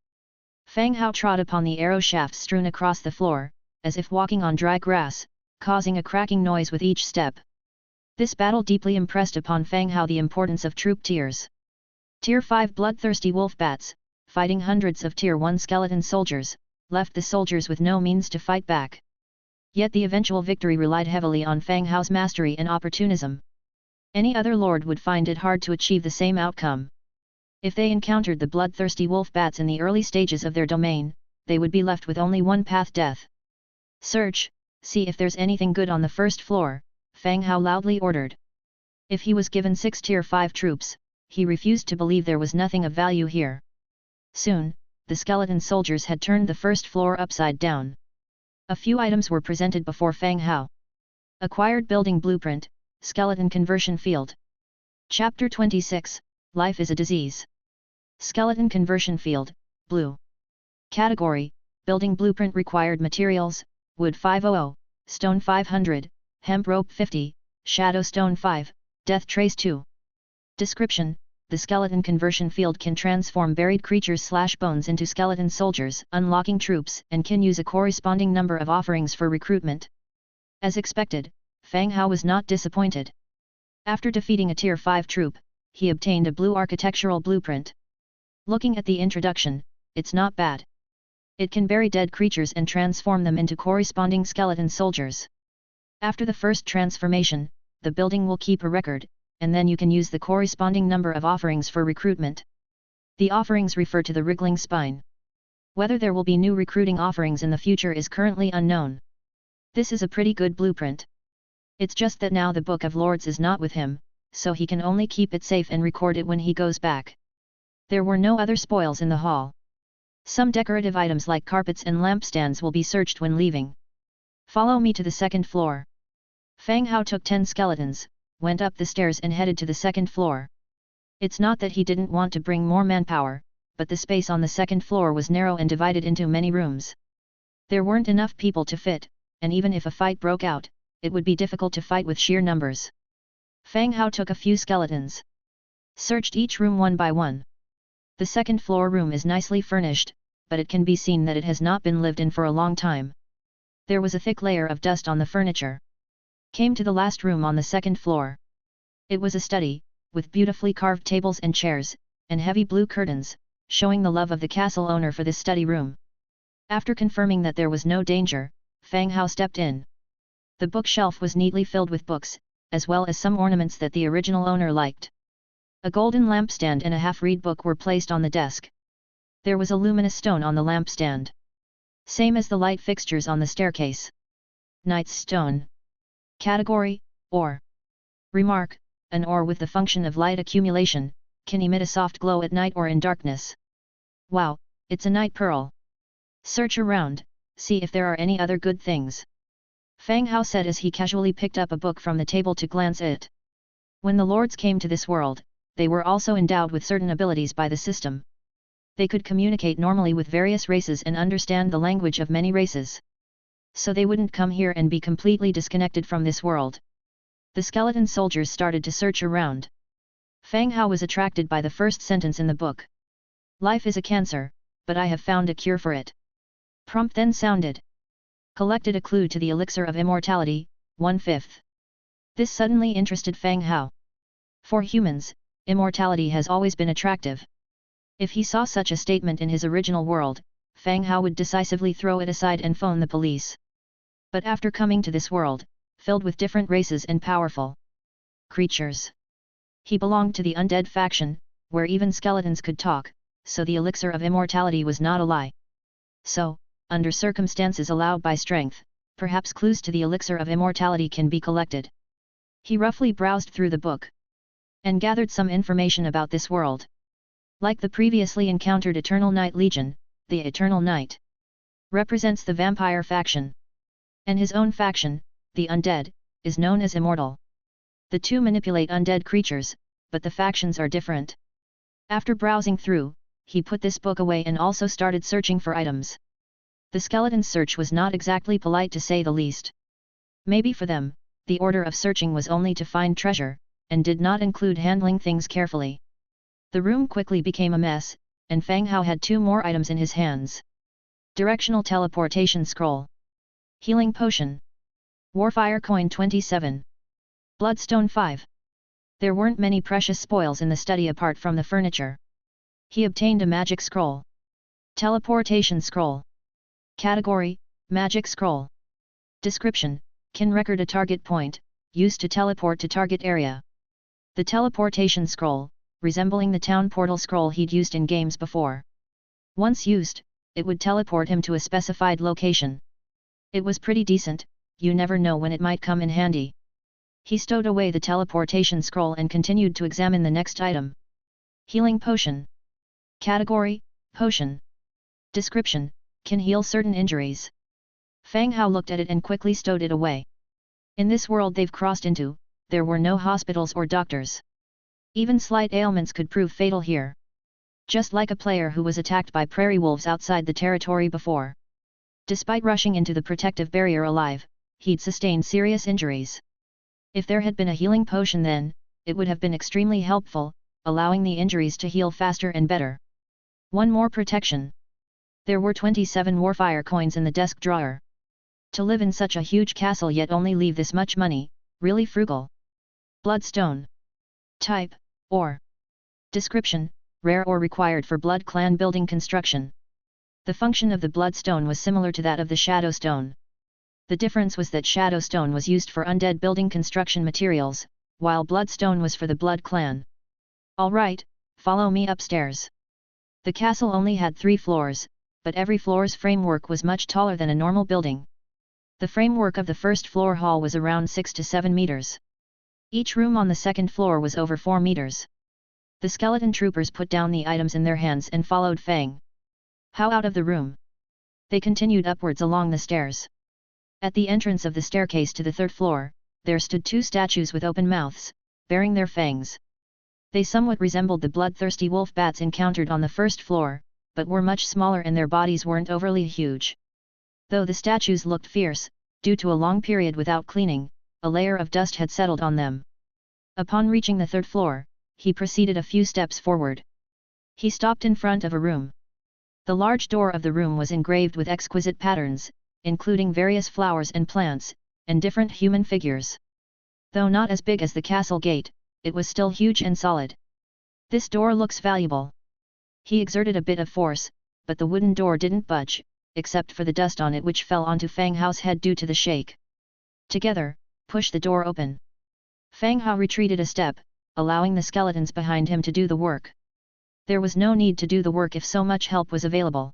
Fang Hao trod upon the arrow shafts strewn across the floor, as if walking on dry grass, causing a cracking noise with each step. This battle deeply impressed upon Fang Hao the importance of troop tiers. Tier 5 bloodthirsty wolf bats, fighting hundreds of Tier 1 skeleton soldiers, left the soldiers with no means to fight back. Yet the eventual victory relied heavily on Fang Hao's mastery and opportunism. Any other lord would find it hard to achieve the same outcome. If they encountered the bloodthirsty wolf bats in the early stages of their domain, they would be left with only one path: death. "Search, see if there's anything good on the first floor," Fang Hao loudly ordered. If he was given 6 Tier 5 troops, he refused to believe there was nothing of value here. Soon, the skeleton soldiers had turned the first floor upside down. A few items were presented before Fang Hao. Acquired building blueprint, skeleton conversion field. Chapter 26, Life is a Disease. Skeleton conversion field, blue. Category, building blueprint. Required materials, wood 500, stone 500, hemp rope 50, shadow stone 5, death trace 2. Description: the skeleton conversion field can transform buried creatures/bones into skeleton soldiers, unlocking troops, and can use a corresponding number of offerings for recruitment. As expected, Fang Hao was not disappointed. After defeating a Tier 5 troop, he obtained a blue architectural blueprint. Looking at the introduction, it's not bad. It can bury dead creatures and transform them into corresponding skeleton soldiers. After the first transformation, the building will keep a record, and then you can use the corresponding number of offerings for recruitment. The offerings refer to the wriggling spine. Whether there will be new recruiting offerings in the future is currently unknown. This is a pretty good blueprint. It's just that now the Book of Lords is not with him, so he can only keep it safe and record it when he goes back. There were no other spoils in the hall. Some decorative items like carpets and lampstands will be searched when leaving. Follow me to the second floor. Fang Hao took 10 skeletons, went up the stairs and headed to the second floor. It's not that he didn't want to bring more manpower, but the space on the second floor was narrow and divided into many rooms. There weren't enough people to fit, and even if a fight broke out, it would be difficult to fight with sheer numbers. Fang Hao took a few skeletons. Searched each room one by one. The second floor room is nicely furnished, but it can be seen that it has not been lived in for a long time. There was a thick layer of dust on the furniture. Came to the last room on the second floor. It was a study, with beautifully carved tables and chairs, and heavy blue curtains, showing the love of the castle owner for this study room. After confirming that there was no danger, Fang Hao stepped in. The bookshelf was neatly filled with books, as well as some ornaments that the original owner liked. A golden lampstand and a half-read book were placed on the desk. There was a luminous stone on the lampstand. Same as the light fixtures on the staircase. Knight's stone. Category, ore. Remark, an ore with the function of light accumulation, can emit a soft glow at night or in darkness. Wow, it's a night pearl. Search around, see if there are any other good things. Fang Hao said as he casually picked up a book from the table to glance at it. When the lords came to this world, they were also endowed with certain abilities by the system. They could communicate normally with various races and understand the language of many races. So they wouldn't come here and be completely disconnected from this world. The skeleton soldiers started to search around. Fang Hao was attracted by the first sentence in the book. Life is a cancer, but I have found a cure for it. Prompt then sounded. Collected a clue to the elixir of immortality, 1/5. This suddenly interested Fang Hao. For humans, immortality has always been attractive. If he saw such a statement in his original world, Fang Hao would decisively throw it aside and phone the police. But after coming to this world, filled with different races and powerful creatures, he belonged to the undead faction, where even skeletons could talk, so the elixir of immortality was not a lie. So, under circumstances allowed by strength, perhaps clues to the elixir of immortality can be collected. He roughly browsed through the book and gathered some information about this world. Like the previously encountered Eternal Night Legion, the Eternal Night represents the vampire faction. And his own faction, the Undead, is known as immortal. The two manipulate undead creatures, but the factions are different. After browsing through, he put this book away and also started searching for items. The skeleton's search was not exactly polite to say the least. Maybe for them, the order of searching was only to find treasure, and did not include handling things carefully. The room quickly became a mess, and Fang Hao had 2 more items in his hands. Directional teleportation scroll. Healing potion. Warfire coin 27. Bloodstone 5. There weren't many precious spoils in the study apart from the furniture. He obtained a magic scroll. Teleportation scroll. Category, magic scroll. Description, can record a target point, used to teleport to target area. The teleportation scroll, resembling the town portal scroll he'd used in games before. Once used, it would teleport him to a specified location. It was pretty decent, you never know when it might come in handy. He stowed away the teleportation scroll and continued to examine the next item. Healing potion. Category, potion. Description, can heal certain injuries. Fang Hao looked at it and quickly stowed it away. In this world they've crossed into, there were no hospitals or doctors. Even slight ailments could prove fatal here. Just like a player who was attacked by prairie wolves outside the territory before. Despite rushing into the protective barrier alive, he'd sustained serious injuries. If there had been a healing potion then, it would have been extremely helpful, allowing the injuries to heal faster and better. One more protection. There were 27 warfire coins in the desk drawer. To live in such a huge castle yet only leave this much money, really frugal. Bloodstone. Type, ore. Description, rare ore required for Blood Clan building construction. The function of the Bloodstone was similar to that of the Shadow Stone. The difference was that Shadow Stone was used for undead building construction materials, while bloodstone was for the blood clan. All right, follow me upstairs. The castle only had 3 floors, but every floor's framework was much taller than a normal building. The framework of the first floor hall was around 6 to 7 meters. Each room on the second floor was over 4 meters. The skeleton troopers put down the items in their hands and followed Fang Hao out of the room. They continued upwards along the stairs. At the entrance of the staircase to the 3rd floor, there stood 2 statues with open mouths, bearing their fangs. They somewhat resembled the bloodthirsty wolf bats encountered on the 1st floor, but were much smaller and their bodies weren't overly huge. Though the statues looked fierce, due to a long period without cleaning, a layer of dust had settled on them. Upon reaching the 3rd floor, he proceeded a few steps forward. He stopped in front of a room. The large door of the room was engraved with exquisite patterns, including various flowers and plants, and different human figures. Though not as big as the castle gate, it was still huge and solid. This door looks valuable. He exerted a bit of force, but the wooden door didn't budge, except for the dust on it which fell onto Fang Hao's head due to the shake. Together, push the door open. Fang Hao retreated a step, allowing the skeletons behind him to do the work. There was no need to do the work if so much help was available.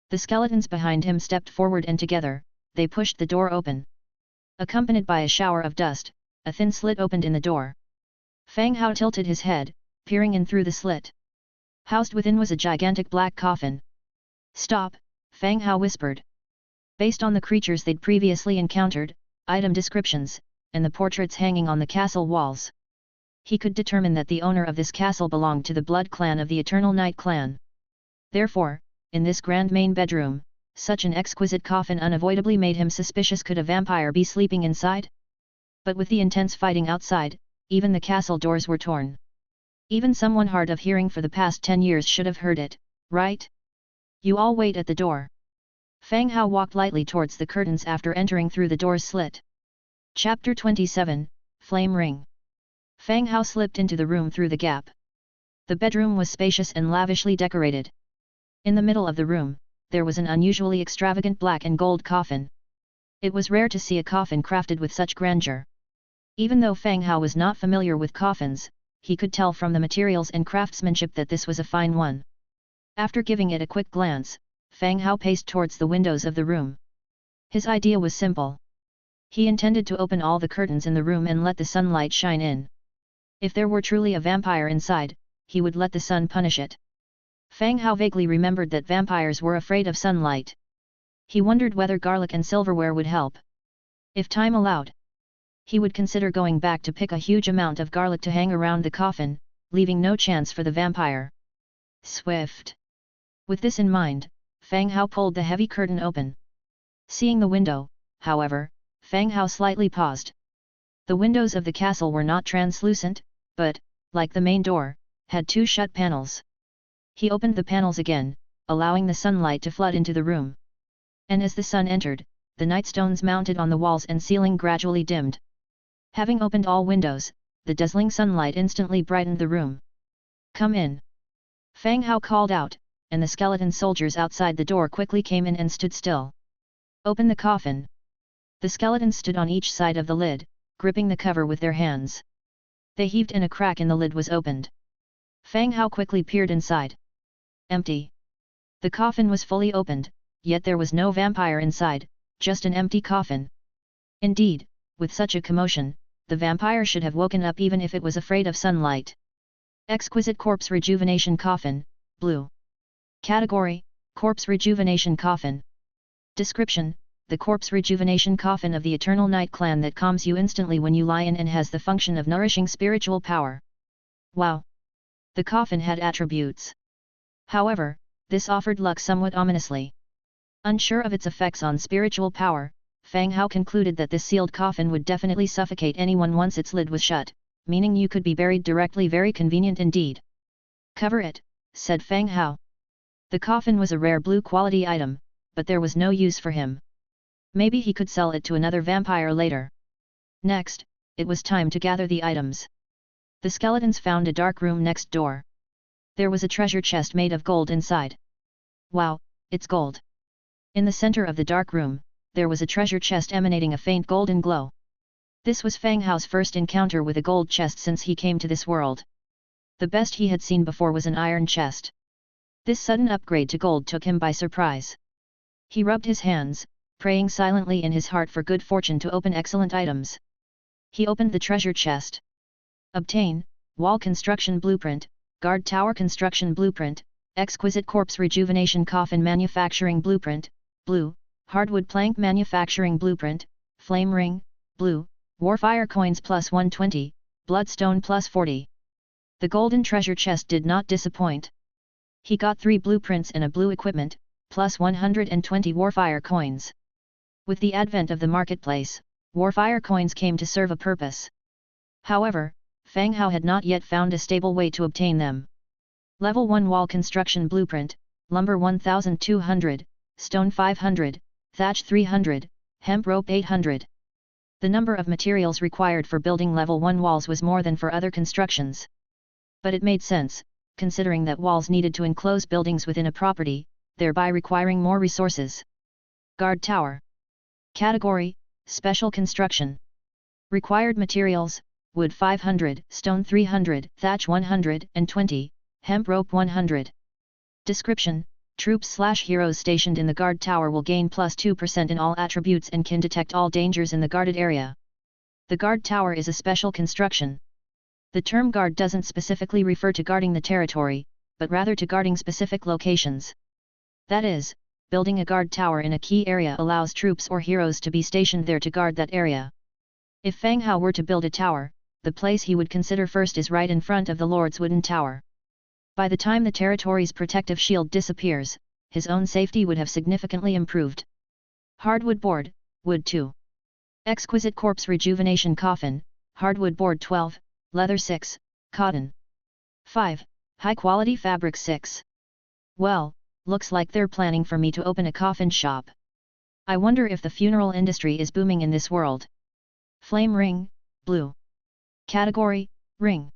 The skeletons behind him stepped forward and together, they pushed the door open. Accompanied by a shower of dust, a thin slit opened in the door. Fang Hao tilted his head, peering in through the slit. Housed within was a gigantic black coffin. "Stop," Fang Hao whispered. Based on the creatures they'd previously encountered, item descriptions, and the portraits hanging on the castle walls, he could determine that the owner of this castle belonged to the blood clan of the Eternal Night clan. Therefore, in this grand main bedroom, such an exquisite coffin unavoidably made him suspicious. Could a vampire be sleeping inside? But with the intense fighting outside, even the castle doors were torn. Even someone hard of hearing for the past 10 years should have heard it, right? You all wait at the door. Fang Hao walked lightly towards the curtains after entering through the door's slit. Chapter 27, Flame Ring. Fang Hao slipped into the room through the gap. The bedroom was spacious and lavishly decorated. In the middle of the room, there was an unusually extravagant black and gold coffin. It was rare to see a coffin crafted with such grandeur. Even though Fang Hao was not familiar with coffins, he could tell from the materials and craftsmanship that this was a fine one. After giving it a quick glance, Fang Hao paced towards the windows of the room. His idea was simple. He intended to open all the curtains in the room and let the sunlight shine in. If there were truly a vampire inside, he would let the sun punish it. Fang Hao vaguely remembered that vampires were afraid of sunlight. He wondered whether garlic and silverware would help. If time allowed, he would consider going back to pick a huge amount of garlic to hang around the coffin, leaving no chance for the vampire. Swift. With this in mind, Fang Hao pulled the heavy curtain open. Seeing the window, however, Fang Hao slightly paused. The windows of the castle were not translucent, but, like the main door, had 2 shut panels. He opened the panels again, allowing the sunlight to flood into the room. And as the sun entered, the nightstones mounted on the walls and ceiling gradually dimmed. Having opened all windows, the dazzling sunlight instantly brightened the room. "Come in." Fang Hao called out, and the skeleton soldiers outside the door quickly came in and stood still. "Open the coffin." The skeletons stood on each side of the lid, gripping the cover with their hands. They heaved and a crack in the lid was opened. Fang Hao quickly peered inside. Empty. The coffin was fully opened, yet there was no vampire inside, just an empty coffin. Indeed, with such a commotion, the vampire should have woken up even if it was afraid of sunlight. Exquisite Corpse Rejuvenation Coffin, Blue. Category, Corpse Rejuvenation Coffin. Description: the Corpse Rejuvenation Coffin of the Eternal Night clan that calms you instantly when you lie in and has the function of nourishing spiritual power. Wow! The coffin had attributes. However, this offered luck somewhat ominously. Unsure of its effects on spiritual power, Fang Hao concluded that this sealed coffin would definitely suffocate anyone once its lid was shut, meaning you could be buried directly. Very convenient indeed. "Cover it," said Fang Hao. The coffin was a rare blue quality item, but there was no use for him. Maybe he could sell it to another vampire later. Next, it was time to gather the items. The skeletons found a dark room next door. There was a treasure chest made of gold inside. Wow, it's gold! In the center of the dark room, there was a treasure chest emanating a faint golden glow. This was Fang Hao's first encounter with a gold chest since he came to this world. The best he had seen before was an iron chest. This sudden upgrade to gold took him by surprise. He rubbed his hands, praying silently in his heart for good fortune to open excellent items. He opened the treasure chest. Obtain, Wall Construction Blueprint, Guard Tower Construction Blueprint, Exquisite Corpse Rejuvenation Coffin Manufacturing Blueprint, Blue, Hardwood Plank Manufacturing Blueprint, Flame Ring, Blue, Warfire Coins plus 120, Bloodstone plus 40. The golden treasure chest did not disappoint. He got 3 blueprints and a blue equipment, plus 120 Warfire Coins. With the advent of the marketplace, Warfire Coins came to serve a purpose. However, Fang Hao had not yet found a stable way to obtain them. Level 1 Wall Construction Blueprint, Lumber 1200, Stone 500, Thatch 300, Hemp Rope 800. The number of materials required for building level 1 walls was more than for other constructions. But it made sense, considering that walls needed to enclose buildings within a property, thereby requiring more resources. Guard Tower. Category: Special Construction. Required materials: Wood 500, Stone 300, Thatch 120, Hemp Rope 100. Description: Troops/heroes stationed in the guard tower will gain plus 2% in all attributes and can detect all dangers in the guarded area. The guard tower is a special construction. The term guard doesn't specifically refer to guarding the territory, but rather to guarding specific locations. That is, building a guard tower in a key area allows troops or heroes to be stationed there to guard that area. If Fang Hao were to build a tower, the place he would consider first is right in front of the Lord's wooden tower. By the time the territory's protective shield disappears, his own safety would have significantly improved. Hardwood Board, Wood 2. Exquisite Corpse Rejuvenation Coffin, Hardwood Board 12, Leather 6, Cotton 5, High Quality Fabric 6. Well, looks like they're planning for me to open a coffin shop. I wonder if the funeral industry is booming in this world. Flame Ring, Blue. Category: Ring.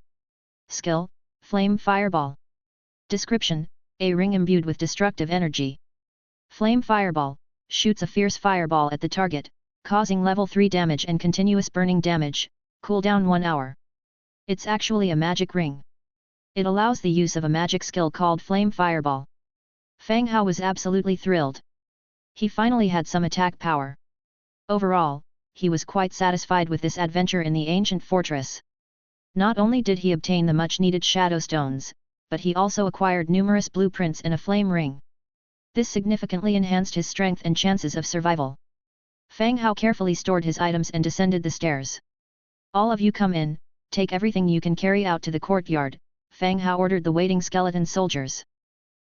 Skill: Flame Fireball. Description: A ring imbued with destructive energy. Flame Fireball shoots a fierce fireball at the target, causing level 3 damage and continuous burning damage, cooldown 1 hour. It's actually a magic ring. It allows the use of a magic skill called Flame Fireball. Fang Hao was absolutely thrilled. He finally had some attack power. Overall, he was quite satisfied with this adventure in the ancient fortress. Not only did he obtain the much-needed shadow stones, but he also acquired numerous blueprints and a flame ring. This significantly enhanced his strength and chances of survival. Fang Hao carefully stored his items and descended the stairs. All of you come in, take everything you can carry out to the courtyard, Fang Hao ordered the waiting skeleton soldiers.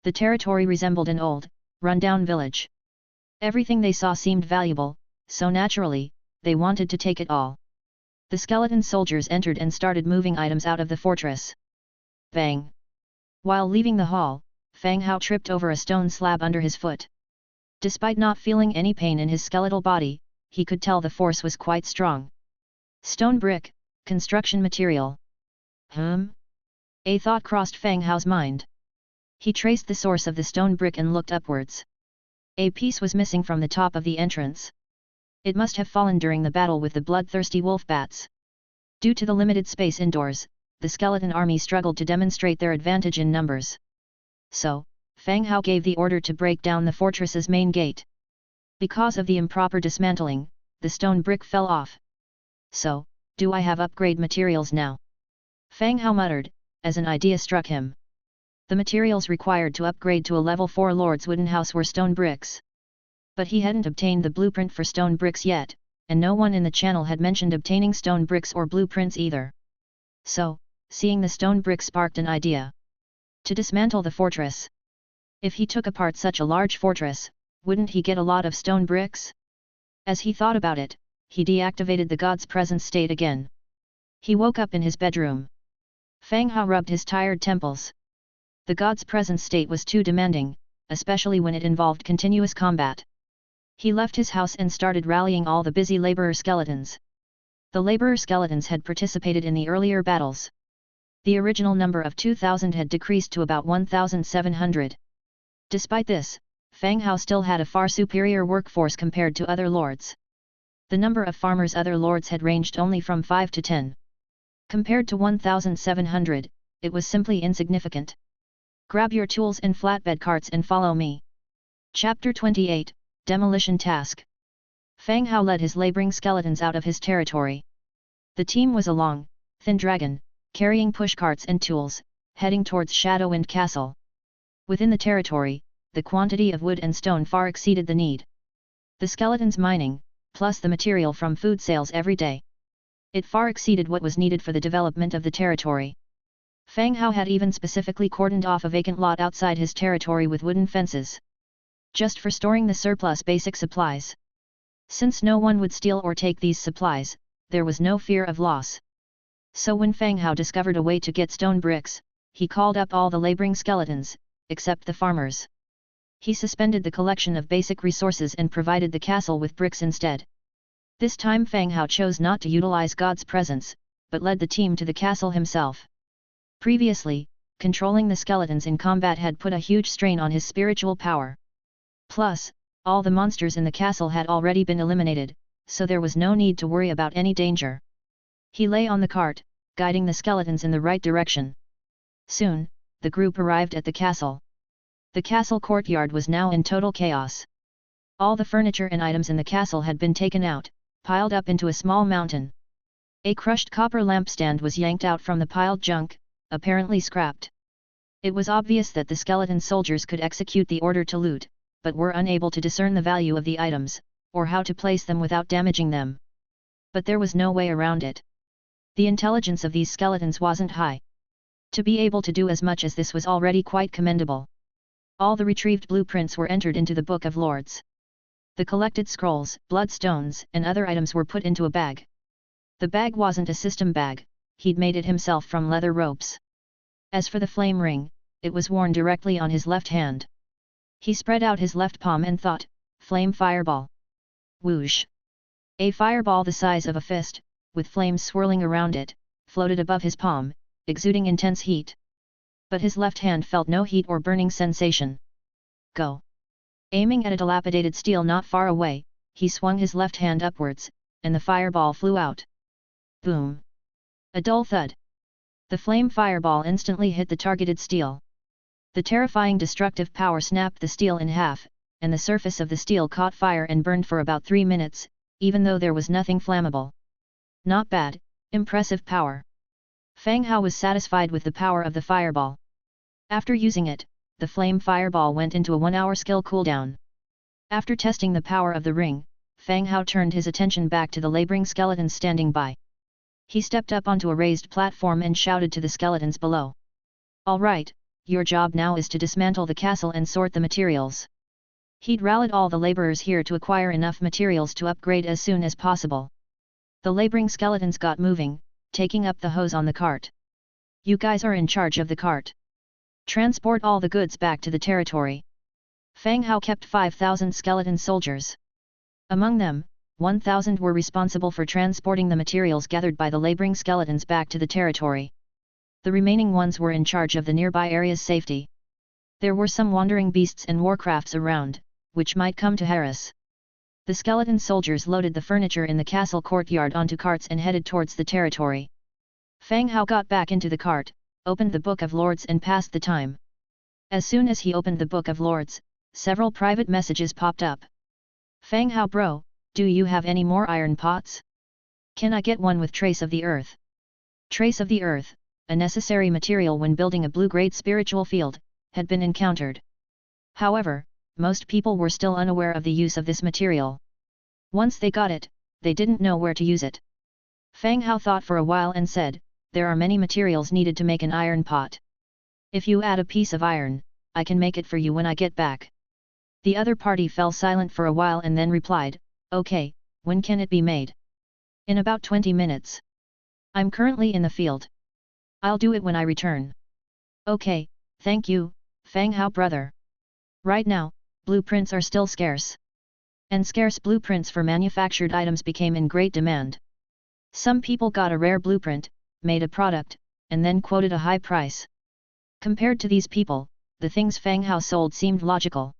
The territory resembled an old, run-down village. Everything they saw seemed valuable, so naturally, they wanted to take it all. The skeleton soldiers entered and started moving items out of the fortress. Bang! While leaving the hall, Fang Hao tripped over a stone slab under his foot. Despite not feeling any pain in his skeletal body, he could tell the force was quite strong. Stone brick, construction material. A thought crossed Fang Hao's mind. He traced the source of the stone brick and looked upwards. A piece was missing from the top of the entrance. It must have fallen during the battle with the bloodthirsty wolf bats. Due to the limited space indoors, the skeleton army struggled to demonstrate their advantage in numbers. So, Fang Hao gave the order to break down the fortress's main gate. Because of the improper dismantling, the stone brick fell off. So, do I have upgrade materials now? Fang Hao muttered, as an idea struck him. The materials required to upgrade to a level 4 Lord's wooden house were stone bricks. But he hadn't obtained the blueprint for stone bricks yet, and no one in the channel had mentioned obtaining stone bricks or blueprints either. So, seeing the stone brick sparked an idea. To dismantle the fortress. If he took apart such a large fortress, wouldn't he get a lot of stone bricks? As he thought about it, he deactivated the God's presence state again. He woke up in his bedroom. Fang Hao rubbed his tired temples. The God's presence state was too demanding, especially when it involved continuous combat. He left his house and started rallying all the busy laborer skeletons. The laborer skeletons had participated in the earlier battles. The original number of 2,000 had decreased to about 1,700. Despite this, Fang Hao still had a far superior workforce compared to other lords. The number of farmers other lords had ranged only from 5 to 10. Compared to 1,700, it was simply insignificant. Grab your tools and flatbed carts and follow me. Chapter 28, Demolition Task. Fang Hao led his laboring skeletons out of his territory. The team was a long, thin dragon, carrying pushcarts and tools, heading towards Shadowwind Castle. Within the territory, the quantity of wood and stone far exceeded the need. The skeletons mining, plus the material from food sales every day. It far exceeded what was needed for the development of the territory. Fang Hao had even specifically cordoned off a vacant lot outside his territory with wooden fences, just for storing the surplus basic supplies. Since no one would steal or take these supplies, there was no fear of loss. So when Fang Hao discovered a way to get stone bricks, he called up all the laboring skeletons, except the farmers. He suspended the collection of basic resources and provided the castle with bricks instead. This time Fang Hao chose not to utilize God's presence, but led the team to the castle himself. Previously, controlling the skeletons in combat had put a huge strain on his spiritual power. Plus, all the monsters in the castle had already been eliminated, so there was no need to worry about any danger. He lay on the cart, guiding the skeletons in the right direction. Soon, the group arrived at the castle. The castle courtyard was now in total chaos. All the furniture and items in the castle had been taken out, piled up into a small mountain. A crushed copper lampstand was yanked out from the piled junk, apparently scrapped. It was obvious that the skeleton soldiers could execute the order to loot, but were unable to discern the value of the items, or how to place them without damaging them. But there was no way around it. The intelligence of these skeletons wasn't high. To be able to do as much as this was already quite commendable. All the retrieved blueprints were entered into the Book of Lords. The collected scrolls, bloodstones, and other items were put into a bag. The bag wasn't a system bag, he'd made it himself from leather ropes. As for the flame ring, it was worn directly on his left hand. He spread out his left palm and thought, flame fireball. Whoosh! A fireball the size of a fist, with flames swirling around it, floated above his palm, exuding intense heat. But his left hand felt no heat or burning sensation. Go! Aiming at a dilapidated steel not far away, he swung his left hand upwards, and the fireball flew out. Boom! A dull thud. The flame fireball instantly hit the targeted steel. The terrifying destructive power snapped the steel in half, and the surface of the steel caught fire and burned for about 3 minutes, even though there was nothing flammable. Not bad, impressive power. Fang Hao was satisfied with the power of the fireball. After using it, the flame fireball went into a 1-hour skill cooldown. After testing the power of the ring, Fang Hao turned his attention back to the laboring skeletons standing by. He stepped up onto a raised platform and shouted to the skeletons below. All right, your job now is to dismantle the castle and sort the materials. He'd rallied all the laborers here to acquire enough materials to upgrade as soon as possible. The laboring skeletons got moving, taking up the hose on the cart. You guys are in charge of the cart. Transport all the goods back to the territory. Fang Hao kept 5,000 skeleton soldiers. Among them, 1,000 were responsible for transporting the materials gathered by the laboring skeletons back to the territory. The remaining ones were in charge of the nearby area's safety. There were some wandering beasts and warcrafts around, which might come to harass. The skeleton soldiers loaded the furniture in the castle courtyard onto carts and headed towards the territory. Fang Hao got back into the cart, opened the Book of Lords and passed the time. As soon as he opened the Book of Lords, several private messages popped up. Fang Hao bro, do you have any more iron pots? Can I get one with Trace of the Earth? Trace of the Earth, a necessary material when building a blue-grade spiritual field, had been encountered. However, most people were still unaware of the use of this material. Once they got it, they didn't know where to use it. Fang Hao thought for a while and said, there are many materials needed to make an iron pot. If you add a piece of iron, I can make it for you when I get back. The other party fell silent for a while and then replied, okay, when can it be made? In about 20 minutes. I'm currently in the field. I'll do it when I return. Okay, thank you, Fang Hao brother. Right now, blueprints are still scarce. And scarce blueprints for manufactured items became in great demand. Some people got a rare blueprint, made a product, and then quoted a high price. Compared to these people, the things Fang Hao sold seemed logical.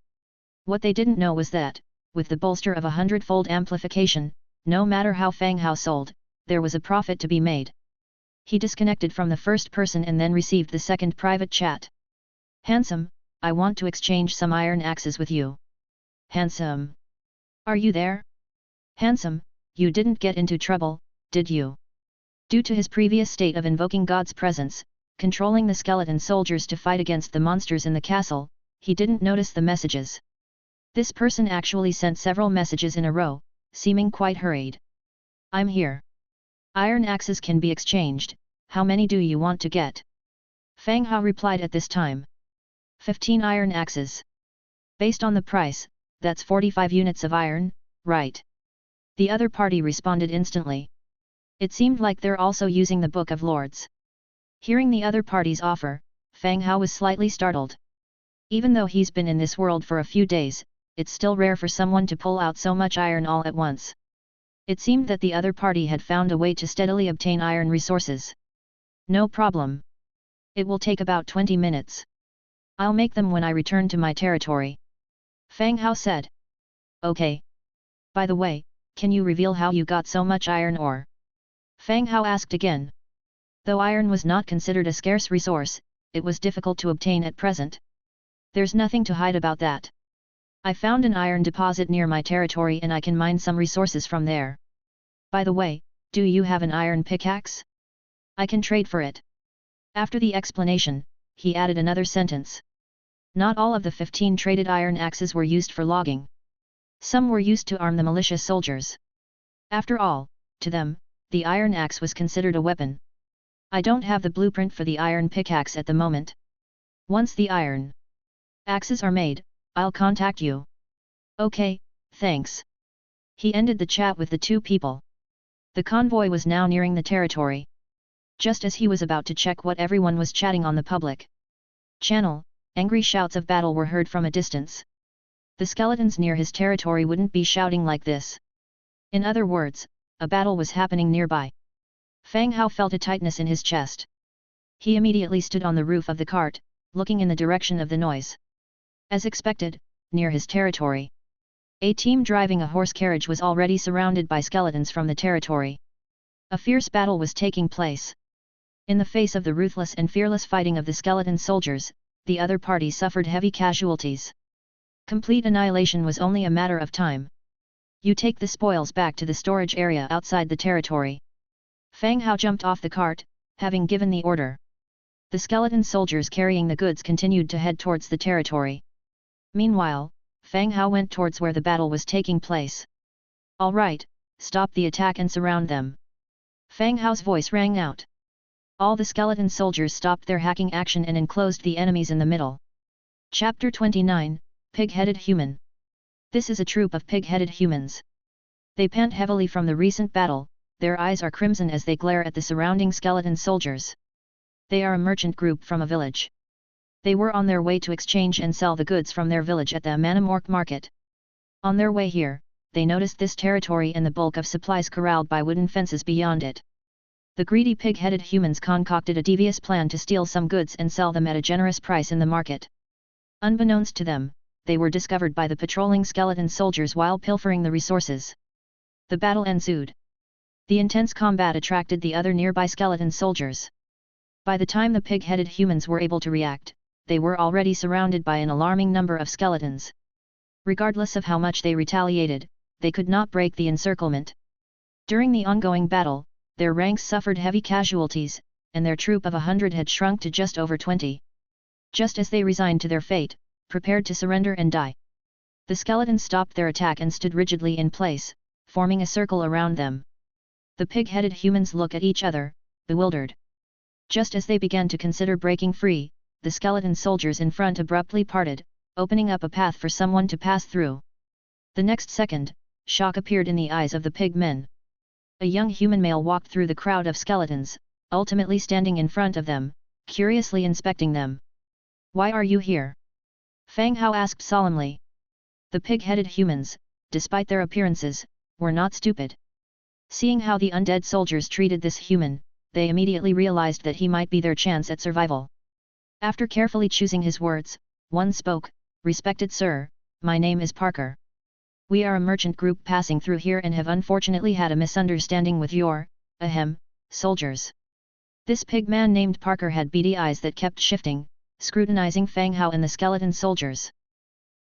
What they didn't know was that, with the bolster of a hundredfold amplification, No matter how Fang Hao sold, there was a profit to be made. He disconnected from the first person and then received the second private chat. Handsome, I want to exchange some iron axes with you. Handsome. Are you there? Handsome, you didn't get into trouble, did you? Due to his previous state of invoking God's presence, controlling the skeleton soldiers to fight against the monsters in the castle, he didn't notice the messages. This person actually sent several messages in a row, seeming quite hurried. I'm here. Iron axes can be exchanged, how many do you want to get? Fang Hao replied at this time. 15 iron axes. Based on the price, that's 45 units of iron, right? The other party responded instantly. It seemed like they're also using the Book of Lords. Hearing the other party's offer, Fang Hao was slightly startled. Even though he's been in this world for a few days, it's still rare for someone to pull out so much iron all at once. It seemed that the other party had found a way to steadily obtain iron resources. No problem. It will take about 20 minutes. I'll make them when I return to my territory. Fang Hao said. Okay. By the way, can you reveal how you got so much iron ore? Fang Hao asked again. Though iron was not considered a scarce resource, it was difficult to obtain at present. There's nothing to hide about that. I found an iron deposit near my territory and I can mine some resources from there. By the way, do you have an iron pickaxe? I can trade for it. After the explanation, he added another sentence. Not all of the 15 traded iron axes were used for logging. Some were used to arm the militia soldiers. After all, to them, the iron axe was considered a weapon. I don't have the blueprint for the iron pickaxe at the moment. Once the iron axes are made, I'll contact you. Okay, thanks. He ended the chat with the two people. The convoy was now nearing the territory. Just as he was about to check what everyone was chatting on the public channel, angry shouts of battle were heard from a distance. The skeletons near his territory wouldn't be shouting like this. In other words, a battle was happening nearby. Fang Hao felt a tightness in his chest. He immediately stood on the roof of the cart, looking in the direction of the noise. As expected, near his territory, a team driving a horse carriage was already surrounded by skeletons from the territory. A fierce battle was taking place. In the face of the ruthless and fearless fighting of the skeleton soldiers, the other party suffered heavy casualties. Complete annihilation was only a matter of time. You take the spoils back to the storage area outside the territory. Fang Hao jumped off the cart, having given the order. The skeleton soldiers carrying the goods continued to head towards the territory. Meanwhile, Fang Hao went towards where the battle was taking place. All right, stop the attack and surround them. Fang Hao's voice rang out. All the skeleton soldiers stopped their hacking action and enclosed the enemies in the middle. Chapter 29, Pig-Headed Human. This is a troop of pig-headed humans. They pant heavily from the recent battle, their eyes are crimson as they glare at the surrounding skeleton soldiers. They are a merchant group from a village. They were on their way to exchange and sell the goods from their village at the Manamork market. On their way here, they noticed this territory and the bulk of supplies corralled by wooden fences beyond it. The greedy pig-headed humans concocted a devious plan to steal some goods and sell them at a generous price in the market. Unbeknownst to them, they were discovered by the patrolling skeleton soldiers while pilfering the resources. The battle ensued. The intense combat attracted the other nearby skeleton soldiers. By the time the pig-headed humans were able to react, they were already surrounded by an alarming number of skeletons. Regardless of how much they retaliated, they could not break the encirclement. During the ongoing battle, their ranks suffered heavy casualties, and their troop of 100 had shrunk to just over 20. Just as they resigned to their fate, prepared to surrender and die, the skeletons stopped their attack and stood rigidly in place, forming a circle around them. The pig-headed humans look at each other, bewildered. Just as they began to consider breaking free, the skeleton soldiers in front abruptly parted, opening up a path for someone to pass through. The next second, shock appeared in the eyes of the pig men. A young human male walked through the crowd of skeletons, ultimately standing in front of them, curiously inspecting them. Why are you here? Fang Hao asked solemnly. The pig-headed humans, despite their appearances, were not stupid. Seeing how the undead soldiers treated this human, they immediately realized that he might be their chance at survival. After carefully choosing his words, one spoke, "Respected sir, my name is Parker. We are a merchant group passing through here and have unfortunately had a misunderstanding with your, soldiers. This pig man named Parker had beady eyes that kept shifting, scrutinizing Fang Hao and the skeleton soldiers.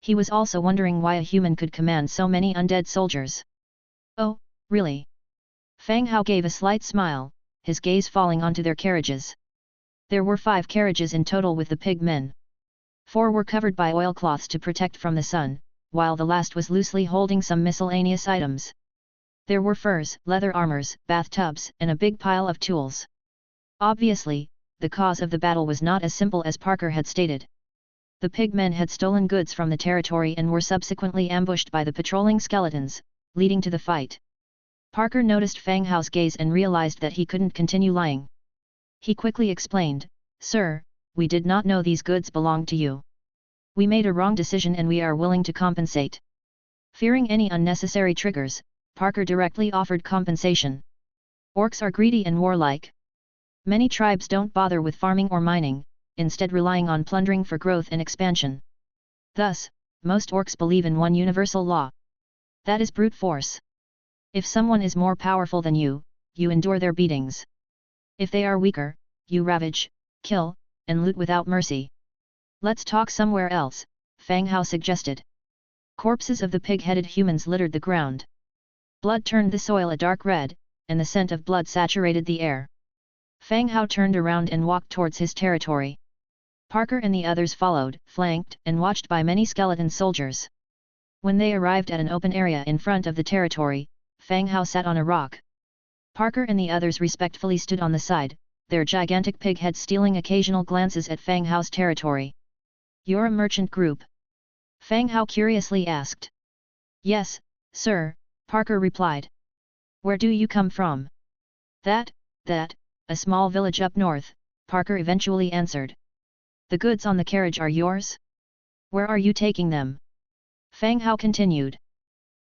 He was also wondering why a human could command so many undead soldiers. Oh, really? Fang Hao gave a slight smile, his gaze falling onto their carriages. There were 5 carriages in total with the pig men. 4 were covered by oilcloths to protect from the sun, while the last was loosely holding some miscellaneous items. There were furs, leather armors, bathtubs, and a big pile of tools. Obviously, the cause of the battle was not as simple as Parker had stated. The pig men had stolen goods from the territory and were subsequently ambushed by the patrolling skeletons, leading to the fight. Parker noticed Fang Hao's gaze and realized that he couldn't continue lying. He quickly explained, "Sir, we did not know these goods belonged to you. We made a wrong decision and we are willing to compensate." Fearing any unnecessary triggers, Parker directly offered compensation. Orcs are greedy and warlike. Many tribes don't bother with farming or mining, instead relying on plundering for growth and expansion. Thus, most orcs believe in one universal law. That is brute force. If someone is more powerful than you, you endure their beatings. If they are weaker, you ravage, kill, and loot without mercy. Let's talk somewhere else, Fang Hao suggested. Corpses of the pig-headed humans littered the ground. Blood turned the soil a dark red, and the scent of blood saturated the air. Fang Hao turned around and walked towards his territory. Parker and the others followed, flanked and watched by many skeleton soldiers. When they arrived at an open area in front of the territory, Fang Hao sat on a rock. Parker and the others respectfully stood on the side, their gigantic pig heads stealing occasional glances at Fang Hao's territory. "You're a merchant group?" Fang Hao curiously asked. "Yes, sir," Parker replied. "Where do you come from?" That, a small village up north," Parker eventually answered. "The goods on the carriage are yours? Where are you taking them?" Fang Hao continued.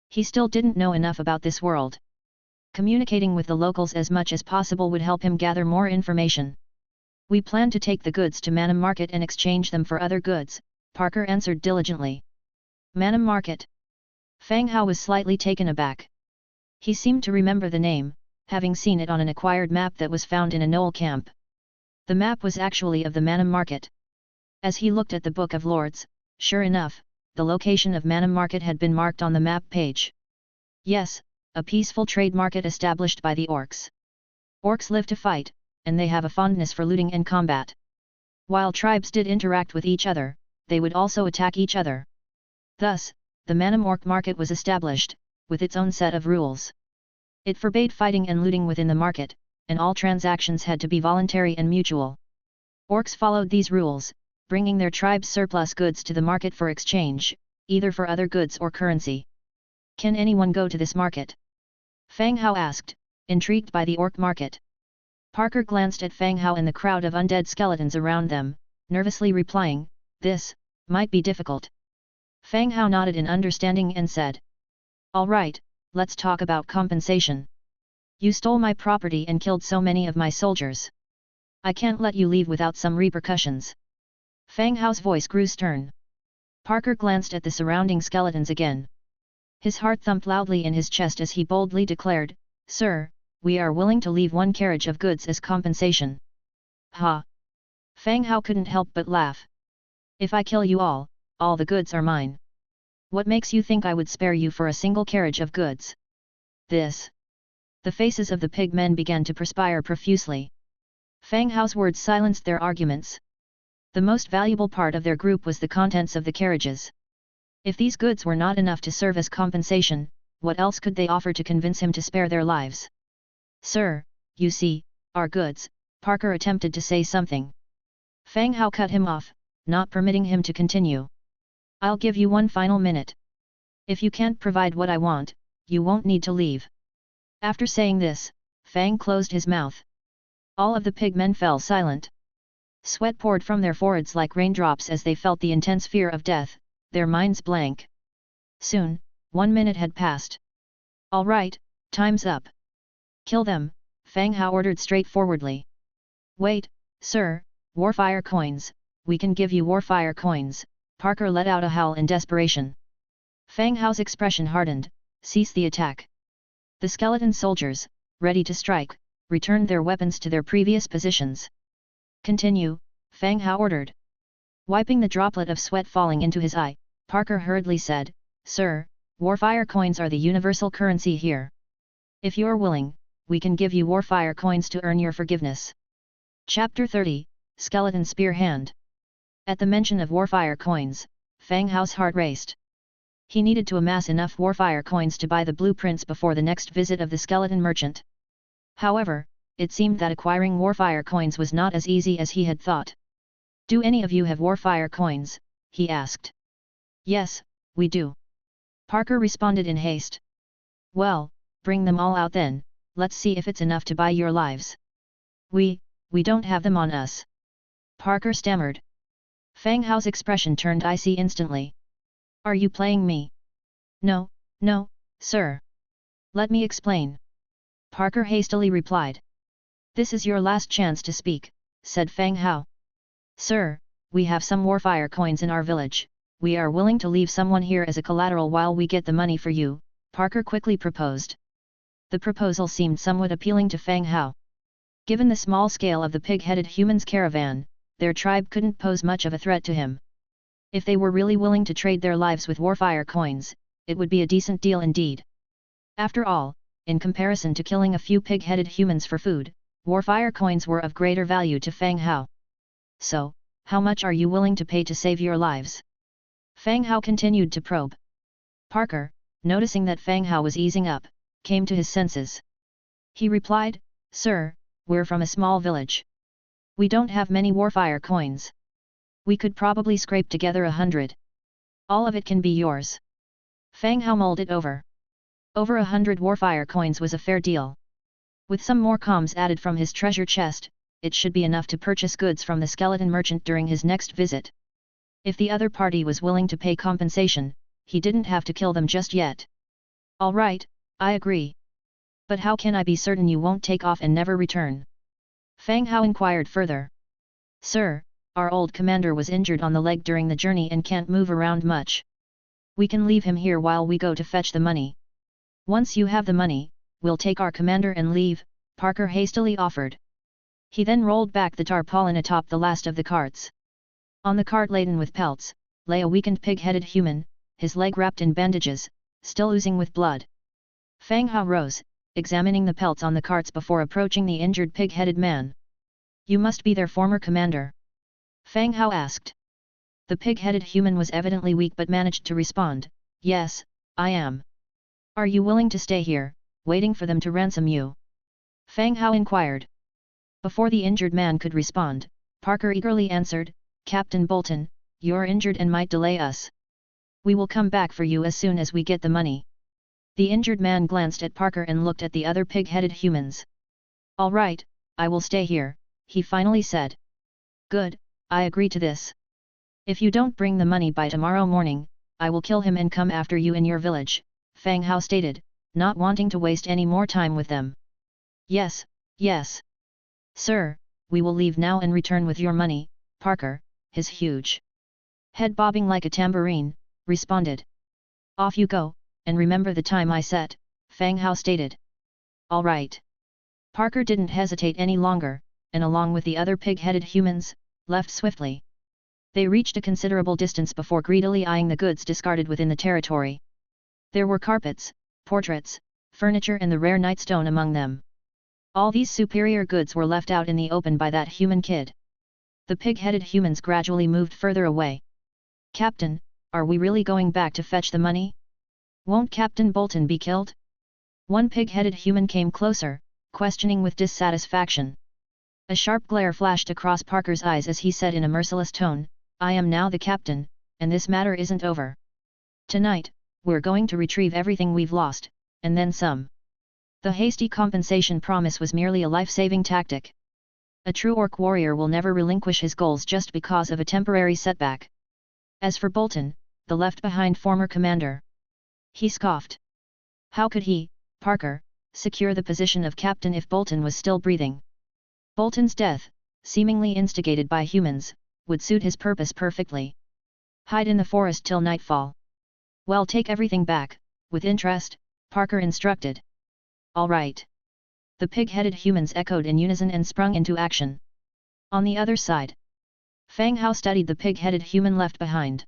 He still didn't know enough about this world. Communicating with the locals as much as possible would help him gather more information. "We plan to take the goods to Manam Market and exchange them for other goods," Parker answered diligently. Manam Market? Fang Hao was slightly taken aback. He seemed to remember the name, having seen it on an acquired map that was found in a knoll camp. The map was actually of the Manam Market. As he looked at the Book of Lords, sure enough, the location of Manam Market had been marked on the map page. Yes, a peaceful trade market established by the orcs. Orcs live to fight, and they have a fondness for looting and combat. While tribes did interact with each other, they would also attack each other. Thus, the Manam Orc market was established, with its own set of rules. It forbade fighting and looting within the market, and all transactions had to be voluntary and mutual. Orcs followed these rules, bringing their tribe's surplus goods to the market for exchange, either for other goods or currency. "Can anyone go to this market?" Fang Hao asked, intrigued by the orc market. Parker glanced at Fang Hao and the crowd of undead skeletons around them, nervously replying, "This might be difficult." Fang Hao nodded in understanding and said, "All right, let's talk about compensation. You stole my property and killed so many of my soldiers. I can't let you leave without some repercussions." Fang Hao's voice grew stern. Parker glanced at the surrounding skeletons again. His heart thumped loudly in his chest as he boldly declared, "Sir, we are willing to leave 1 carriage of goods as compensation." "Ha!" Fang Hao couldn't help but laugh. "If I kill you all the goods are mine. What makes you think I would spare you for a single carriage of goods?" "This." The faces of the pig men began to perspire profusely. Fang Hao's words silenced their arguments. The most valuable part of their group was the contents of the carriages. If these goods were not enough to serve as compensation, what else could they offer to convince him to spare their lives? "Sir, you see, our goods," Parker attempted to say something. Fang Hao cut him off, not permitting him to continue. "I'll give you 1 final minute. If you can't provide what I want, you won't need to leave." After saying this, Fang closed his mouth. All of the pig men fell silent. Sweat poured from their foreheads like raindrops as they felt the intense fear of death, their minds blank. Soon, 1 minute had passed. "All right, time's up. Kill them," Fang Hao ordered straightforwardly. "Wait, sir, warfire coins, we can give you warfire coins," Parker let out a howl in desperation. Fang Hao's expression hardened. Cease the attack. The skeleton soldiers, ready to strike, returned their weapons to their previous positions. Continue, Fang Hao ordered. Wiping the droplet of sweat falling into his eye, Parker hurriedly said, Sir, Warfire coins are the universal currency here. If you're willing, we can give you Warfire coins to earn your forgiveness. Chapter 30, Skeleton Spear Hand. At the mention of Warfire coins, Fang Hao's heart raced. He needed to amass enough Warfire coins to buy the blueprints before the next visit of the skeleton merchant. However, it seemed that acquiring Warfire coins was not as easy as he had thought. Do any of you have Warfire coins? He asked. Yes, we do. Parker responded in haste. Well, bring them all out then, let's see if it's enough to buy your lives. We don't have them on us. Parker stammered. Fang Hao's expression turned icy instantly. Are you playing me? No, sir. Let me explain. Parker hastily replied. This is your last chance to speak, said Fang Hao. Sir, we have some Warfire coins in our village. We are willing to leave someone here as a collateral while we get the money for you, Parker quickly proposed. The proposal seemed somewhat appealing to Fang Hao. Given the small scale of the pig-headed humans' caravan, their tribe couldn't pose much of a threat to him. If they were really willing to trade their lives with Warfire coins, it would be a decent deal indeed. After all, in comparison to killing a few pig-headed humans for food, Warfire coins were of greater value to Fang Hao. So, how much are you willing to pay to save your lives? Fang Hao continued to probe. Parker, noticing that Fang Hao was easing up, came to his senses. He replied, Sir, we're from a small village. We don't have many Warfire coins. We could probably scrape together 100. All of it can be yours. Fang Hao mulled it over. Over 100 Warfire coins was a fair deal. With some more comms added from his treasure chest, it should be enough to purchase goods from the skeleton merchant during his next visit. If the other party was willing to pay compensation, he didn't have to kill them just yet. All right, I agree. But how can I be certain you won't take off and never return? Fang Hao inquired further. Sir, our old commander was injured on the leg during the journey and can't move around much. We can leave him here while we go to fetch the money. Once you have the money, we'll take our commander and leave, Parker hastily offered. He then rolled back the tarpaulin atop the last of the carts. On the cart laden with pelts, lay a weakened pig-headed human, his leg wrapped in bandages, still oozing with blood. Fang Hao rose, examining the pelts on the carts before approaching the injured pig-headed man. You must be their former commander? Fang Hao asked. The pig-headed human was evidently weak but managed to respond, Yes, I am. Are you willing to stay here, waiting for them to ransom you? Fang Hao inquired. Before the injured man could respond, Parker eagerly answered, Captain Bolton, you're injured and might delay us. We will come back for you as soon as we get the money. The injured man glanced at Parker and looked at the other pig-headed humans. All right, I will stay here, he finally said. Good, I agree to this. If you don't bring the money by tomorrow morning, I will kill him and come after you in your village, Fang Hao stated, not wanting to waste any more time with them. Yes. Sir, we will leave now and return with your money, Parker, his huge head bobbing like a tambourine, responded. Off you go, and remember the time I set, Fang Hao stated. All right. Parker didn't hesitate any longer, and along with the other pig-headed humans, left swiftly. They reached a considerable distance before greedily eyeing the goods discarded within the territory. There were carpets, portraits, furniture and the rare nightstone among them. All these superior goods were left out in the open by that human kid. The pig-headed humans gradually moved further away. Captain, are we really going back to fetch the money? Won't Captain Bolton be killed? One pig-headed human came closer, questioning with dissatisfaction. A sharp glare flashed across Parker's eyes as he said in a merciless tone, I am now the captain, and this matter isn't over. Tonight, we're going to retrieve everything we've lost, and then some. The hasty compensation promise was merely a life-saving tactic. A true orc warrior will never relinquish his goals just because of a temporary setback. As for Bolton, the left-behind former commander, he scoffed. How could he, Parker, secure the position of captain if Bolton was still breathing? Bolton's death, seemingly instigated by humans, would suit his purpose perfectly. Hide in the forest till nightfall. Well, take everything back, with interest, Parker instructed. All right. The pig-headed humans echoed in unison and sprung into action. On the other side, Fang Hao studied the pig-headed human left behind.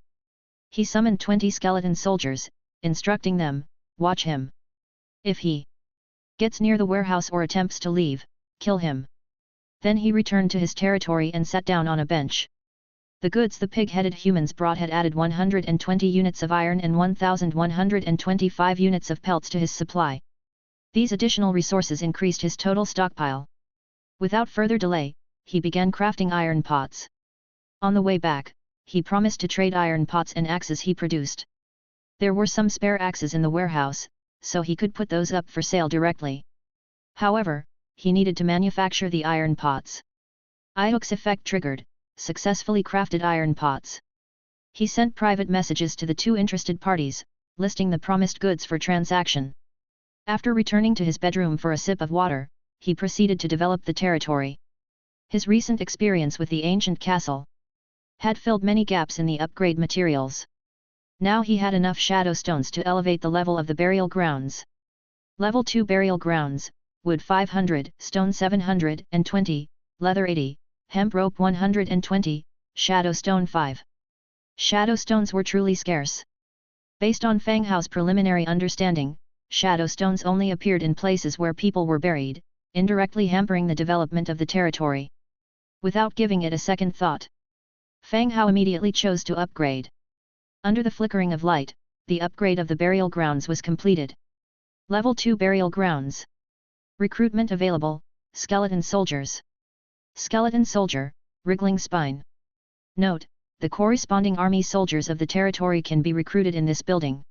He summoned 20 skeleton soldiers, instructing them, watch him. If he gets near the warehouse or attempts to leave, kill him. Then he returned to his territory and sat down on a bench. The goods the pig-headed humans brought had added 120 units of iron and 1,125 units of pelts to his supply. These additional resources increased his total stockpile. Without further delay, he began crafting iron pots. On the way back, he promised to trade iron pots and axes he produced. There were some spare axes in the warehouse, so he could put those up for sale directly. However, he needed to manufacture the iron pots. Audiobooks effect triggered, successfully crafted iron pots. He sent private messages to the 2 interested parties, listing the promised goods for transaction. After returning to his bedroom for a sip of water, he proceeded to develop the territory. His recent experience with the ancient castle had filled many gaps in the upgrade materials. Now he had enough shadow stones to elevate the level of the burial grounds. Level 2 burial grounds, wood 500, stone 720, leather 80, hemp rope 120, shadow stone 5. Shadow stones were truly scarce. Based on Fang Hao's preliminary understanding, shadow stones only appeared in places where people were buried, indirectly hampering the development of the territory. Without giving it a second thought, Fang Hao immediately chose to upgrade. Under the flickering of light, the upgrade of the burial grounds was completed. Level 2 burial grounds. Recruitment available, skeleton soldiers. Skeleton soldier, wriggling spine. Note, the corresponding army soldiers of the territory can be recruited in this building.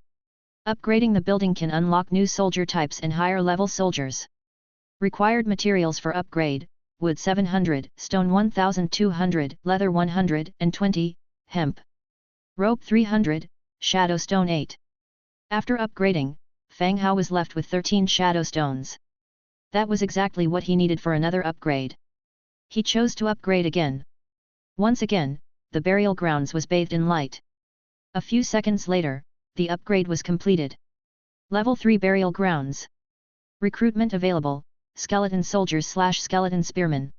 Upgrading the building can unlock new soldier types and higher level soldiers. Required materials for upgrade: wood 700, stone 1200, leather 120, hemp rope 300, shadow stone 8. After upgrading, Fang Hao was left with 13 shadow stones. That was exactly what he needed for another upgrade. He chose to upgrade again. Once again, the burial grounds was bathed in light. A few seconds later, the upgrade was completed. Level 3 burial grounds. Recruitment available: skeleton soldiers / skeleton spearmen.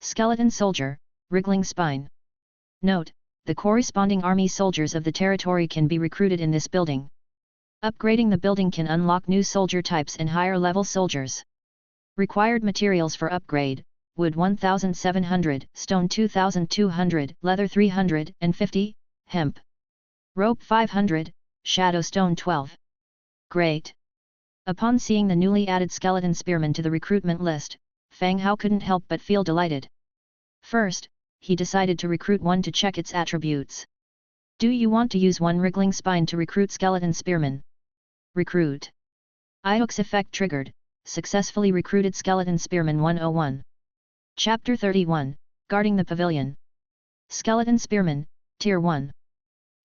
Skeleton soldier, wriggling spine. Note, the corresponding army soldiers of the territory can be recruited in this building. Upgrading the building can unlock new soldier types and higher level soldiers. Required materials for upgrade: wood 1700, stone 2200, leather 350, hemp rope 500, shadow stone 12. Great! Upon seeing the newly added skeleton spearmen to the recruitment list, Fang Hao couldn't help but feel delighted. First, he decided to recruit one to check its attributes. Do you want to use one wriggling spine to recruit skeleton spearmen? Recruit. Audiobooks effect triggered, successfully recruited skeleton spearman 101. Chapter 31, Guarding the Pavilion. Skeleton spearman, Tier 1.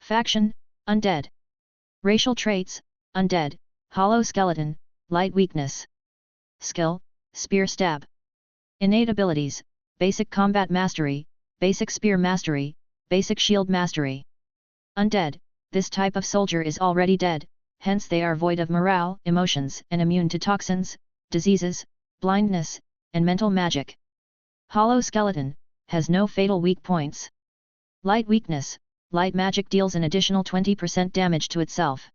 Faction: Undead. Racial traits: Undead, hollow skeleton, light weakness. Skill: Spear stab. Innate abilities: Basic combat mastery, Basic spear mastery, Basic shield mastery. Undead: this type of soldier is already dead, hence they are void of morale, emotions, and immune to toxins, diseases, blindness, and mental magic. Hollow skeleton: has no fatal weak points. Light weakness: light magic deals an additional 20% damage to itself.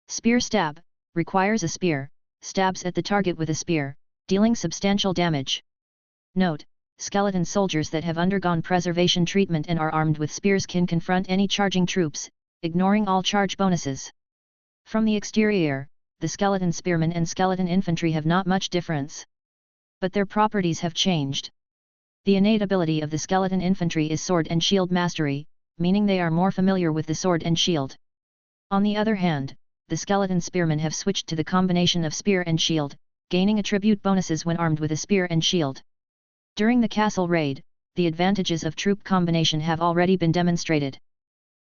Spear stab: requires a spear, stabs at the target with a spear, dealing substantial damage. Note: skeleton soldiers that have undergone preservation treatment and are armed with spears can confront any charging troops, ignoring all charge bonuses. From the exterior, the skeleton spearmen and skeleton infantry have not much difference. But their properties have changed. The innate ability of the skeleton infantry is sword and shield mastery, meaning they are more familiar with the sword and shield. On the other hand, the skeleton spearmen have switched to the combination of spear and shield, gaining attribute bonuses when armed with a spear and shield. During the castle raid, the advantages of troop combination have already been demonstrated.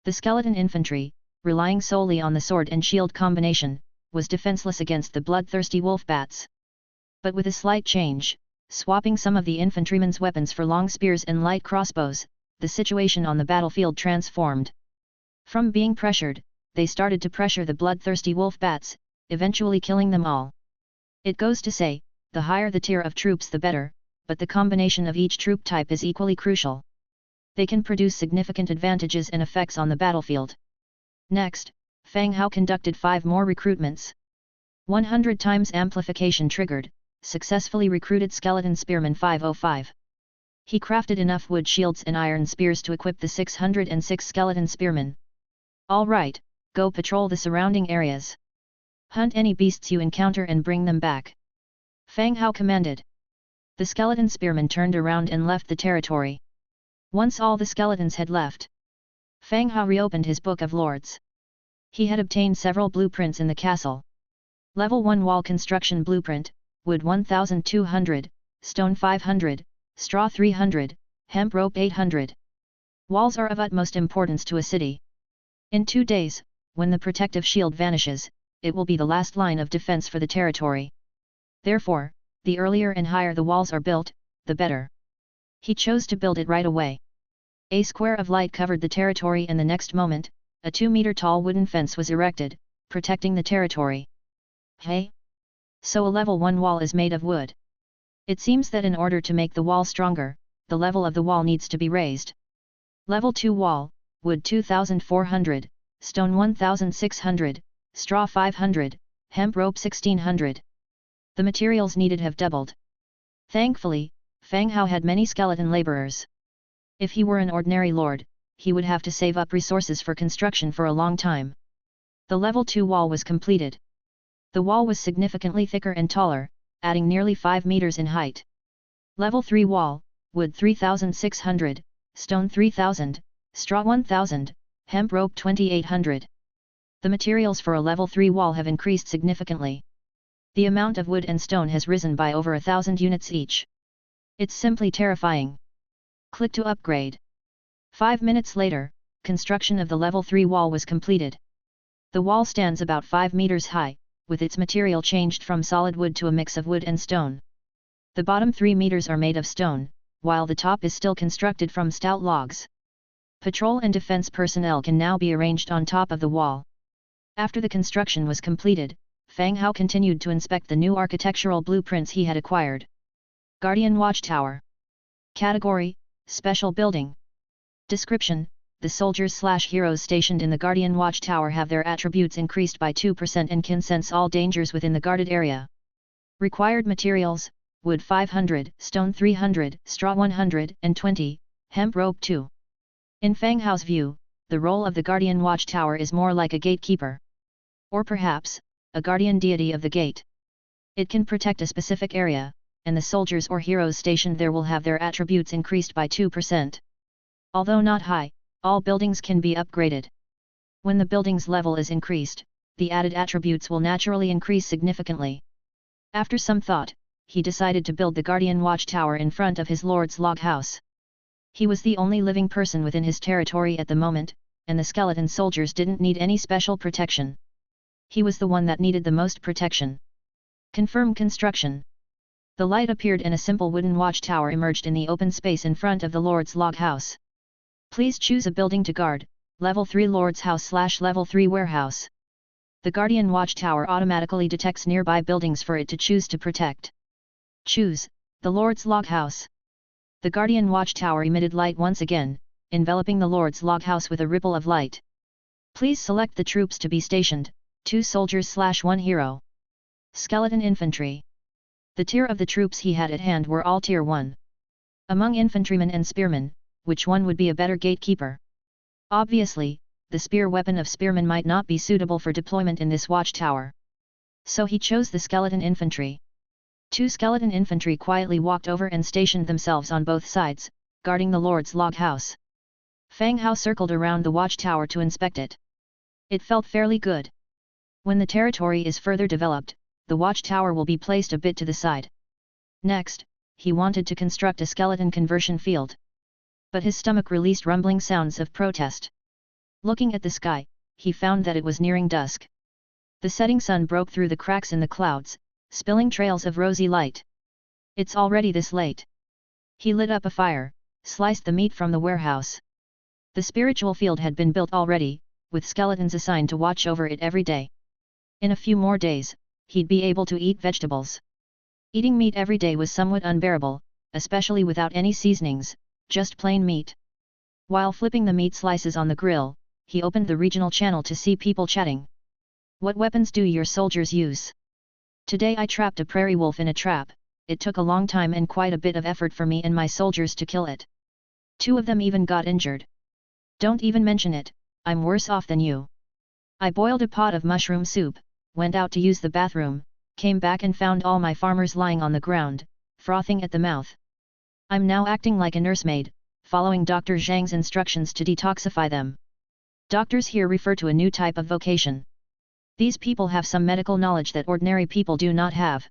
The skeleton infantry, relying solely on the sword and shield combination, was defenseless against the bloodthirsty wolf bats. But with a slight change, swapping some of the infantrymen's weapons for long spears and light crossbows, the situation on the battlefield transformed. From being pressured, they started to pressure the bloodthirsty wolf bats, eventually killing them all. It goes to say, the higher the tier of troops the better, but the combination of each troop type is equally crucial. They can produce significant advantages and effects on the battlefield. Next, Fang Hao conducted 5 more recruitments. 100 times amplification triggered, successfully recruited Skeleton Spearman 505. He crafted enough wood shields and iron spears to equip the 606 Skeleton Spearmen. Alright, go patrol the surrounding areas. Hunt any beasts you encounter and bring them back. Fang Hao commanded. The Skeleton Spearmen turned around and left the territory. Once all the skeletons had left, Fang Hao reopened his Book of Lords. He had obtained several blueprints in the castle. Level 1 Wall Construction Blueprint, Wood 1200, Stone 500, Straw 300, Hemp Rope 800. Walls are of utmost importance to a city. In 2 days, when the protective shield vanishes, it will be the last line of defense for the territory. Therefore, the earlier and higher the walls are built, the better. He chose to build it right away. A square of light covered the territory and the next moment, a 2-meter-tall wooden fence was erected, protecting the territory. Hey? So a level 1 wall is made of wood. It seems that in order to make the wall stronger, the level of the wall needs to be raised. Level 2 wall, wood 2400, stone 1600, straw 500, hemp rope 1600. The materials needed have doubled. Thankfully, Fang Hao had many skeleton laborers. If he were an ordinary lord, he would have to save up resources for construction for a long time. The level 2 wall was completed. The wall was significantly thicker and taller, adding nearly 5 meters in height. Level 3 wall, wood 3600, stone 3000, straw 1000, hemp rope 2800. The materials for a level 3 wall have increased significantly. The amount of wood and stone has risen by over 1,000 units each. It's simply terrifying. Click to upgrade. 5 minutes later, construction of the level 3 wall was completed. The wall stands about 5 meters high, with its material changed from solid wood to a mix of wood and stone. The bottom 3 meters are made of stone, while the top is still constructed from stout logs. Patrol and defense personnel can now be arranged on top of the wall. After the construction was completed, Fang Hao continued to inspect the new architectural blueprints he had acquired. Guardian Watchtower. Category: Special Building. Description: the soldiers/heroes stationed in the Guardian Watchtower have their attributes increased by 2% and can sense all dangers within the guarded area. Required materials: wood 500, stone 300, straw 120, hemp rope 2. In Fang Hao's view, the role of the Guardian Watchtower is more like a gatekeeper. Or perhaps, a guardian deity of the gate. It can protect a specific area, and the soldiers or heroes stationed there will have their attributes increased by 2%. Although not high, all buildings can be upgraded. When the building's level is increased, the added attributes will naturally increase significantly. After some thought, he decided to build the Guardian Watchtower in front of his lord's log house. He was the only living person within his territory at the moment, and the skeleton soldiers didn't need any special protection. He was the one that needed the most protection. Confirm construction. The light appeared and a simple wooden watchtower emerged in the open space in front of the lord's log house. Please choose a building to guard, level 3 lord's house/level 3 warehouse. The Guardian Watchtower automatically detects nearby buildings for it to choose to protect. Choose the lord's log house. The Guardian Watchtower emitted light once again, enveloping the lord's log house with a ripple of light. Please select the troops to be stationed, 2 soldiers/1 hero. Skeleton Infantry. The tier of the troops he had at hand were all tier 1. Among infantrymen and spearmen, which one would be a better gatekeeper? Obviously, the spear weapon of spearmen might not be suitable for deployment in this watchtower. So he chose the skeleton infantry. 2 skeleton infantry quietly walked over and stationed themselves on both sides, guarding the lord's log house. Fang Hao circled around the watchtower to inspect it. It felt fairly good. When the territory is further developed, the watchtower will be placed a bit to the side. Next, he wanted to construct a skeleton conversion field. But his stomach released rumbling sounds of protest. Looking at the sky, he found that it was nearing dusk. The setting sun broke through the cracks in the clouds, spilling trails of rosy light. It's already this late. He lit up a fire, sliced the meat from the warehouse. The spiritual field had been built already, with skeletons assigned to watch over it every day. In a few more days, he'd be able to eat vegetables. Eating meat every day was somewhat unbearable, especially without any seasonings, just plain meat. While flipping the meat slices on the grill, he opened the regional channel to see people chatting. "What weapons do your soldiers use? Today I trapped a prairie wolf in a trap. It took a long time and quite a bit of effort for me and my soldiers to kill it. 2 of them even got injured. Don't even mention it, I'm worse off than you. I boiled a pot of mushroom soup, went out to use the bathroom, came back and found all my farmers lying on the ground, frothing at the mouth. I'm now acting like a nursemaid, following Dr. Zhang's instructions to detoxify them." Doctors here refer to a new type of vocation. These people have some medical knowledge that ordinary people do not have.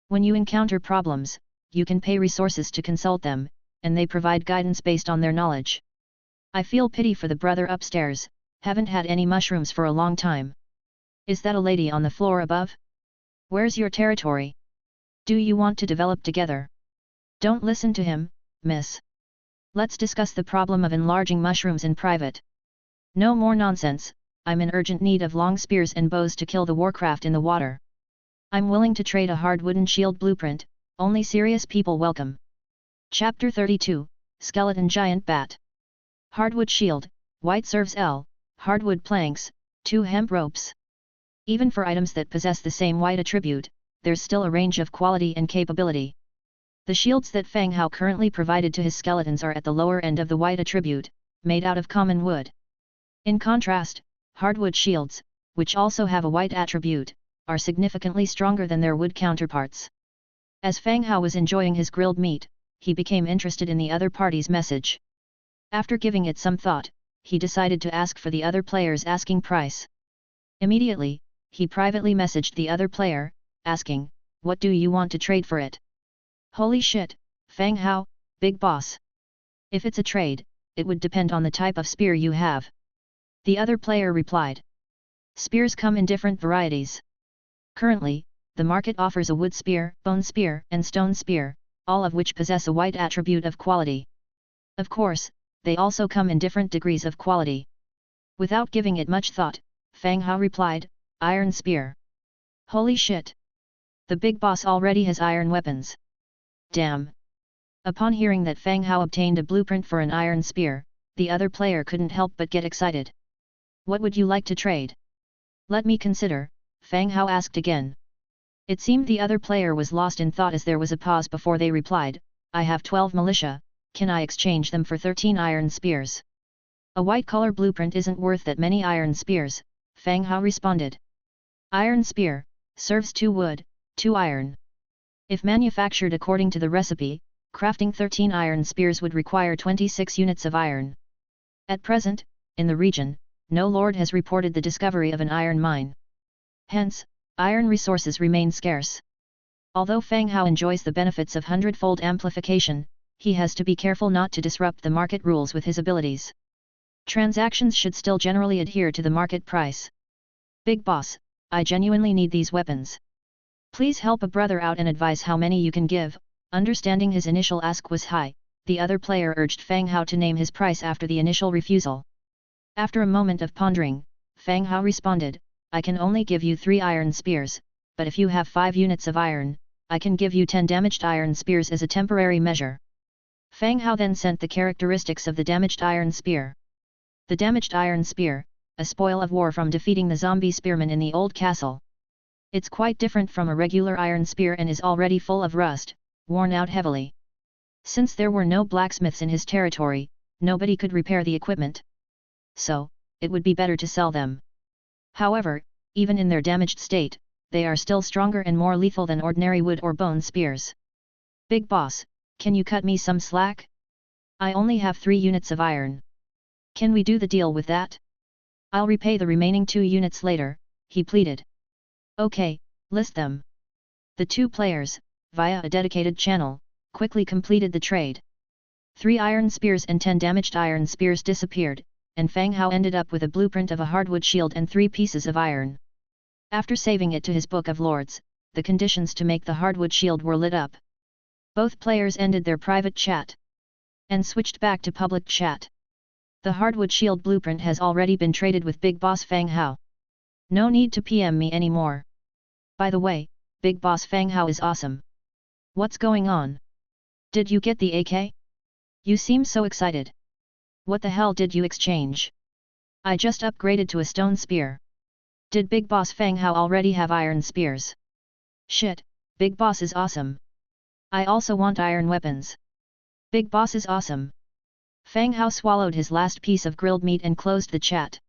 When you encounter problems, you can pay resources to consult them, and they provide guidance based on their knowledge. "I feel pity for the brother upstairs, haven't had any mushrooms for a long time. Is that a lady on the floor above? Where's your territory? Do you want to develop together? Don't listen to him, miss. Let's discuss the problem of enlarging mushrooms in private. No more nonsense, I'm in urgent need of long spears and bows to kill the warcraft in the water. I'm willing to trade a hard wooden shield blueprint, only serious people welcome." Chapter 32, Skeleton Giant Bat. Hardwood shield, white serves L, hardwood planks, 2 hemp ropes. Even for items that possess the same white attribute, there's still a range of quality and capability. The shields that Fang Hao currently provided to his skeletons are at the lower end of the white attribute, made out of common wood. In contrast, hardwood shields, which also have a white attribute, are significantly stronger than their wood counterparts. As Fang Hao was enjoying his grilled meat, he became interested in the other party's message. After giving it some thought, he decided to ask for the other player's asking price. Immediately, he privately messaged the other player, asking, "What do you want to trade for it?" "Holy shit, Fang Hao, big boss. If it's a trade, it would depend on the type of spear you have." The other player replied. "Spears come in different varieties. Currently, the market offers a wood spear, bone spear, and stone spear, all of which possess a white attribute of quality. Of course, they also come in different degrees of quality." Without giving it much thought, Fang Hao replied, "Iron spear. Holy shit. The big boss already has iron weapons. Damn." Upon hearing that Fang Hao obtained a blueprint for an iron spear, the other player couldn't help but get excited. "What would you like to trade?" "Let me consider," Fang Hao asked again. It seemed the other player was lost in thought as there was a pause before they replied, "I have 12 militia, can I exchange them for 13 iron spears?" "A white color blueprint isn't worth that many iron spears," Fang Hao responded. "Iron spear, serves 2 wood, 2 iron. If manufactured according to the recipe, crafting 13 iron spears would require 26 units of iron. At present, in the region, no lord has reported the discovery of an iron mine. Hence, iron resources remain scarce. Although Fang Hao enjoys the benefits of hundredfold amplification, he has to be careful not to disrupt the market rules with his abilities. Transactions should still generally adhere to the market price. Big boss, I genuinely need these weapons. Please help a brother out and advise how many you can give." Understanding his initial ask was high, the other player urged Fang Hao to name his price after the initial refusal. After a moment of pondering, Fang Hao responded, "I can only give you 3 iron spears, but if you have 5 units of iron, I can give you 10 damaged iron spears as a temporary measure." Fang Hao then sent the characteristics of the damaged iron spear. The damaged iron spear, a spoil of war from defeating the zombie spearmen in the old castle. It's quite different from a regular iron spear and is already full of rust, worn out heavily. Since there were no blacksmiths in his territory, nobody could repair the equipment. So, it would be better to sell them. However, even in their damaged state, they are still stronger and more lethal than ordinary wood or bone spears. "Big boss, can you cut me some slack? I only have 3 units of iron. Can we do the deal with that? I'll repay the remaining 2 units later," he pleaded. "Okay, list them." The 2 players, via a dedicated channel, quickly completed the trade. 3 iron spears and 10 damaged iron spears disappeared, and Fang Hao ended up with a blueprint of a hardwood shield and 3 pieces of iron. After saving it to his Book of Lords, the conditions to make the hardwood shield were lit up. Both players ended their private chat and switched back to public chat. The hardwood shield blueprint has already been traded with Big Boss Fang Hao. No need to PM me anymore. By the way, Big Boss Fang Hao is awesome. What's going on? Did you get the AK? You seem so excited. What the hell did you exchange? I just upgraded to a stone spear. Did Big Boss Fang Hao already have iron spears? Shit, Big Boss is awesome. I also want iron weapons. Big Boss is awesome. Fang Hao swallowed his last piece of grilled meat and closed the chat.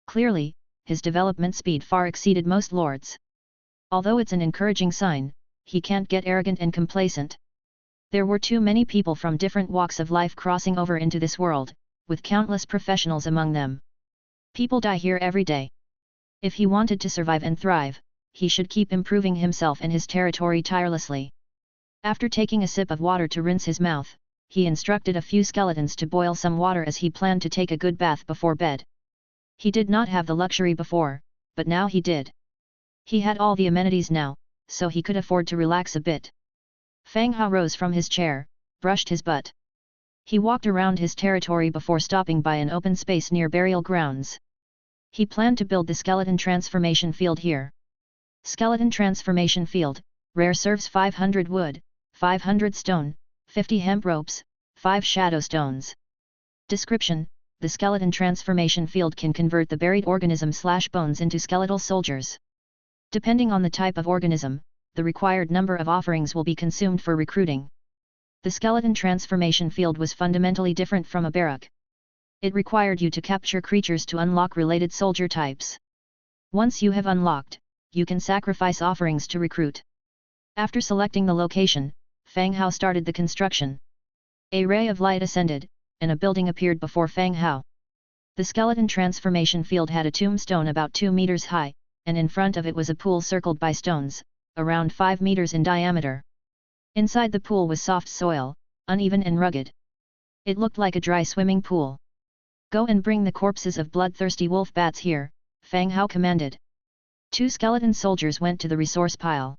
Clearly, his development speed far exceeded most lords. Although it's an encouraging sign, he can't get arrogant and complacent. There were too many people from different walks of life crossing over into this world, with countless professionals among them. People die here every day. If he wanted to survive and thrive, he should keep improving himself and his territory tirelessly. After taking a sip of water to rinse his mouth, he instructed a few skeletons to boil some water as he planned to take a good bath before bed. He did not have the luxury before, but now he did. He had all the amenities now, so he could afford to relax a bit. Fang Hao rose from his chair, brushed his butt. He walked around his territory before stopping by an open space near burial grounds. He planned to build the skeleton transformation field here. Skeleton transformation field, rare serves 500 wood, 500 stone, 50 hemp ropes, 5 shadow stones. Description: the skeleton transformation field can convert the buried organism/bones into skeletal soldiers. Depending on the type of organism, the required number of offerings will be consumed for recruiting. The skeleton transformation field was fundamentally different from a barrack. It required you to capture creatures to unlock related soldier types. Once you have unlocked, you can sacrifice offerings to recruit. After selecting the location, Fang Hao started the construction. A ray of light ascended, and a building appeared before Fang Hao. The skeleton transformation field had a tombstone about 2 meters high, and in front of it was a pool circled by stones, around 5 meters in diameter. Inside the pool was soft soil, uneven and rugged. It looked like a dry swimming pool. Go and bring the corpses of bloodthirsty wolf bats here, Fang Hao commanded. 2 skeleton soldiers went to the resource pile.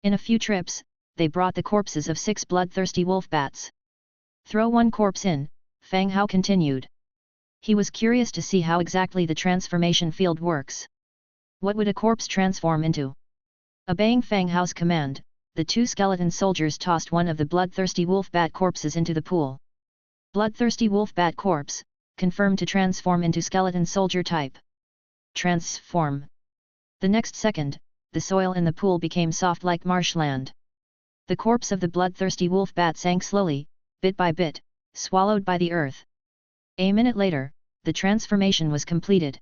In a few trips, they brought the corpses of 6 bloodthirsty wolf bats. Throw 1 corpse in, Fang Hao continued. He was curious to see how exactly the transformation field works. What would a corpse transform into? Obeying Fang Hao's command, the 2 skeleton soldiers tossed one of the bloodthirsty wolf bat corpses into the pool. Bloodthirsty wolf bat corpse, confirmed to transform into skeleton soldier type. Transform. The next second, the soil in the pool became soft like marshland. The corpse of the bloodthirsty wolf bat sank slowly, bit by bit, swallowed by the earth. A minute later, the transformation was completed.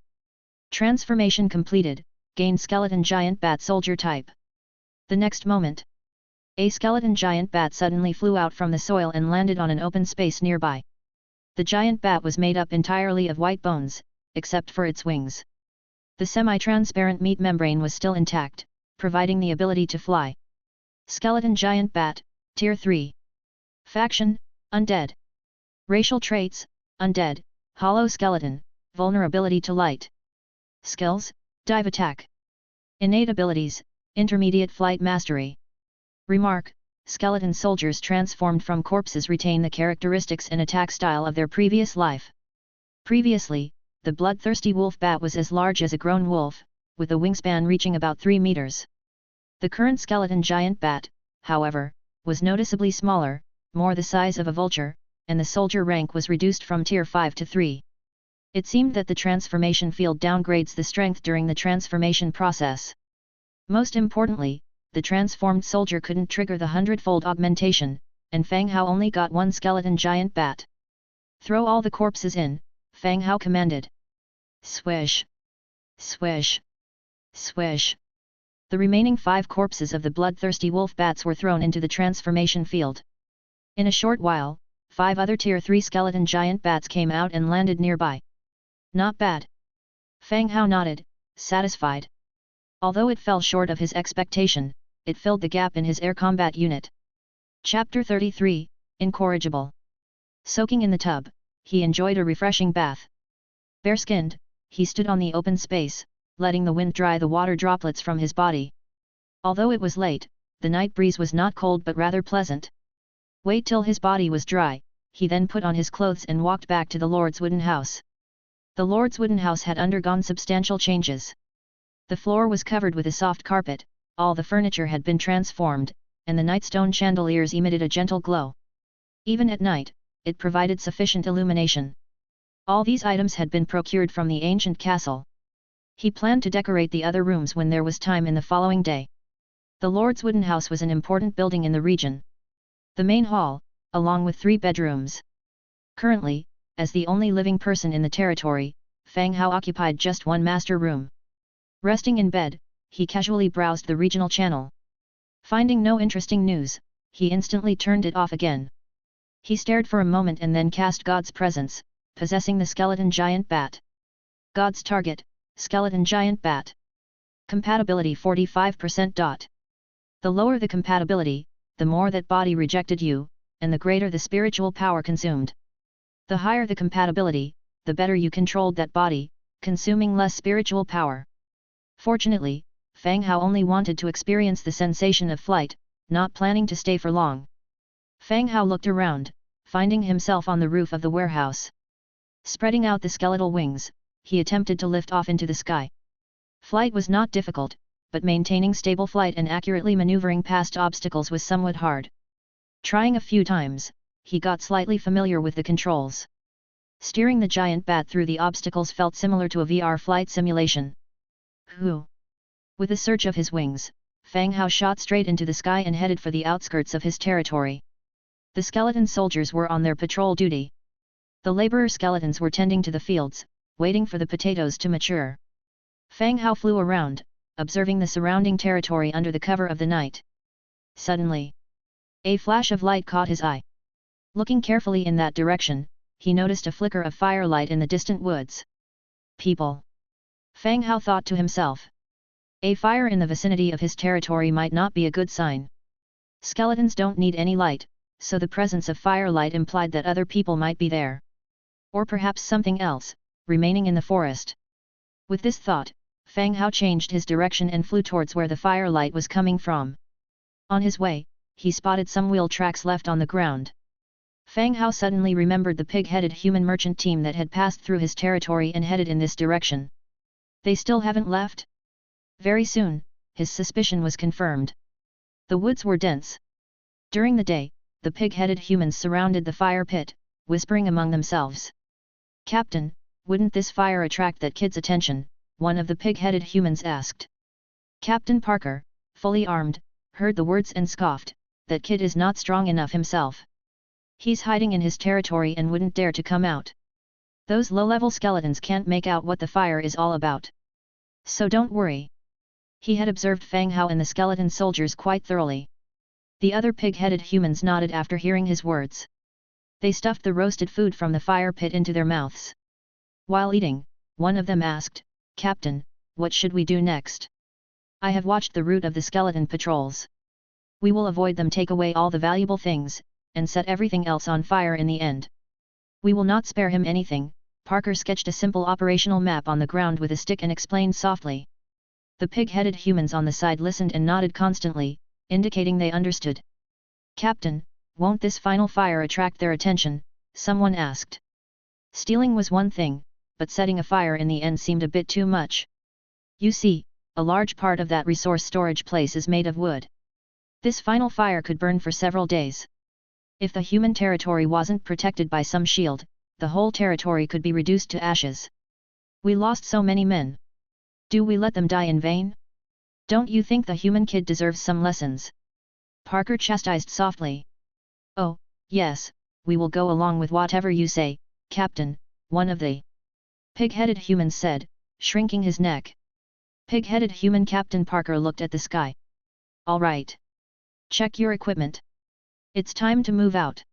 Transformation completed, gained skeleton giant bat soldier type. The next moment, a skeleton giant bat suddenly flew out from the soil and landed on an open space nearby. The giant bat was made up entirely of white bones, except for its wings. The semi-transparent meat membrane was still intact, providing the ability to fly. Skeleton giant bat, Tier 3. Faction, Undead. Racial traits, Undead, Hollow skeleton, vulnerability to light. Skills, dive attack. Innate abilities, intermediate flight mastery. Remark: skeleton soldiers transformed from corpses retain the characteristics and attack style of their previous life. Previously, the bloodthirsty wolf bat was as large as a grown wolf, with a wingspan reaching about 3 meters. The current skeleton giant bat, however, was noticeably smaller, more the size of a vulture, and the soldier rank was reduced from Tier 5 to 3. It seemed that the transformation field downgrades the strength during the transformation process. Most importantly, the transformed soldier couldn't trigger the hundredfold augmentation, and Fang Hao only got 1 skeleton giant bat. Throw all the corpses in, Fang Hao commanded. Swish! Swish! Swish! The remaining 5 corpses of the bloodthirsty wolf bats were thrown into the transformation field. In a short while, 5 other Tier 3 skeleton giant bats came out and landed nearby. Not bad. Fang Hao nodded, satisfied. Although it fell short of his expectation, it filled the gap in his air combat unit. Chapter 33, Incorrigible. Soaking in the tub, he enjoyed a refreshing bath. Bare-skinned, he stood on the open space, letting the wind dry the water droplets from his body. Although it was late, the night breeze was not cold but rather pleasant. Wait till his body was dry, he then put on his clothes and walked back to the Lord's wooden house. The Lord's wooden house had undergone substantial changes. The floor was covered with a soft carpet, all the furniture had been transformed, and the nightstone chandeliers emitted a gentle glow. Even at night, it provided sufficient illumination. All these items had been procured from the ancient castle. He planned to decorate the other rooms when there was time in the following day. The Lord's wooden house was an important building in the region. The main hall, along with 3 bedrooms. Currently, as the only living person in the territory, Fang Hao occupied just one master room. Resting in bed, he casually browsed the regional channel. Finding no interesting news, he instantly turned it off again. He stared for a moment and then cast God's presence, possessing the skeleton giant bat. God's target, skeleton giant bat. Compatibility 45%. The lower the compatibility, the more that body rejected you, and the greater the spiritual power consumed. The higher the compatibility, the better you controlled that body, consuming less spiritual power. Fortunately, Fang Hao only wanted to experience the sensation of flight, not planning to stay for long. Fang Hao looked around, finding himself on the roof of the warehouse. Spreading out the skeletal wings, he attempted to lift off into the sky. Flight was not difficult, but maintaining stable flight and accurately maneuvering past obstacles was somewhat hard. Trying a few times, he got slightly familiar with the controls. Steering the giant bat through the obstacles felt similar to a VR flight simulation. Hoo! With a surge of his wings, Fang Hao shot straight into the sky and headed for the outskirts of his territory. The skeleton soldiers were on their patrol duty. The laborer skeletons were tending to the fields, waiting for the potatoes to mature. Fang Hao flew around, observing the surrounding territory under the cover of the night. Suddenly, a flash of light caught his eye. Looking carefully in that direction, he noticed a flicker of firelight in the distant woods. People. Fang Hao thought to himself. A fire in the vicinity of his territory might not be a good sign. Skeletons don't need any light, so the presence of firelight implied that other people might be there. Or perhaps something else, remaining in the forest. With this thought, Fang Hao changed his direction and flew towards where the firelight was coming from. On his way, he spotted some wheel tracks left on the ground. Fang Hao suddenly remembered the pig-headed human merchant team that had passed through his territory and headed in this direction. They still haven't left? Very soon, his suspicion was confirmed. The woods were dense. During the day, the pig-headed humans surrounded the fire pit, whispering among themselves. "Captain, wouldn't this fire attract that kid's attention?" one of the pig-headed humans asked. Captain Parker, fully armed, heard the words and scoffed, "That kid is not strong enough himself. He's hiding in his territory and wouldn't dare to come out. Those low-level skeletons can't make out what the fire is all about. So don't worry." He had observed Fang Hao and the skeleton soldiers quite thoroughly. The other pig-headed humans nodded after hearing his words. They stuffed the roasted food from the fire pit into their mouths. While eating, one of them asked, "Captain, what should we do next? I have watched the route of the skeleton patrols. We will avoid them, take away all the valuable things, and set everything else on fire in the end. We will not spare him anything." Parker sketched a simple operational map on the ground with a stick and explained softly. The pig-headed humans on the side listened and nodded constantly, indicating they understood. "Captain, won't this final fire attract their attention?" someone asked. Stealing was one thing, but setting a fire in the end seemed a bit too much. You see, a large part of that resource storage place is made of wood. This final fire could burn for several days. If the human territory wasn't protected by some shield, the whole territory could be reduced to ashes. We lost so many men. Do we let them die in vain? Don't you think the human kid deserves some lessons?" Parker chastised softly. "Oh, yes, we will go along with whatever you say, Captain," one of the pig-headed humans said, shrinking his neck. Pig-headed human Captain Parker looked at the sky. "All right. Check your equipment. It's time to move out."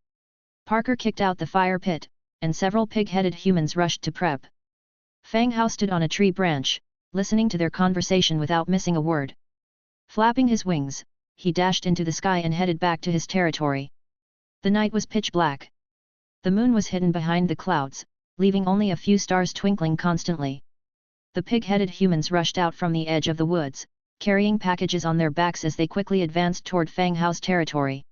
Parker kicked out the fire pit, and several pig-headed humans rushed to prep. Fang Hao stood on a tree branch, listening to their conversation without missing a word. Flapping his wings, he dashed into the sky and headed back to his territory. The night was pitch black. The moon was hidden behind the clouds, leaving only a few stars twinkling constantly. The pig-headed humans rushed out from the edge of the woods, carrying packages on their backs as they quickly advanced toward Fang Hao's territory.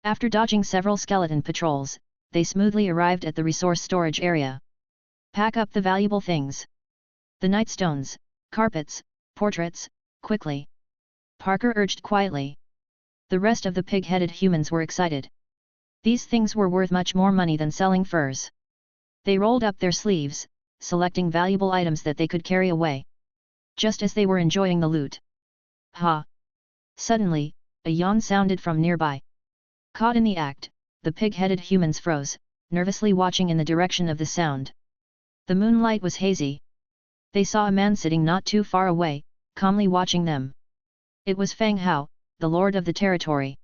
After dodging several skeleton patrols, they smoothly arrived at the resource storage area. Pack up the valuable things. The nightstones, carpets, portraits, quickly. Parker urged quietly. The rest of the pig-headed humans were excited. These things were worth much more money than selling furs. They rolled up their sleeves, selecting valuable items that they could carry away. Just as they were enjoying the loot. Ha! Suddenly, a yawn sounded from nearby. Caught in the act, the pig-headed humans froze, nervously watching in the direction of the sound. The moonlight was hazy. They saw a man sitting not too far away, calmly watching them. It was Fang Hao, the lord of the territory.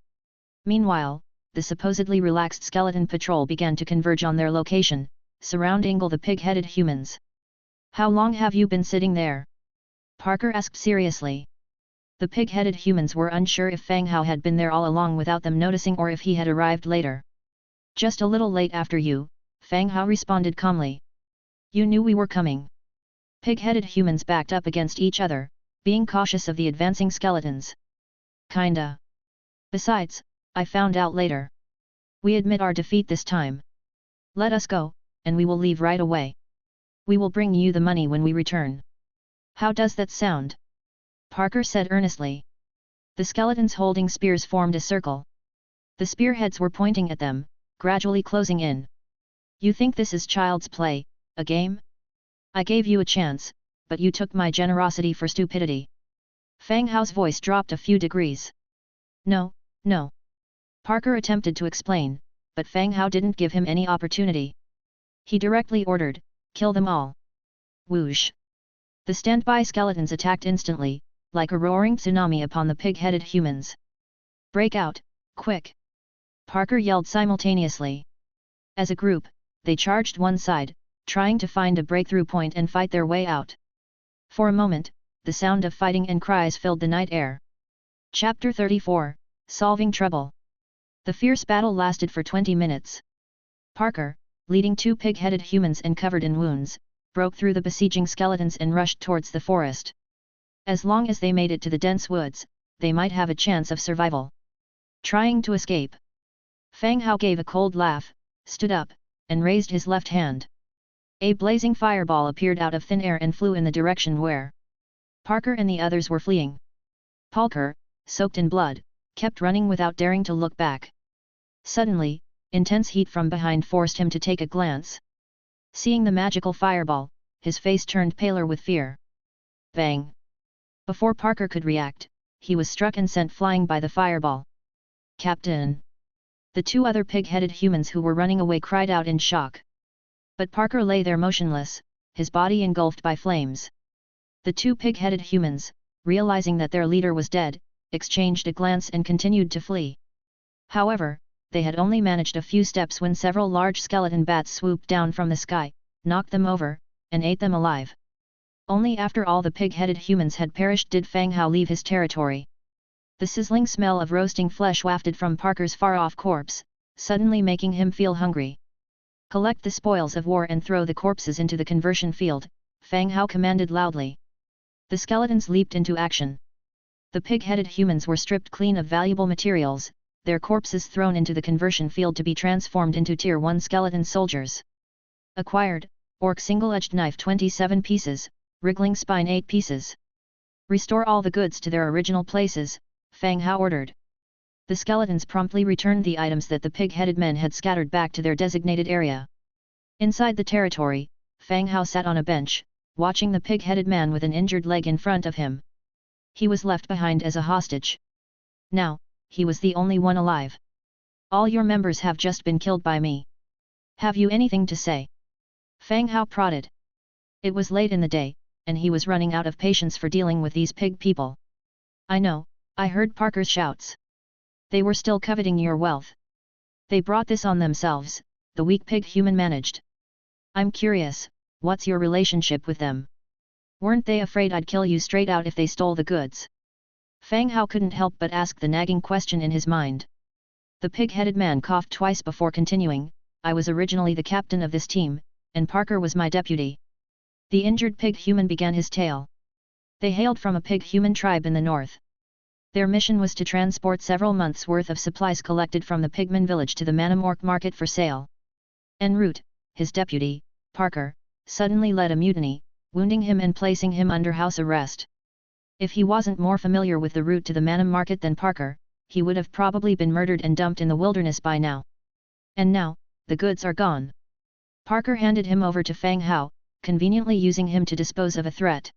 Meanwhile, the supposedly relaxed skeleton patrol began to converge on their location, surrounding the pig-headed humans. How long have you been sitting there? Parker asked seriously. The pig-headed humans were unsure if Fang Hao had been there all along without them noticing or if he had arrived later. Just a little late after you, Fang Hao responded calmly. You knew we were coming. Pig-headed humans backed up against each other, being cautious of the advancing skeletons. Kinda. Besides, I found out later. We admit our defeat this time. Let us go, and we will leave right away. We will bring you the money when we return. How does that sound? Parker said earnestly. The skeletons holding spears formed a circle. The spearheads were pointing at them, gradually closing in. You think this is child's play, a game? I gave you a chance, but you took my generosity for stupidity. Fang Hao's voice dropped a few degrees. No, no. Parker attempted to explain, but Fang Hao didn't give him any opportunity. He directly ordered, kill them all. Whoosh! The standby skeletons attacked instantly, like a roaring tsunami upon the pig-headed humans. Break out, quick! Parker yelled simultaneously. As a group, they charged one side, trying to find a breakthrough point and fight their way out. For a moment, the sound of fighting and cries filled the night air. Chapter 34, Solving Trouble. The fierce battle lasted for 20 minutes. Parker, leading two pig-headed humans and covered in wounds, broke through the besieging skeletons and rushed towards the forest. As long as they made it to the dense woods, they might have a chance of survival. Trying to escape. Fang Hao gave a cold laugh, stood up, and raised his left hand. A blazing fireball appeared out of thin air and flew in the direction where Parker and the others were fleeing. Parker, soaked in blood, kept running without daring to look back. Suddenly, intense heat from behind forced him to take a glance. Seeing the magical fireball, his face turned paler with fear. Bang! Before Parker could react, he was struck and sent flying by the fireball. Captain! The two other pig-headed humans who were running away cried out in shock. But Parker lay there motionless, his body engulfed by flames. The two pig-headed humans, realizing that their leader was dead, exchanged a glance and continued to flee. However, they had only managed a few steps when several large skeleton bats swooped down from the sky, knocked them over, and ate them alive. Only after all the pig-headed humans had perished did Fang Hao leave his territory. The sizzling smell of roasting flesh wafted from Parker's far-off corpse, suddenly making him feel hungry. Collect the spoils of war and throw the corpses into the conversion field, Fang Hao commanded loudly. The skeletons leaped into action. The pig-headed humans were stripped clean of valuable materials, their corpses thrown into the conversion field to be transformed into Tier 1 skeleton soldiers. Acquired, Orc single-edged knife 27 pieces, wriggling spine 8 pieces. Restore all the goods to their original places, Fang Hao ordered. The skeletons promptly returned the items that the pig-headed men had scattered back to their designated area. Inside the territory, Fang Hao sat on a bench, watching the pig-headed man with an injured leg in front of him. He was left behind as a hostage. Now, he was the only one alive. All your members have just been killed by me. Have you anything to say? Fang Hao prodded. It was late in the day, and he was running out of patience for dealing with these pig people. I know, I heard Parker's shouts. They were still coveting your wealth. They brought this on themselves, the weak pig human managed. I'm curious, what's your relationship with them? Weren't they afraid I'd kill you straight out if they stole the goods? Fang Hao couldn't help but ask the nagging question in his mind. The pig-headed man coughed twice before continuing, I was originally the captain of this team, and Parker was my deputy. The injured pig human began his tale. They hailed from a pig human tribe in the north. Their mission was to transport several months' worth of supplies collected from the pigman village to the Manamork market for sale. En route, his deputy, Parker, suddenly led a mutiny, wounding him and placing him under house arrest. If he wasn't more familiar with the route to the Manam market than Parker, he would have probably been murdered and dumped in the wilderness by now. And now, the goods are gone. Parker handed him over to Fang Hao, conveniently using him to dispose of a threat.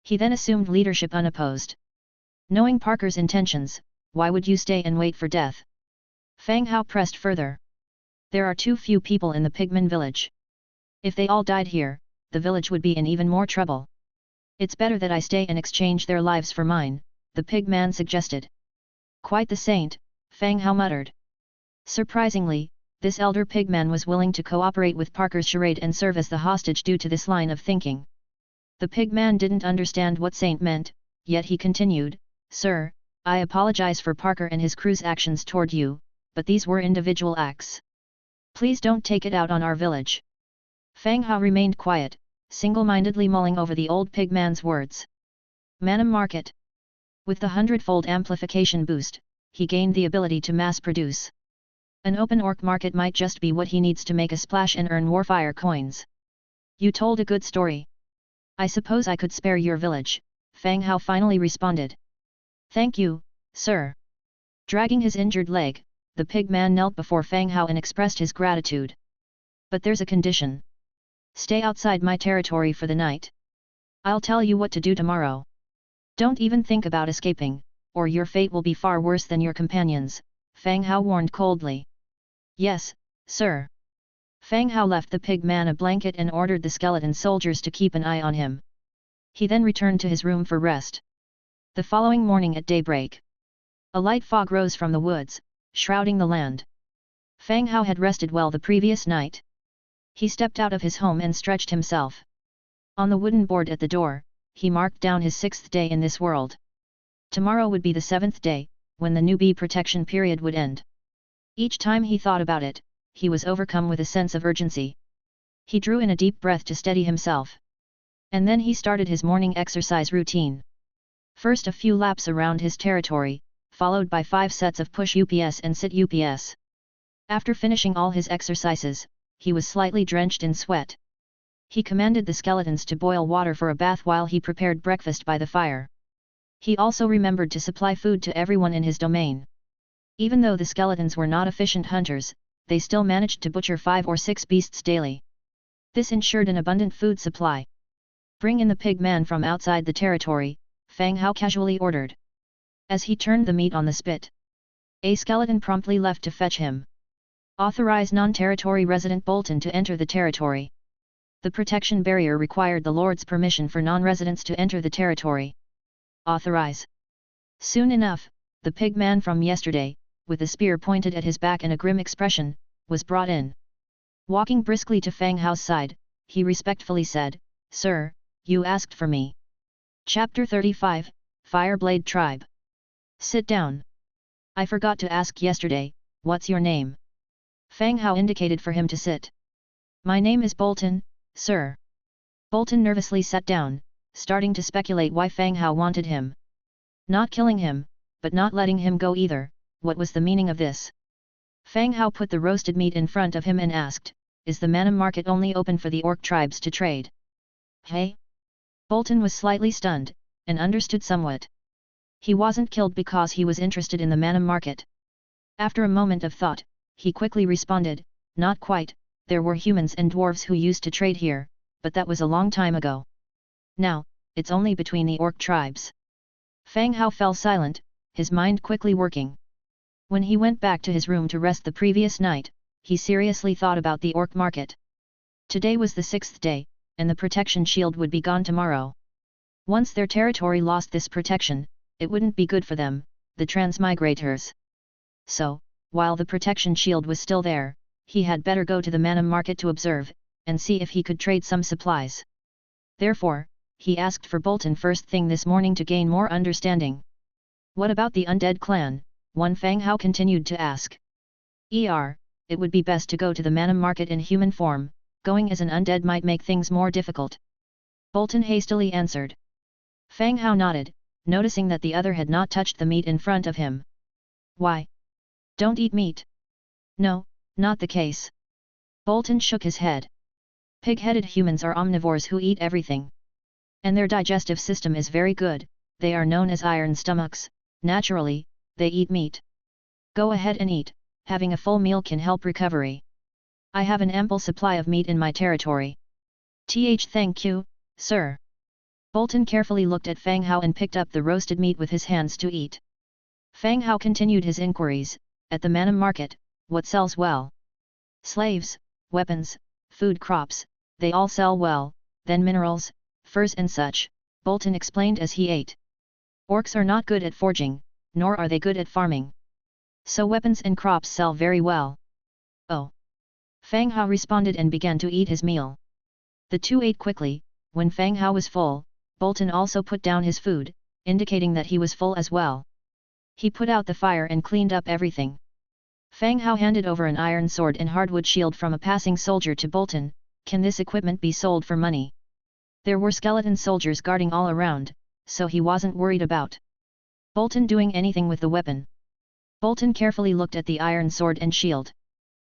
He then assumed leadership unopposed. Knowing Parker's intentions, why would you stay and wait for death? Fang Hao pressed further. There are too few people in the pigman village. If they all died here, the village would be in even more trouble. It's better that I stay and exchange their lives for mine, the pigman suggested. Quite the saint, Fang Hao muttered. Surprisingly, this elder pigman was willing to cooperate with Parker's charade and serve as the hostage due to this line of thinking. The pigman didn't understand what saint meant, yet he continued, "Sir, I apologize for Parker and his crew's actions toward you, but these were individual acts. Please don't take it out on our village." Fang Hao remained quiet, single-mindedly mulling over the old pigman's words. Manam market. With the Hundredfold Amplification boost, he gained the ability to mass-produce. An open orc market might just be what he needs to make a splash and earn warfire coins. You told a good story. I suppose I could spare your village, Fang Hao finally responded. Thank you, sir. Dragging his injured leg, the pigman knelt before Fang Hao and expressed his gratitude. But there's a condition. Stay outside my territory for the night. I'll tell you what to do tomorrow. Don't even think about escaping, or your fate will be far worse than your companions, Fang Hao warned coldly. Yes, sir. Fang Hao left the pigman a blanket and ordered the skeleton soldiers to keep an eye on him. He then returned to his room for rest. The following morning at daybreak, a light fog rose from the woods, shrouding the land. Fang Hao had rested well the previous night. He stepped out of his home and stretched himself. On the wooden board at the door, he marked down his 6th day in this world. Tomorrow would be the 7th day, when the newbie protection period would end. Each time he thought about it, he was overcome with a sense of urgency. He drew in a deep breath to steady himself. And then he started his morning exercise routine. First a few laps around his territory, followed by 5 sets of push UPS and sit UPS. After finishing all his exercises, he was slightly drenched in sweat. He commanded the skeletons to boil water for a bath while he prepared breakfast by the fire. He also remembered to supply food to everyone in his domain. Even though the skeletons were not efficient hunters, they still managed to butcher 5 or 6 beasts daily. This ensured an abundant food supply. Bring in the pigman from outside the territory, Fang Hao casually ordered. As he turned the meat on the spit, a skeleton promptly left to fetch him. Authorize non-territory resident Bolton to enter the territory. The protection barrier required the Lord's permission for non-residents to enter the territory. Authorize. Soon enough, the pigman from yesterday, with a spear pointed at his back and a grim expression, was brought in. Walking briskly to Fang Hao's side, he respectfully said, "Sir, you asked for me." Chapter 35, Fireblade Tribe. Sit down. I forgot to ask yesterday, what's your name? Fang Hao indicated for him to sit. My name is Bolton, sir. Bolton nervously sat down, starting to speculate why Fang Hao wanted him. Not killing him, but not letting him go either, what was the meaning of this? Fang Hao put the roasted meat in front of him and asked, "Is the Manam market only open for the orc tribes to trade?" Hey? Bolton was slightly stunned, and understood somewhat. He wasn't killed because he was interested in the Manam market. After a moment of thought, he quickly responded, "Not quite, there were humans and dwarves who used to trade here, but that was a long time ago. Now, it's only between the orc tribes." Fang Hao fell silent, his mind quickly working. When he went back to his room to rest the previous night, he seriously thought about the orc market. Today was the 6th day, and the protection shield would be gone tomorrow. Once their territory lost this protection, it wouldn't be good for them, the transmigrators. So, while the protection shield was still there, he had better go to the Manam market to observe, and see if he could trade some supplies. Therefore, he asked for Bolton first thing this morning to gain more understanding. What about the undead clan? One Fang Hao continued to ask. It would be best to go to the Manam market in human form, going as an undead might make things more difficult. Bolton hastily answered. Fang Hao nodded, noticing that the other had not touched the meat in front of him. Why? Don't eat meat. No, not the case. Bolton shook his head. Pig-headed humans are omnivores who eat everything. And their digestive system is very good, they are known as iron stomachs, naturally, they eat meat. Go ahead and eat, having a full meal can help recovery. I have an ample supply of meat in my territory. Thank you, sir. Bolton carefully looked at Fang Hao and picked up the roasted meat with his hands to eat. Fang Hao continued his inquiries, at the Manam market, what sells well? Slaves, weapons, food crops, they all sell well, then minerals, furs and such, Bolton explained as he ate. Orcs are not good at forging, nor are they good at farming. So weapons and crops sell very well. Oh! Fang Hao responded and began to eat his meal. The two ate quickly. When Fang Hao was full, Bolton also put down his food, indicating that he was full as well. He put out the fire and cleaned up everything. Fang Hao handed over an iron sword and hardwood shield from a passing soldier to Bolton. Can this equipment be sold for money? There were skeleton soldiers guarding all around, so he wasn't worried about Bolton doing anything with the weapon. Bolton carefully looked at the iron sword and shield.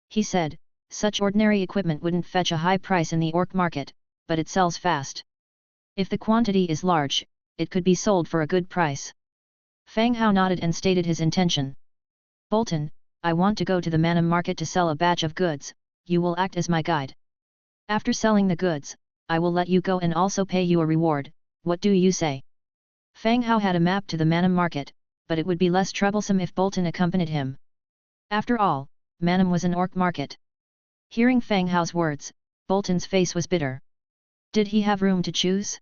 He said, such ordinary equipment wouldn't fetch a high price in the orc market, but it sells fast. If the quantity is large, it could be sold for a good price. Fang Hao nodded and stated his intention. Bolton, I want to go to the Manam market to sell a batch of goods, you will act as my guide. After selling the goods, I will let you go and also pay you a reward, what do you say? Fang Hao had a map to the Manam market, but it would be less troublesome if Bolton accompanied him. After all, Manam was an orc market. Hearing Fang Hao's words, Bolton's face was bitter. Did he have room to choose?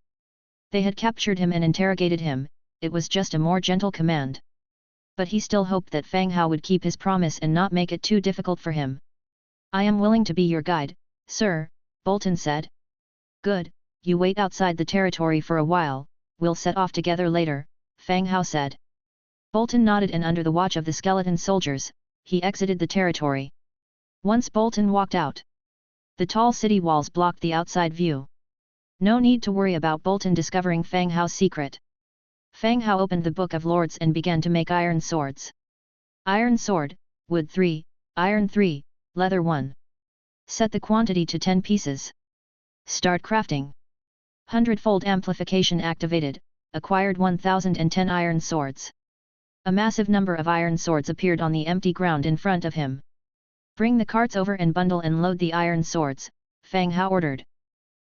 They had captured him and interrogated him, it was just a more gentle command. But he still hoped that Fang Hao would keep his promise and not make it too difficult for him. I am willing to be your guide, sir, Bolton said. Good, you wait outside the territory for a while, we'll set off together later, Fang Hao said. Bolton nodded and under the watch of the skeleton soldiers, he exited the territory. Once Bolton walked out, the tall city walls blocked the outside view. No need to worry about Bolton discovering Fang Hao's secret. Fang Hao opened the Book of Lords and began to make iron swords. Iron sword, wood 3, iron 3, leather 1. Set the quantity to 10 pieces. Start crafting. Hundredfold Amplification activated, acquired 1010 iron swords. A massive number of iron swords appeared on the empty ground in front of him. Bring the carts over and bundle and load the iron swords, Fang Hao ordered.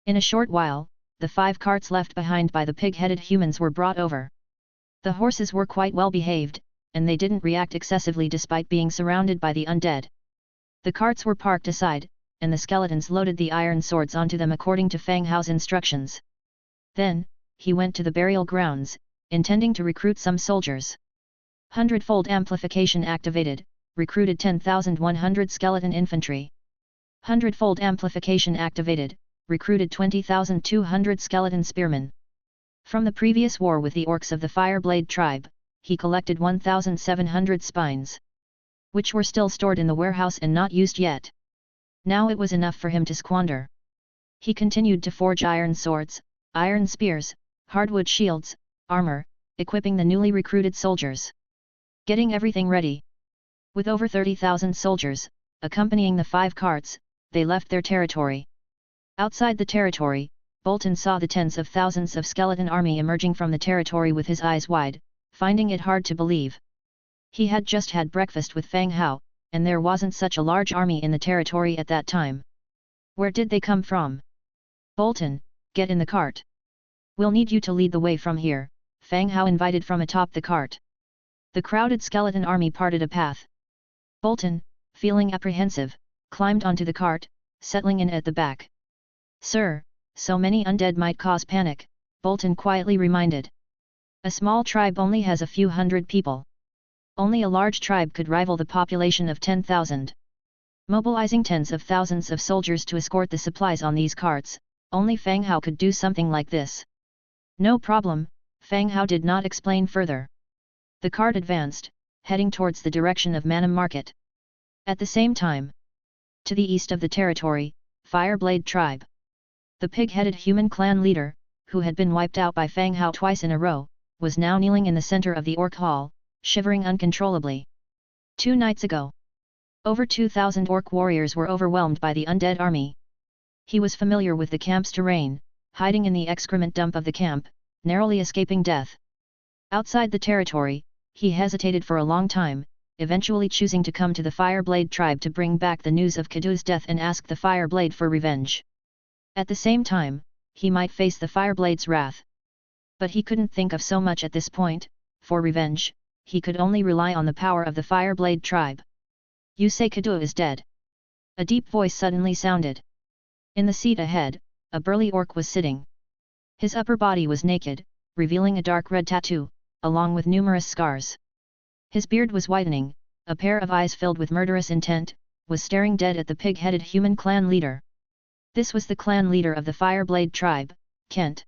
In a short while, the 5 carts left behind by the pig-headed humans were brought over. The horses were quite well behaved, and they didn't react excessively despite being surrounded by the undead. The carts were parked aside, and the skeletons loaded the iron swords onto them according to Fang Hao's instructions. Then, he went to the burial grounds, intending to recruit some soldiers. Hundredfold Amplification activated, recruited 10,100 skeleton infantry. Hundredfold Amplification activated, recruited 20,200 skeleton spearmen. From the previous war with the orcs of the Fireblade tribe, he collected 1,700 spines, which were still stored in the warehouse and not used yet. Now it was enough for him to squander. He continued to forge iron swords, iron spears, hardwood shields, armor, equipping the newly recruited soldiers. Getting everything ready. With over 30,000 soldiers, accompanying the 5 carts, they left their territory. Outside the territory, Bolton saw the tens of thousands of skeleton army emerging from the territory with his eyes wide, finding it hard to believe. He had just had breakfast with Fang Hao, and there wasn't such a large army in the territory at that time. Where did they come from? Bolton, get in the cart. We'll need you to lead the way from here, Fang Hao invited from atop the cart. The crowded skeleton army parted a path. Bolton, feeling apprehensive, climbed onto the cart, settling in at the back. Sir, so many undead might cause panic, Bolton quietly reminded. A small tribe only has a few hundred people. Only a large tribe could rival the population of 10,000. Mobilizing tens of thousands of soldiers to escort the supplies on these carts, only Fang Hao could do something like this. No problem, Fang Hao did not explain further. The cart advanced, heading towards the direction of Manam Market. At the same time, to the east of the territory, Fireblade tribe. The pig-headed human clan leader, who had been wiped out by Fang Hao twice in a row, was now kneeling in the center of the orc hall, shivering uncontrollably. 2 nights ago, Over 2,000 orc warriors were overwhelmed by the undead army. He was familiar with the camp's terrain, hiding in the excrement dump of the camp, narrowly escaping death. Outside the territory, he hesitated for a long time, eventually choosing to come to the Fireblade tribe to bring back the news of Kadu's death and ask the Fireblade for revenge. At the same time, he might face the Fireblade's wrath. But he couldn't think of so much at this point. For revenge, he could only rely on the power of the Fireblade tribe. You say Kadu is dead? A deep voice suddenly sounded. In the seat ahead, a burly orc was sitting. His upper body was naked, revealing a dark red tattoo, along with numerous scars. His beard was whitening, a pair of eyes filled with murderous intent, was staring dead at the pig-headed human clan leader. This was the clan leader of the Fireblade tribe, Kent.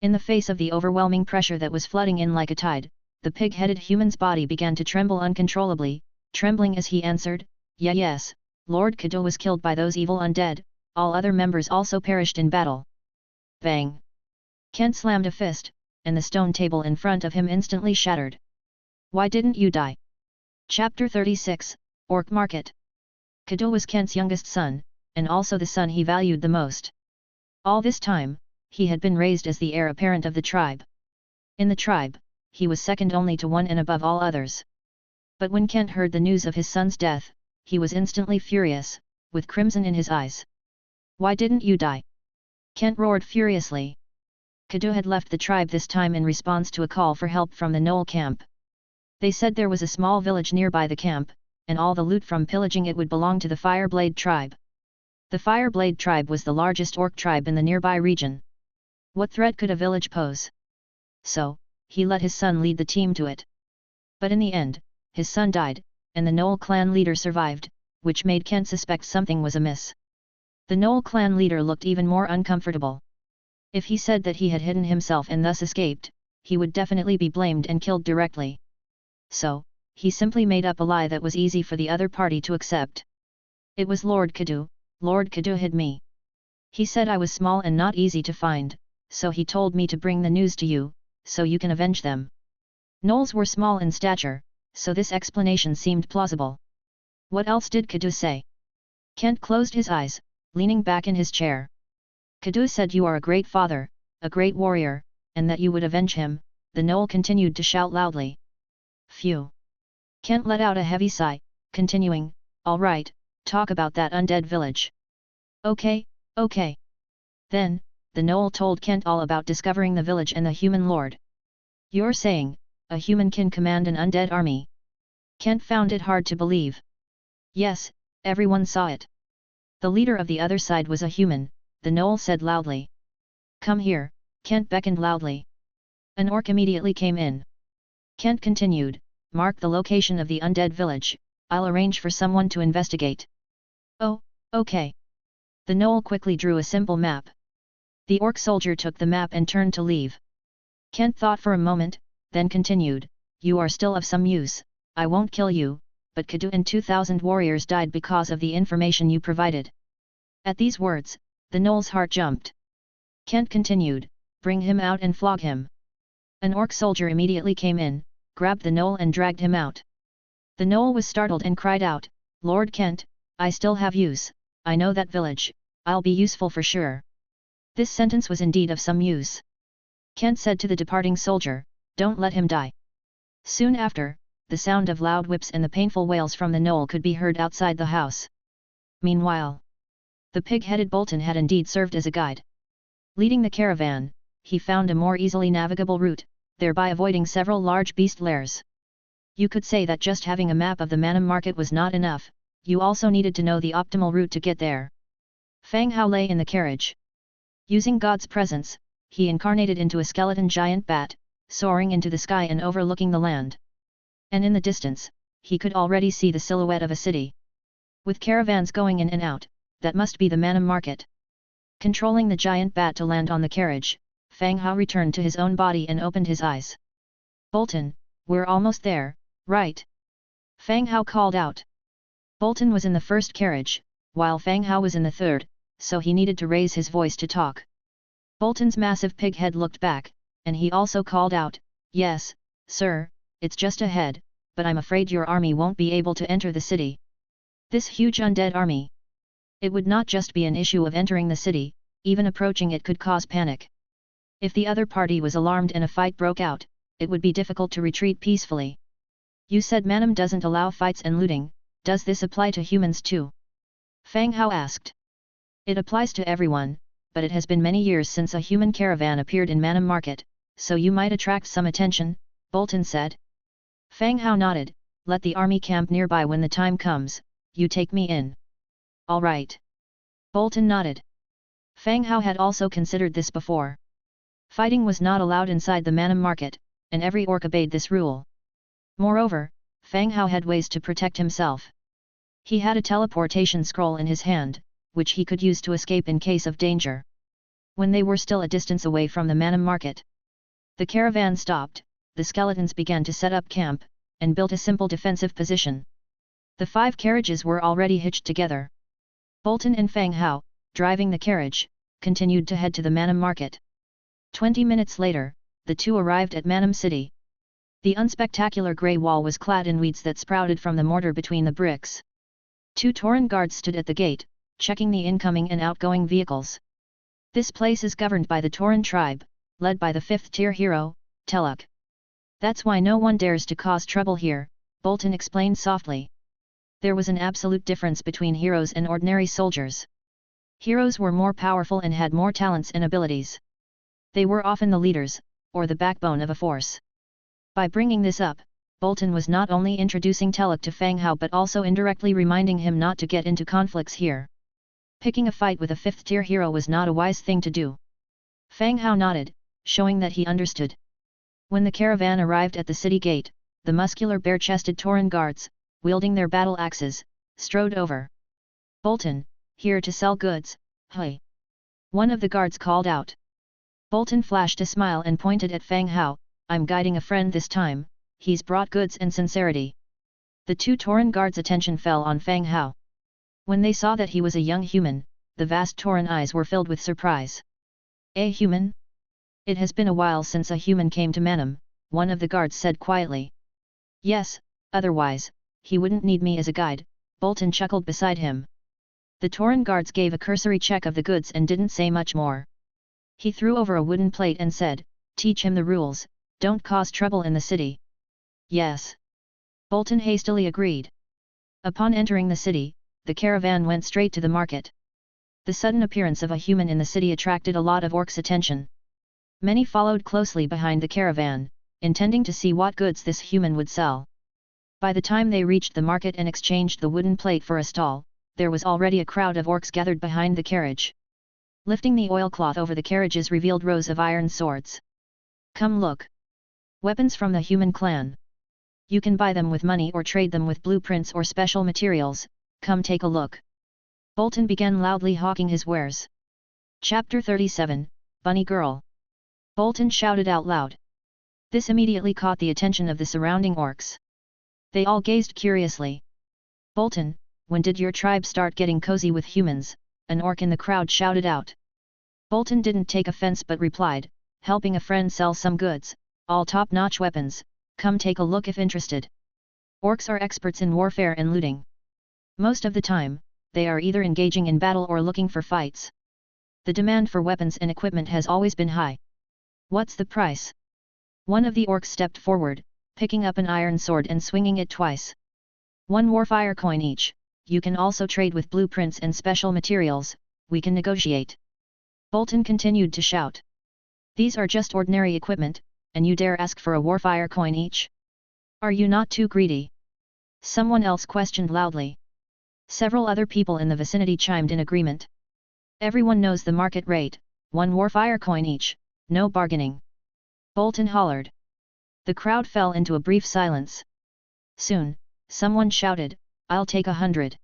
In the face of the overwhelming pressure that was flooding in like a tide, the pig-headed human's body began to tremble uncontrollably, trembling as he answered, Yes, Lord Kadu was killed by those evil undead, all other members also perished in battle. Bang! Kent slammed a fist, and the stone table in front of him instantly shattered. Why didn't you die? Chapter 36, Orc Market. Kadu was Kent's youngest son, and also the son he valued the most. All this time, he had been raised as the heir apparent of the tribe. In the tribe, he was second only to one and above all others. But when Kent heard the news of his son's death, he was instantly furious, with crimson in his eyes. Why didn't you die? Kent roared furiously. Kadu had left the tribe this time in response to a call for help from the Knoll camp. They said there was a small village nearby the camp, and all the loot from pillaging it would belong to the Fireblade tribe. The Fireblade tribe was the largest orc tribe in the nearby region. What threat could a village pose? So, he let his son lead the team to it. But in the end, his son died, and the Knoll clan leader survived, which made Kent suspect something was amiss. The Knoll clan leader looked even more uncomfortable. If he said that he had hidden himself and thus escaped, he would definitely be blamed and killed directly. So, he simply made up a lie that was easy for the other party to accept. It was Lord Kadu hid me. He said I was small and not easy to find, so he told me to bring the news to you, so you can avenge them. Gnolls were small in stature, so this explanation seemed plausible. What else did Kadu say? Kent closed his eyes, leaning back in his chair. Kadu said you are a great father, a great warrior, and that you would avenge him, the Gnoll continued to shout loudly. Phew! Kent let out a heavy sigh, continuing, all right, talk about that undead village. Okay. Then, the Gnoll told Kent all about discovering the village and the human lord. You're saying, a human can command an undead army? Kent found it hard to believe. Yes, everyone saw it. The leader of the other side was a human, the Gnoll said loudly. Come here, Kent beckoned loudly. An orc immediately came in. Kent continued, mark the location of the undead village, I'll arrange for someone to investigate. Oh, okay. The Gnoll quickly drew a simple map. The orc soldier took the map and turned to leave. Kent thought for a moment, then continued, you are still of some use, I won't kill you, but Kadu and 2,000 warriors died because of the information you provided. At these words, the Gnoll's heart jumped. Kent continued, bring him out and flog him. An orc soldier immediately came in, grabbed the Gnoll and dragged him out. The Gnoll was startled and cried out, Lord Kent, I still have use, I know that village, I'll be useful for sure. This sentence was indeed of some use. Kent said to the departing soldier, don't let him die. Soon after, the sound of loud whips and the painful wails from the Gnoll could be heard outside the house. Meanwhile, the pig-headed Bolton had indeed served as a guide. Leading the caravan, he found a more easily navigable route, thereby avoiding several large beast lairs. You could say that just having a map of the Manam market was not enough, you also needed to know the optimal route to get there. Fang Hao lay in the carriage. Using God's presence, he incarnated into a skeleton giant bat, soaring into the sky and overlooking the land. And in the distance, he could already see the silhouette of a city. With caravans going in and out, that must be the Manam market. Controlling the giant bat to land on the carriage, Fang Hao returned to his own body and opened his eyes. Bolton, we're almost there, right? Fang Hao called out. Bolton was in the first carriage, while Fang Hao was in the third, so he needed to raise his voice to talk. Bolton's massive pig head looked back, and he also called out, yes, sir, it's just ahead, but I'm afraid your army won't be able to enter the city. This huge undead army. It would not just be an issue of entering the city, even approaching it could cause panic. If the other party was alarmed and a fight broke out, it would be difficult to retreat peacefully. You said Manam doesn't allow fights and looting, does this apply to humans too? Fang Hao asked. It applies to everyone, but it has been many years since a human caravan appeared in Manam Market, so you might attract some attention, Bolton said. Fang Hao nodded, let the army camp nearby when the time comes, you take me in. All right. Bolton nodded. Fang Hao had also considered this before. Fighting was not allowed inside the Manam Market, and every orc obeyed this rule. Moreover, Fang Hao had ways to protect himself. He had a teleportation scroll in his hand, which he could use to escape in case of danger. When they were still a distance away from the Manam Market, the caravan stopped, the skeletons began to set up camp, and built a simple defensive position. The 5 carriages were already hitched together. Bolton and Fang Hao, driving the carriage, continued to head to the Manam Market. 20 minutes later, the two arrived at Manam City. The unspectacular grey wall was clad in weeds that sprouted from the mortar between the bricks. 2 Tauren guards stood at the gate, checking the incoming and outgoing vehicles. This place is governed by the Tauren tribe, led by the 5th-tier hero, Teluk. That's why no one dares to cause trouble here, Bolton explained softly. There was an absolute difference between heroes and ordinary soldiers. Heroes were more powerful and had more talents and abilities. They were often the leaders, or the backbone of a force. By bringing this up, Bolton was not only introducing Teluk to Fang Hao but also indirectly reminding him not to get into conflicts here. Picking a fight with a 5th-tier hero was not a wise thing to do. Fang Hao nodded, showing that he understood. When the caravan arrived at the city gate, the muscular bare-chested Tauren guards, wielding their battle axes, strode over. Bolton, here to sell goods, hey! One of the guards called out. Bolton flashed a smile and pointed at Fang Hao, I'm guiding a friend this time, he's brought goods and sincerity. The 2 Tauren guards' attention fell on Fang Hao. When they saw that he was a young human, the vast Tauren eyes were filled with surprise. A human? It has been a while since a human came to Manam, one of the guards said quietly. Yes, otherwise, he wouldn't need me as a guide, Bolton chuckled beside him. The Tauren guards gave a cursory check of the goods and didn't say much more. He threw over a wooden plate and said, teach him the rules, don't cause trouble in the city. Yes. Bolton hastily agreed. Upon entering the city, the caravan went straight to the market. The sudden appearance of a human in the city attracted a lot of orcs' attention. Many followed closely behind the caravan, intending to see what goods this human would sell. By the time they reached the market and exchanged the wooden plate for a stall, there was already a crowd of orcs gathered behind the carriage. Lifting the oilcloth over the carriages revealed rows of iron swords. Come look. Weapons from the human clan. You can buy them with money or trade them with blueprints or special materials, come take a look. Bolton began loudly hawking his wares. Chapter 37, Bunny Girl. Bolton shouted out loud. This immediately caught the attention of the surrounding orcs. They all gazed curiously. Bolton, when did your tribe start getting cozy with humans? An orc in the crowd shouted out. Bolton didn't take offense but replied, helping a friend sell some goods, all top-notch weapons, come take a look if interested. Orcs are experts in warfare and looting. Most of the time, they are either engaging in battle or looking for fights. The demand for weapons and equipment has always been high. What's the price? One of the orcs stepped forward, picking up an iron sword and swinging it twice. 1 warfire coin each. You can also trade with blueprints and special materials, we can negotiate. Bolton continued to shout. These are just ordinary equipment, and you dare ask for a warfire coin each? Are you not too greedy? Someone else questioned loudly. Several other people in the vicinity chimed in agreement. Everyone knows the market rate, 1 warfire coin each, no bargaining. Bolton hollered. The crowd fell into a brief silence. Soon, someone shouted, I'll take 100.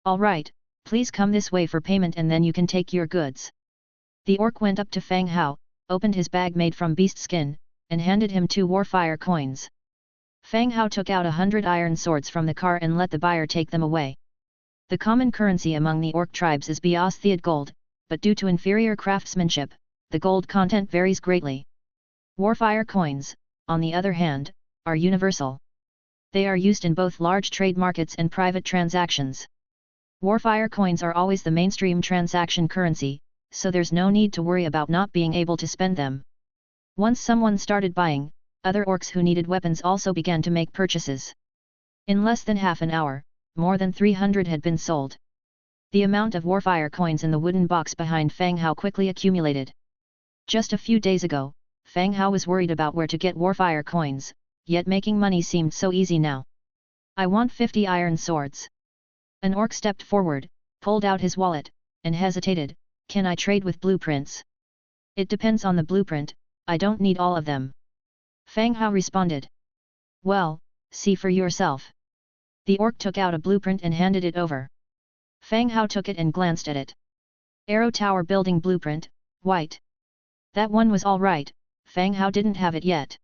All right, please come this way for payment and then you can take your goods. The orc went up to Fang Hao, opened his bag made from beast skin, and handed him 2 warfire coins. Fang Hao took out 100 iron swords from the car and let the buyer take them away. The common currency among the orc tribes is Beosthiad gold, but due to inferior craftsmanship, the gold content varies greatly. Warfire coins, on the other hand, are universal. They are used in both large trade markets and private transactions. Warfire coins are always the mainstream transaction currency, so there's no need to worry about not being able to spend them. Once someone started buying, other orcs who needed weapons also began to make purchases. In less than half an hour, more than 300 had been sold. The amount of warfire coins in the wooden box behind Fang Hao quickly accumulated. Just a few days ago, Fang Hao was worried about where to get warfire coins, yet making money seemed so easy now. I want 50 iron swords. An orc stepped forward, pulled out his wallet, and hesitated. Can I trade with blueprints? It depends on the blueprint, I don't need all of them. Fang Hao responded. Well, see for yourself. The orc took out a blueprint and handed it over. Fang Hao took it and glanced at it. Arrow Tower Building Blueprint, white. That one was all right, Fang Hao didn't have it yet.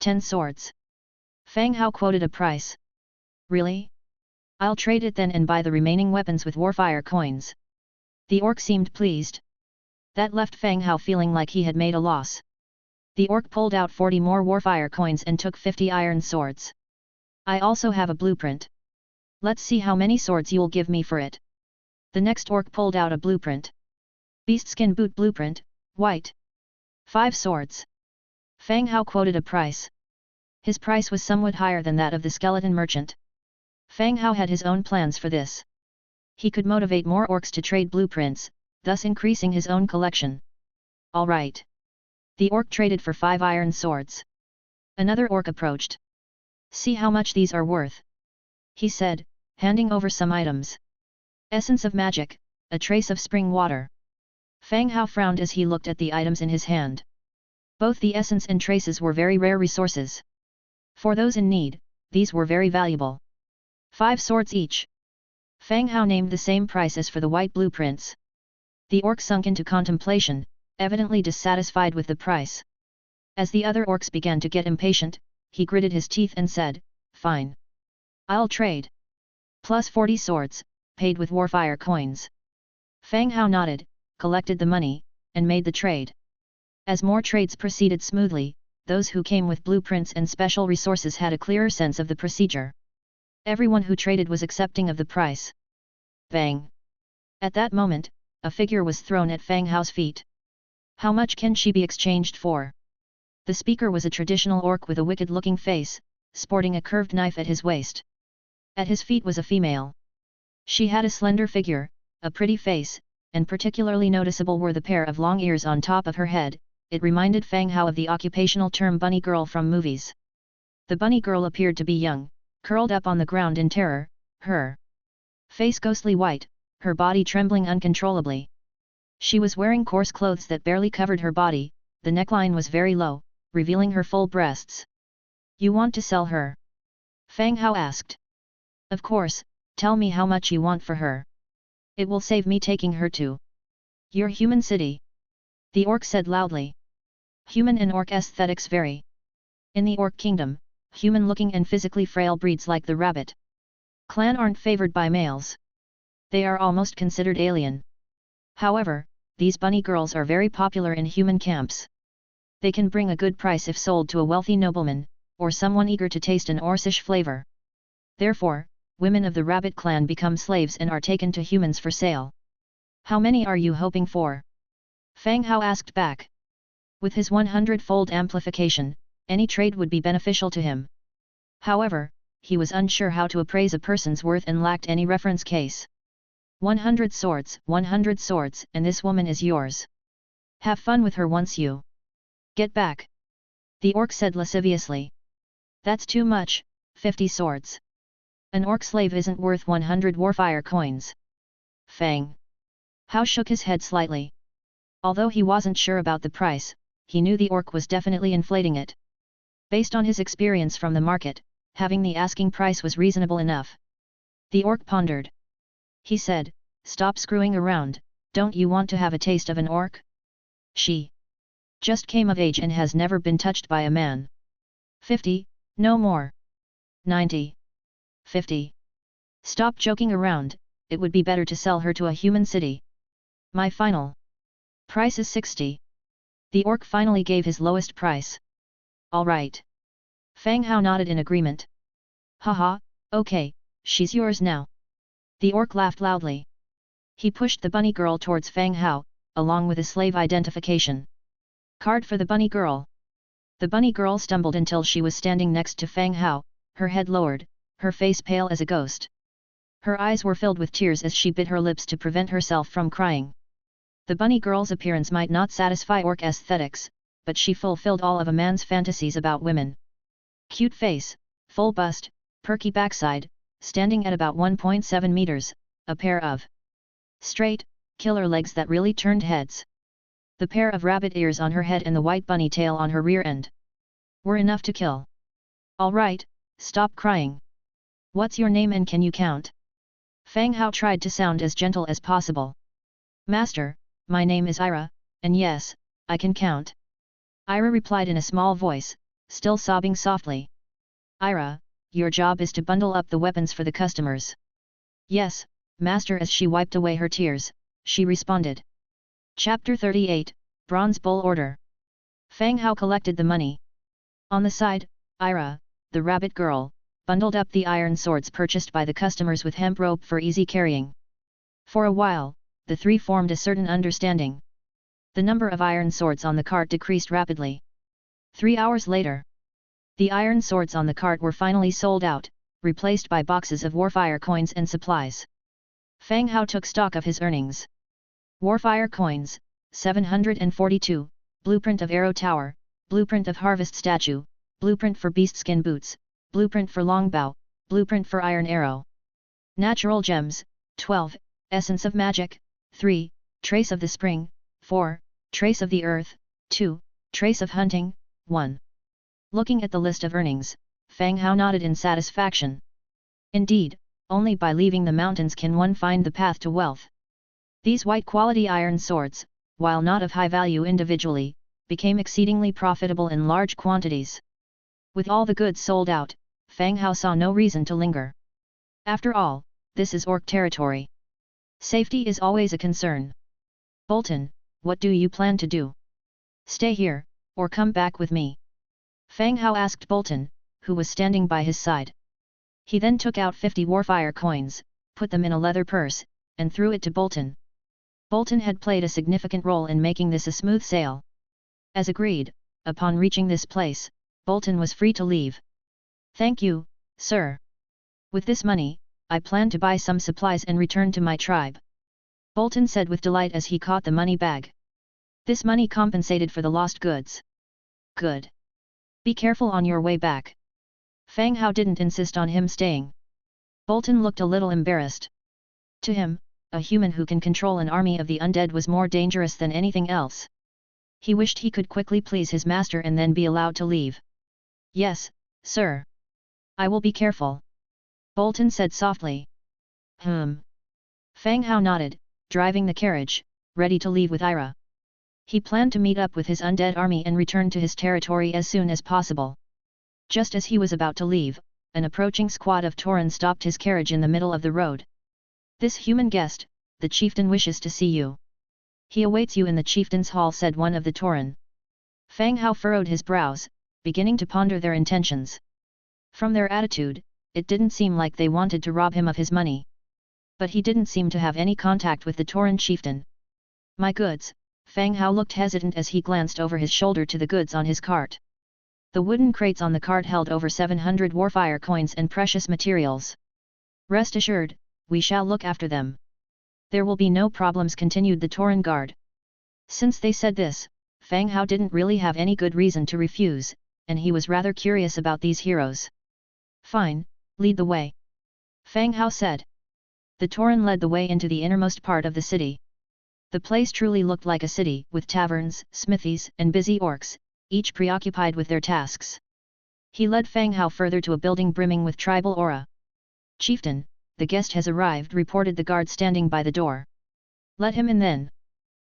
10 swords. Fang Hao quoted a price. Really? I'll trade it then and buy the remaining weapons with warfire coins. The orc seemed pleased. That left Fang Hao feeling like he had made a loss. The orc pulled out 40 more warfire coins and took 50 iron swords. I also have a blueprint. Let's see how many swords you'll give me for it. The next orc pulled out a blueprint. Beastskin boot blueprint, white. 5 swords. Fang Hao quoted a price. His price was somewhat higher than that of the skeleton merchant. Fang Hao had his own plans for this. He could motivate more orcs to trade blueprints, thus increasing his own collection. All right. The orc traded for 5 iron swords. Another orc approached. See how much these are worth, he said, handing over some items. Essence of magic, a trace of spring water. Fang Hao frowned as he looked at the items in his hand. Both the essence and traces were very rare resources. For those in need, these were very valuable. 5 swords each. Fang Hao named the same price as for the white blueprints. The orc sunk into contemplation, evidently dissatisfied with the price. As the other orcs began to get impatient, he gritted his teeth and said, Fine. I'll trade. Plus 40 swords, paid with warfire coins. Fang Hao nodded, collected the money, and made the trade. As more trades proceeded smoothly, those who came with blueprints and special resources had a clearer sense of the procedure. Everyone who traded was accepting of the price. Bang! At that moment, a figure was thrown at Fang Hao's feet. How much can she be exchanged for? The speaker was a traditional orc with a wicked-looking face, sporting a curved knife at his waist. At his feet was a female. She had a slender figure, a pretty face, and particularly noticeable were the pair of long ears on top of her head. It reminded Fang Hao of the occupational term bunny girl from movies. The bunny girl appeared to be young, curled up on the ground in terror, her face ghostly white, her body trembling uncontrollably. She was wearing coarse clothes that barely covered her body, the neckline was very low, revealing her full breasts. You want to sell her? Fang Hao asked. Of course, tell me how much you want for her. It will save me taking her to your human city. The orc said loudly. Human and orc aesthetics vary. In the orc kingdom, human-looking and physically frail breeds like the rabbit clan aren't favored by males. They are almost considered alien. However, these bunny girls are very popular in human camps. They can bring a good price if sold to a wealthy nobleman, or someone eager to taste an orcish flavor. Therefore, women of the rabbit clan become slaves and are taken to humans for sale. How many are you hoping for? Fang Hao asked back. With his 100-fold amplification, any trade would be beneficial to him. However, he was unsure how to appraise a person's worth and lacked any reference case. 100 swords, and this woman is yours. Have fun with her once you get back. The orc said lasciviously. That's too much, 50 swords. An orc slave isn't worth 100 warfire coins. Fang Hao shook his head slightly. Although he wasn't sure about the price, he knew the orc was definitely inflating it. Based on his experience from the market, having the asking price was reasonable enough. The orc pondered. He said, Stop screwing around, don't you want to have a taste of an orc? She just came of age and has never been touched by a man. 50, no more. 90. 50. Stop joking around, it would be better to sell her to a human city. My final price is 60. The orc finally gave his lowest price. All right. Fang Hao nodded in agreement. Haha, okay, she's yours now. The orc laughed loudly. He pushed the bunny girl towards Fang Hao, along with a slave identification card for the bunny girl. The bunny girl stumbled until she was standing next to Fang Hao, her head lowered, her face pale as a ghost. Her eyes were filled with tears as she bit her lips to prevent herself from crying. The bunny girl's appearance might not satisfy orc aesthetics, but she fulfilled all of a man's fantasies about women. Cute face, full bust, perky backside, standing at about 1.7 meters, a pair of straight, killer legs that really turned heads. The pair of rabbit ears on her head and the white bunny tail on her rear end were enough to kill. All right, stop crying. What's your name and can you count? Fang Hao tried to sound as gentle as possible. Master, my name is Ira, and yes, I can count. Ira replied in a small voice, still sobbing softly. Ira, your job is to bundle up the weapons for the customers. Yes, Master. As she wiped away her tears, she responded. Chapter 38, Bronze Bull Order. Fang Hao collected the money. On the side, Ira, the rabbit girl, bundled up the iron swords purchased by the customers with hemp rope for easy carrying. For a while, the three formed a certain understanding. The number of iron swords on the cart decreased rapidly. 3 hours later, the iron swords on the cart were finally sold out, replaced by boxes of Warfire coins and supplies. Fang Hao took stock of his earnings. Warfire coins, 742, blueprint of arrow tower, blueprint of harvest statue, blueprint for beastskin boots, blueprint for longbow, blueprint for iron arrow. Natural gems, 12, essence of magic, 3, trace of the spring, 4, trace of the earth, 2, trace of hunting, 1. Looking at the list of earnings, Fang Hao nodded in satisfaction. Indeed, only by leaving the mountains can one find the path to wealth. These white-quality iron swords, while not of high value individually, became exceedingly profitable in large quantities. With all the goods sold out, Fang Hao saw no reason to linger. After all, this is orc territory. Safety is always a concern. Bolton, what do you plan to do? Stay here, or come back with me? Fang Hao asked Bolton, who was standing by his side. He then took out 50 Warfire coins, put them in a leather purse, and threw it to Bolton. Bolton had played a significant role in making this a smooth sail. As agreed, upon reaching this place, Bolton was free to leave. Thank you, sir. With this money, I plan to buy some supplies and return to my tribe. Bolton said with delight as he caught the money bag. This money compensated for the lost goods. Good. Be careful on your way back. Fang Hao didn't insist on him staying. Bolton looked a little embarrassed. To him, a human who can control an army of the undead was more dangerous than anything else. He wished he could quickly please his master and then be allowed to leave. Yes, sir. I will be careful. Bolton said softly. Fang Hao nodded, driving the carriage, ready to leave with Ira. He planned to meet up with his undead army and return to his territory as soon as possible. Just as he was about to leave, an approaching squad of Tauren stopped his carriage in the middle of the road. This human guest, the chieftain wishes to see you. He awaits you in the chieftain's hall, said one of the Tauren. Fang Hao furrowed his brows, beginning to ponder their intentions. From their attitude, it didn't seem like they wanted to rob him of his money. But he didn't seem to have any contact with the Tauren chieftain. My goods. Fang Hao looked hesitant as he glanced over his shoulder to the goods on his cart. The wooden crates on the cart held over 700 Warfire coins and precious materials. Rest assured, we shall look after them. There will be no problems, continued the Tauren guard. Since they said this, Fang Hao didn't really have any good reason to refuse, and he was rather curious about these heroes. Fine, lead the way. Fang Hao said. The Tauren led the way into the innermost part of the city. The place truly looked like a city, with taverns, smithies, and busy orcs, each preoccupied with their tasks. He led Fang Hao further to a building brimming with tribal aura. Chieftain, the guest has arrived, reported the guard standing by the door. Let him in then.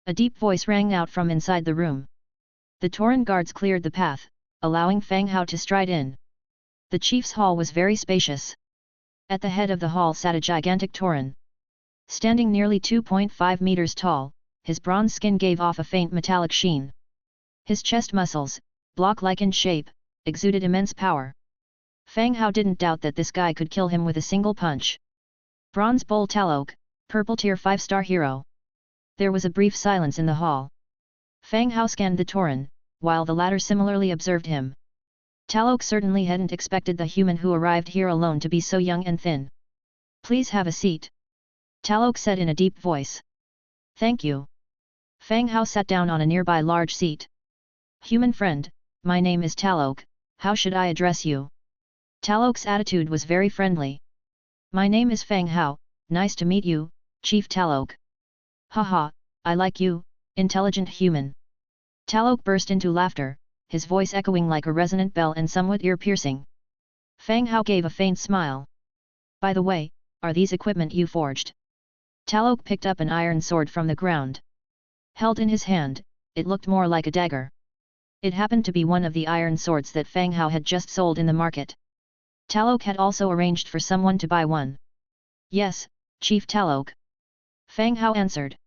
A deep voice rang out from inside the room. The Tauren guards cleared the path, allowing Fang Hao to stride in. The chief's hall was very spacious. At the head of the hall sat a gigantic Tauren. Standing nearly 2.5 meters tall, his bronze skin gave off a faint metallic sheen. His chest muscles, block-like in shape, exuded immense power. Fang Hao didn't doubt that this guy could kill him with a single punch. Bronze Bowl Talok, Purple Tier 5-star Hero. There was a brief silence in the hall. Fang Hao scanned the Tauren, while the latter similarly observed him. Talok certainly hadn't expected the human who arrived here alone to be so young and thin. Please have a seat. Talok said in a deep voice. Thank you. Fang Hao sat down on a nearby large seat. Human friend, my name is Talok, how should I address you? Talok's attitude was very friendly. My name is Fang Hao, nice to meet you, Chief Talok. Haha, I like you, intelligent human. Talok burst into laughter, his voice echoing like a resonant bell and somewhat ear-piercing. Fang Hao gave a faint smile. By the way, are these equipment you forged? Talok picked up an iron sword from the ground. Held in his hand, it looked more like a dagger. It happened to be one of the iron swords that Fang Hao had just sold in the market. Talok had also arranged for someone to buy one. Yes, Chief Talok. Fang Hao answered.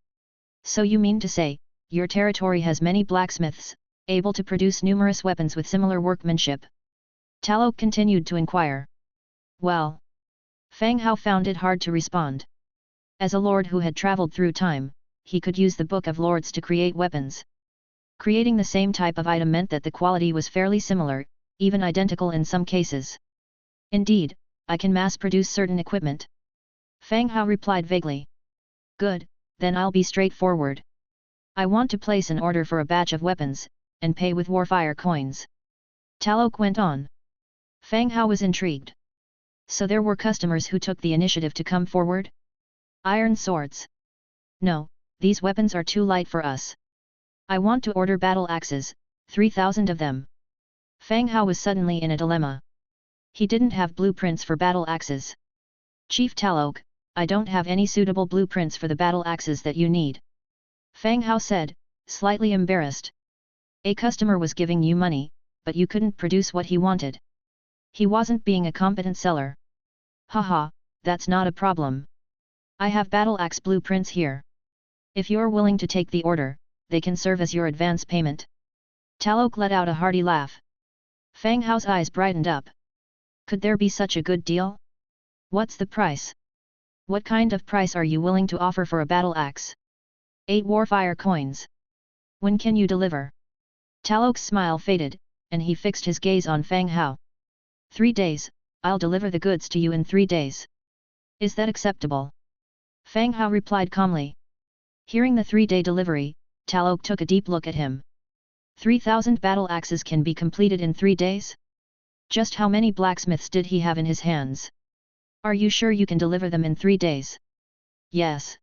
So you mean to say, your territory has many blacksmiths, able to produce numerous weapons with similar workmanship? Talok continued to inquire. Well, Fang Hao found it hard to respond. As a lord who had traveled through time, he could use the Book of Lords to create weapons. Creating the same type of item meant that the quality was fairly similar, even identical in some cases. Indeed, I can mass-produce certain equipment. Fang Hao replied vaguely. Good, then I'll be straightforward. I want to place an order for a batch of weapons, and pay with warfire coins. Talok went on. Fang Hao was intrigued. So there were customers who took the initiative to come forward? Iron swords. No, these weapons are too light for us. I want to order battle axes, 3,000 of them. Fang Hao was suddenly in a dilemma. He didn't have blueprints for battle axes. Chief Talok, I don't have any suitable blueprints for the battle axes that you need. Fang Hao said, slightly embarrassed. A customer was giving you money, but you couldn't produce what he wanted. He wasn't being a competent seller. Haha, that's not a problem. I have battle axe blueprints here. If you're willing to take the order, they can serve as your advance payment. Talok let out a hearty laugh. Fang Hao's eyes brightened up. Could there be such a good deal? What's the price? What kind of price are you willing to offer for a battle axe? 8 warfire coins. When can you deliver? Talok's smile faded, and he fixed his gaze on Fang Hao. 3 days, I'll deliver the goods to you in 3 days. Is that acceptable? Fang Hao replied calmly. Hearing the 3-day delivery, Talok took a deep look at him. 3,000 battle axes can be completed in 3 days? Just how many blacksmiths did he have in his hands? Are you sure you can deliver them in 3 days? Yes.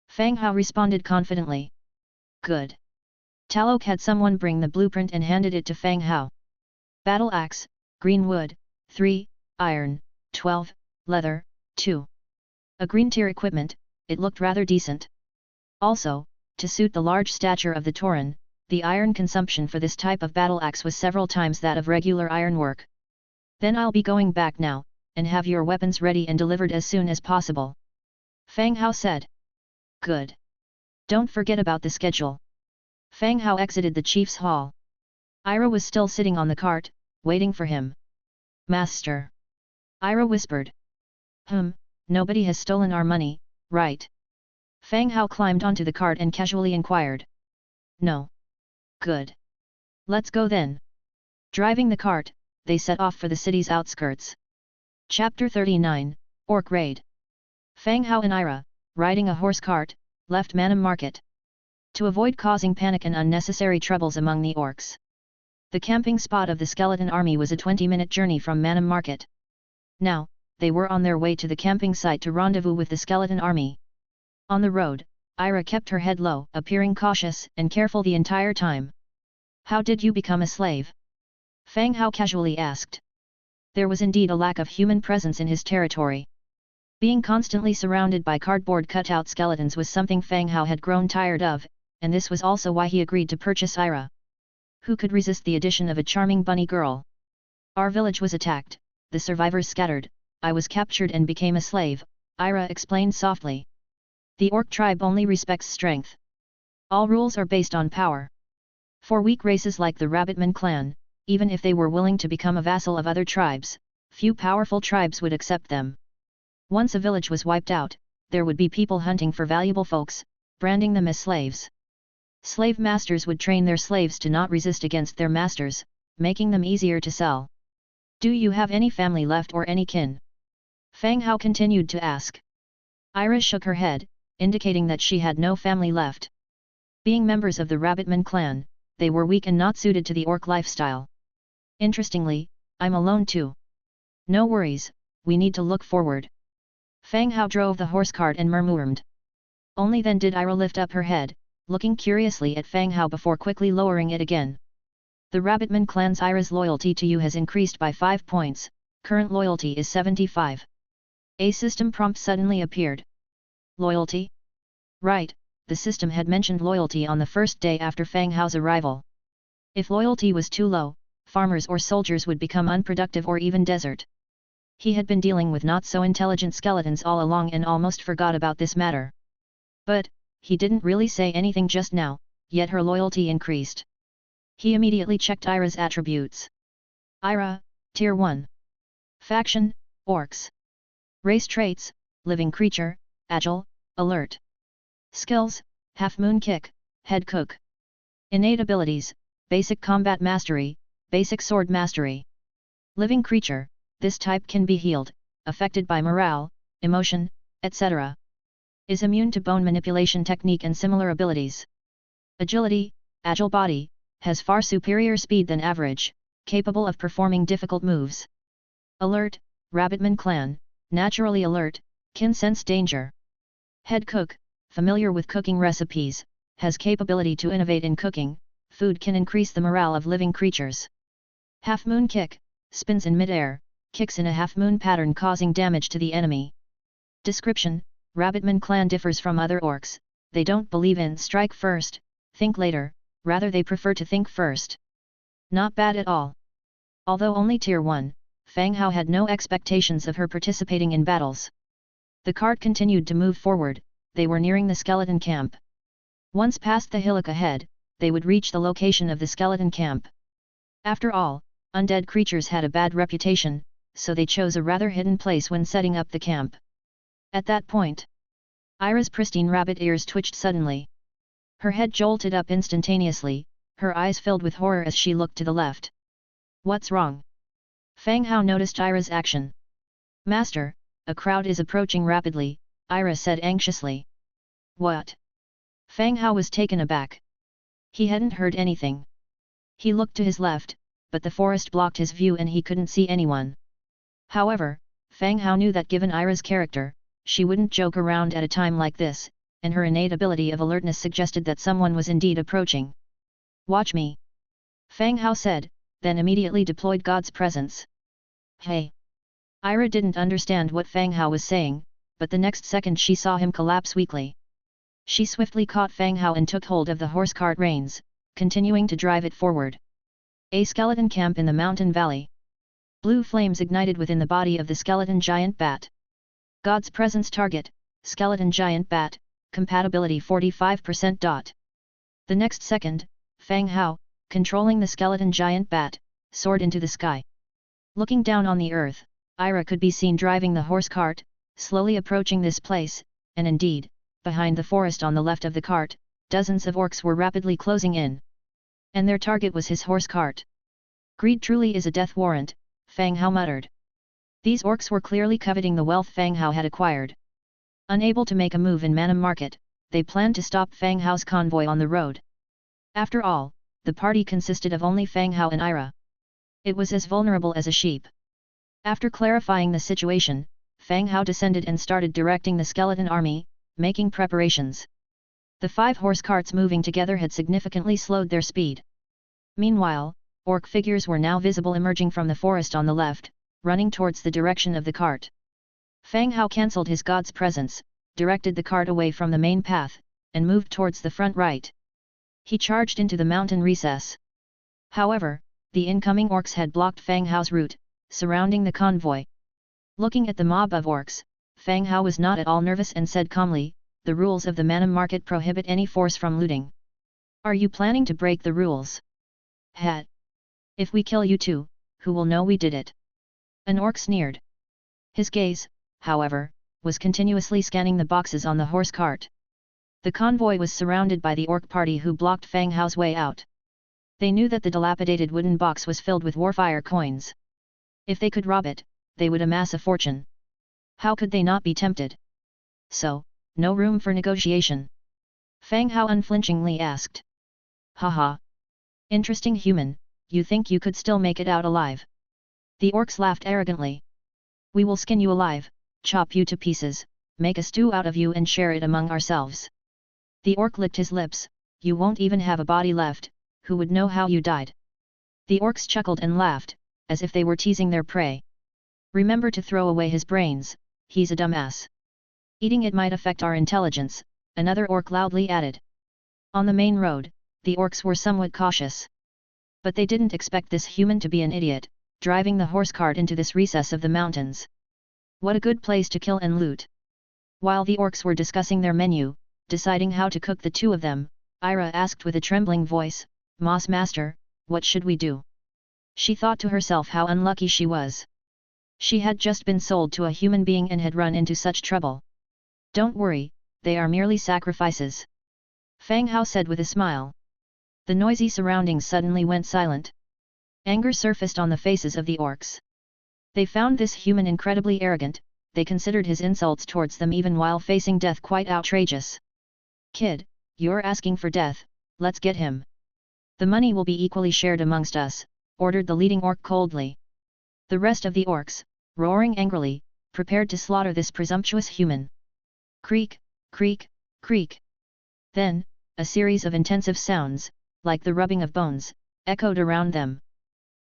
Fang Hao responded confidently. Good. Talok had someone bring the blueprint and handed it to Fang Hao. Battle axe, green wood, 3, iron, 12, leather, 2. A green tier equipment, it looked rather decent. Also, to suit the large stature of the Tauren, the iron consumption for this type of battle axe was several times that of regular ironwork. Then I'll be going back now, and have your weapons ready and delivered as soon as possible. Fang Hao said. Good. Don't forget about the schedule. Fang Hao exited the chief's hall. Ira was still sitting on the cart, waiting for him. Master. Ira whispered. Nobody has stolen our money, right? Fang Hao climbed onto the cart and casually inquired. No. Good. Let's go then. Driving the cart, they set off for the city's outskirts. Chapter 39, Orc Raid. Fang Hao and Ira, riding a horse cart, left Manam Market. To avoid causing panic and unnecessary troubles among the orcs. The camping spot of the skeleton army was a 20-minute journey from Manam Market. Now, they were on their way to the camping site to rendezvous with the skeleton army. On the road, Ira kept her head low, appearing cautious and careful the entire time. How did you become a slave? Fang Hao casually asked. There was indeed a lack of human presence in his territory. Being constantly surrounded by cardboard cutout skeletons was something Fang Hao had grown tired of, and this was also why he agreed to purchase Ira. Who could resist the addition of a charming bunny girl? Our village was attacked, the survivors scattered, I was captured and became a slave, Ira explained softly. The orc tribe only respects strength. All rules are based on power. For weak races like the Rabbitman clan, even if they were willing to become a vassal of other tribes, few powerful tribes would accept them. Once a village was wiped out, there would be people hunting for valuable folks, branding them as slaves. Slave masters would train their slaves to not resist against their masters, making them easier to sell. Do you have any family left or any kin? Fang Hao continued to ask. Ira shook her head, indicating that she had no family left. Being members of the Rabbitman clan, they were weak and not suited to the orc lifestyle. Interestingly, I'm alone too. No worries, we need to look forward. Fang Hao drove the horse cart and murmured. Only then did Ira lift up her head, looking curiously at Fang Hao before quickly lowering it again. The Rabbitman clan's Ira's loyalty to you has increased by 5 points, current loyalty is 75. A system prompt suddenly appeared. Loyalty? Right, the system had mentioned loyalty on the first day after Fang Hao's arrival. If loyalty was too low, farmers or soldiers would become unproductive or even desert. He had been dealing with not-so-intelligent skeletons all along and almost forgot about this matter. But, he didn't really say anything just now, yet her loyalty increased. He immediately checked Ira's attributes. Ira, Tier 1. Faction, Orcs. Race traits, Living Creature, Agile, Alert. Skills, Half Moon Kick, Head Cook. Innate abilities, Basic Combat Mastery, Basic Sword Mastery. Living Creature, this type can be healed, affected by morale, emotion, etc. Is immune to bone manipulation technique and similar abilities. Agility, Agile Body, has far superior speed than average, capable of performing difficult moves. Alert, Rabbitman clan, naturally alert, can sense danger. Head Cook, familiar with cooking recipes, has capability to innovate in cooking, food can increase the morale of living creatures. Half Moon Kick, spins in mid-air, kicks in a half-moon pattern causing damage to the enemy. Description, Rabbitman clan differs from other orcs, they don't believe in strike first, think later, rather they prefer to think first. Not bad at all. Although only Tier 1, Fang Hao had no expectations of her participating in battles. The cart continued to move forward, they were nearing the skeleton camp. Once past the hillock ahead, they would reach the location of the skeleton camp. After all, undead creatures had a bad reputation, so they chose a rather hidden place when setting up the camp. At that point, Ira's pristine rabbit ears twitched suddenly. Her head jolted up instantaneously, her eyes filled with horror as she looked to the left. What's wrong? Fang Hao noticed Ira's action. Master, a crowd is approaching rapidly, Ira said anxiously. What? Fang Hao was taken aback. He hadn't heard anything. He looked to his left, but the forest blocked his view and he couldn't see anyone. However, Fang Hao knew that given Ira's character, she wouldn't joke around at a time like this, and her innate ability of alertness suggested that someone was indeed approaching. Watch me. Fang Hao said, then immediately deployed God's presence. Hey! Ira didn't understand what Fang Hao was saying, but the next second she saw him collapse weakly. She swiftly caught Fang Hao and took hold of the horse cart reins, continuing to drive it forward. A skeleton camp in the mountain valley. Blue flames ignited within the body of the skeleton giant bat. God's presence target, skeleton giant bat, compatibility 45%. The next second, Fang Hao, controlling the skeleton giant bat, soared into the sky. Looking down on the earth, Ira could be seen driving the horse cart, slowly approaching this place, and indeed, behind the forest on the left of the cart, dozens of orcs were rapidly closing in. And their target was his horse cart. Greed truly is a death warrant, Fang Hao muttered. These orcs were clearly coveting the wealth Fang Hao had acquired. Unable to make a move in Manam Market, they planned to stop Fang Hao's convoy on the road. After all, the party consisted of only Fang Hao and Ira. It was as vulnerable as a sheep. After clarifying the situation, Fang Hao descended and started directing the skeleton army, making preparations. The 5 horse carts moving together had significantly slowed their speed. Meanwhile, orc figures were now visible emerging from the forest on the left, running towards the direction of the cart. Fang Hao cancelled his god's presence, directed the cart away from the main path, and moved towards the front right. He charged into the mountain recess. However, the incoming orcs had blocked Fang Hao's route, surrounding the convoy. Looking at the mob of orcs, Fang Hao was not at all nervous and said calmly, "The rules of the Manam Market prohibit any force from looting. Are you planning to break the rules?" If we kill you too, who will know we did it? An orc sneered. His gaze, however, was continuously scanning the boxes on the horse cart. The convoy was surrounded by the orc party who blocked Fang Hao's way out. They knew that the dilapidated wooden box was filled with warfire coins. If they could rob it, they would amass a fortune. How could they not be tempted? So, no room for negotiation. Fang Hao unflinchingly asked. Haha. Interesting human, you think you could still make it out alive? The orcs laughed arrogantly. We will skin you alive, chop you to pieces, make a stew out of you and share it among ourselves. The orc licked his lips. You won't even have a body left, who would know how you died? The orcs chuckled and laughed, as if they were teasing their prey. Remember to throw away his brains, he's a dumbass. Eating it might affect our intelligence, another orc loudly added. On the main road, the orcs were somewhat cautious. But they didn't expect this human to be an idiot, driving the horse cart into this recess of the mountains. What a good place to kill and loot. While the orcs were discussing their menu, deciding how to cook the two of them, Ira asked with a trembling voice, Moss Master, what should we do? She thought to herself how unlucky she was. She had just been sold to a human being and had run into such trouble. Don't worry, they are merely sacrifices. Fang Hao said with a smile. The noisy surroundings suddenly went silent. Anger surfaced on the faces of the orcs. They found this human incredibly arrogant, they considered his insults towards them even while facing death quite outrageous. Kid, you're asking for death, let's get him. The money will be equally shared amongst us, ordered the leading orc coldly. The rest of the orcs, roaring angrily, prepared to slaughter this presumptuous human. Creak, creak, creak. Then, a series of intensive sounds, like the rubbing of bones, echoed around them.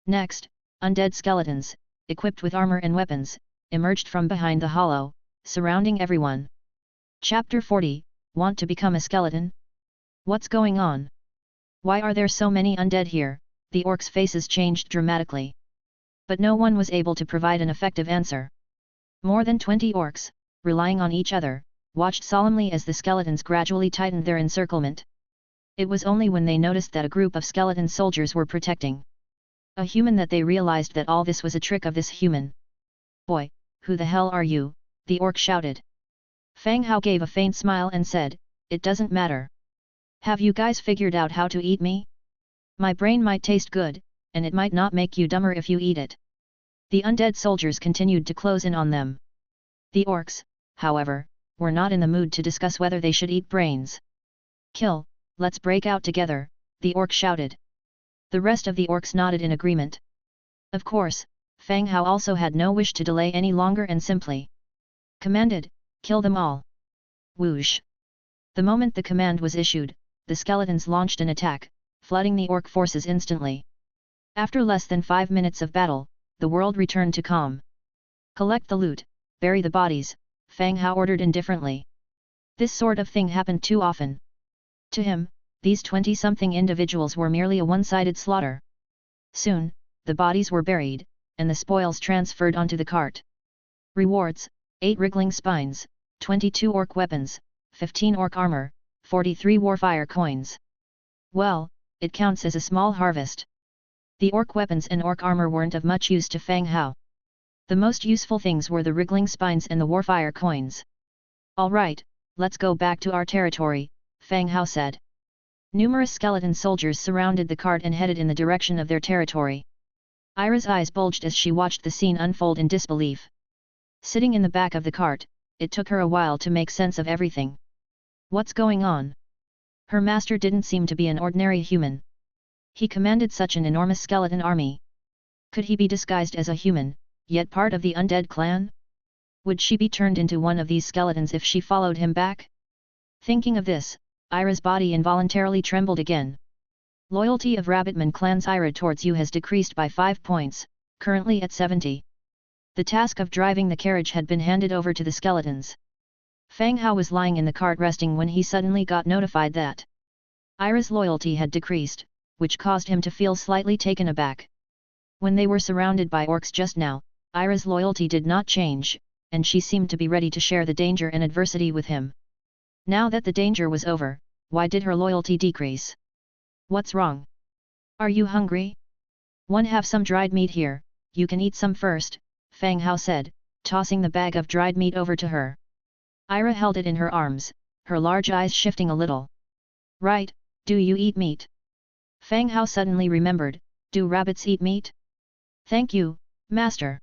Next, undead skeletons, equipped with armor and weapons, emerged from behind the hollow, surrounding everyone. Chapter 40, Want to become a skeleton? What's going on? Why are there so many undead here? The orcs' faces changed dramatically. But no one was able to provide an effective answer. More than 20 orcs, relying on each other, watched solemnly as the skeletons gradually tightened their encirclement. It was only when they noticed that a group of skeleton soldiers were protecting a human that they realized that all this was a trick of this human. Boy, who the hell are you? The orc shouted. Fang Hao gave a faint smile and said, it doesn't matter. Have you guys figured out how to eat me? My brain might taste good, and it might not make you dumber if you eat it. The undead soldiers continued to close in on them. The orcs, however, were not in the mood to discuss whether they should eat brains. Kill, let's break out together, the orc shouted. The rest of the orcs nodded in agreement. Of course, Fang Hao also had no wish to delay any longer and simply commanded, kill them all. Whoosh! The moment the command was issued, the skeletons launched an attack, flooding the orc forces instantly. After less than 5 minutes of battle, the world returned to calm. Collect the loot, bury the bodies, Fang Hao ordered indifferently. This sort of thing happened too often. To him, these 20-something individuals were merely a one-sided slaughter. Soon, the bodies were buried, and the spoils transferred onto the cart. Rewards: 8 wriggling spines, 22 orc weapons, 15 orc armor, 43 warfire coins. Well, it counts as a small harvest. The orc weapons and orc armor weren't of much use to Fang Hao. The most useful things were the wriggling spines and the warfire coins. Alright, let's go back to our territory, Fang Hao said. Numerous skeleton soldiers surrounded the cart and headed in the direction of their territory. Ira's eyes bulged as she watched the scene unfold in disbelief. Sitting in the back of the cart, it took her a while to make sense of everything. What's going on? Her master didn't seem to be an ordinary human. He commanded such an enormous skeleton army. Could he be disguised as a human, yet part of the undead clan? Would she be turned into one of these skeletons if she followed him back? Thinking of this, Ira's body involuntarily trembled again. Loyalty of Rabbitman clan's Ira towards you has decreased by 5 points, currently at 70. The task of driving the carriage had been handed over to the skeletons. Fang Hao was lying in the cart resting when he suddenly got notified that Ira's loyalty had decreased, which caused him to feel slightly taken aback. When they were surrounded by orcs just now, Ira's loyalty did not change, and she seemed to be ready to share the danger and adversity with him. Now that the danger was over, why did her loyalty decrease? What's wrong? Are you hungry? One have some dried meat here, you can eat some first, Fang Hao said, tossing the bag of dried meat over to her. Ira held it in her arms, her large eyes shifting a little. Right, do you eat meat? Fang Hao suddenly remembered, do rabbits eat meat? Thank you, master.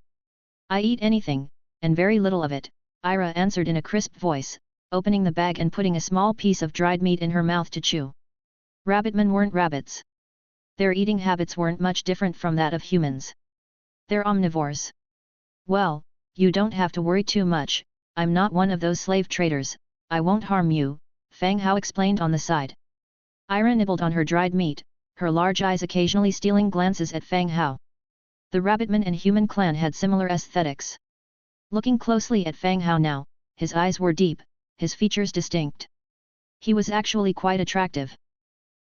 I eat anything, and very little of it, Ira answered in a crisp voice, opening the bag and putting a small piece of dried meat in her mouth to chew. Rabbitmen weren't rabbits. Their eating habits weren't much different from that of humans. They're omnivores. Well, you don't have to worry too much, I'm not one of those slave traders, I won't harm you, Fang Hao explained on the side. Ira nibbled on her dried meat, her large eyes occasionally stealing glances at Fang Hao. The rabbitman and human clan had similar aesthetics. Looking closely at Fang Hao now, his eyes were deep, his features distinct. He was actually quite attractive.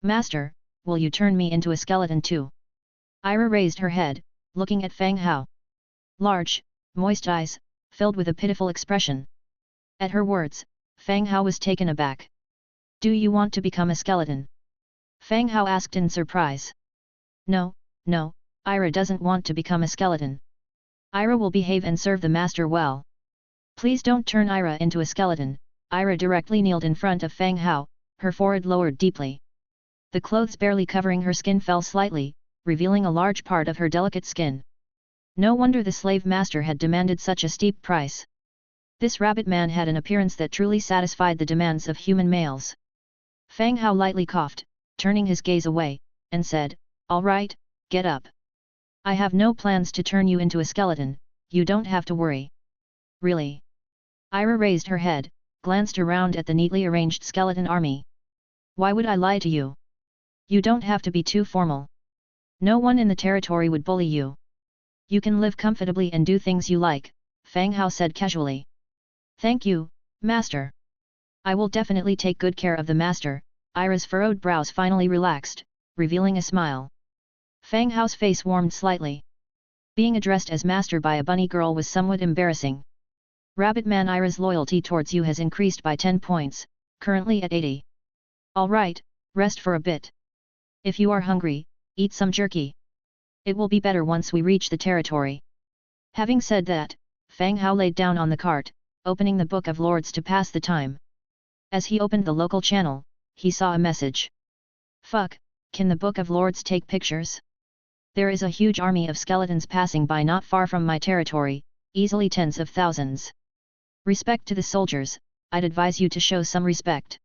Master, will you turn me into a skeleton too? Ira raised her head, looking at Fang Hao. Large, moist eyes, filled with a pitiful expression. At her words, Fang Hao was taken aback. Do you want to become a skeleton? Fang Hao asked in surprise. No, no, Ira doesn't want to become a skeleton. Ira will behave and serve the master well. Please don't turn Ira into a skeleton. Ira directly kneeled in front of Fang Hao, her forehead lowered deeply. The clothes barely covering her skin fell slightly, revealing a large part of her delicate skin. No wonder the slave master had demanded such a steep price. This rabbit man had an appearance that truly satisfied the demands of human males. Fang Hao lightly coughed, turning his gaze away, and said, All right, get up. I have no plans to turn you into a skeleton, you don't have to worry. Really? Ira raised her head, glanced around at the neatly arranged skeleton army. Why would I lie to you? You don't have to be too formal. No one in the territory would bully you. You can live comfortably and do things you like, Fang Hao said casually. Thank you, master. I will definitely take good care of the master. Ira's furrowed brows finally relaxed, revealing a smile. Fang Hao's face warmed slightly. Being addressed as master by a bunny girl was somewhat embarrassing. Rabbitman Ira's loyalty towards you has increased by 10 points, currently at 80. All right, rest for a bit. If you are hungry, eat some jerky. It will be better once we reach the territory. Having said that, Fang Hao laid down on the cart, opening the Book of Lords to pass the time. As he opened the local channel, he saw a message. Fuck, can the Book of Lords take pictures? There is a huge army of skeletons passing by not far from my territory, easily tens of thousands. Respect to the soldiers, I'd advise you to show some respect.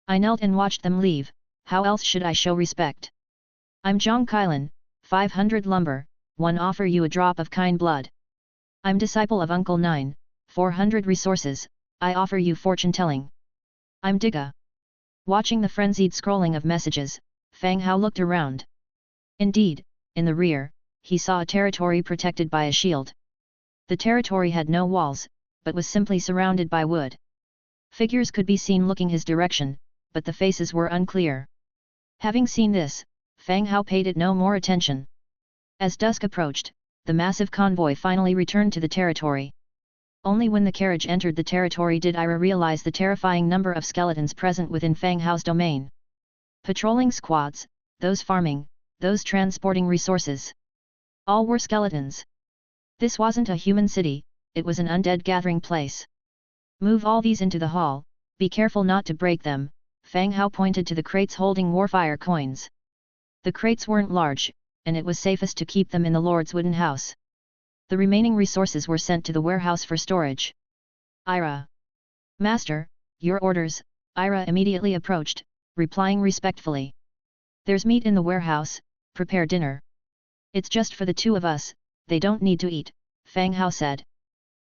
I knelt and watched them leave, how else should I show respect? I'm Zhang Kailan, 500 lumber, one offer you a drop of kind blood. I'm disciple of Uncle 9, 400 resources, I offer you fortune telling. I'm Digga. Watching the frenzied scrolling of messages, Fang Hao looked around. Indeed, in the rear, he saw a territory protected by a shield. The territory had no walls, but was simply surrounded by wood. Figures could be seen looking his direction, but the faces were unclear. Having seen this, Fang Hao paid it no more attention. As dusk approached, the massive convoy finally returned to the territory. Only when the carriage entered the territory did Ira realize the terrifying number of skeletons present within Fang Hao's domain. Patrolling squads, those farming, those transporting resources. All were skeletons. This wasn't a human city, it was an undead gathering place. Move all these into the hall, be careful not to break them, Fang Hao pointed to the crates holding warfire coins. The crates weren't large, and it was safest to keep them in the Lord's wooden house. The remaining resources were sent to the warehouse for storage. Ira. Master, your orders, Ira immediately approached, replying respectfully. There's meat in the warehouse, prepare dinner. It's just for the two of us, they don't need to eat, Fang Hao said.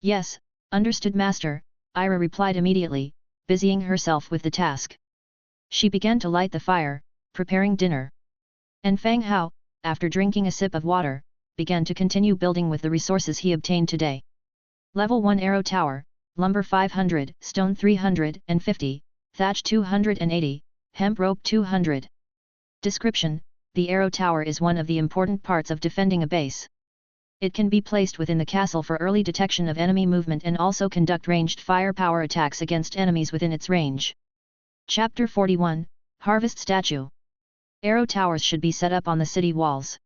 Yes, understood master, Ira replied immediately, busying herself with the task. She began to light the fire, preparing dinner. And Fang Hao, after drinking a sip of water, began to continue building with the resources he obtained today. Level 1 Arrow Tower, Lumber 500, Stone 350, Thatch 280, Hemp Rope 200. Description: the Arrow Tower is one of the important parts of defending a base. It can be placed within the castle for early detection of enemy movement and also conduct ranged firepower attacks against enemies within its range. Chapter 41, Harvest Statue. Arrow towers should be set up on the city walls.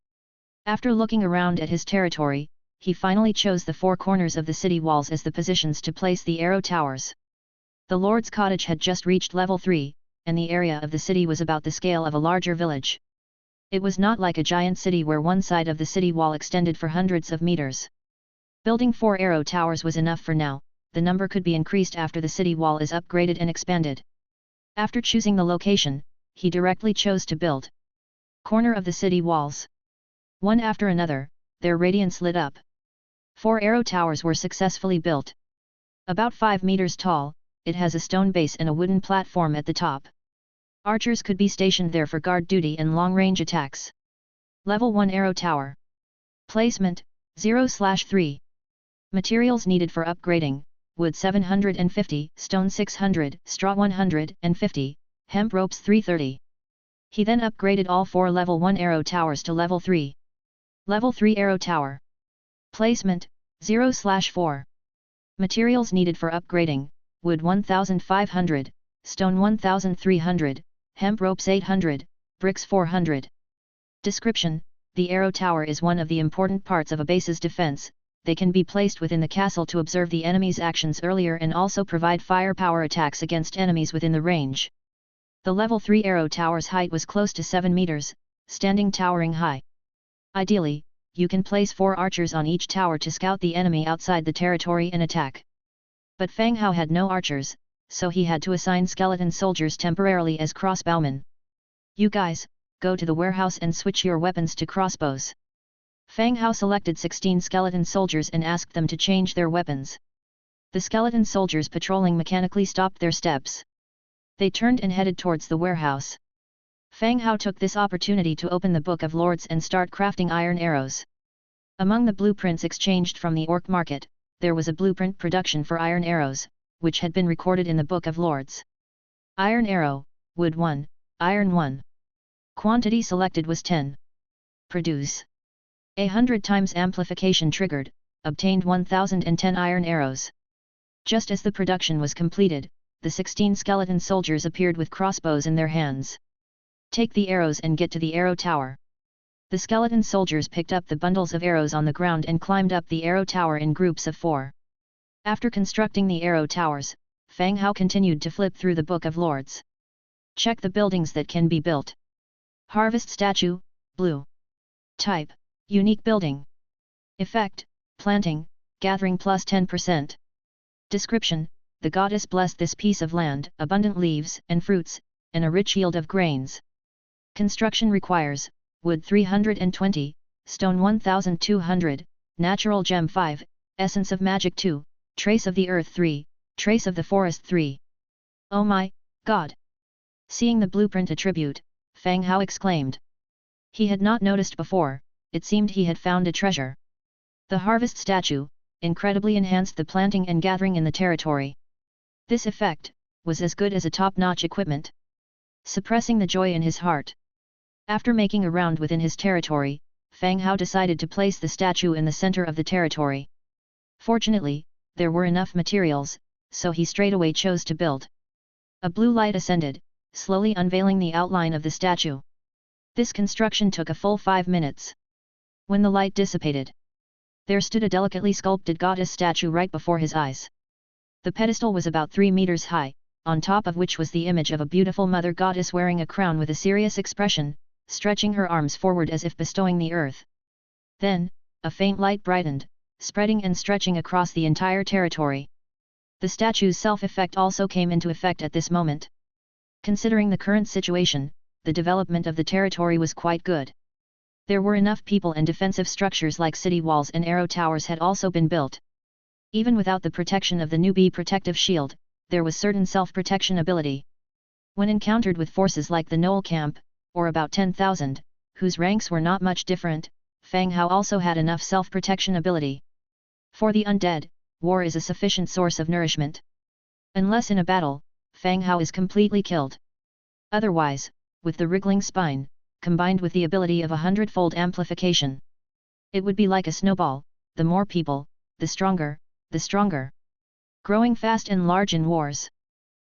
After looking around at his territory, he finally chose the four corners of the city walls as the positions to place the arrow towers. The Lord's cottage had just reached level 3, and the area of the city was about the scale of a larger village. It was not like a giant city where one side of the city wall extended for hundreds of meters. Building 4 arrow towers was enough for now, the number could be increased after the city wall is upgraded and expanded. After choosing the location, he directly chose to build corner of the city walls. One after another, their radiance lit up. 4 arrow towers were successfully built. About 5 meters tall, it has a stone base and a wooden platform at the top. Archers could be stationed there for guard duty and long-range attacks. Level 1 Arrow Tower. Placement, 0/3. Materials needed for upgrading, wood 750, stone 600, straw 150, hemp ropes 330. He then upgraded all 4 level 1 arrow towers to level 3. Level 3 Arrow Tower. Placement, 0/4. Materials needed for upgrading, wood 1500, stone 1300, hemp ropes 800, bricks 400. Description: the arrow tower is one of the important parts of a base's defense. They can be placed within the castle to observe the enemy's actions earlier and also provide firepower attacks against enemies within the range. The level 3 arrow tower's height was close to 7 meters, standing towering high. Ideally, you can place 4 archers on each tower to scout the enemy outside the territory and attack. But Fang Hao had no archers, so he had to assign skeleton soldiers temporarily as crossbowmen. You guys, go to the warehouse and switch your weapons to crossbows. Fang Hao selected 16 skeleton soldiers and asked them to change their weapons. The skeleton soldiers patrolling mechanically stopped their steps. They turned and headed towards the warehouse. Fang Hao took this opportunity to open the Book of Lords and start crafting iron arrows. Among the blueprints exchanged from the orc market, there was a blueprint production for iron arrows, which had been recorded in the Book of Lords. Iron arrow, wood 1, iron 1. Quantity selected was 10. Produce. 100 times amplification triggered, obtained 1010 iron arrows. Just as the production was completed, the 16 skeleton soldiers appeared with crossbows in their hands. Take the arrows and get to the arrow tower. The skeleton soldiers picked up the bundles of arrows on the ground and climbed up the arrow tower in groups of 4. After constructing the arrow towers, Fang Hao continued to flip through the Book of Lords. Check the buildings that can be built. Harvest statue, blue. Type, unique building. Effect, planting, gathering plus 10%. Description: the goddess blessed this piece of land, abundant leaves and fruits, and a rich yield of grains. Construction requires, wood 320, stone 1200, natural gem 5, essence of magic 2, trace of the earth 3, trace of the forest 3. Oh my God! Seeing the blueprint attribute, Fang Hao exclaimed. He had not noticed before, it seemed he had found a treasure. The harvest statue incredibly enhanced the planting and gathering in the territory. This effect was as good as a top-notch equipment. Suppressing the joy in his heart. After making a round within his territory, Fang Hao decided to place the statue in the center of the territory. Fortunately, there were enough materials, so he straightaway chose to build. A blue light ascended, slowly unveiling the outline of the statue. This construction took a full 5 minutes. When the light dissipated, there stood a delicately sculpted goddess statue right before his eyes. The pedestal was about 3 meters high, on top of which was the image of a beautiful mother goddess wearing a crown with a serious expression, stretching her arms forward as if bestowing the earth. Then, a faint light brightened, spreading and stretching across the entire territory. The statue's self-effect also came into effect at this moment. Considering the current situation, the development of the territory was quite good. There were enough people and defensive structures like city walls and arrow towers had also been built. Even without the protection of the newbie protective shield, there was certain self-protection ability. When encountered with forces like the Knoll Camp, or about 10,000, whose ranks were not much different, Fang Hao also had enough self-protection ability. For the undead, war is a sufficient source of nourishment. Unless in a battle, Fang Hao is completely killed. Otherwise, with the wriggling spine, combined with the ability of a hundredfold amplification, it would be like a snowball, the more people, the stronger, the stronger. Growing fast and large in wars.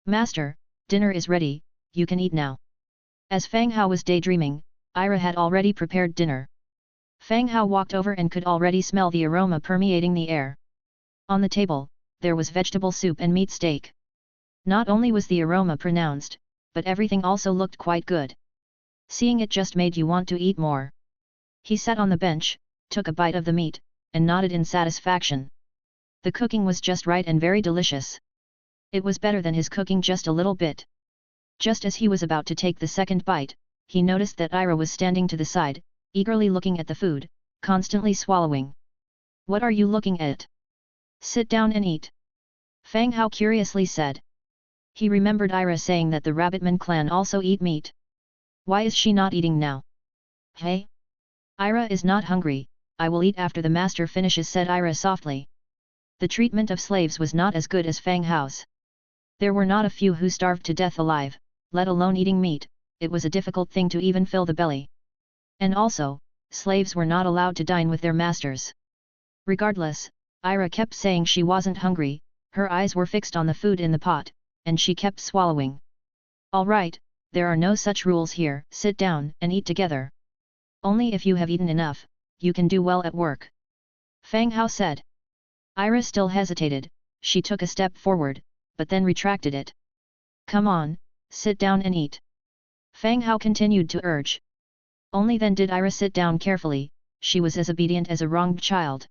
Master, dinner is ready, you can eat now. As Fang Hao was daydreaming, Ira had already prepared dinner. Fang Hao walked over and could already smell the aroma permeating the air. On the table, there was vegetable soup and meat steak. Not only was the aroma pronounced, but everything also looked quite good. Seeing it just made you want to eat more. He sat on the bench, took a bite of the meat, and nodded in satisfaction. The cooking was just right and very delicious. It was better than his cooking just a little bit. Just as he was about to take the second bite, he noticed that Ira was standing to the side, eagerly looking at the food, constantly swallowing. "What are you looking at? Sit down and eat," Fang Hao curiously said. He remembered Ira saying that the Rabbitman clan also eat meat. Why is she not eating now? "Hey? Ira is not hungry, I will eat after the master finishes," said Ira softly. The treatment of slaves was not as good as Fang Hao's. There were not a few who starved to death alive, let alone eating meat. It was a difficult thing to even fill the belly. And also, slaves were not allowed to dine with their masters. Regardless, Ira kept saying she wasn't hungry, her eyes were fixed on the food in the pot, and she kept swallowing. "All right, there are no such rules here, sit down and eat together. Only if you have eaten enough, you can do well at work," Fang Hao said. Ira still hesitated, she took a step forward, but then retracted it. "Come on, sit down and eat," Fang Hao continued to urge. Only then did Ira sit down carefully, she was as obedient as a wronged child.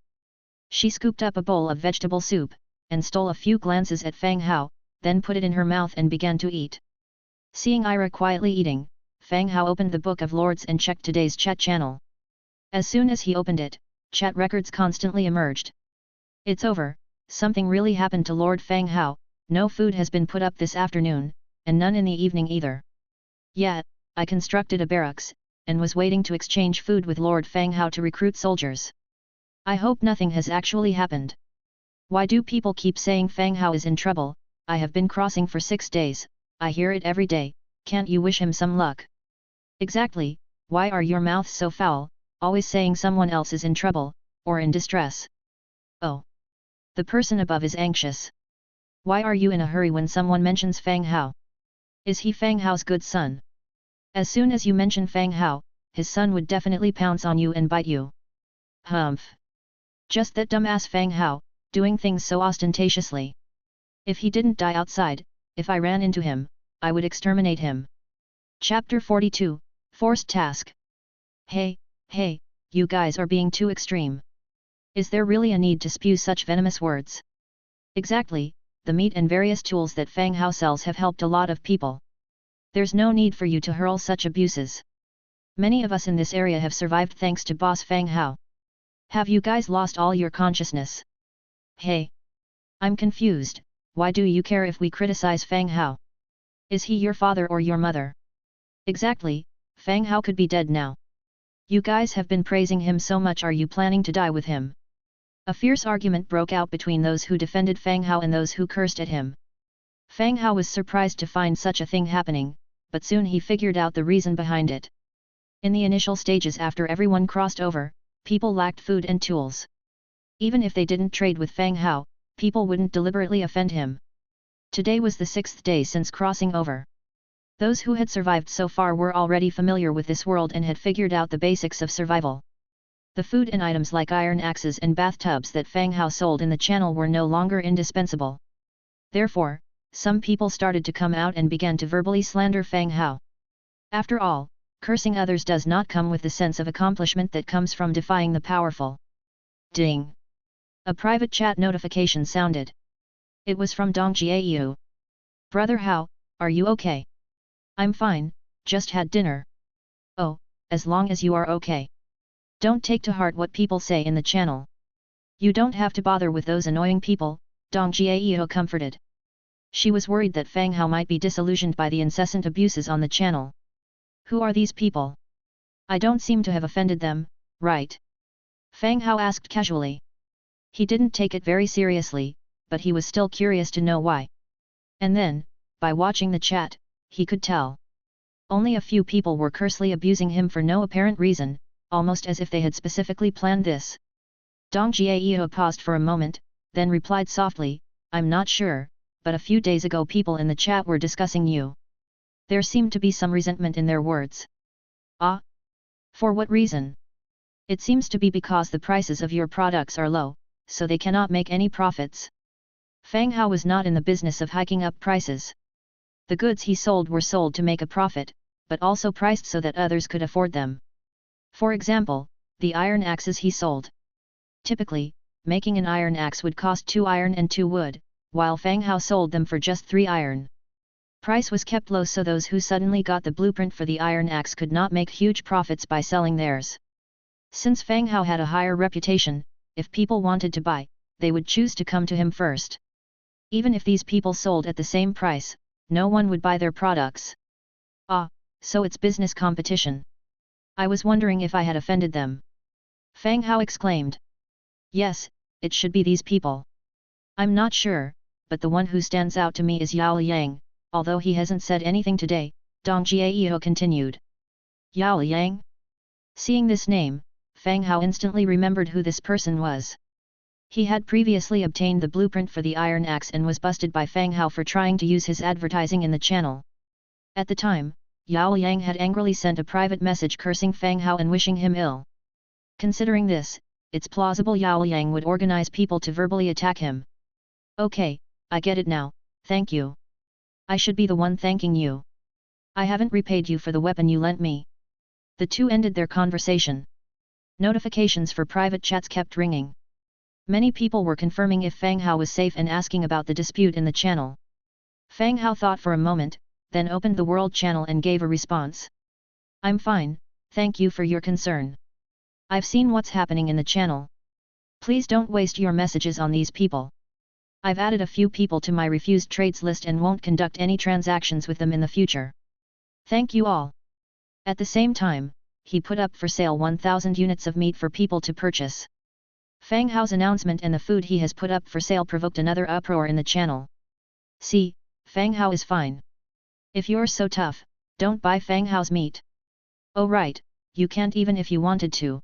She scooped up a bowl of vegetable soup, and stole a few glances at Fang Hao, then put it in her mouth and began to eat. Seeing Ira quietly eating, Fang Hao opened the Book of Lords and checked today's chat channel. As soon as he opened it, chat records constantly emerged. "It's over, something really happened to Lord Fang Hao, no food has been put up this afternoon, and none in the evening either. Yet, I constructed a barracks, and was waiting to exchange food with Lord Fang Hao to recruit soldiers. I hope nothing has actually happened. Why do people keep saying Fang Hao is in trouble? I have been crossing for 6 days, I hear it every day, can't you wish him some luck?" "Exactly, why are your mouths so foul, always saying someone else is in trouble, or in distress? Oh. The person above is anxious. Why are you in a hurry when someone mentions Fang Hao? Is he Fang Hao's good son? As soon as you mention Fang Hao, his son would definitely pounce on you and bite you. Humph. Just that dumbass Fang Hao, doing things so ostentatiously. If he didn't die outside, if I ran into him, I would exterminate him." Chapter 42, Forced Task. Hey, you guys are being too extreme. Is there really a need to spew such venomous words? Exactly, the meat and various tools that Fang Hao sells have helped a lot of people. There's no need for you to hurl such abuses. Many of us in this area have survived thanks to boss Fang Hao. Have you guys lost all your consciousness? Hey! I'm confused, why do you care if we criticize Fang Hao? Is he your father or your mother? Exactly, Fang Hao could be dead now. You guys have been praising him so much, are you planning to die with him? A fierce argument broke out between those who defended Fang Hao and those who cursed at him. Fang Hao was surprised to find such a thing happening, but soon he figured out the reason behind it. In the initial stages after everyone crossed over, people lacked food and tools. Even if they didn't trade with Fang Hao, people wouldn't deliberately offend him. Today was the 6th day since crossing over. Those who had survived so far were already familiar with this world and had figured out the basics of survival. The food and items like iron axes and bathtubs that Fang Hao sold in the channel were no longer indispensable. Therefore, some people started to come out and began to verbally slander Fang Hao. After all, cursing others does not come with the sense of accomplishment that comes from defying the powerful. Ding! A private chat notification sounded. It was from Dong Jiayu. "Brother Hao, are you okay?" "I'm fine, just had dinner." "Oh, as long as you are okay. Don't take to heart what people say in the channel. You don't have to bother with those annoying people," Dong Jiayu comforted. She was worried that Fang Hao might be disillusioned by the incessant abuses on the channel. "Who are these people? I don't seem to have offended them, right?" Fang Hao asked casually. He didn't take it very seriously, but he was still curious to know why. And then, by watching the chat, he could tell. Only a few people were cursely abusing him for no apparent reason, almost as if they had specifically planned this. Dong Jiayu paused for a moment, then replied softly, "I'm not sure, but a few days ago people in the chat were discussing you. There seemed to be some resentment in their words." "Ah? For what reason?" It seems to be because the prices of your products are low, so they cannot make any profits. Fang Hao was not in the business of hiking up prices. The goods he sold were sold to make a profit, but also priced so that others could afford them. For example, the iron axes he sold. Typically, making an iron axe would cost 2 iron and 2 wood, while Fang Hao sold them for just 3 iron. Price was kept low so those who suddenly got the blueprint for the iron axe could not make huge profits by selling theirs. Since Fang Hao had a higher reputation, if people wanted to buy, they would choose to come to him first. Even if these people sold at the same price, no one would buy their products. Ah, so it's business competition. I was wondering if I had offended them. Fang Hao exclaimed. Yes, it should be these people. I'm not sure, but the one who stands out to me is Yao Liang, although he hasn't said anything today, Dong Jiao continued. Yao Liang? Seeing this name, Fang Hao instantly remembered who this person was. He had previously obtained the blueprint for the iron axe and was busted by Fang Hao for trying to use his advertising in the channel. At the time, Yao Liang had angrily sent a private message cursing Fang Hao and wishing him ill. Considering this, it's plausible Yao Liang would organize people to verbally attack him. Okay, I get it now, thank you. I should be the one thanking you. I haven't repaid you for the weapon you lent me. The two ended their conversation. Notifications for private chats kept ringing. Many people were confirming if Fang Hao was safe and asking about the dispute in the channel. Fang Hao thought for a moment, then opened the world channel and gave a response. I'm fine, thank you for your concern. I've seen what's happening in the channel. Please don't waste your messages on these people. I've added a few people to my refused trades list and won't conduct any transactions with them in the future. Thank you all. At the same time, he put up for sale 1,000 units of meat for people to purchase. Fang Hao's announcement and the food he has put up for sale provoked another uproar in the channel. See, Fang Hao is fine. If you're so tough, don't buy Fang Hao's meat. Oh right, you can't even if you wanted to.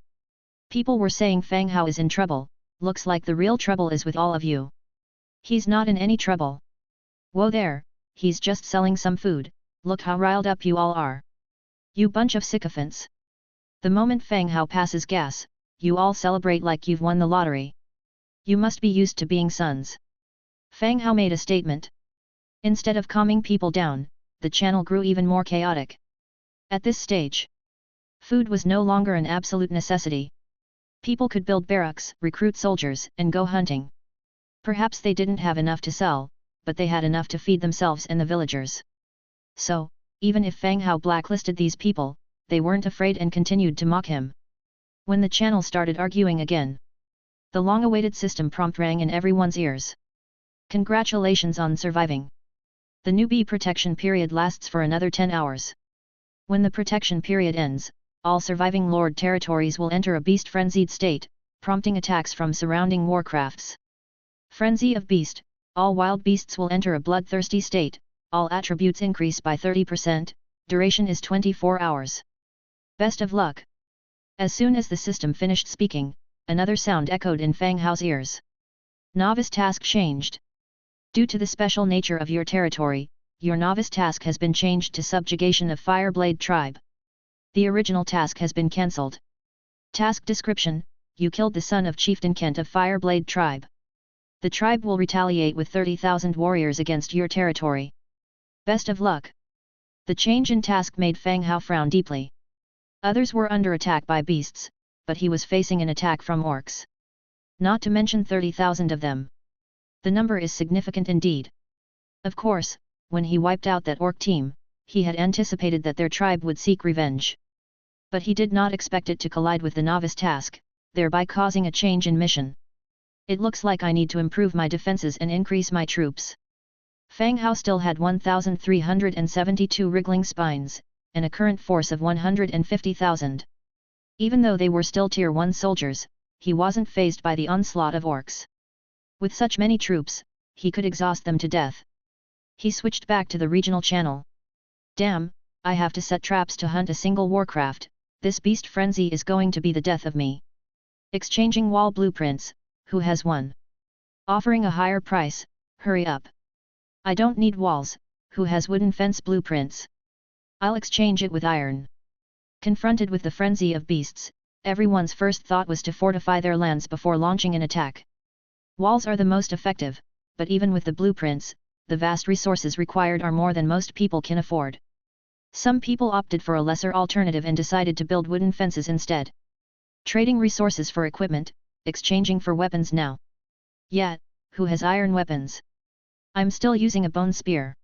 People were saying Fang Hao is in trouble, looks like the real trouble is with all of you. He's not in any trouble. Whoa there, he's just selling some food, look how riled up you all are. You bunch of sycophants. The moment Fang Hao passes gas, you all celebrate like you've won the lottery. You must be used to being sons. Fang Hao made a statement. Instead of calming people down, the channel grew even more chaotic. At this stage, food was no longer an absolute necessity. People could build barracks, recruit soldiers, and go hunting. Perhaps they didn't have enough to sell, but they had enough to feed themselves and the villagers. So, even if Fang Hao blacklisted these people, they weren't afraid and continued to mock him. When the channel started arguing again, the long-awaited system prompt rang in everyone's ears. Congratulations on surviving. The newbie protection period lasts for another 10 hours. When the protection period ends, all surviving Lord territories will enter a beast-frenzied state, prompting attacks from surrounding warcrafts. Frenzy of Beast, all wild beasts will enter a bloodthirsty state, all attributes increase by 30%, duration is 24 hours. Best of luck. As soon as the system finished speaking, another sound echoed in Fang Hao's ears. Novice task changed. Due to the special nature of your territory, your novice task has been changed to subjugation of Fireblade tribe. The original task has been cancelled. Task description: you killed the son of Chieftain Kent of Fireblade tribe. The tribe will retaliate with 30,000 warriors against your territory. Best of luck. The change in task made Fang Hao frown deeply. Others were under attack by beasts, but he was facing an attack from orcs. Not to mention 30,000 of them. The number is significant indeed. Of course, when he wiped out that orc team, he had anticipated that their tribe would seek revenge. But he did not expect it to collide with the novice task, thereby causing a change in mission. It looks like I need to improve my defenses and increase my troops. Fang Hao still had 1,372 wriggling spines, and a current force of 150,000. Even though they were still Tier 1 soldiers, he wasn't fazed by the onslaught of orcs. With such many troops, he could exhaust them to death. He switched back to the regional channel. Damn, I have to set traps to hunt a single warcraft, this beast frenzy is going to be the death of me. Exchanging wall blueprints, who has one? Offering a higher price, hurry up. I don't need walls, who has wooden fence blueprints? I'll exchange it with iron. Confronted with the frenzy of beasts, everyone's first thought was to fortify their lands before launching an attack. Walls are the most effective, but even with the blueprints, the vast resources required are more than most people can afford. Some people opted for a lesser alternative and decided to build wooden fences instead. Trading resources for equipment, exchanging for weapons now. Yet, who has iron weapons? I'm still using a bone spear.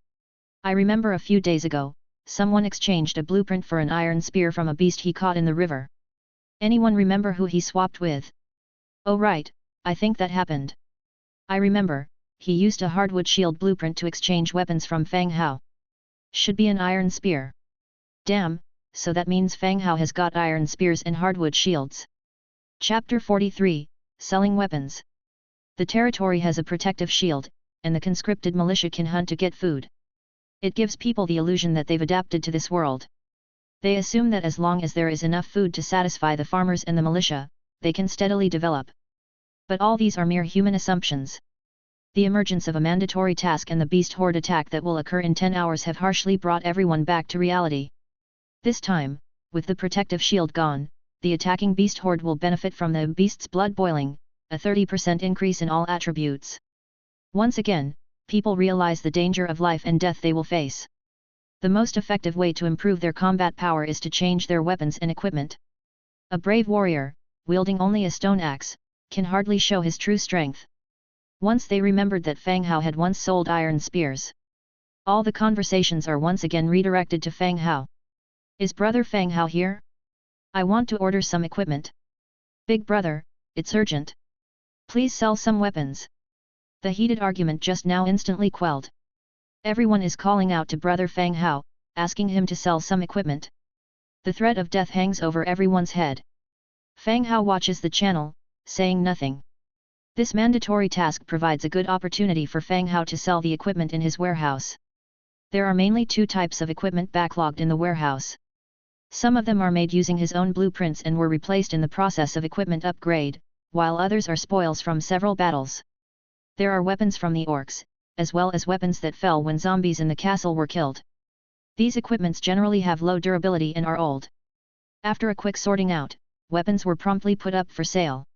I remember a few days ago, someone exchanged a blueprint for an iron spear from a beast he caught in the river. Anyone remember who he swapped with? Oh right, I think that happened. I remember, he used a hardwood shield blueprint to exchange weapons from Fang Hao. Should be an iron spear. Damn, so that means Fang Hao has got iron spears and hardwood shields. Chapter 43, Selling Weapons. The territory has a protective shield, and the conscripted militia can hunt to get food. It gives people the illusion that they've adapted to this world. They assume that as long as there is enough food to satisfy the farmers and the militia, they can steadily develop. But all these are mere human assumptions. The emergence of a mandatory task and the beast horde attack that will occur in 10 hours have harshly brought everyone back to reality. This time, with the protective shield gone, the attacking beast horde will benefit from the beast's blood boiling, a 30% increase in all attributes. Once again, people realize the danger of life and death they will face. The most effective way to improve their combat power is to change their weapons and equipment. A brave warrior, wielding only a stone axe, can hardly show his true strength. Once they remembered that Fang Hao had once sold iron spears. All the conversations are once again redirected to Fang Hao. Is brother Fang Hao here? I want to order some equipment. Big brother, it's urgent. Please sell some weapons. The heated argument just now instantly quelled. Everyone is calling out to brother Fang Hao, asking him to sell some equipment. The threat of death hangs over everyone's head. Fang Hao watches the channel, saying nothing. This mandatory task provides a good opportunity for Fang Hao to sell the equipment in his warehouse. There are mainly two types of equipment backlogged in the warehouse. Some of them are made using his own blueprints and were replaced in the process of equipment upgrade, while others are spoils from several battles. There are weapons from the orcs, as well as weapons that fell when zombies in the castle were killed. These equipments generally have low durability and are old. After a quick sorting out, weapons were promptly put up for sale.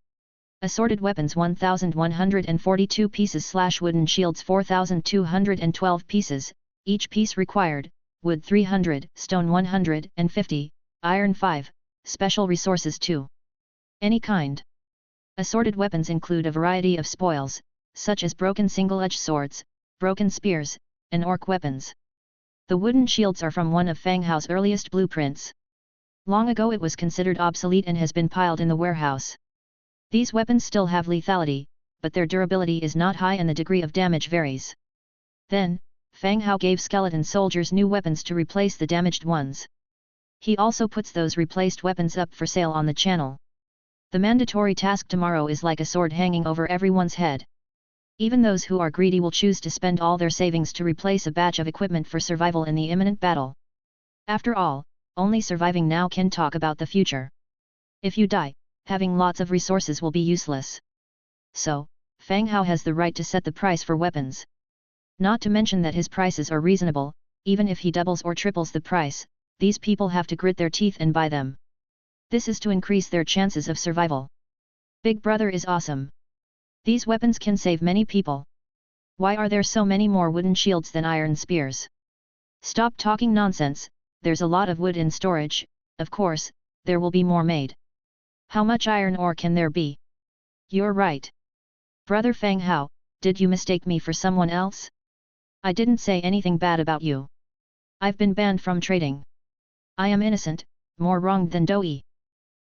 Assorted weapons 1142 pieces / wooden shields 4212 pieces, each piece required, wood 300, stone 150, iron 5, special resources 2. Any kind. Assorted weapons include a variety of spoils, such as broken single-edged swords, broken spears, and orc weapons. The wooden shields are from one of Fang Hao's earliest blueprints. Long ago it was considered obsolete and has been piled in the warehouse. These weapons still have lethality, but their durability is not high and the degree of damage varies. Then, Fang Hao gave skeleton soldiers new weapons to replace the damaged ones. He also puts those replaced weapons up for sale on the channel. The mandatory task tomorrow is like a sword hanging over everyone's head. Even those who are greedy will choose to spend all their savings to replace a batch of equipment for survival in the imminent battle. After all, only surviving now can talk about the future. If you die, having lots of resources will be useless. So, Fang Hao has the right to set the price for weapons. Not to mention that his prices are reasonable, even if he doubles or triples the price, these people have to grit their teeth and buy them. This is to increase their chances of survival. Big brother is awesome. These weapons can save many people. Why are there so many more wooden shields than iron spears? Stop talking nonsense, there's a lot of wood in storage, of course, there will be more made. How much iron ore can there be? You're right. Brother Fang Hao, did you mistake me for someone else? I didn't say anything bad about you. I've been banned from trading. I am innocent, more wronged than Doi.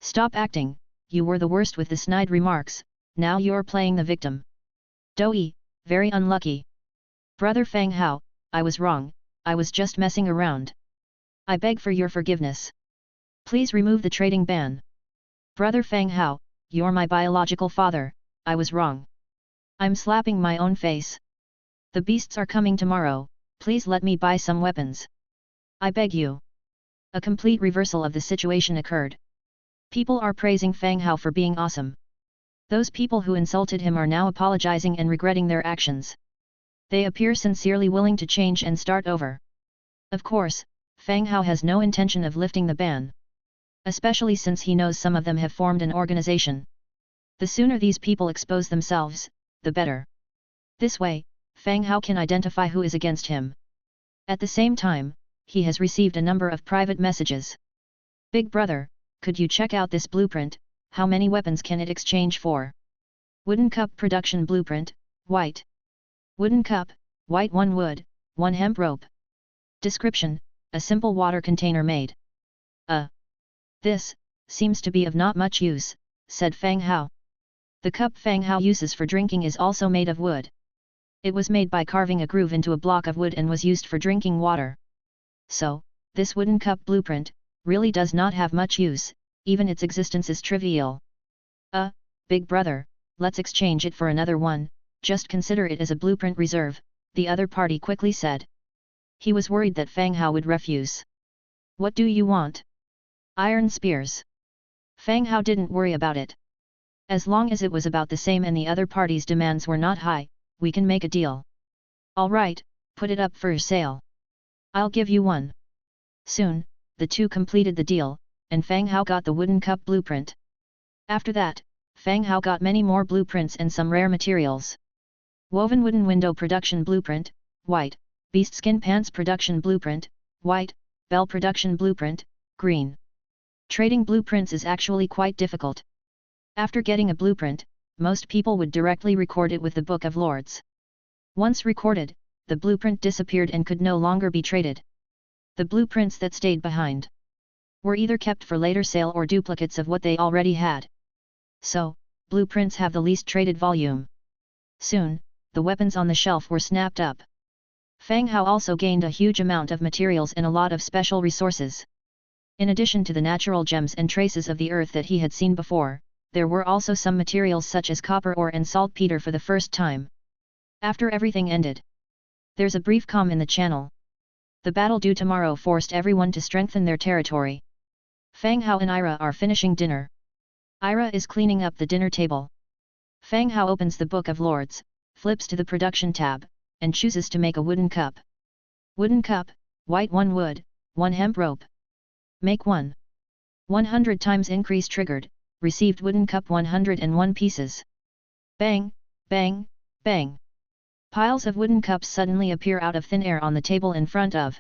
Stop acting, you were the worst with the snide remarks. Now you're playing the victim. Doi, very unlucky. Brother Fang Hao, I was wrong, I was just messing around. I beg for your forgiveness. Please remove the trading ban. Brother Fang Hao, you're my biological father, I was wrong. I'm slapping my own face. The beasts are coming tomorrow, please let me buy some weapons. I beg you. A complete reversal of the situation occurred. People are praising Fang Hao for being awesome. Those people who insulted him are now apologizing and regretting their actions. They appear sincerely willing to change and start over. Of course, Fang Hao has no intention of lifting the ban. especially since he knows some of them have formed an organization. The sooner these people expose themselves, the better. This way, Fang Hao can identify who is against him. At the same time, he has received a number of private messages. Big brother, could you check out this blueprint? How many weapons can it exchange for? Wooden cup production blueprint, white. Wooden cup, white 1 wood, 1 hemp rope. Description, a simple water container made. This seems to be of not much use, said Fang Hao. The cup Fang Hao uses for drinking is also made of wood. It was made by carving a groove into a block of wood and was used for drinking water. So, this wooden cup blueprint really does not have much use, even its existence is trivial. Big brother, let's exchange it for another one, just consider it as a blueprint reserve, the other party quickly said. He was worried that Fang Hao would refuse. What do you want? Iron spears. Fang Hao didn't worry about it. As long as it was about the same and the other party's demands were not high, we can make a deal. Alright, put it up for sale. I'll give you one. Soon, the two completed the deal, and Fang Hao got the wooden cup blueprint. After that, Fang Hao got many more blueprints and some rare materials. Woven wooden window production blueprint, white. Beast skin pants production blueprint, white. Bell production blueprint, green. Trading blueprints is actually quite difficult. After getting a blueprint, most people would directly record it with the Book of Lords. Once recorded, the blueprint disappeared and could no longer be traded. The blueprints that stayed behind were either kept for later sale or duplicates of what they already had. So, blueprints have the least traded volume. Soon, the weapons on the shelf were snapped up. Fang Hao also gained a huge amount of materials and a lot of special resources. In addition to the natural gems and traces of the earth that he had seen before, there were also some materials such as copper ore and saltpeter for the first time. After everything ended, there's a brief calm in the channel. The battle due tomorrow forced everyone to strengthen their territory. Fang Hao and Ira are finishing dinner. Ira is cleaning up the dinner table. Fang Hao opens the Book of Lords, flips to the production tab, and chooses to make a wooden cup. Wooden cup, white 1 wood, 1 hemp rope. Make 1. 100 times increase triggered, received wooden cup 101 pieces. Bang, bang, bang. Piles of wooden cups suddenly appear out of thin air on the table in front of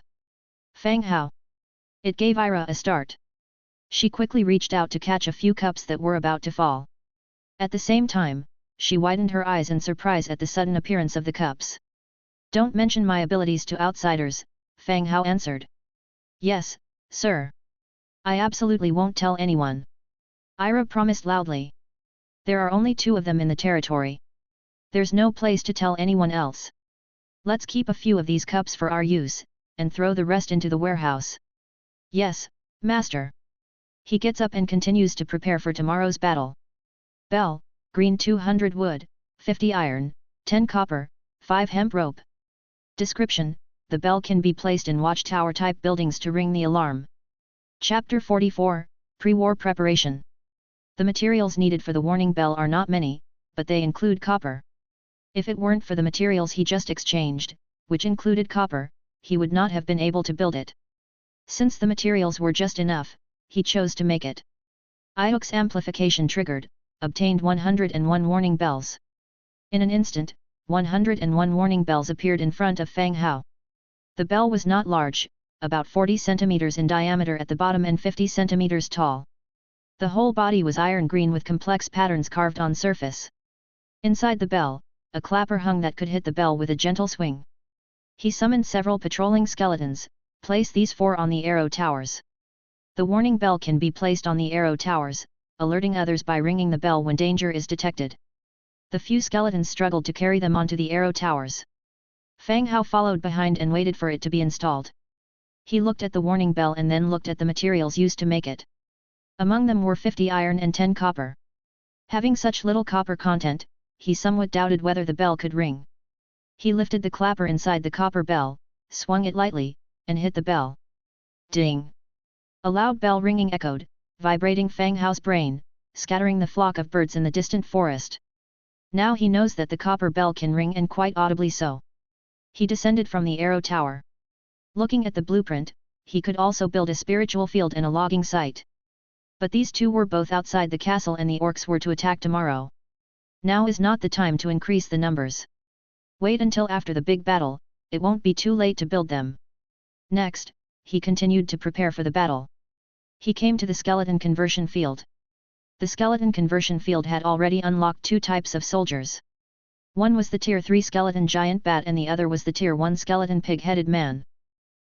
Fang Hao. It gave Ira a start. She quickly reached out to catch a few cups that were about to fall. At the same time, she widened her eyes in surprise at the sudden appearance of the cups. Don't mention my abilities to outsiders, Fang Hao answered. Yes, sir. I absolutely won't tell anyone. Ira promised loudly. There are only 2 of them in the territory. There's no place to tell anyone else. Let's keep a few of these cups for our use, and throw the rest into the warehouse. Yes, master. He gets up and continues to prepare for tomorrow's battle. Bell, green 200 wood, 50 iron, 10 copper, 5 hemp rope. Description, the bell can be placed in watchtower type buildings to ring the alarm. Chapter 44, Pre-War Preparation. The materials needed for the warning bell are not many, but they include copper. If it weren't for the materials he just exchanged, which included copper, he would not have been able to build it. Since the materials were just enough, he chose to make it. Audiobooks amplification triggered, obtained 101 warning bells. In an instant, 101 warning bells appeared in front of Fang Hao. The bell was not large, about 40 centimeters in diameter at the bottom and 50 centimeters tall. The whole body was iron green with complex patterns carved on surface. Inside the bell, a clapper hung that could hit the bell with a gentle swing. He summoned several patrolling skeletons, placed these 4 on the arrow towers. The warning bell can be placed on the arrow towers, alerting others by ringing the bell when danger is detected. The few skeletons struggled to carry them onto the arrow towers. Fang Hao followed behind and waited for it to be installed. He looked at the warning bell and then looked at the materials used to make it. Among them were 50 iron and 10 copper. Having such little copper content, he somewhat doubted whether the bell could ring. He lifted the clapper inside the copper bell, swung it lightly, and hit the bell. Ding! A loud bell ringing echoed, vibrating Fang Hao's brain, scattering the flock of birds in the distant forest. Now he knows that the copper bell can ring, and quite audibly so. He descended from the arrow tower. Looking at the blueprint, he could also build a spiritual field and a logging site. But these two were both outside the castle and the orcs were to attack tomorrow. Now is not the time to increase the numbers. Wait until after the big battle, it won't be too late to build them. Next, he continued to prepare for the battle. He came to the skeleton conversion field. The skeleton conversion field had already unlocked two types of soldiers. One was the Tier 3 skeleton giant bat and the other was the Tier 1 skeleton pig-headed man.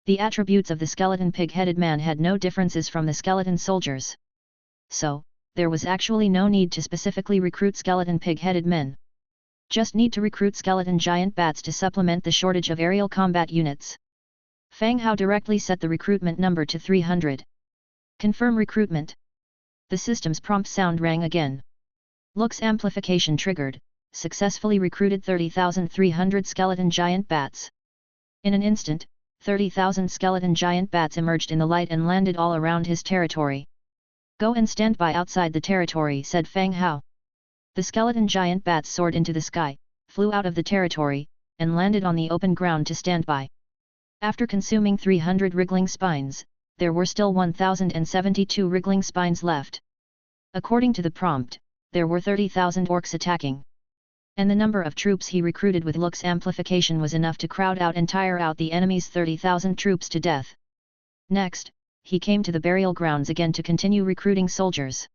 The attributes of the skeleton pig-headed man had no differences from the skeleton soldiers. So, there was actually no need to specifically recruit skeleton pig-headed men. Just need to recruit skeleton giant bats to supplement the shortage of aerial combat units. Fang Hao directly set the recruitment number to 300. Confirm recruitment. The system's prompt sound rang again. Looks amplification triggered, successfully recruited 30,300 skeleton giant bats. In an instant, 30,000 skeleton giant bats emerged in the light and landed all around his territory. Go and stand by outside the territory, said Fang Hao. The skeleton giant bats soared into the sky, flew out of the territory, and landed on the open ground to stand by. After consuming 300 wriggling spines, there were still 1,072 wriggling spines left. According to the prompt, there were 30,000 orcs attacking. And the number of troops he recruited with Lux amplification was enough to crowd out and tire out the enemy's 30,000 troops to death. Next, he came to the burial grounds again to continue recruiting soldiers.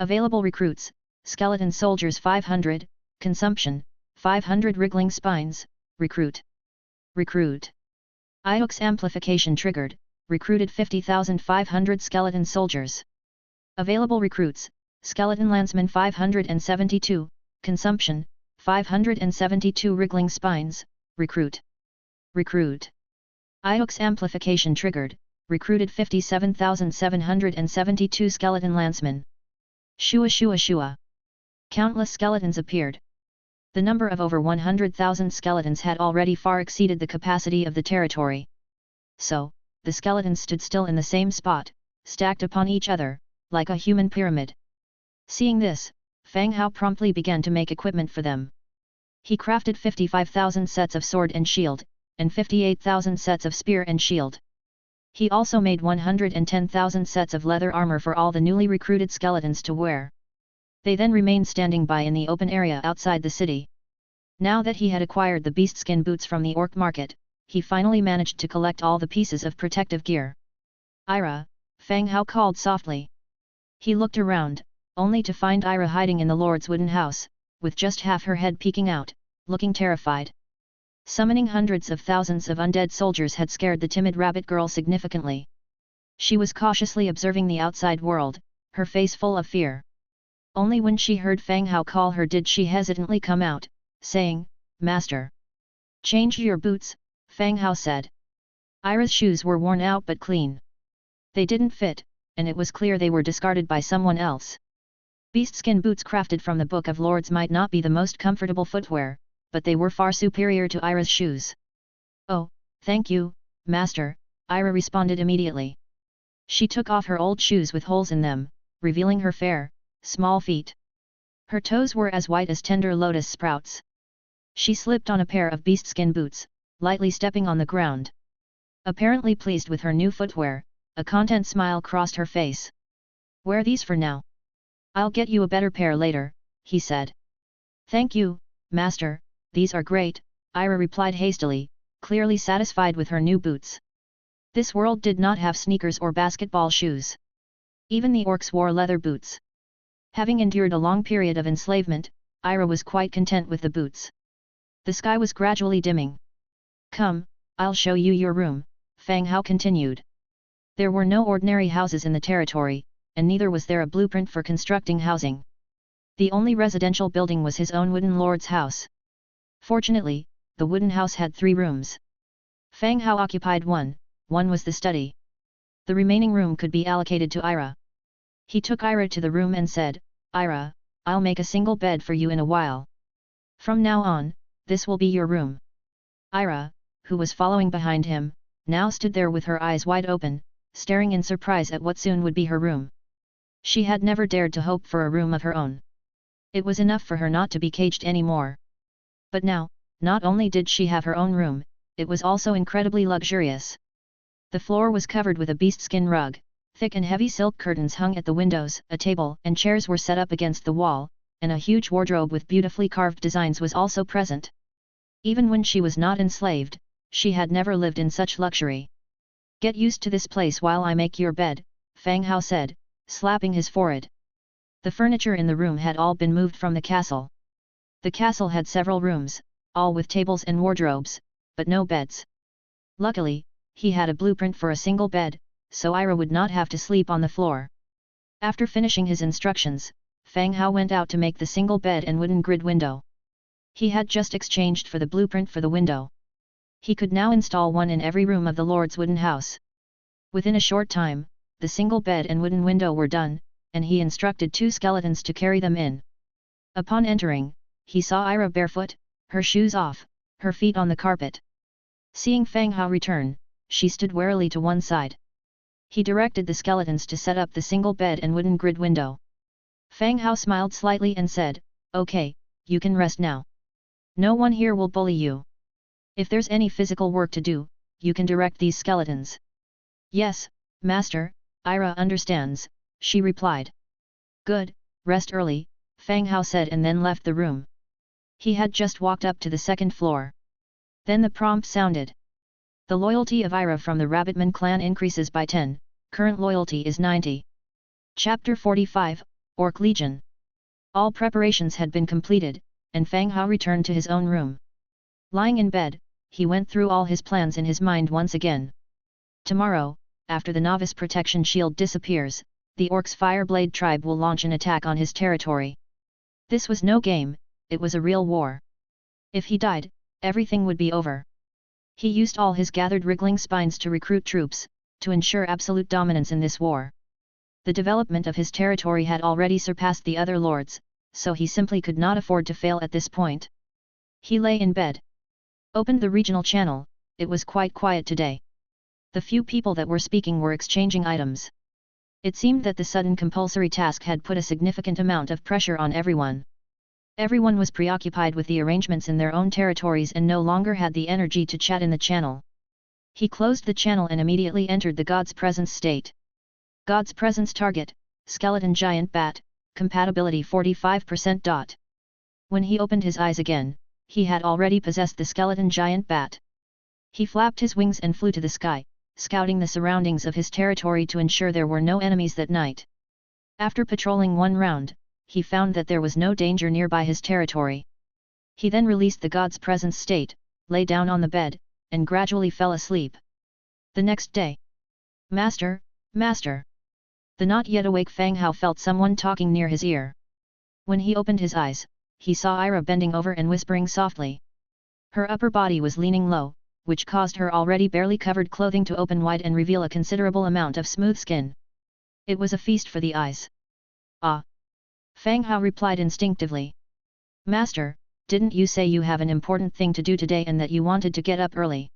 Available recruits: skeleton soldiers 500, consumption, 500 wriggling spines, recruit. Recruit. Lux amplification triggered, recruited 50,500 skeleton soldiers. Available recruits: skeleton landsmen 572, consumption, 572 wriggling spines, recruit. Recruit. Lux amplification triggered, recruited 57,772 skeleton landsmen. Shua shua shua. Countless skeletons appeared. The number of over 100,000 skeletons had already far exceeded the capacity of the territory. So, the skeletons stood still in the same spot, stacked upon each other, like a human pyramid. Seeing this, Fang Hao promptly began to make equipment for them. He crafted 55,000 sets of sword and shield, and 58,000 sets of spear and shield. He also made 110,000 sets of leather armor for all the newly recruited skeletons to wear. They then remained standing by in the open area outside the city. Now that he had acquired the beast skin boots from the orc market, he finally managed to collect all the pieces of protective gear. Ira, Fang Hao called softly. He looked around, only to find Ira hiding in the Lord's wooden house, with just half her head peeking out, looking terrified. Summoning hundreds of thousands of undead soldiers had scared the timid rabbit girl significantly. She was cautiously observing the outside world, her face full of fear. Only when she heard Fang Hao call her did she hesitantly come out, saying, "Master." "Change your boots," Fang Hao said. Ira's shoes were worn out but clean. They didn't fit, and it was clear they were discarded by someone else. Beastskin boots crafted from the Book of Lords might not be the most comfortable footwear, but they were far superior to Ira's shoes. "Oh, thank you, Master," Ira responded immediately. She took off her old shoes with holes in them, revealing her fair, small feet. Her toes were as white as tender lotus sprouts. She slipped on a pair of beastskin boots, lightly stepping on the ground. Apparently pleased with her new footwear, a content smile crossed her face. "Wear these for now. I'll get you a better pair later," he said. "Thank you, Master, these are great," Ira replied hastily, clearly satisfied with her new boots. This world did not have sneakers or basketball shoes. Even the orcs wore leather boots. Having endured a long period of enslavement, Ira was quite content with the boots. The sky was gradually dimming. "Come, I'll show you your room," Fang Hao continued. There were no ordinary houses in the territory, and neither was there a blueprint for constructing housing. The only residential building was his own wooden lord's house. Fortunately, the wooden house had 3 rooms. Fang Hao occupied one was the study. The remaining room could be allocated to Ira. He took Ira to the room and said, "Ira, I'll make a single bed for you in a while. From now on, this will be your room." Ira, who was following behind him, now stood there with her eyes wide open, staring in surprise at what soon would be her room. She had never dared to hope for a room of her own. It was enough for her not to be caged anymore. But now, not only did she have her own room, it was also incredibly luxurious. The floor was covered with a beastskin rug, Thick and heavy silk curtains hung at the windows, a table and chairs were set up against the wall, and a huge wardrobe with beautifully carved designs was also present. Even when she was not enslaved, she had never lived in such luxury. "Get used to this place while I make your bed," Fang Hao said, slapping his forehead. The furniture in the room had all been moved from the castle. The castle had several rooms, all with tables and wardrobes, but no beds. Luckily, he had a blueprint for a single bed, so Ira would not have to sleep on the floor. After finishing his instructions, Fang Hao went out to make the single bed and wooden grid window. He had just exchanged for the blueprint for the window. He could now install one in every room of the Lord's wooden house. Within a short time, the single bed and wooden window were done, and he instructed 2 skeletons to carry them in. Upon entering, he saw Ira barefoot, her shoes off, her feet on the carpet. Seeing Fang Hao return, she stood warily to one side. He directed the skeletons to set up the single bed and wooden grid window. Fang Hao smiled slightly and said, "Okay, you can rest now. No one here will bully you. If there's any physical work to do, you can direct these skeletons." "Yes, Master, Ira understands," she replied. "Good, rest early," Fang Hao said and then left the room. He had just walked up to the second floor. Then the prompt sounded. "The loyalty of Ira from the Rabbitman clan increases by 10, current loyalty is 90. Chapter 45, Orc Legion. All preparations had been completed, and Fang Hao returned to his own room. Lying in bed, he went through all his plans in his mind once again. Tomorrow, after the novice protection shield disappears, the Orcs' Fireblade tribe will launch an attack on his territory. This was no game, it was a real war. If he died, everything would be over. He used all his gathered wriggling spines to recruit troops, to ensure absolute dominance in this war. The development of his territory had already surpassed the other lords, so he simply could not afford to fail at this point. He lay in bed. Opened the regional channel, it was quite quiet today. The few people that were speaking were exchanging items. It seemed that the sudden compulsory task had put a significant amount of pressure on everyone. Everyone was preoccupied with the arrangements in their own territories and no longer had the energy to chat in the channel. He closed the channel and immediately entered the God's Presence state. God's Presence target, Skeleton Giant Bat, compatibility 45%. When he opened his eyes again, he had already possessed the Skeleton Giant Bat. He flapped his wings and flew to the sky, scouting the surroundings of his territory to ensure there were no enemies that night. After patrolling one round, he found that there was no danger nearby his territory. He then released the God's Presence state, lay down on the bed, and gradually fell asleep. The next day. "Master, Master!" The not yet awake Fang Hao felt someone talking near his ear. When he opened his eyes, he saw Ira bending over and whispering softly. Her upper body was leaning low, which caused her already barely covered clothing to open wide and reveal a considerable amount of smooth skin. It was a feast for the eyes. "Ah!" Fang Hao replied instinctively. "Master, didn't you say you have an important thing to do today and that you wanted to get up early?"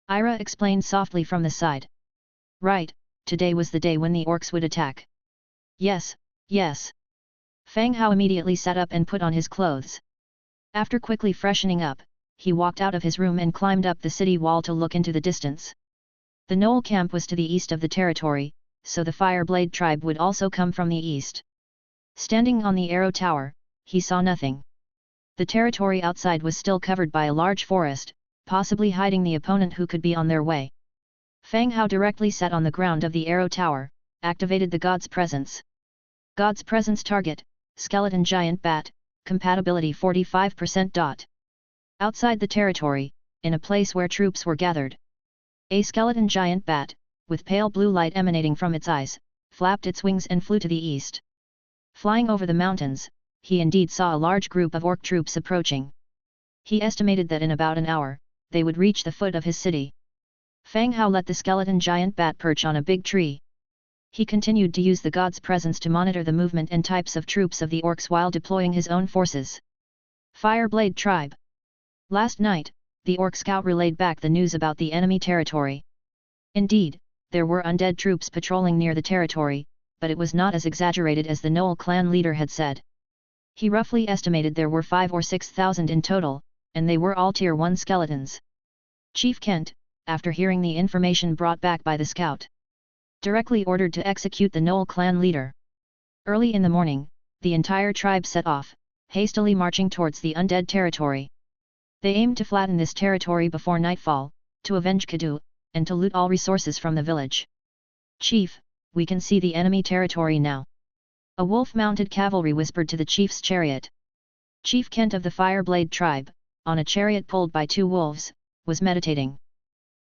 Ira explained softly from the side. "Right, today was the day when the orcs would attack." "Yes, yes." Fang Hao immediately sat up and put on his clothes. After quickly freshening up, he walked out of his room and climbed up the city wall to look into the distance. The Knoll camp was to the east of the territory, so the Fireblade tribe would also come from the east. Standing on the arrow tower, he saw nothing. The territory outside was still covered by a large forest, possibly hiding the opponent who could be on their way. Fang Hao directly sat on the ground of the arrow tower, activated the God's Presence. God's Presence target, Skeleton Giant Bat, compatibility 45%. Outside the territory, in a place where troops were gathered. A skeleton giant bat, with pale blue light emanating from its eyes, flapped its wings and flew to the east. Flying over the mountains, he indeed saw a large group of orc troops approaching. He estimated that in about an hour, they would reach the foot of his city. Fang Hao let the skeleton giant bat perch on a big tree. He continued to use the God's Presence to monitor the movement and types of troops of the orcs while deploying his own forces. Fireblade Tribe. Last night, the orc scout relayed back the news about the enemy territory. Indeed, there were undead troops patrolling near the territory, but it was not as exaggerated as the Knoll clan leader had said. He roughly estimated there were 5,000 or 6,000 in total, and they were all Tier 1 skeletons. Chief Kent, after hearing the information brought back by the scout, directly ordered to execute the Knoll clan leader. Early in the morning, the entire tribe set off, hastily marching towards the undead territory. They aimed to flatten this territory before nightfall, to avenge Kadu, and to loot all resources from the village. "Chief, we can see the enemy territory now," a wolf-mounted cavalry whispered to the chief's chariot. Chief Kent of the Fireblade tribe, on a chariot pulled by 2 wolves, was meditating.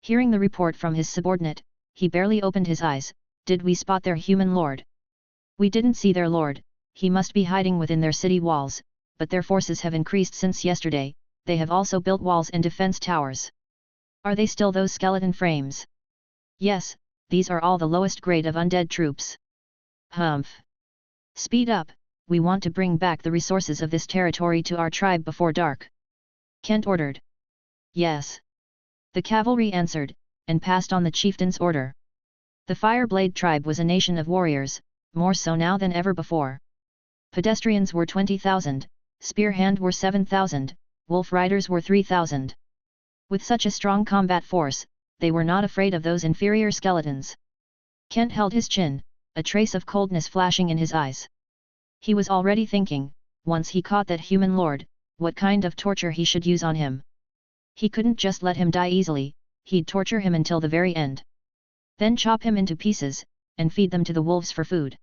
Hearing the report from his subordinate, he barely opened his eyes. "Did we spot their human lord?" "We didn't see their lord, he must be hiding within their city walls, but their forces have increased since yesterday, they have also built walls and defense towers." "Are they still those skeleton frames?" "Yes, these are all the lowest grade of undead troops." "Humph! Speed up, we want to bring back the resources of this territory to our tribe before dark," Kent ordered. "Yes," the cavalry answered, and passed on the chieftain's order. The Fireblade tribe was a nation of warriors, more so now than ever before. Pedestrians were 20,000, spearhand were 7,000, wolf riders were 3,000. With such a strong combat force, they were not afraid of those inferior skeletons. Kent held his chin, a trace of coldness flashing in his eyes. He was already thinking, once he caught that human lord, what kind of torture he should use on him. He couldn't just let him die easily, he'd torture him until the very end. Then chop him into pieces, and feed them to the wolves for food.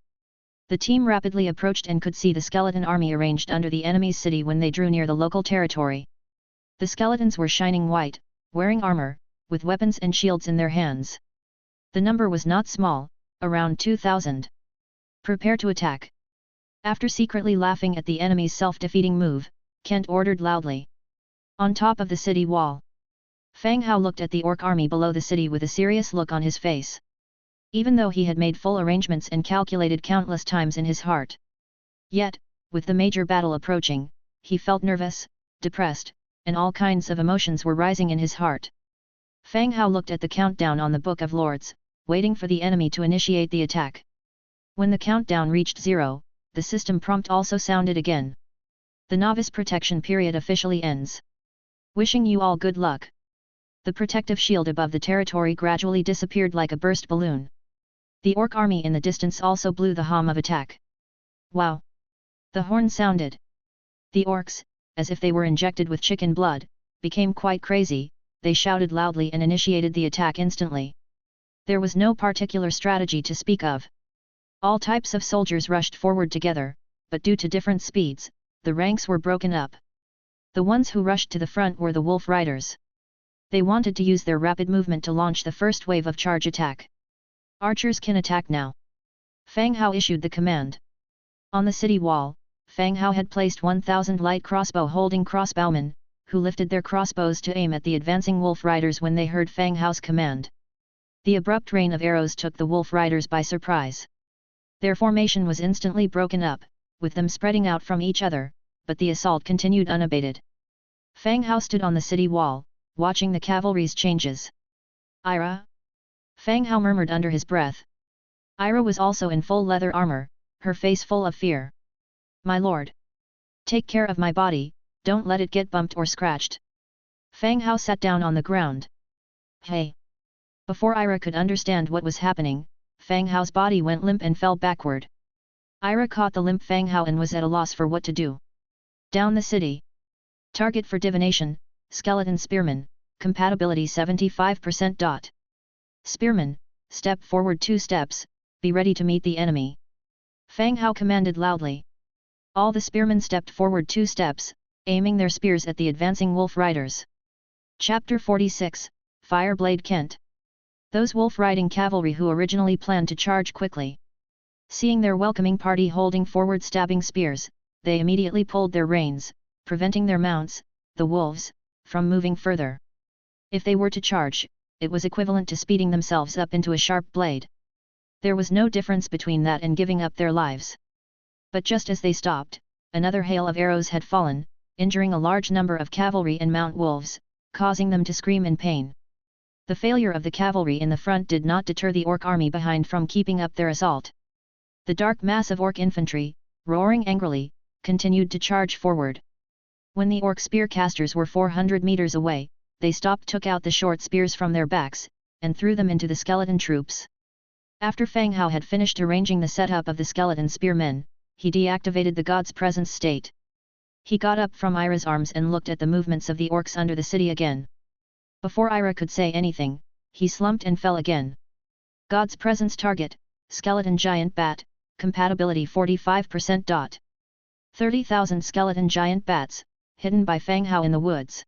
The team rapidly approached and could see the skeleton army arranged under the enemy's city when they drew near the local territory. The skeletons were shining white, wearing armor, with weapons and shields in their hands. The number was not small, around 2,000. "Prepare to attack." After secretly laughing at the enemy's self-defeating move, Kent ordered loudly. On top of the city wall, Fang Hao looked at the orc army below the city with a serious look on his face. Even though he had made full arrangements and calculated countless times in his heart. Yet, with the major battle approaching, he felt nervous, depressed, and all kinds of emotions were rising in his heart. Fang Hao looked at the countdown on the Book of Lords, waiting for the enemy to initiate the attack. When the countdown reached 0, the system prompt also sounded again. "The novice protection period officially ends. Wishing you all good luck." The protective shield above the territory gradually disappeared like a burst balloon. The orc army in the distance also blew the hum of attack. "Wow!" the horn sounded. The orcs, as if they were injected with chicken blood, became quite crazy. They shouted loudly and initiated the attack instantly. There was no particular strategy to speak of. All types of soldiers rushed forward together, but due to different speeds, the ranks were broken up. The ones who rushed to the front were the wolf riders. They wanted to use their rapid movement to launch the first wave of charge attack. "Archers can attack now." Fang Hao issued the command. On the city wall, Fang Hao had placed 1,000 light crossbow-holding crossbowmen, who lifted their crossbows to aim at the advancing wolf riders when they heard Fang Hao's command. The abrupt rain of arrows took the wolf riders by surprise. Their formation was instantly broken up, with them spreading out from each other, but the assault continued unabated. Fang Hao stood on the city wall, watching the cavalry's changes. "Ira?" Fang Hao murmured under his breath. Ira was also in full leather armor, her face full of fear. "My lord! Take care of my body, don't let it get bumped or scratched." Fang Hao sat down on the ground. "Hey!" Before Ira could understand what was happening, Fang Hao's body went limp and fell backward. Ira caught the limp Fang Hao and was at a loss for what to do. Down the city. Target for divination, skeleton spearman, compatibility 75%. Spearman, step forward 2 steps, be ready to meet the enemy. Fang Hao commanded loudly. All the spearmen stepped forward 2 steps, aiming their spears at the advancing wolf riders. Chapter 46, Fireblade Kent. Those wolf-riding cavalry who originally planned to charge quickly. Seeing their welcoming party holding forward stabbing spears, they immediately pulled their reins, preventing their mounts, the wolves, from moving further. If they were to charge, it was equivalent to speeding themselves up into a sharp blade. There was no difference between that and giving up their lives. But just as they stopped, another hail of arrows had fallen, injuring a large number of cavalry and mount wolves, causing them to scream in pain. The failure of the cavalry in the front did not deter the orc army behind from keeping up their assault. The dark mass of orc infantry, roaring angrily, continued to charge forward. When the orc spearcasters were 400 meters away, they stopped, took out the short spears from their backs, and threw them into the skeleton troops. After Fang Hao had finished arranging the setup of the skeleton spearmen, he deactivated the god's presence state. He got up from Ira's arms and looked at the movements of the orcs under the city again. Before Ira could say anything, he slumped and fell again. God's presence target, skeleton giant bat, compatibility 45%. 30,000 skeleton giant bats, hidden by Fang Hao in the woods.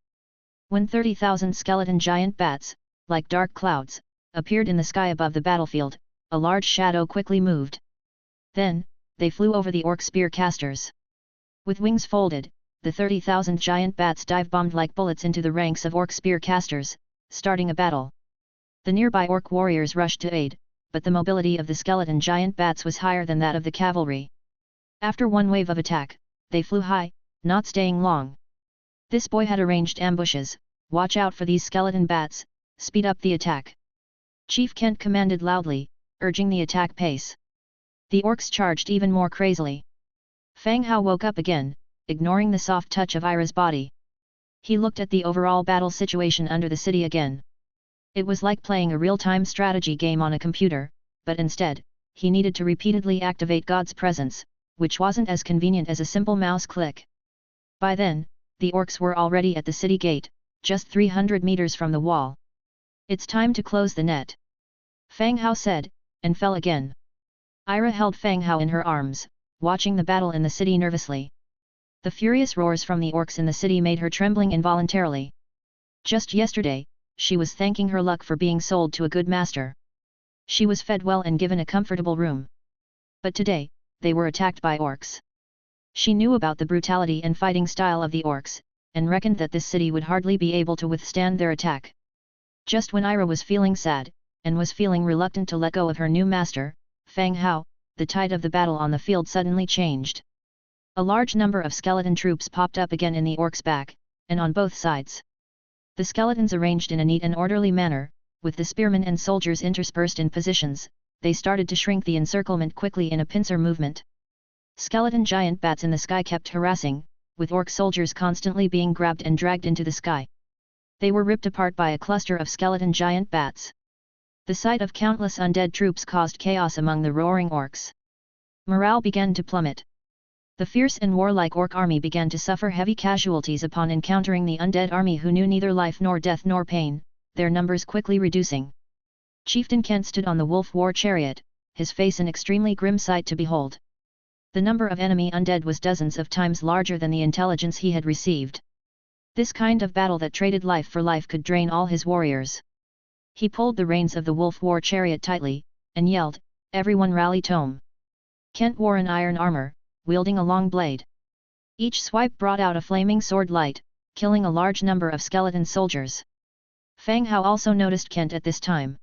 When 30,000 skeleton giant bats, like dark clouds, appeared in the sky above the battlefield, a large shadow quickly moved. Then, they flew over the orc spear casters. With wings folded, the 30,000 giant bats dive-bombed like bullets into the ranks of orc spear casters, starting a battle. The nearby orc warriors rushed to aid, but the mobility of the skeleton giant bats was higher than that of the cavalry. After one wave of attack, they flew high, not staying long. This boy had arranged ambushes. Watch out for these skeleton bats, speed up the attack. Chief Kent commanded loudly, urging the attack pace. The orcs charged even more crazily. Fang Hao woke up again, ignoring the soft touch of Ira's body. He looked at the overall battle situation under the city again. It was like playing a real-time strategy game on a computer, but instead, he needed to repeatedly activate God's presence, which wasn't as convenient as a simple mouse click. By then, the orcs were already at the city gate, just 300 meters from the wall. It's time to close the net, Fang Hao said, and fell again. Ira held Fang Hao in her arms, watching the battle in the city nervously. The furious roars from the orcs in the city made her trembling involuntarily. Just yesterday, she was thanking her luck for being sold to a good master. She was fed well and given a comfortable room. But today, they were attacked by orcs. She knew about the brutality and fighting style of the orcs, and reckoned that this city would hardly be able to withstand their attack. Just when Ira was feeling sad, and was feeling reluctant to let go of her new master, Fang Hao, the tide of the battle on the field suddenly changed. A large number of skeleton troops popped up again in the orcs' back, and on both sides. The skeletons arranged in a neat and orderly manner, with the spearmen and soldiers interspersed in positions, they started to shrink the encirclement quickly in a pincer movement. Skeleton giant bats in the sky kept harassing, with orc soldiers constantly being grabbed and dragged into the sky. They were ripped apart by a cluster of skeleton giant bats. The sight of countless undead troops caused chaos among the roaring orcs. Morale began to plummet. The fierce and warlike orc army began to suffer heavy casualties upon encountering the undead army who knew neither life nor death nor pain, their numbers quickly reducing. Chieftain Kent stood on the wolf war chariot, his face an extremely grim sight to behold. The number of enemy undead was dozens of times larger than the intelligence he had received. This kind of battle that traded life for life could drain all his warriors. He pulled the reins of the wolf war chariot tightly, and yelled, "Everyone rally tome!" Kent wore an iron armor, wielding a long blade. Each swipe brought out a flaming sword light, killing a large number of skeleton soldiers. Fang Hao also noticed Kent at this time.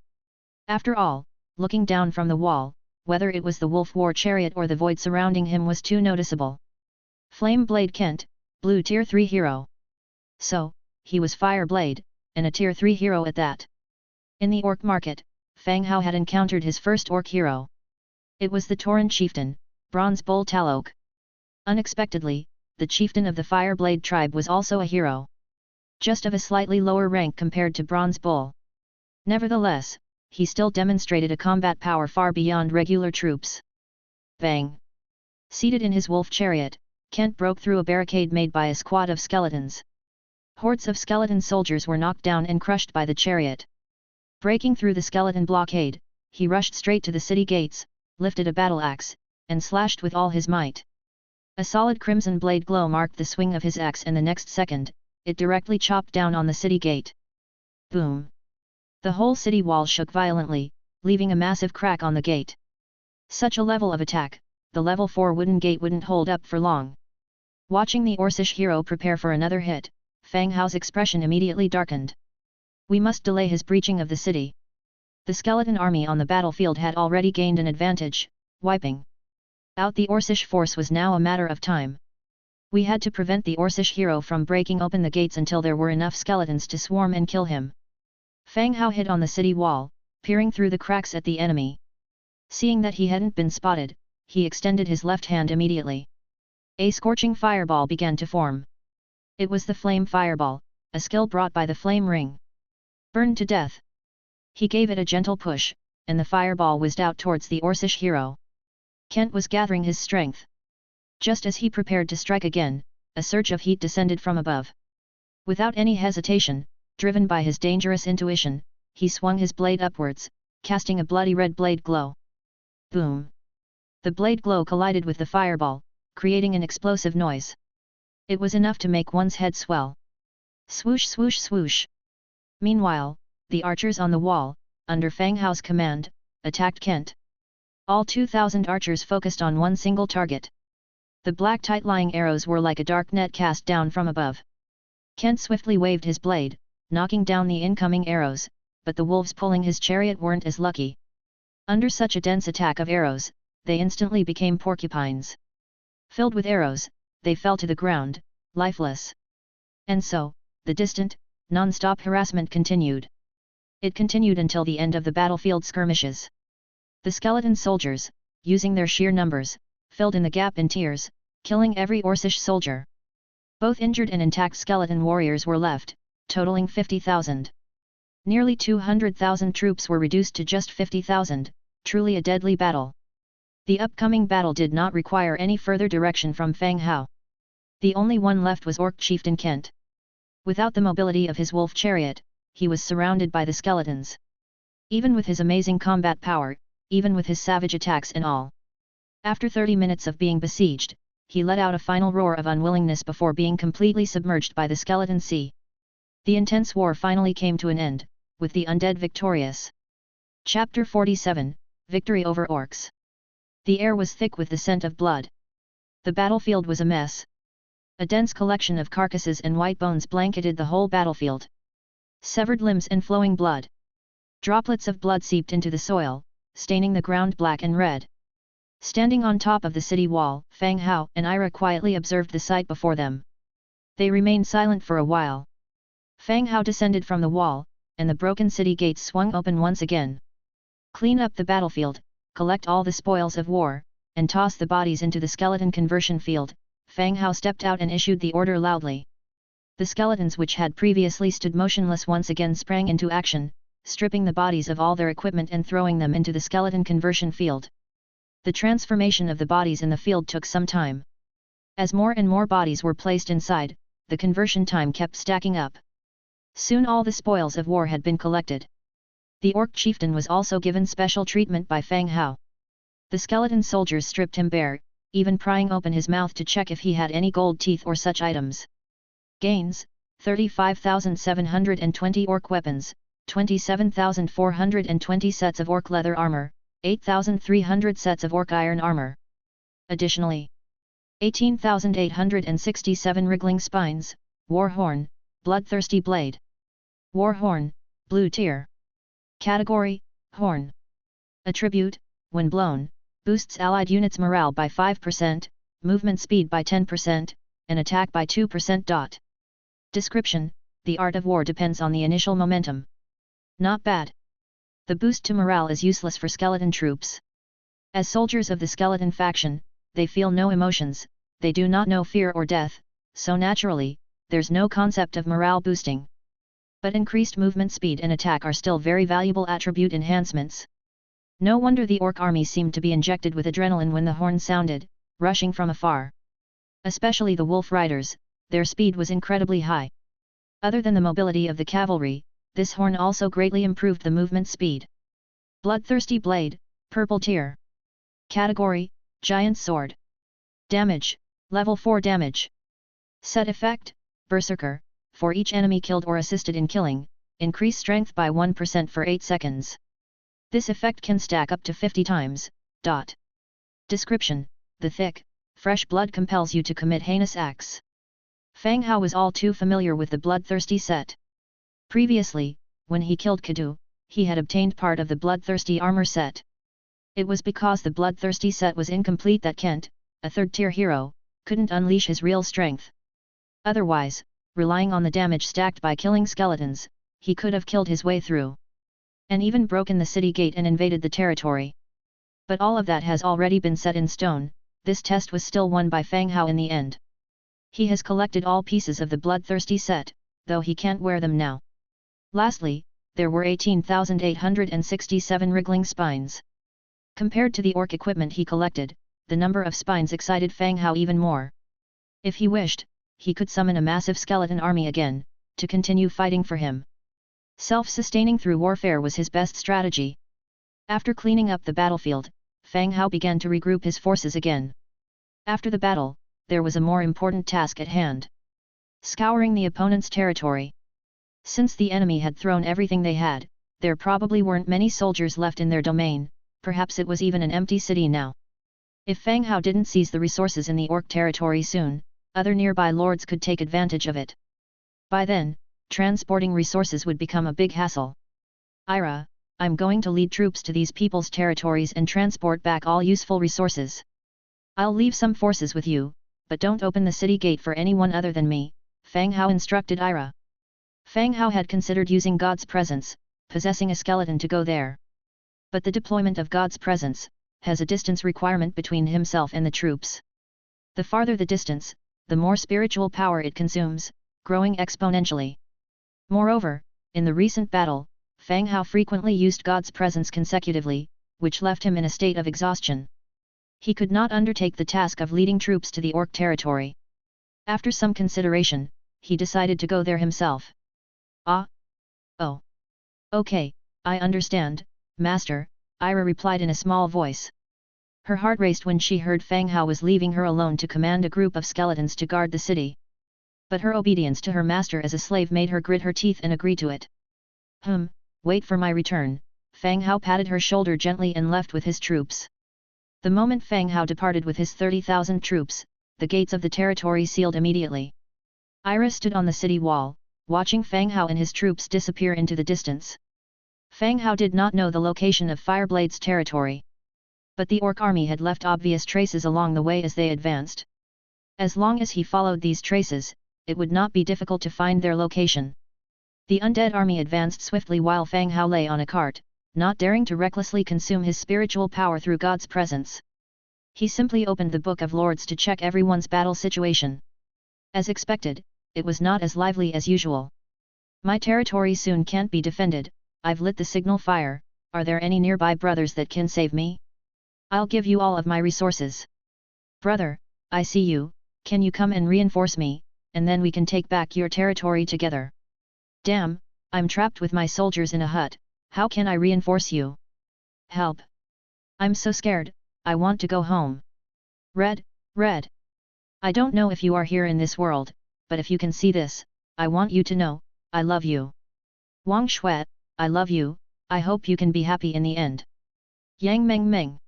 After all, looking down from the wall, whether it was the wolf war chariot or the void surrounding him was too noticeable. Flame Blade Kent, blue tier 3 hero. So, he was Fire Blade, and a tier 3 hero at that. In the orc market, Fang Hao had encountered his first orc hero. It was the Tauren chieftain, Bronze Bull Talok. Unexpectedly, the chieftain of the Fire Blade tribe was also a hero. Just of a slightly lower rank compared to Bronze Bull. Nevertheless, he still demonstrated a combat power far beyond regular troops. Bang! Seated in his wolf chariot, Kent broke through a barricade made by a squad of skeletons. Hordes of skeleton soldiers were knocked down and crushed by the chariot. Breaking through the skeleton blockade, he rushed straight to the city gates, lifted a battle axe, and slashed with all his might. A solid crimson blade glow marked the swing of his axe, and the next second, it directly chopped down on the city gate. Boom! The whole city wall shook violently, leaving a massive crack on the gate. Such a level of attack, the level 4 wooden gate wouldn't hold up for long. Watching the Orcish hero prepare for another hit, Fang Hao's expression immediately darkened. We must delay his breaching of the city. The skeleton army on the battlefield had already gained an advantage, wiping out the Orcish force was now a matter of time. We had to prevent the Orcish hero from breaking open the gates until there were enough skeletons to swarm and kill him. Fang Hao hid on the city wall, peering through the cracks at the enemy. Seeing that he hadn't been spotted, he extended his left hand immediately. A scorching fireball began to form. It was the flame fireball, a skill brought by the flame ring. Burned to death. He gave it a gentle push, and the fireball whizzed out towards the Orcish hero. Kent was gathering his strength. Just as he prepared to strike again, a surge of heat descended from above. Without any hesitation, driven by his dangerous intuition, he swung his blade upwards, casting a bloody red blade glow. Boom! The blade glow collided with the fireball, creating an explosive noise. It was enough to make one's head swell. Swoosh swoosh swoosh! Meanwhile, the archers on the wall, under Fang Hao's command, attacked Kent. All 2,000 archers focused on one single target. The black tight-lying arrows were like a dark net cast down from above. Kent swiftly waved his blade, knocking down the incoming arrows, but the wolves pulling his chariot weren't as lucky. Under such a dense attack of arrows, they instantly became porcupines. Filled with arrows, they fell to the ground, lifeless. And so, the distant, non-stop harassment continued. It continued until the end of the battlefield skirmishes. The skeleton soldiers, using their sheer numbers, filled in the gap in tiers, killing every Orcish soldier. Both injured and intact skeleton warriors were left, totaling 50,000. Nearly 200,000 troops were reduced to just 50,000, truly a deadly battle. The upcoming battle did not require any further direction from Fang Hao. The only one left was Orc Chieftain Kent. Without the mobility of his wolf chariot, he was surrounded by the skeletons. Even with his amazing combat power, even with his savage attacks and all. After 30 minutes of being besieged, he let out a final roar of unwillingness before being completely submerged by the skeleton sea. The intense war finally came to an end, with the undead victorious. Chapter 47, Victory over Orcs. The air was thick with the scent of blood. The battlefield was a mess. A dense collection of carcasses and white bones blanketed the whole battlefield. Severed limbs and flowing blood. Droplets of blood seeped into the soil, staining the ground black and red. Standing on top of the city wall, Fang Hao and Ira quietly observed the sight before them. They remained silent for a while. Fang Hao descended from the wall, and the broken city gates swung open once again. Clean up the battlefield, collect all the spoils of war, and toss the bodies into the skeleton conversion field. Fang Hao stepped out and issued the order loudly. The skeletons which had previously stood motionless once again sprang into action, stripping the bodies of all their equipment and throwing them into the skeleton conversion field. The transformation of the bodies in the field took some time. As more and more bodies were placed inside, the conversion time kept stacking up. Soon all the spoils of war had been collected. The Orc chieftain was also given special treatment by Fang Hao. The skeleton soldiers stripped him bare, even prying open his mouth to check if he had any gold teeth or such items. Gains: 35,720 Orc weapons, 27,420 sets of Orc leather armor, 8,300 sets of Orc iron armor. Additionally, 18,867 wriggling spines, war horn, bloodthirsty blade. War horn, blue tier. Category: horn. Attribute: when blown, boosts allied units' morale by 5%, movement speed by 10%, and attack by 2%. Description: the art of war depends on the initial momentum. Not bad. The boost to morale is useless for skeleton troops. As soldiers of the skeleton faction, they feel no emotions, they do not know fear or death, so naturally, there's no concept of morale boosting. But increased movement speed and attack are still very valuable attribute enhancements. No wonder the Orc army seemed to be injected with adrenaline when the horn sounded, rushing from afar. Especially the wolf riders, their speed was incredibly high. Other than the mobility of the cavalry, this horn also greatly improved the movement speed. Bloodthirsty blade, purple tier. Category: giant sword. Damage: level 4 damage. Set effect: Berserker, for each enemy killed or assisted in killing, increase strength by 1% for 8 seconds. This effect can stack up to 50 times. Description: the thick, fresh blood compels you to commit heinous acts. Fang Hao was all too familiar with the bloodthirsty set. Previously, when he killed Kadu, he had obtained part of the bloodthirsty armor set. It was because the bloodthirsty set was incomplete that Kent, a third-tier hero, couldn't unleash his real strength. Otherwise, relying on the damage stacked by killing skeletons, he could have killed his way through. And even broken the city gate and invaded the territory. But all of that has already been set in stone. This test was still won by Fang Hao in the end. He has collected all pieces of the bloodthirsty set, though he can't wear them now. Lastly, there were 18,867 wriggling spines. Compared to the orc equipment he collected, the number of spines excited Fang Hao even more. If he wished, he could summon a massive skeleton army again, to continue fighting for him. Self-sustaining through warfare was his best strategy. After cleaning up the battlefield, Fang Hao began to regroup his forces again. After the battle, there was a more important task at hand. Scouring the opponent's territory. Since the enemy had thrown everything they had, there probably weren't many soldiers left in their domain, perhaps it was even an empty city now. If Fang Hao didn't seize the resources in the orc territory soon, other nearby lords could take advantage of it. By then, transporting resources would become a big hassle. Ira, I'm going to lead troops to these people's territories and transport back all useful resources. I'll leave some forces with you, but don't open the city gate for anyone other than me, Fang Hao instructed Ira. Fang Hao had considered using God's presence, possessing a skeleton to go there. But the deployment of God's presence has a distance requirement between himself and the troops. The farther the distance, the more spiritual power it consumes, growing exponentially. Moreover, in the recent battle, Fang Hao frequently used God's presence consecutively, which left him in a state of exhaustion. He could not undertake the task of leading troops to the orc territory. After some consideration, he decided to go there himself. Ah? Oh. Okay, I understand, Master, Ira replied in a small voice. Her heart raced when she heard Fang Hao was leaving her alone to command a group of skeletons to guard the city. But her obedience to her master as a slave made her grit her teeth and agree to it. Wait for my return, Fang Hao patted her shoulder gently and left with his troops. The moment Fang Hao departed with his 30,000 troops, the gates of the territory sealed immediately. Ira stood on the city wall, watching Fang Hao and his troops disappear into the distance. Fang Hao did not know the location of Fireblade's territory. But the orc army had left obvious traces along the way as they advanced. As long as he followed these traces, it would not be difficult to find their location. The undead army advanced swiftly while Fang Hao lay on a cart, not daring to recklessly consume his spiritual power through God's presence. He simply opened the Book of Lords to check everyone's battle situation. As expected, it was not as lively as usual. My territory soon can't be defended, I've lit the signal fire, are there any nearby brothers that can save me? I'll give you all of my resources. Brother, I see you, can you come and reinforce me, and then we can take back your territory together. Damn, I'm trapped with my soldiers in a hut, how can I reinforce you? Help! I'm so scared, I want to go home. Red. I don't know if you are here in this world, but if you can see this, I want you to know, I love you. Wang Shui, I love you, I hope you can be happy in the end. Yang Meng.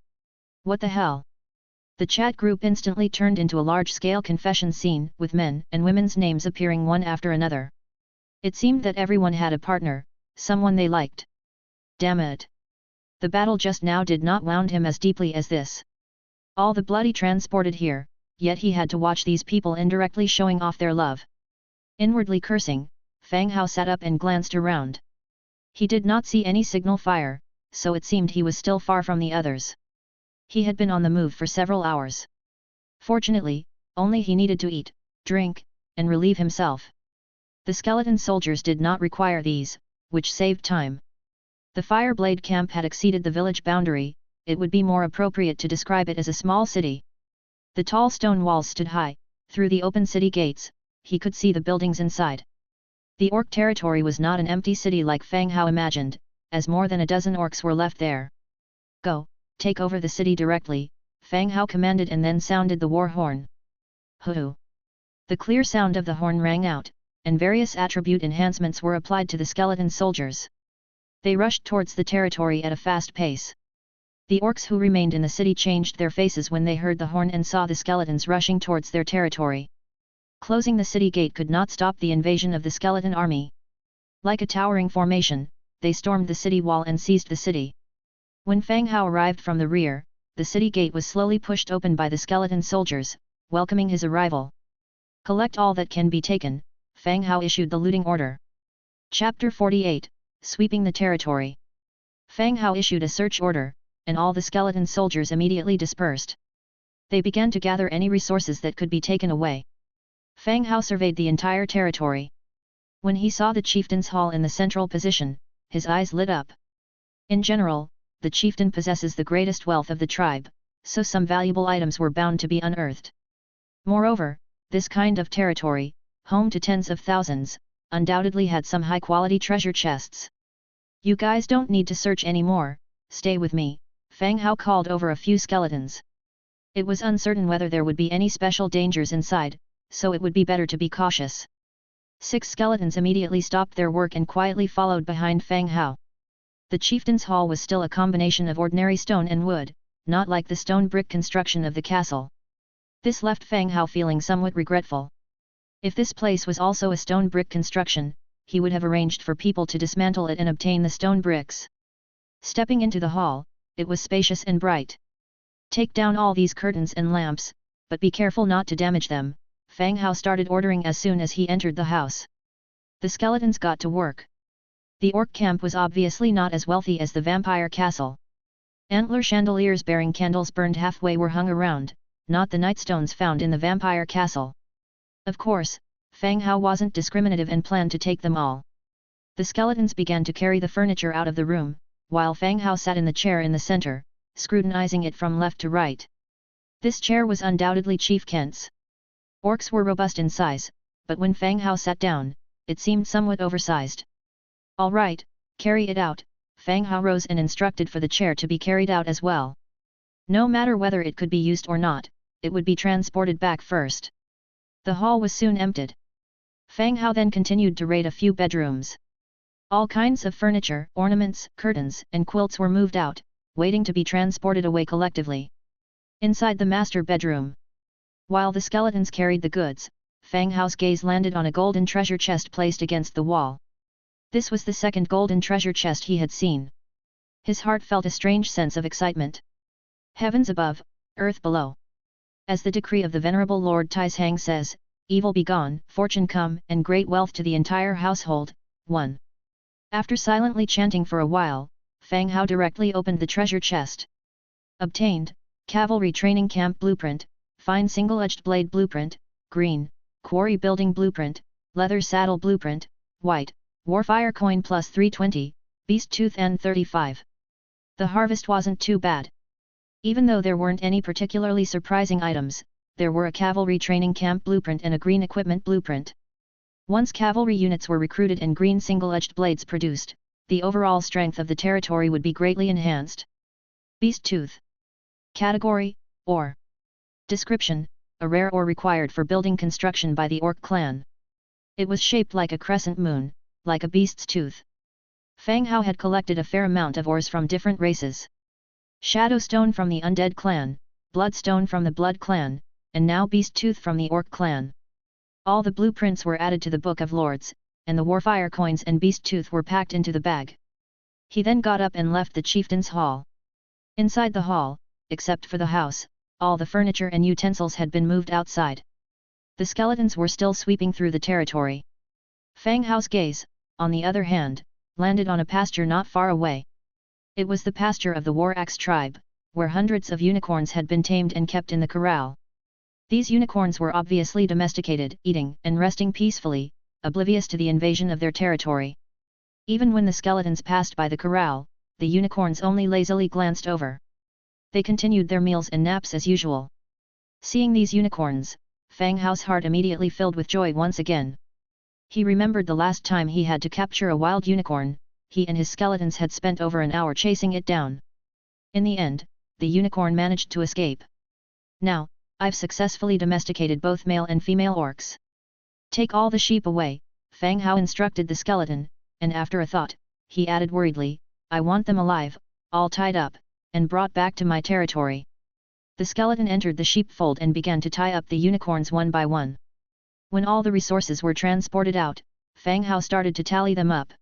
What the hell? The chat group instantly turned into a large-scale confession scene, with men and women's names appearing one after another. It seemed that everyone had a partner, someone they liked. Damn it! The battle just now did not wound him as deeply as this. All the blood he transported here, yet he had to watch these people indirectly showing off their love. Inwardly cursing, Fang Hao sat up and glanced around. He did not see any signal fire, so it seemed he was still far from the others. He had been on the move for several hours. Fortunately, only he needed to eat, drink, and relieve himself. The skeleton soldiers did not require these, which saved time. The Fireblade camp had exceeded the village boundary, it would be more appropriate to describe it as a small city. The tall stone walls stood high, through the open city gates, he could see the buildings inside. The orc territory was not an empty city like Fang Hao imagined, as more than a dozen orcs were left there. Go, take over the city directly, Fang Hao commanded and then sounded the war horn. Hoo! The clear sound of the horn rang out, and various attribute enhancements were applied to the skeleton soldiers. They rushed towards the territory at a fast pace. The orcs who remained in the city changed their faces when they heard the horn and saw the skeletons rushing towards their territory. Closing the city gate could not stop the invasion of the skeleton army. Like a towering formation, they stormed the city wall and seized the city. When Fang Hao arrived from the rear, the city gate was slowly pushed open by the skeleton soldiers, welcoming his arrival. Collect all that can be taken, Fang Hao issued the looting order. Chapter 48, Sweeping the Territory. Fang Hao issued a search order, and all the skeleton soldiers immediately dispersed. They began to gather any resources that could be taken away. Fang Hao surveyed the entire territory. When he saw the chieftain's hall in the central position, his eyes lit up. In general, the chieftain possesses the greatest wealth of the tribe, so some valuable items were bound to be unearthed. Moreover, this kind of territory, home to tens of thousands, undoubtedly had some high-quality treasure chests. "You guys don't need to search anymore, stay with me," Fang Hao called over a few skeletons. It was uncertain whether there would be any special dangers inside, so it would be better to be cautious. 6 skeletons immediately stopped their work and quietly followed behind Fang Hao. The chieftain's hall was still a combination of ordinary stone and wood, not like the stone brick construction of the castle. This left Fang Hao feeling somewhat regretful. If this place was also a stone brick construction, he would have arranged for people to dismantle it and obtain the stone bricks. Stepping into the hall, it was spacious and bright. "Take down all these curtains and lamps, but be careful not to damage them," Fang Hao started ordering as soon as he entered the house. The skeletons got to work. The orc camp was obviously not as wealthy as the vampire castle. Antler chandeliers bearing candles burned halfway were hung around, not the nightstones found in the vampire castle. Of course, Fang Hao wasn't discriminative and planned to take them all. The skeletons began to carry the furniture out of the room, while Fang Hao sat in the chair in the center, scrutinizing it from left to right. This chair was undoubtedly Chief Kent's. Orcs were robust in size, but when Fang Hao sat down, it seemed somewhat oversized. "All right, carry it out," Fang Hao rose and instructed for the chair to be carried out as well. No matter whether it could be used or not, it would be transported back first. The hall was soon emptied. Fang Hao then continued to raid a few bedrooms. All kinds of furniture, ornaments, curtains, and quilts were moved out, waiting to be transported away collectively. Inside the master bedroom, while the skeletons carried the goods, Fang Hao's gaze landed on a golden treasure chest placed against the wall. This was the second golden treasure chest he had seen. His heart felt a strange sense of excitement. Heavens above, earth below. As the decree of the venerable Lord Taishang says, "Evil be gone, fortune come, and great wealth to the entire household." 1. After silently chanting for a while, Fang Hao directly opened the treasure chest. Obtained, Cavalry Training Camp Blueprint, Fine Single-Edged Blade Blueprint, Green, Quarry Building Blueprint, Leather Saddle Blueprint, White, Warfire Coin plus 320, Beast Tooth N35. The harvest wasn't too bad. Even though there weren't any particularly surprising items, there were a Cavalry Training Camp Blueprint and a Green Equipment Blueprint. Once cavalry units were recruited and green single-edged blades produced, the overall strength of the territory would be greatly enhanced. Beast Tooth. Category, Or. Description, a rare ore required for building construction by the Orc clan. It was shaped like a crescent moon, like a beast's tooth. Fang Hao had collected a fair amount of ores from different races. Shadowstone from the Undead clan, Bloodstone from the Blood clan, and now Beast Tooth from the Orc clan. All the blueprints were added to the Book of Lords, and the Warfire coins and Beast Tooth were packed into the bag. He then got up and left the chieftain's hall. Inside the hall, except for the house, all the furniture and utensils had been moved outside. The skeletons were still sweeping through the territory. Fang Hao's gaze, on the other hand, landed on a pasture not far away. It was the pasture of the War Axe tribe, where hundreds of unicorns had been tamed and kept in the corral. These unicorns were obviously domesticated, eating and resting peacefully, oblivious to the invasion of their territory. Even when the skeletons passed by the corral, the unicorns only lazily glanced over. They continued their meals and naps as usual. Seeing these unicorns, Fang Hao's heart immediately filled with joy once again. He remembered the last time he had to capture a wild unicorn, he and his skeletons had spent over an hour chasing it down. In the end, the unicorn managed to escape. "Now, I've successfully domesticated both male and female orcs. Take all the sheep away," Fang Hao instructed the skeleton, and after a thought, he added worriedly, "I want them alive, all tied up, and brought back to my territory." The skeleton entered the sheepfold and began to tie up the unicorns one by one. When all the resources were transported out, Fang Hao started to tally them up.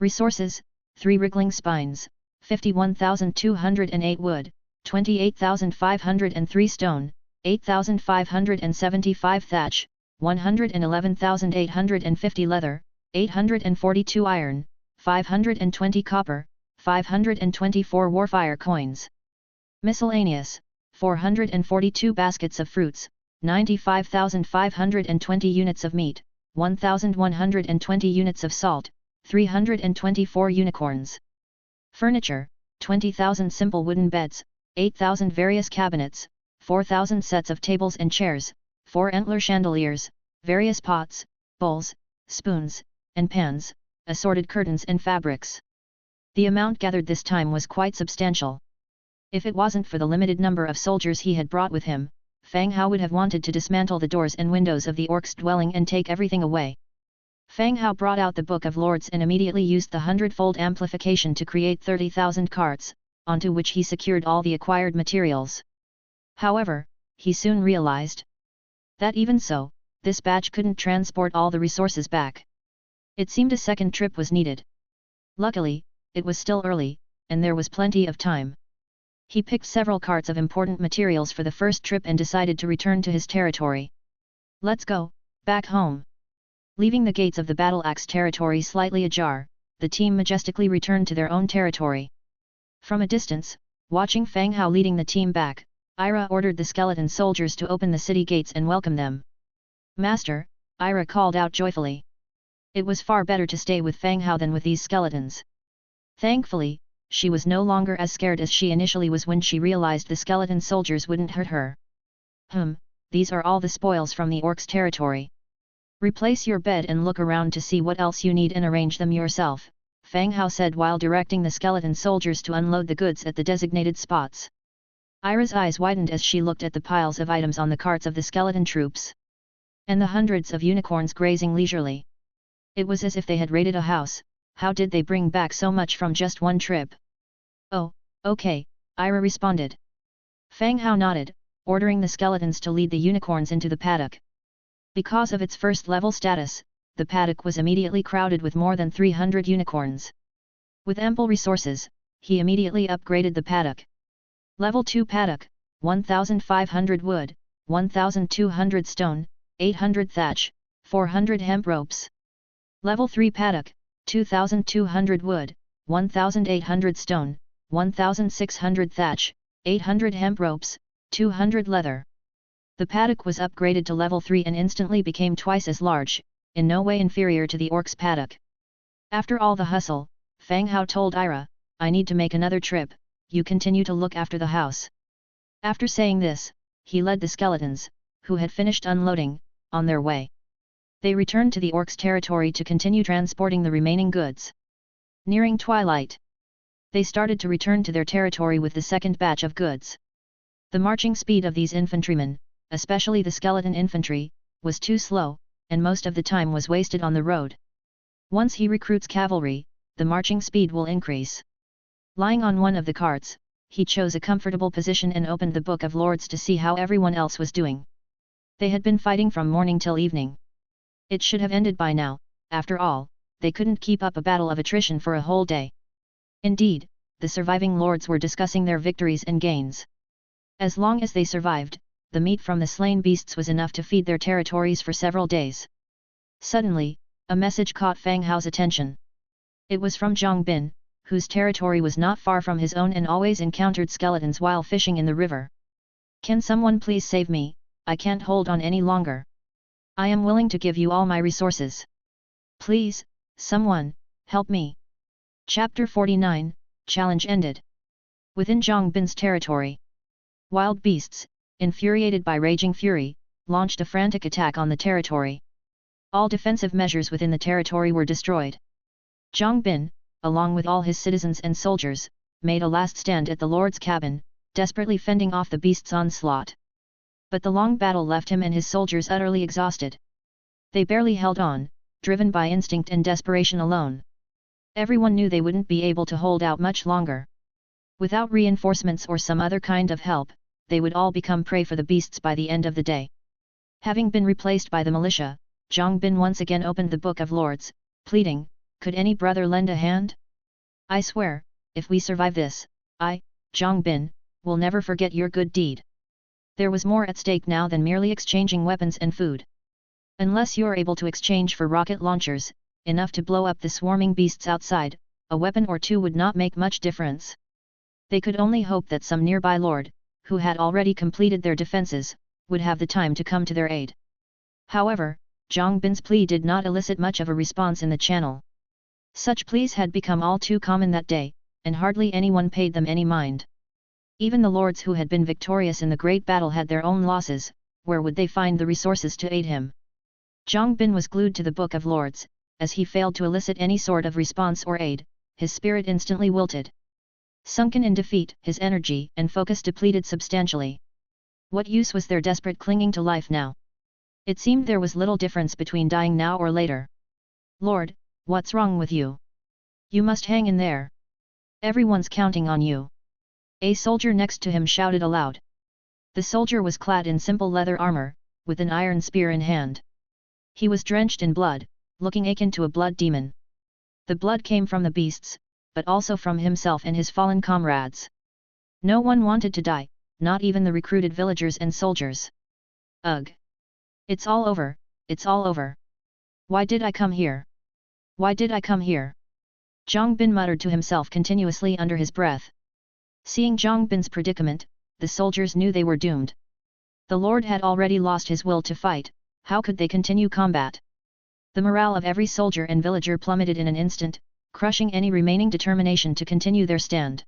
Resources: 3 wriggling spines, 51,208 wood, 28,503 stone, 8,575 thatch, 111,850 leather, 842 iron, 520 copper, 524 warfire coins. Miscellaneous: 442 baskets of fruits, 95,520 units of meat, 1,120 units of salt, 324 unicorns. Furniture, 20,000 simple wooden beds, 8,000 various cabinets, 4,000 sets of tables and chairs, 4 antler chandeliers, various pots, bowls, spoons, and pans, assorted curtains and fabrics. The amount gathered this time was quite substantial. If it wasn't for the limited number of soldiers he had brought with him, Fang Hao would have wanted to dismantle the doors and windows of the orcs' dwelling and take everything away. Fang Hao brought out the Book of Lords and immediately used the Hundredfold Amplification to create 30,000 carts, onto which he secured all the acquired materials. However, he soon realized that even so, this batch couldn't transport all the resources back. It seemed a second trip was needed. Luckily, it was still early, and there was plenty of time. He picked several carts of important materials for the first trip and decided to return to his territory. Let's go, back home. Leaving the gates of the Battle Axe territory slightly ajar, the team majestically returned to their own territory. From a distance, watching Fang Hao leading the team back, Ira ordered the skeleton soldiers to open the city gates and welcome them. Master, Ira called out joyfully. It was far better to stay with Fang Hao than with these skeletons. Thankfully, she was no longer as scared as she initially was when she realized the skeleton soldiers wouldn't hurt her. These are all the spoils from the orcs' territory. Replace your bed and look around to see what else you need and arrange them yourself, Fang Hao said while directing the skeleton soldiers to unload the goods at the designated spots. Ira's eyes widened as she looked at the piles of items on the carts of the skeleton troops. And the hundreds of unicorns grazing leisurely. It was as if they had raided a house. How did they bring back so much from just one trip? Oh, okay, Ira responded. Fang Hao nodded, ordering the skeletons to lead the unicorns into the paddock. Because of its first-level status, the paddock was immediately crowded with more than 300 unicorns. With ample resources, he immediately upgraded the paddock. Level 2 paddock, 1,500 wood, 1,200 stone, 800 thatch, 400 hemp ropes. Level 3 paddock, 2,200 wood, 1,800 stone, 1,600 thatch, 800 hemp ropes, 200 leather. The paddock was upgraded to level 3 and instantly became twice as large, in no way inferior to the orcs' paddock. After all the hustle, Fang Hao told Ira, I need to make another trip, you continue to look after the house. After saying this, he led the skeletons, who had finished unloading, on their way. They returned to the orcs' territory to continue transporting the remaining goods. Nearing twilight, they started to return to their territory with the second batch of goods. The marching speed of these infantrymen, especially the skeleton infantry, was too slow, and most of the time was wasted on the road. Once he recruits cavalry, the marching speed will increase. Lying on one of the carts, he chose a comfortable position and opened the Book of Lords to see how everyone else was doing. They had been fighting from morning till evening. It should have ended by now, after all, they couldn't keep up a battle of attrition for a whole day. Indeed, the surviving lords were discussing their victories and gains. As long as they survived, the meat from the slain beasts was enough to feed their territories for several days. Suddenly, a message caught Fang Hao's attention. It was from Zhang Bin, whose territory was not far from his own and always encountered skeletons while fishing in the river. Can someone please save me? I can't hold on any longer. I am willing to give you all my resources. Please, someone, help me. Chapter 49, Challenge ended. Within Zhang Bin's territory, wild beasts, infuriated by raging fury, launched a frantic attack on the territory. All defensive measures within the territory were destroyed. Zhang Bin, along with all his citizens and soldiers, made a last stand at the Lord's cabin, desperately fending off the beasts' onslaught. But the long battle left him and his soldiers utterly exhausted. They barely held on, driven by instinct and desperation alone. Everyone knew they wouldn't be able to hold out much longer. Without reinforcements or some other kind of help, they would all become prey for the beasts by the end of the day. Having been replaced by the militia, Zhang Bin once again opened the Book of Lords, pleading, could any brother lend a hand? I swear, if we survive this, I, Zhang Bin, will never forget your good deed. There was more at stake now than merely exchanging weapons and food. Unless you're able to exchange for rocket launchers, enough to blow up the swarming beasts outside, a weapon or two would not make much difference. They could only hope that some nearby lord, who had already completed their defenses, would have the time to come to their aid. However, Zhang Bin's plea did not elicit much of a response in the channel. Such pleas had become all too common that day, and hardly anyone paid them any mind. Even the lords who had been victorious in the great battle had their own losses. Where would they find the resources to aid him? Zhang Bin was glued to the Book of Lords. As he failed to elicit any sort of response or aid, his spirit instantly wilted. Sunken in defeat, his energy and focus depleted substantially. What use was their desperate clinging to life now? It seemed there was little difference between dying now or later. Lord, what's wrong with you? You must hang in there. Everyone's counting on you. A soldier next to him shouted aloud. The soldier was clad in simple leather armor, with an iron spear in hand. He was drenched in blood, looking akin to a blood demon. The blood came from the beasts, but also from himself and his fallen comrades. No one wanted to die, not even the recruited villagers and soldiers. Ugh! It's all over, it's all over. Why did I come here? Why did I come here? Zhang Bin muttered to himself continuously under his breath. Seeing Zhang Bin's predicament, the soldiers knew they were doomed. The Lord had already lost his will to fight, how could they continue combat? The morale of every soldier and villager plummeted in an instant, crushing any remaining determination to continue their stand.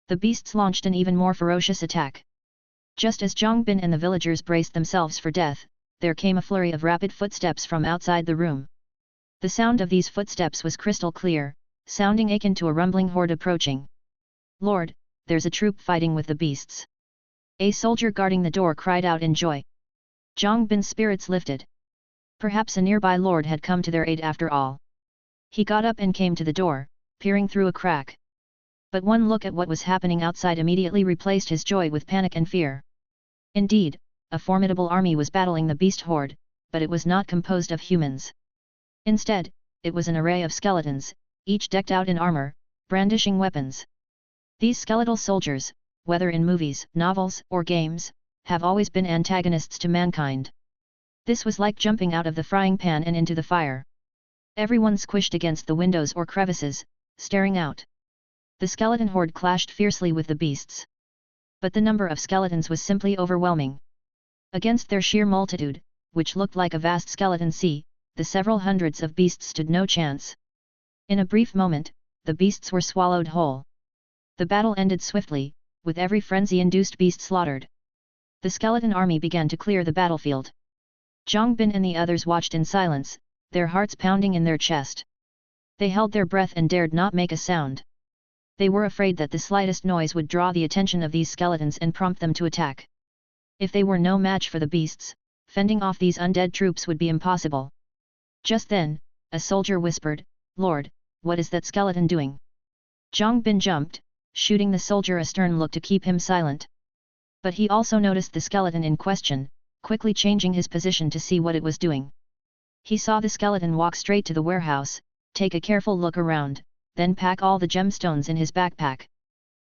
The beasts launched an even more ferocious attack. Just as Zhang Bin and the villagers braced themselves for death, there came a flurry of rapid footsteps from outside the room. The sound of these footsteps was crystal clear, sounding akin to a rumbling horde approaching. Lord, there's a troop fighting with the beasts. A soldier guarding the door cried out in joy. Zhang Bin's spirits lifted. Perhaps a nearby lord had come to their aid after all. He got up and came to the door, peering through a crack. But one look at what was happening outside immediately replaced his joy with panic and fear. Indeed, a formidable army was battling the beast horde, but it was not composed of humans. Instead, it was an array of skeletons, each decked out in armor, brandishing weapons. These skeletal soldiers, whether in movies, novels, or games, have always been antagonists to mankind. This was like jumping out of the frying pan and into the fire. Everyone squished against the windows or crevices, staring out. The skeleton horde clashed fiercely with the beasts. But the number of skeletons was simply overwhelming. Against their sheer multitude, which looked like a vast skeleton sea, the several hundreds of beasts stood no chance. In a brief moment, the beasts were swallowed whole. The battle ended swiftly, with every frenzy-induced beast slaughtered. The skeleton army began to clear the battlefield. Zhang Bin and the others watched in silence, their hearts pounding in their chest. They held their breath and dared not make a sound. They were afraid that the slightest noise would draw the attention of these skeletons and prompt them to attack. If they were no match for the beasts, fending off these undead troops would be impossible. Just then, a soldier whispered, "Lord, what is that skeleton doing?" Zhang Bin jumped, shooting the soldier a stern look to keep him silent. But he also noticed the skeleton in question, quickly changing his position to see what it was doing. He saw the skeleton walk straight to the warehouse, take a careful look around, then pack all the gemstones in his backpack.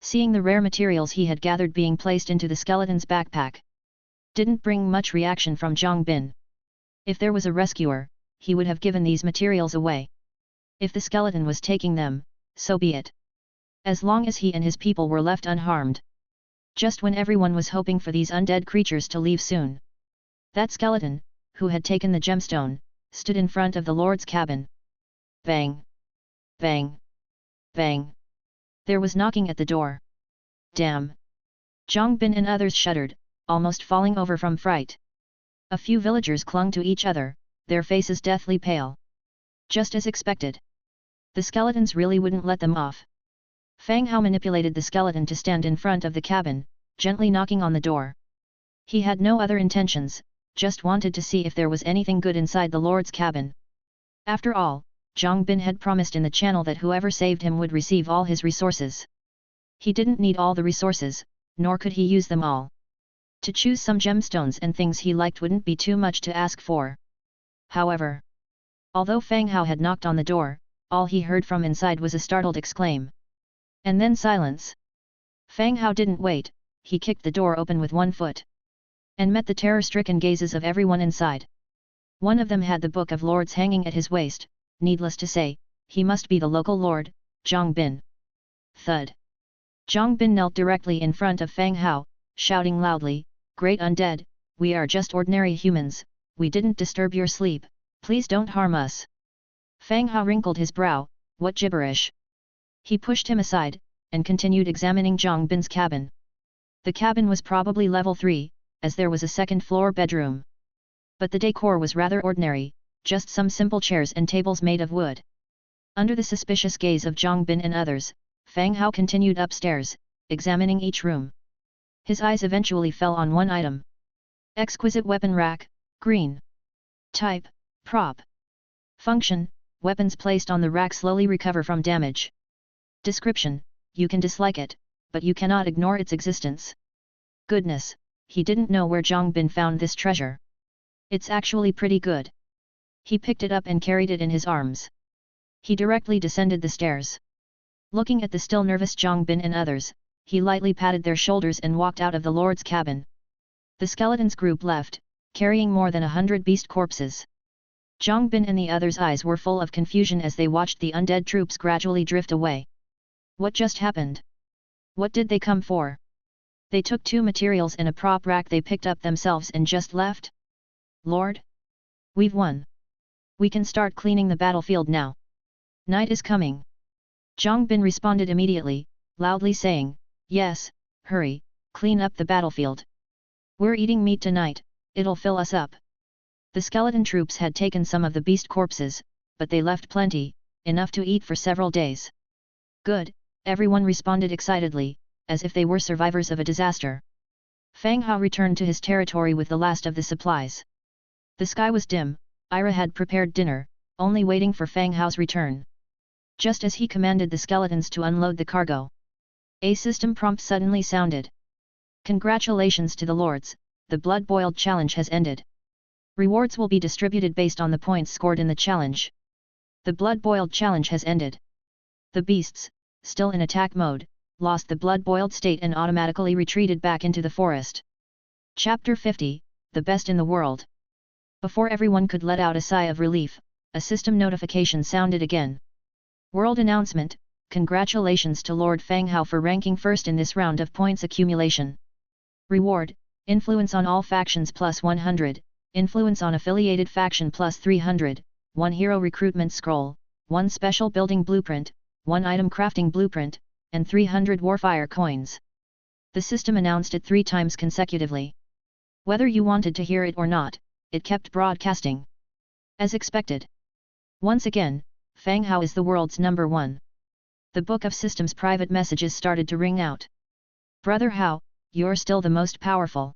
Seeing the rare materials he had gathered being placed into the skeleton's backpack, didn't bring much reaction from Zhang Bin. If there was a rescuer, he would have given these materials away. If the skeleton was taking them, so be it. As long as he and his people were left unharmed. Just when everyone was hoping for these undead creatures to leave soon. That skeleton, who had taken the gemstone, stood in front of the Lord's cabin. Bang! Bang! Bang! There was knocking at the door. Damn! Zhang Bin and others shuddered, almost falling over from fright. A few villagers clung to each other, their faces deathly pale. Just as expected. The skeletons really wouldn't let them off. Fang Hao manipulated the skeleton to stand in front of the cabin, gently knocking on the door. He had no other intentions, just wanted to see if there was anything good inside the Lord's cabin. After all, Zhang Bin had promised in the channel that whoever saved him would receive all his resources. He didn't need all the resources, nor could he use them all. To choose some gemstones and things he liked wouldn't be too much to ask for. However, although Fang Hao had knocked on the door, all he heard from inside was a startled exclaim. And then silence. Fang Hao didn't wait, he kicked the door open with one foot. And met the terror-stricken gazes of everyone inside. One of them had the Book of Lords hanging at his waist, needless to say, he must be the local lord, Zhang Bin. Thud. Zhang Bin knelt directly in front of Fang Hao, shouting loudly, "Great Undead, we are just ordinary humans, we didn't disturb your sleep, please don't harm us." Fang Hao wrinkled his brow, What gibberish! He pushed him aside, and continued examining Zhang Bin's cabin. The cabin was probably level 3, as there was a second-floor bedroom. But the decor was rather ordinary, just some simple chairs and tables made of wood. Under the suspicious gaze of Zhang Bin and others, Fang Hao continued upstairs, examining each room. His eyes eventually fell on one item. Exquisite weapon rack, green. Type, prop. Function, weapons placed on the rack slowly recover from damage. Description, you can dislike it, but you cannot ignore its existence. Goodness, he didn't know where Zhang Bin found this treasure. It's actually pretty good. He picked it up and carried it in his arms. He directly descended the stairs. Looking at the still nervous Zhang Bin and others, he lightly patted their shoulders and walked out of the Lord's cabin. The skeletons group left, carrying more than 100 beast corpses. Zhang Bin and the others' eyes were full of confusion as they watched the undead troops gradually drift away. What just happened? What did they come for? They took 2 materials and a prop rack they picked up themselves and just left? Lord? We've won. We can start cleaning the battlefield now. Night is coming. Zhang Bin responded immediately, loudly saying, yes, hurry, clean up the battlefield. We're eating meat tonight, it'll fill us up. The skeleton troops had taken some of the beast corpses, but they left plenty, enough to eat for several days. Good, everyone responded excitedly, as if they were survivors of a disaster. Fang Hao returned to his territory with the last of the supplies. The sky was dim, Ira had prepared dinner, only waiting for Fang Hao's return. Just as he commanded the skeletons to unload the cargo, a system prompt suddenly sounded. Congratulations to the lords, the blood-boiled challenge has ended. Rewards will be distributed based on the points scored in the challenge. The blood-boiled challenge has ended. The beasts, still in attack mode, lost the blood-boiled state and automatically retreated back into the forest. Chapter 50, The Best in the World. Before everyone could let out a sigh of relief, a system notification sounded again. World announcement, congratulations to Lord Fang Hao for ranking first in this round of points accumulation. Reward, influence on all factions plus 100, influence on affiliated faction plus 300, 1 hero recruitment scroll, 1 special building blueprint, 1 item crafting blueprint, and 300 warfire coins. The system announced it 3 times consecutively. Whether you wanted to hear it or not, it kept broadcasting. As expected. Once again, Fang Hao is the world's number 1. The Book of Systems private messages started to ring out. Brother Hao, you're still the most powerful.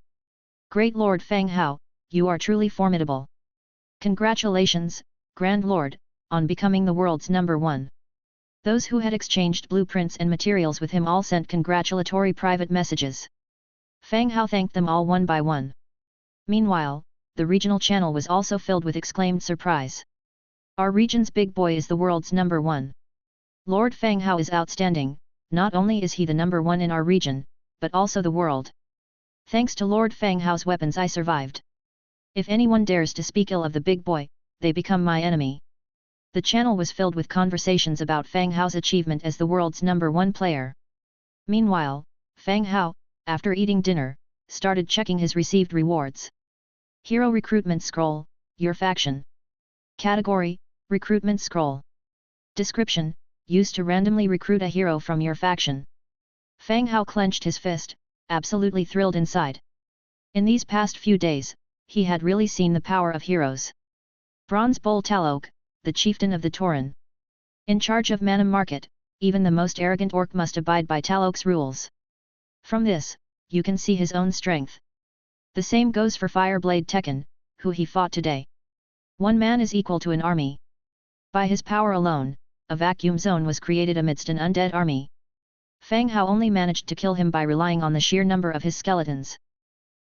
Great Lord Fang Hao, you are truly formidable. Congratulations, Grand Lord, on becoming the world's number 1. Those who had exchanged blueprints and materials with him all sent congratulatory private messages. Fang Hao thanked them all one by one. Meanwhile, the regional channel was also filled with exclaimed surprise. Our region's big boy is the world's number 1. Lord Fang Hao is outstanding, not only is he the number 1 in our region, but also the world. Thanks to Lord Fang Hao's weapons I survived. If anyone dares to speak ill of the big boy, they become my enemy. The channel was filled with conversations about Fang Hao's achievement as the world's number 1 player. Meanwhile, Fang Hao, after eating dinner, started checking his received rewards. Hero Recruitment Scroll, your faction. Category, Recruitment Scroll. Description, used to randomly recruit a hero from your faction. Fang Hao clenched his fist, absolutely thrilled inside. In these past few days, he had really seen the power of heroes. Bronze Bull Talok, the chieftain of the Tauren. In charge of Manam Market, even the most arrogant orc must abide by Talok's rules. From this, you can see his own strength. The same goes for Fireblade Tekken, who he fought today. One man is equal to an army. By his power alone, a vacuum zone was created amidst an undead army. Fang Hao only managed to kill him by relying on the sheer number of his skeletons.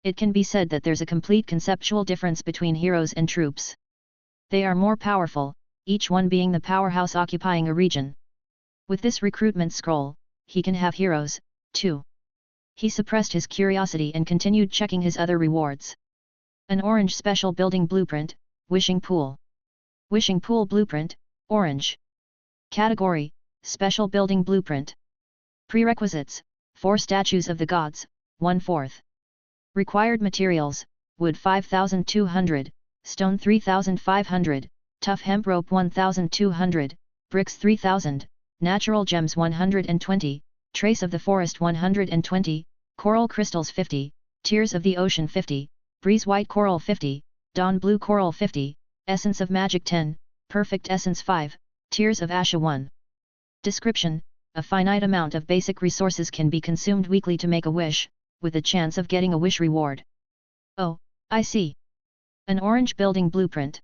It can be said that there's a complete conceptual difference between heroes and troops. They are more powerful, each one being the powerhouse occupying a region. With this recruitment scroll, he can have heroes, too. He suppressed his curiosity and continued checking his other rewards. An orange special building blueprint, Wishing Pool. Wishing Pool Blueprint, orange. Category, Special Building Blueprint. Prerequisites, 4 statues of the gods, 1/4. Required materials, wood 5,200, stone 3,500, tough hemp rope 1,200, bricks 3000, natural gems 120, trace of the forest 120, coral crystals 50, tears of the ocean 50, breeze white coral 50, dawn blue coral 50, essence of magic 10, perfect essence 5, tears of asha 1. Description: a finite amount of basic resources can be consumed weekly to make a wish, with a chance of getting a wish reward. Oh, I see. An orange building blueprint.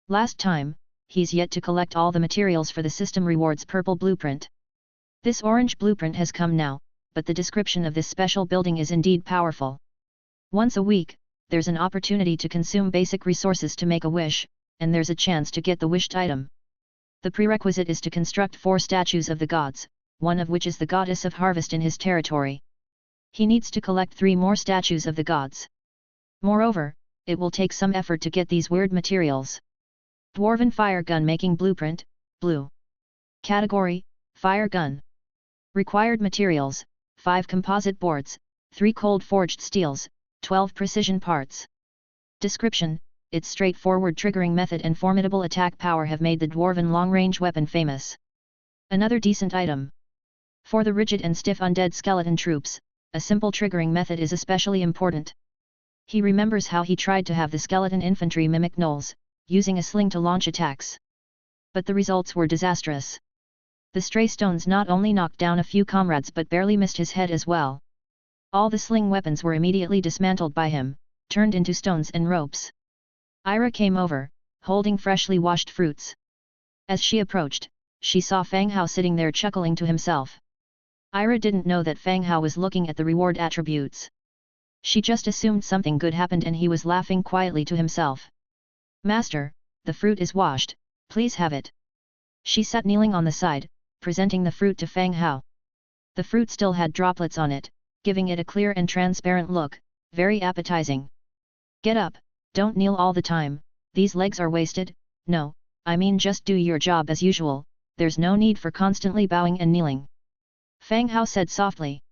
Last time, he's yet to collect all the materials for the system rewards purple blueprint. This orange blueprint has come now, but the description of this special building is indeed powerful. Once a week, there's an opportunity to consume basic resources to make a wish, and there's a chance to get the wished item. The prerequisite is to construct 4 statues of the gods, one of which is the goddess of harvest in his territory. He needs to collect 3 more statues of the gods. Moreover, it will take some effort to get these weird materials. Dwarven fire gun making blueprint, blue. Category: fire gun. Required materials: 5 composite boards, 3 cold forged steels, 12 precision parts. Description: its straightforward triggering method and formidable attack power have made the dwarven long-range weapon famous. Another decent item. For the rigid and stiff undead skeleton troops, a simple triggering method is especially important. He remembers how he tried to have the skeleton infantry mimic gnolls, using a sling to launch attacks. But the results were disastrous. The stray stones not only knocked down a few comrades but barely missed his head as well. All the sling weapons were immediately dismantled by him, turned into stones and ropes. Ira came over, holding freshly washed fruits. As she approached, she saw Fang Hao sitting there chuckling to himself. Ira didn't know that Fang Hao was looking at the reward attributes. She just assumed something good happened and he was laughing quietly to himself. "Master, the fruit is washed, please have it." She sat kneeling on the side, presenting the fruit to Fang Hao. The fruit still had droplets on it, giving it a clear and transparent look, very appetizing. "Get up, don't kneel all the time, these legs are wasted." "No, I mean just do your job as usual, there's no need for constantly bowing and kneeling," Fang Hao said softly.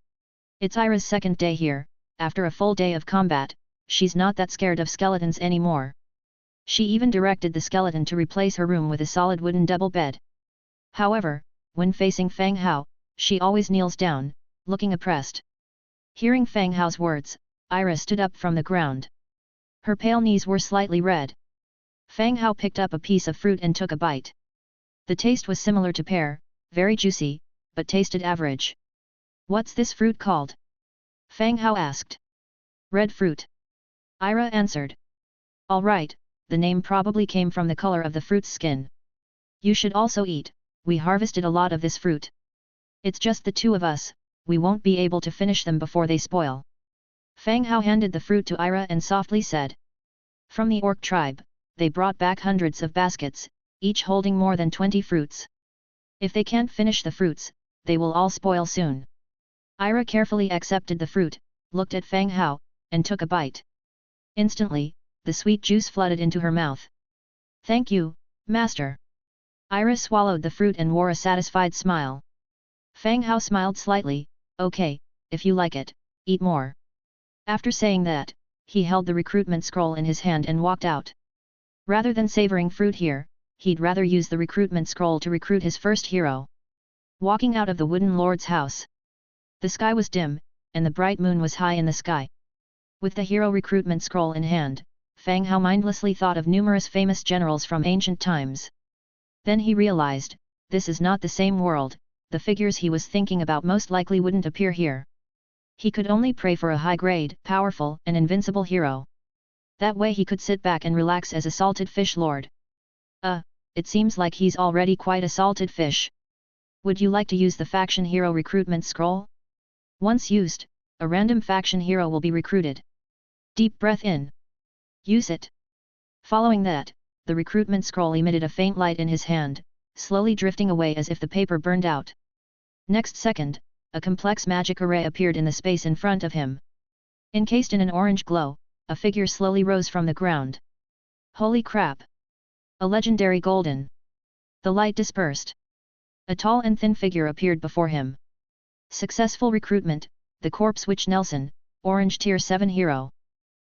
It's Ira's second day here. After a full day of combat, she's not that scared of skeletons anymore. She even directed the skeleton to replace her room with a solid wooden double bed. However, when facing Fang Hao, she always kneels down, looking oppressed. Hearing Fang Hao's words, Ira stood up from the ground. Her pale knees were slightly red. Fang Hao picked up a piece of fruit and took a bite. The taste was similar to pear, very juicy, but tasted average. "What's this fruit called?" Fang Hao asked. "Red fruit," Ira answered. "All right, the name probably came from the color of the fruit's skin. You should also eat, we harvested a lot of this fruit. It's just the 2 of us, we won't be able to finish them before they spoil." Fang Hao handed the fruit to Ira and softly said. From the orc tribe, they brought back hundreds of baskets, each holding more than 20 fruits. If they can't finish the fruits, they will all spoil soon. Ira carefully accepted the fruit, looked at Fang Hao, and took a bite. Instantly, the sweet juice flooded into her mouth. "Thank you, master." Ira swallowed the fruit and wore a satisfied smile. Fang Hao smiled slightly. "Okay, if you like it, eat more." After saying that, he held the recruitment scroll in his hand and walked out. Rather than savoring fruit here, he'd rather use the recruitment scroll to recruit his first hero. Walking out of the wooden lord's house. The sky was dim, and the bright moon was high in the sky. With the hero recruitment scroll in hand, Fang Hao mindlessly thought of numerous famous generals from ancient times. Then he realized, this is not the same world, the figures he was thinking about most likely wouldn't appear here. He could only pray for a high-grade, powerful, and invincible hero. That way he could sit back and relax as a salted fish lord. It seems like he's already quite a salted fish. Would you like to use the faction hero recruitment scroll? Once used, a random faction hero will be recruited. Deep breath in. Use it. Following that, the recruitment scroll emitted a faint light in his hand, slowly drifting away as if the paper burned out. Next second, a complex magic array appeared in the space in front of him. Encased in an orange glow, a figure slowly rose from the ground. Holy crap! A legendary golden. The light dispersed. A tall and thin figure appeared before him. Successful recruitment, the Corpse Witch Nelson, Orange Tier 7 hero.